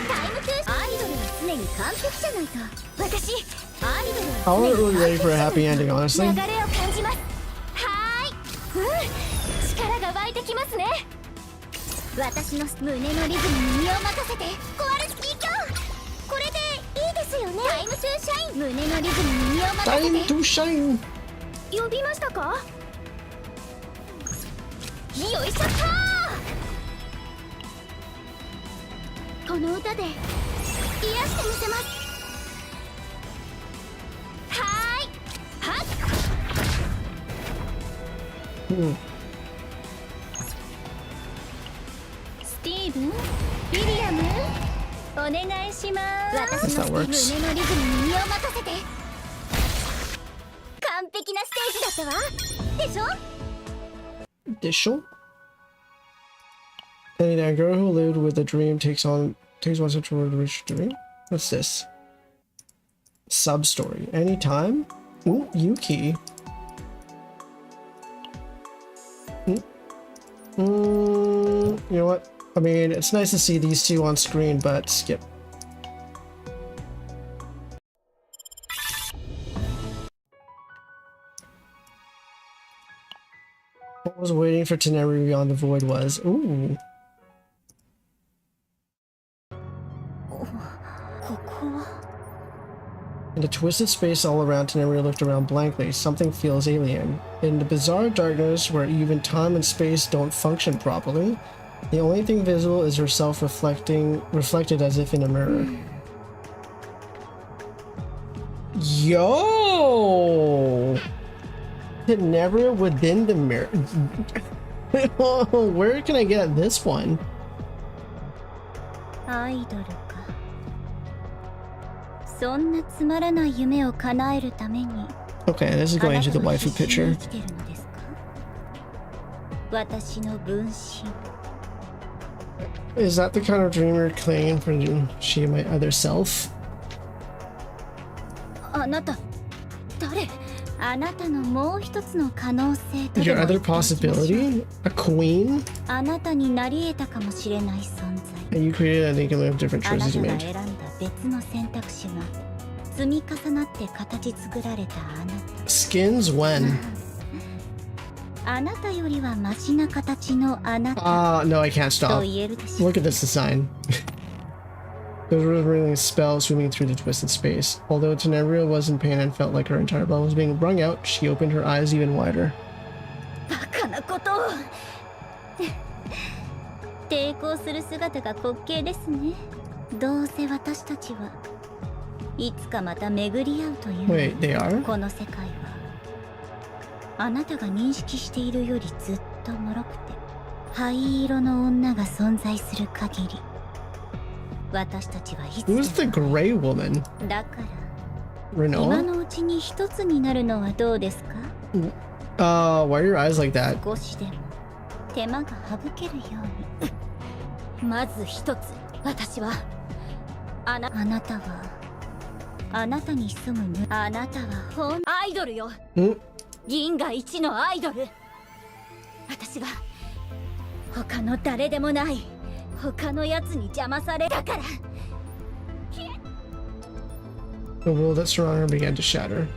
タイムトゥー。アイドルは常に完璧じゃないと。私、アイドル I は wasn't 常に really ready for a happy ending, honestly. 流れを感じます。はーい。力が湧いてきますね。私の胸のリズムに身を任せて。コアルスキー強。これでいいですよね。タイムトゥーシャイン。胸のリズムに身を任せ Time て。 to shine! 呼びましたか？よいしょっとー。この歌で癒してみせます。はーい。はっ。スティーブン、ウィリアム、お願いします。私の That works. 胸のリズムに身を任せて。完璧なステージだったわ。でしょDishel? And a girl who lived with a dream takes one step toward reach dream. What's this? Sub story. Anytime? Ooh, Yuki. You know what? I mean, it's nice to see these two on screen, but skip. What was waiting for Tenebria beyond the void was... Ooh. In the twisted space all around, Tenebria looked around blankly. Something feels alien. In the bizarre darkness where even time and space don't function properly, the only thing visible is herself reflected as if in a mirror. Yo! Tenebria within the mirror. Where can I get this one? アイドルか。そんなつまらない夢を叶えるために Okay, this is going into the waifu picture. 生きてるのですか？私の分身。 Is that the kind of dream you're claiming for she, my other self? あなた誰？あなたのもう一つの可能性とで Your も other 言っておきましょう。 possibility? A queen? あなたになり得たかもしれない存在。 And you created an enigma of different あな choices た you が made. 選んだ別の選択肢が積み重なって形作られたあなた。 Skins when? あなたよりはマシな形のあなた No, I can't と stop. 言えるでしょう。 Look at this design. Those were ringing spells swimming through the twisted space. Although Tenebria was in pain and felt like her entire body was being wrung out, she opened her eyes even wider. バカなことを。抵抗する姿が滑稽ですね。どうせ私たちはいつかまた巡り合うというの。 Wait, they are? この世界はあなたが認識しているよりずっと脆くて灰色の女が存在する限り私たちはいつ Who's the でも gray woman? だから今 Renoa? のうちに一つになるのはどうですか？ Why are your eyes like that? 少しでも手間が省けるように。まず一つ、私はあなたはあなたに潜むあなたはアイドルよ。 銀河一のアイドル。私は他の誰でもない他のやつに邪魔されたから。 The world that surrounded her began to shatter.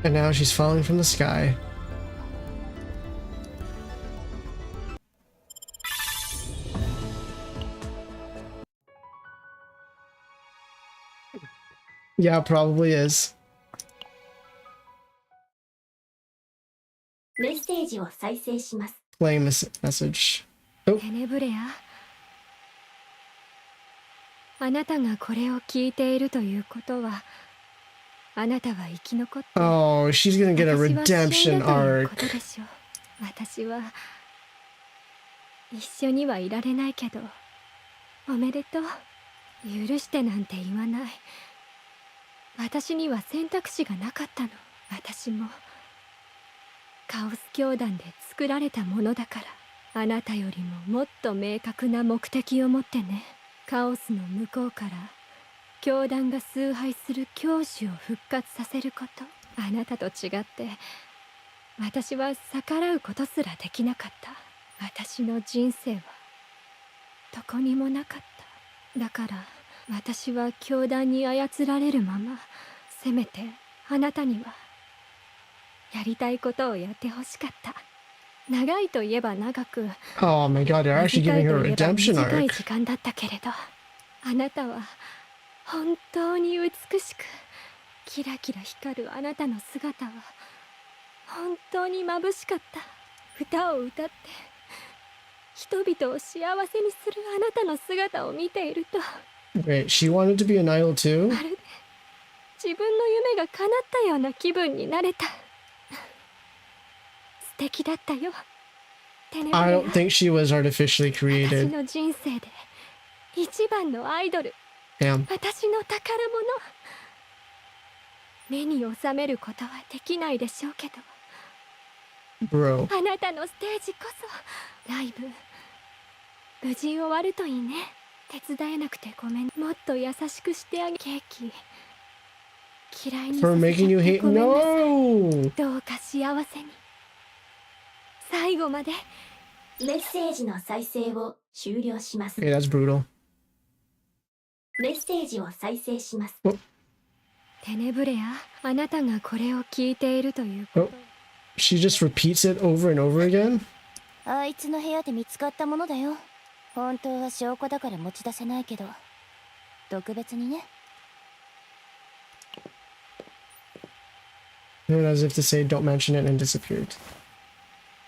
And now she's falling from the sky. Yeah, probably is. メッセージを再生します。 Playing this message. テネブレア、あなたがこれを聞いているということは、あなたは生き残って、 Oh, she's gonna get a 私は死ん redemption だというこ arc. とでしょう。私は一緒にはいられないけど、おめでとう。許してなんて言わない。私には選択肢がなかったの。私もカオス教団で作られたものだから、あなたよりももっと明確な目的を持ってね。カオスの向こうから教団が崇拝する教師を復活させること。あなたと違って私は逆らうことすらできなかった。私の人生はどこにもなかった。だから私は教団に操られるまま、せめてあなたにはやりたいことをやってほしかった。長いといえば長く、 Oh my god, they're actually 短 giving い her と a いえば redemption 短い arc. 時間だったけれど、あなたは本当に美しくキラキラ光るあなたの姿は本当に眩しかった。歌を歌って人々を幸せにするあなたの姿を見ていると、 Wait, she wanted to be an idol too? まるで自分の夢が叶ったような気分になれた。素敵だったよ、テネブレア。 I don't think she was artificially 私 created. の人生で一番のアイドル。 Damn. 私の宝物。目に収めることはできないでしょうけど、 Bro. あなたのステージこそライブ無事終わるといいね。手伝えなくてごめん。もっと優しくしてあげ。ケーキ嫌いにさ For せちゃ making you って hate. ごめんなさい。 No! どうか幸せに最後まで。メッセージの再生を終了します。 Okay, that's brutal. メッセージを再生します。テネブレア、あなたがこれを聞いているということ。 She just repeats it over and over again? あいつの部屋で見つかったものだよ。本当は証拠だから持ち出せないけど、特別にね。and as if to say, don't mention it, and disappeared.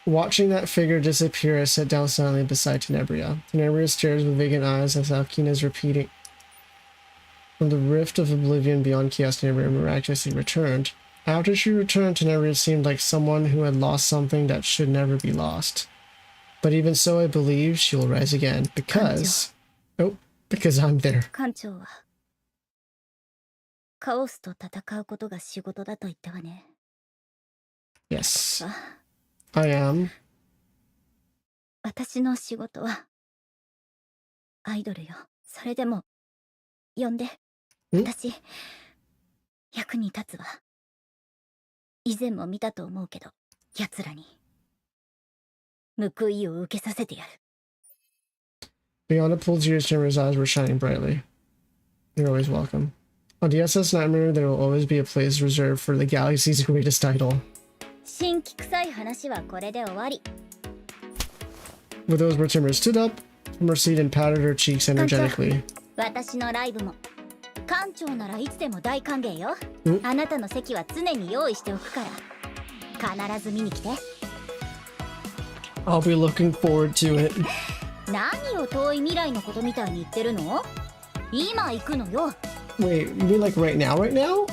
Watching that figure disappear, I sat down silently beside Tenebria. Tenebria stares with vacant eyes as Alkina is repeating. From the rift of oblivion beyond chaos, Tenebria miraculously returned. After she returned, Tenebria seemed like someone who had lost something that should never be lost. But even so, I believe she will rise again, because... Oh, because I'm there. 艦長はカオスと戦うことが仕事だと言ったわね。 Yes, I am. 私の仕事はアイドルよ。それでも呼んで。私役に立つわ。以前も見たと思うけど、奴らに報いを受けさせてやる。 Beyond the pool's ears, Teneria's eyes were shining brightly. You're always welcome. On the SS Nightmare, there will always be a place reserved for the galaxy's greatest idol. 新規臭い話はこれで終わり。 With those words, Tenebria stood up from her seat and patted her cheeks energetically. 私のライブも館長ならいつでも大歓迎よ。あなたの席は常に用意しておくから必ず見に来て。 I'll be looking forward to it. 何を遠い未来のことみたいに言ってるの？今行くのよ。 Wait, you mean like right now, right now?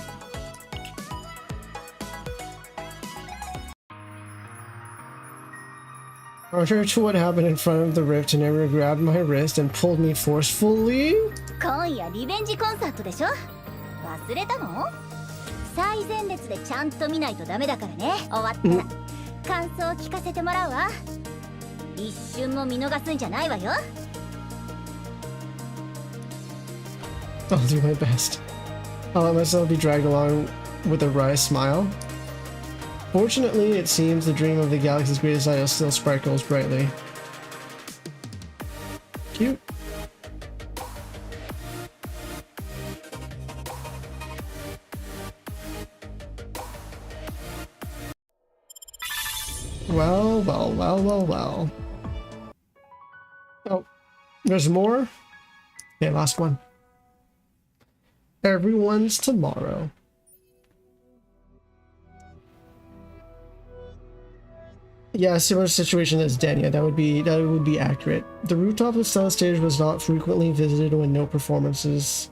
Contrary to what happened in front of the rift, Tenebria grabbed my wrist and pulled me forcefully. 今夜リベンジコンサートでしょ？忘れたの？最前列でちゃんと見ないとダメだからね。終わったら感想を聞かせてもらうわ。一瞬も見逃すんじゃないわよ。 I'll do my best. I'll let myself be dragged along with a wry smile. Fortunately, it seems the dream of the galaxy's greatest idol still sparkles brightly. Cute. Well, well, well, well, well. Oh, there's more? Yeah, last one. Everyone's tomorrow. Yeah, similar situation as Dania. That would be accurate. The rooftop of Stella Stage was not frequently visited when no performances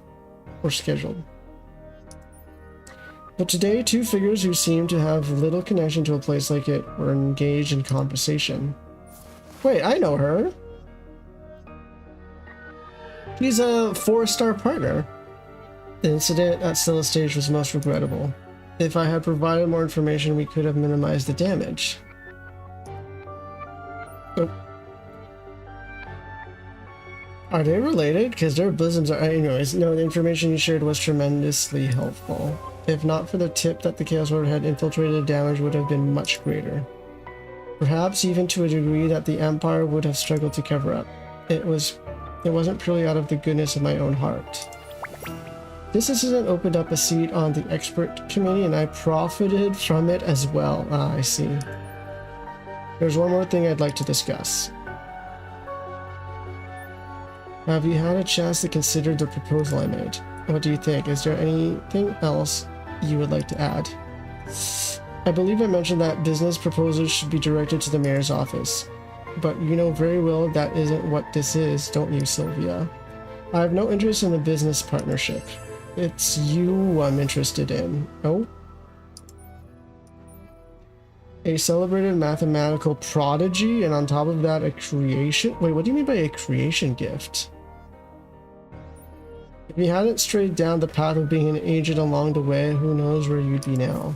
were scheduled. But today, two figures who seemed to have little connection to a place like it were engaged in conversation. Wait, I know her. He's a 4-star partner. The incident at Stella Stage was most regrettable. If I had provided more information, we could have minimized the damage. Oh. Are they related? Because their bosoms are... Anyways, no, the information you shared was tremendously helpful. If not for the tip that the Chaos Order had infiltrated, the damage would have been much greater. Perhaps even to a degree that the Empire would have struggled to cover up. It wasn't purely out of the goodness of my own heart. This incident opened up a seat on the expert committee and I profited from it as well. Ah, I see. There's one more thing I'd like to discuss. Have you had a chance to consider the proposal I made? What do you think? Is there anything else you would like to add? I believe I mentioned that business proposals should be directed to the mayor's office. But you know very well that isn't what this is, don't you, Sylvia? I have no interest in a business partnership. It's you I'm interested in. Oh? A celebrated mathematical prodigy, and on top of that, a creation... Wait, what do you mean by a creation gift? If you hadn't strayed down the path of being an agent along the way, who knows where you'd be now?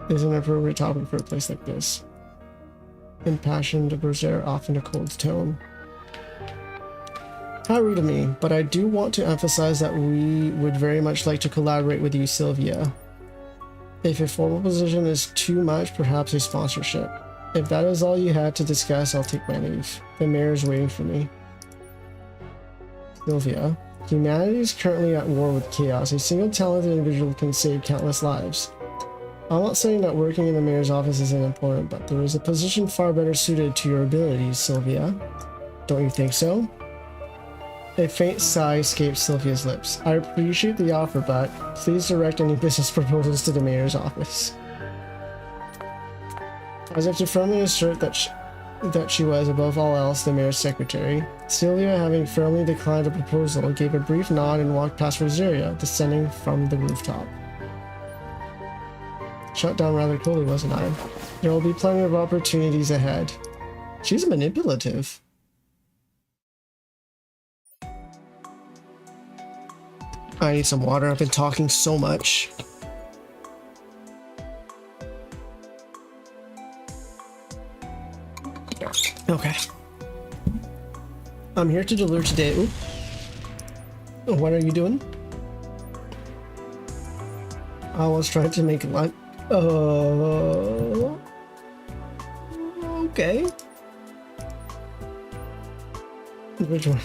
This is an appropriate topic for a place like this. Impassioned, Berserk off in a cold tone. How rude of me, but I do want to emphasize that we would very much like to collaborate with you, Sylvia. If a formal position is too much, perhaps a sponsorship. If that is all you had to discuss, I'll take my leave. The mayor is waiting for me. Sylvia, humanity is currently at war with chaos. A single talented individual can save countless lives. I'm not saying that working in the mayor's office isn't important, but there is a position far better suited to your abilities, Sylvia. Don't you think so? A faint sigh escaped Sylvia's lips. I appreciate the offer, but please direct any business proposals to the mayor's office. As if to firmly assert that she was, above all else, the mayor's secretary, Sylvia, having firmly declined the proposal, gave a brief nod and walked past Rosaria, descending from the rooftop. Shut down rather coolly, wasn't I? There will be plenty of opportunities ahead. She's manipulative. I need some water. I've been talking so much. Okay. I'm here to deliver today. Ooh. What are you doing? I was trying to make lunch. Okay. Which one?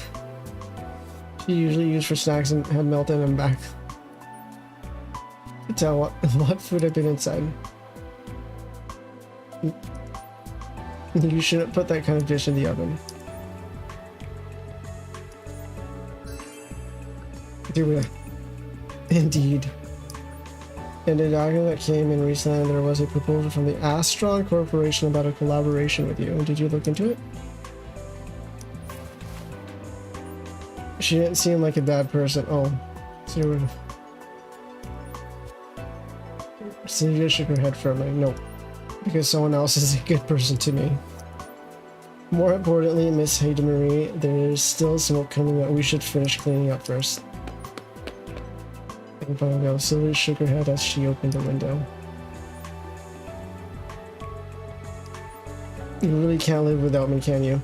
She usually used for snacks and had melted them back. To tell what food had been inside. You shouldn't put that kind of dish in the oven. Do it. Indeed. In the document that came in recently, there was a proposal from the Astron Corporation about a collaboration with you. Did you look into it? She didn't seem like a bad person. Oh. Sylvia shook her head firmly. Nope. Because someone else is a good person to me. More importantly, Miss Hayden Marie, there's still smoke coming out. We should finish cleaning up first. Sylvia shook her head as she opened the window. You really can't live without me, can you?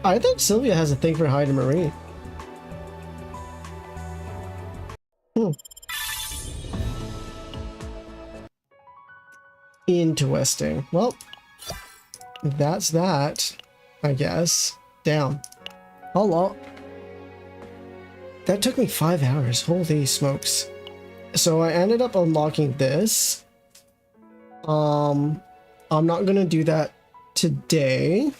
I think Sylvia has a thing for Hayden Marie. Interesting. Well, that's that, I guess. Damn. How long? That took me 5 hours. Holy smokes. So I ended up unlocking this. I'm not gonna do that today.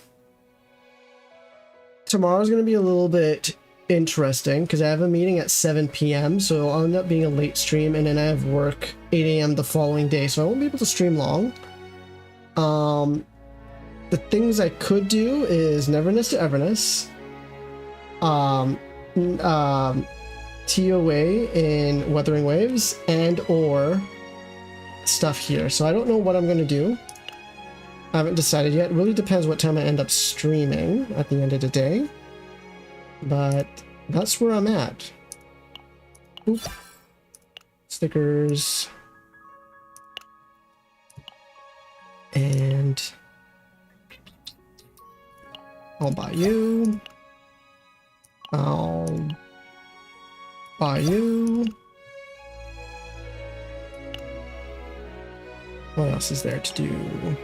Tomorrow's gonna be a little bit interesting because I have a meeting at 7 p.m. so I'll end up being a late stream, and then I have work 8 a.m. the following day, so I won't be able to stream long. The things I could do is Neverness to Everness, TOA in Wuthering Waves, and or stuff here. So I don't know what I'm gonna do. I haven't decided yet. It really depends what time I end up streaming at the end of the day. But that's where I'm at. Oop. Stickers. And I'll buy you. I'll buy you. What else is there to do?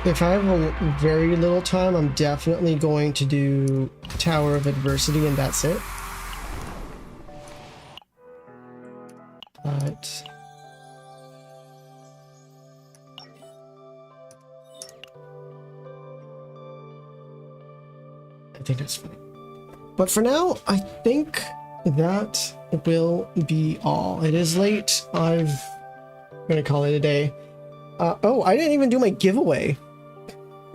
If I have a very little time, I'm definitely going to do Tower of Adversity, and that's it. But I think that's fine. But for now, I think that will be all. It is late. I'm gonna call it a day. Oh, I didn't even do my giveaway.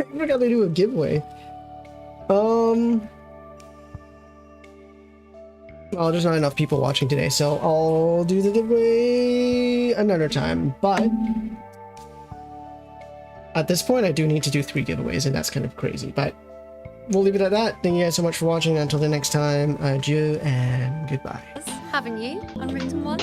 I forgot to do a giveaway. Well, there's not enough people watching today, so I'll do the giveaway another time. But at this point, I do need to do 3 giveaways, and that's kind of crazy. But we'll leave it at that. Thank you guys so much for watching. Until the next time, adieu and goodbye. Having you on Written One.